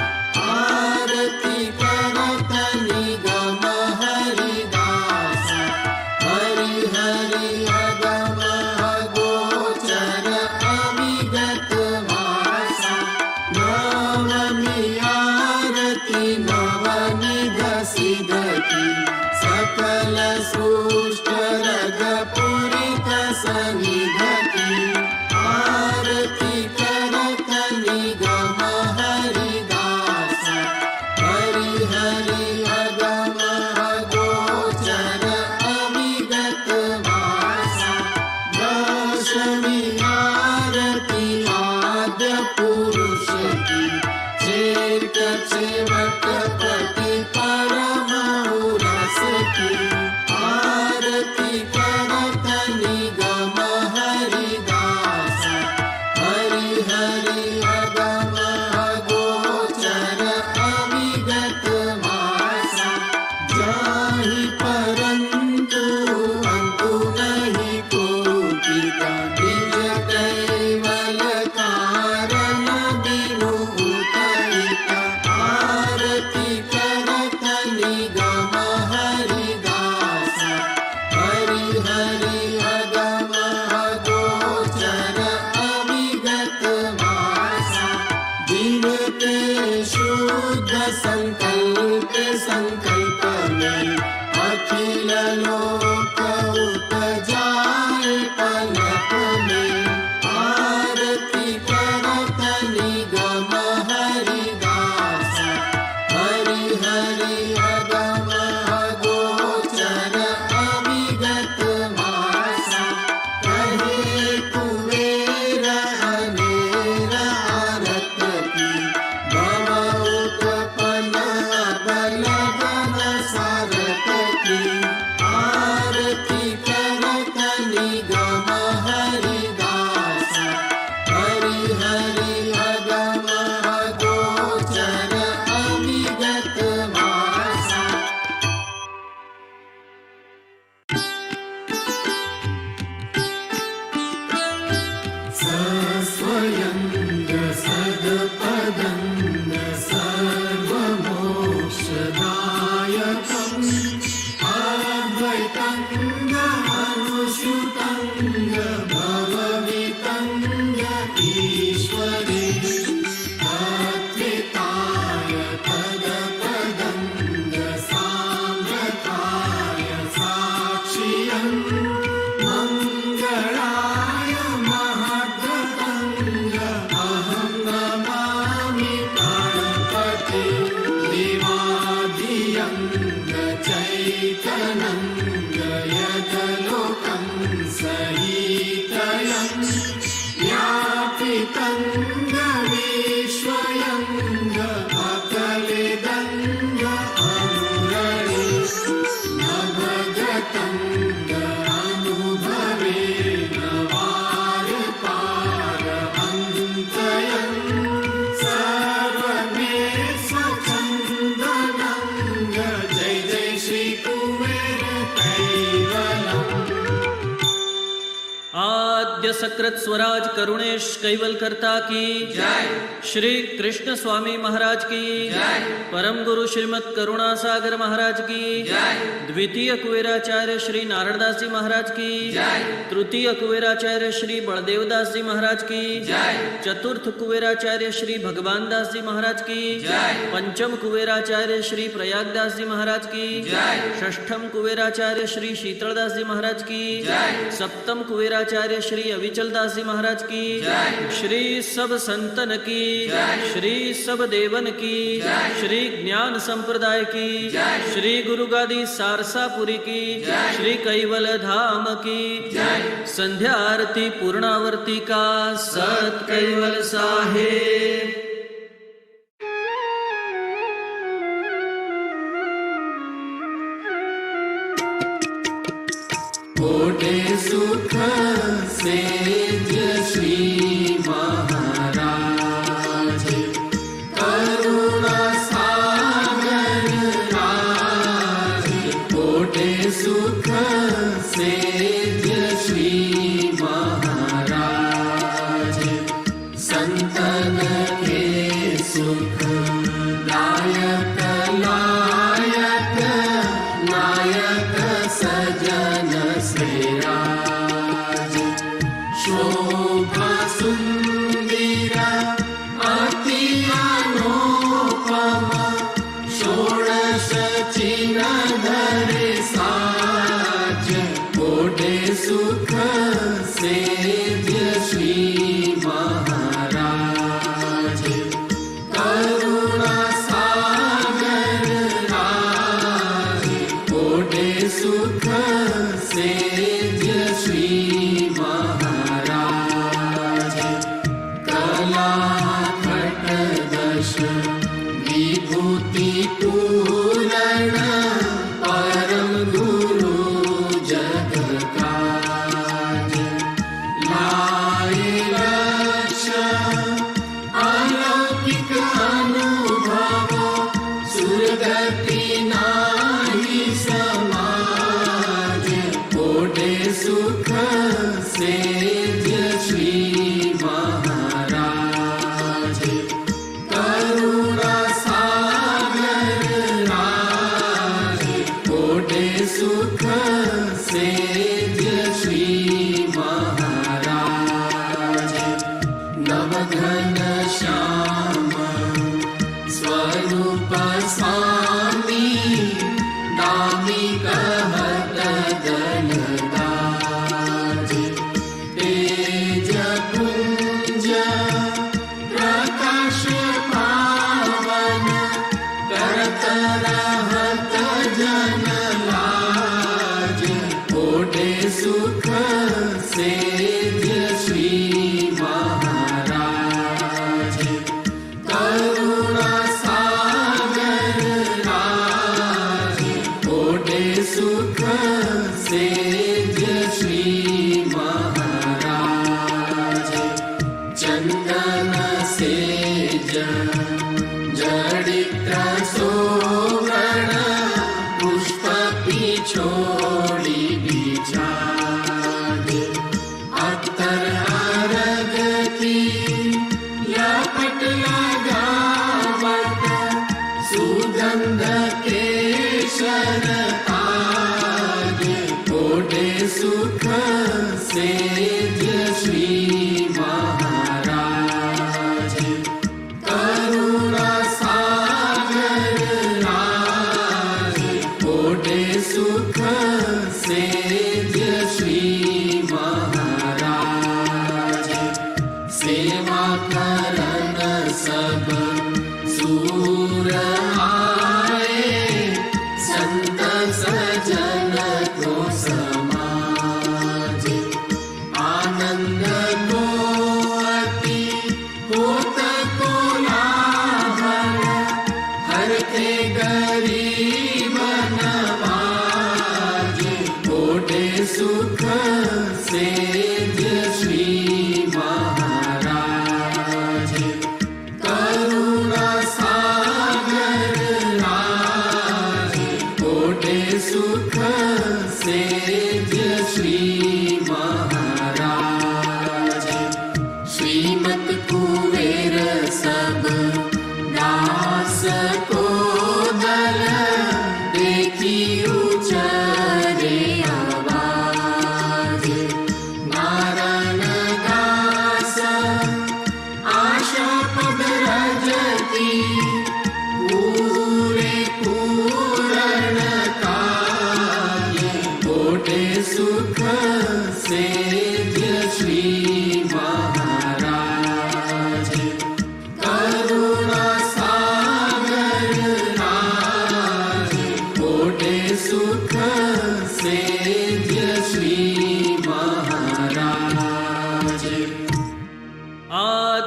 आरती करत निगम हरिदास हरि हरि अगम अगोचर अविगत वासा नवमी आरती नवनिध सिद्ध की सकल सृष्ट रग पूरित सनिध की आरती करत निगम हरिदास हरि हरि अगम अगोचर अविगत वासा दशमी आरती आद्य पुरुष की चेत चेवट पति परम उरस की आरती करत निगम हरिदास हरि हरि अगम अगोचर अविगत वासा जाहि परंतु अंतु नहीं कोटिका निज कैवल कारण बिनु उपैता आरती करत निगम हरिदास हरि हरि अगम अगोचर अविगत वासा दिन के शुद्ध संकल्प संकल्प में अखिल लोक उपजाए पलक में आरती करत निगम हरिदास हरि हरि अगम अगोचर अविगत वासा कहे कुबेर अनेर आरत की भव उत्पन्न बलगन सारत की आरती करत निगम हरिदास हरि हरि अगम अगोचर अविगत वासा सस्वयंग सदपदंग सर्वमोक्षदायकम् अद्वैतंग अनुसुतंग भववितंग ईश्वरे तत्विताय तदपदंग साम्रताय साक्षियम् मंगलाय महद्गतंग आद्य सकृत स्वराज करुणेश कैवल करता की जय। श्री कृष्ण स्वामी महाराज की जय। परम गुरु श्रीमद करुणा सागर महाराज की जय। द्वितीय कुबेराचार्य श्री नारायणदास जी महाराज की जय। तृतीय कुबेराचार्य श्री बलदेवदास जी महाराज की जय। चतुर्थ कुबेराचार्य श्री भगवान दास जी महाराज की जय। पंचम कुबेराचार्य श्री प्रयागदास जी महाराज की जय। षष्ठम कुबेराचार्य श्री शीतलदास जी महाराज की जय। सप्तम कुबेराचार्य श्री अविचल दास जी महाराज की जय। श्री सब संतन की जय। श्री सब देवन की जय। श्री ज्ञान संप्रदाय की जय। श्री गुरु गादी सारसापुरी की जय। श्री कैवल धाम की जय। संध्या आरती पूर्णावर्ती का सत कैवल साहेब। कोटे सुख सेज श्री महाराज करुणा सागर राज। कोटे सुख सेज श्री महाराज संतन के सुख दायक लायक नायक सजन श्रीराज। शोभा सुंदर अति अनुपम षोडश चिन्ह धरे साज। कोटे सुख सेज श्री महाराज करुणा सागर राज। कोटे सुख सेज श्री महाराज कला खटदश विभूति पूरण परम गुरु जग काज। लाए लक्ष अलौकिक अनुभव सुरगति नाही समाज। कोटे सुख सेज श्री महाराज करुणा सागर राज। कोटे सुख सेज श्री महाराज नवघन श्याम स्वरूप स्वामी नामी कहत गणदाज। तेज पुंज प्रकाश पावन करत रहत जन लाज। कोटे सुख सेज श्री महाराज करुणा सागर राज। कोटे सुख सेज श्री महाराज चंदन सेज जड़ित सोवर्ण पुष्प पिछोड़ी बिछाज। अत्तर अरगती लपट लगावत सुगंध केशर ताज। कोटे सुख सेज श्री महाराज करुणा सागर राज। कोटे सुख सेज श्री महाराज सेवा करन सब सूर आए। संत सजन को समाज आनंद को अति होत को लाभन हर के गरीब नवाज। कोटे सुख सेज श्री महाराज करुणा सागर राज। कोटे सुख सेज श्री महाराज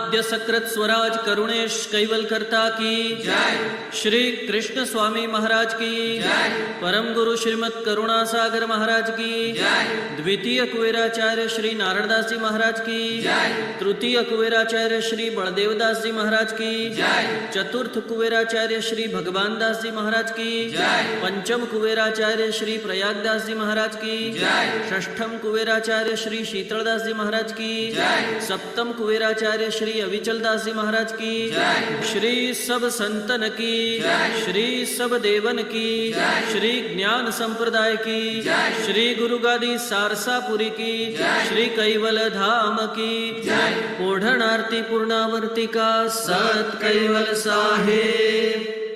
आद्य सकृत स्वराज करुणेश कैवल करता की जय। श्री कृष्ण स्वामी महाराज की जय। परम गुरु श्रीमद करुणा सागर महाराज की जय। द्वितीय कुबेराचार्य श्री नारायणदास जी महाराज की जय। तृतीय कुबेराचार्य श्री बलदेवदास जी महाराज की जय। चतुर्थ कुबेराचार्य श्री भगवान दास जी महाराज की जय। पंचम कुबेराचार्य श्री प्रयागदास जी महाराज की जय। षष्ठम कुबेराचार्य श्री शीतलदास जी महाराज की जय। सप्तम कुबेराचार्य श्री अविचल दास जी महाराज की जय। श्री सब संतन की जय। श्री सब देवन की जय। श्री ज्ञान संप्रदाय की जय। श्री गुरु गादी सारसापुरी की जय। श्री कैवल धाम की जय। ओढ़ण आरती पूर्णावर्ती का सत कैवल साहेब।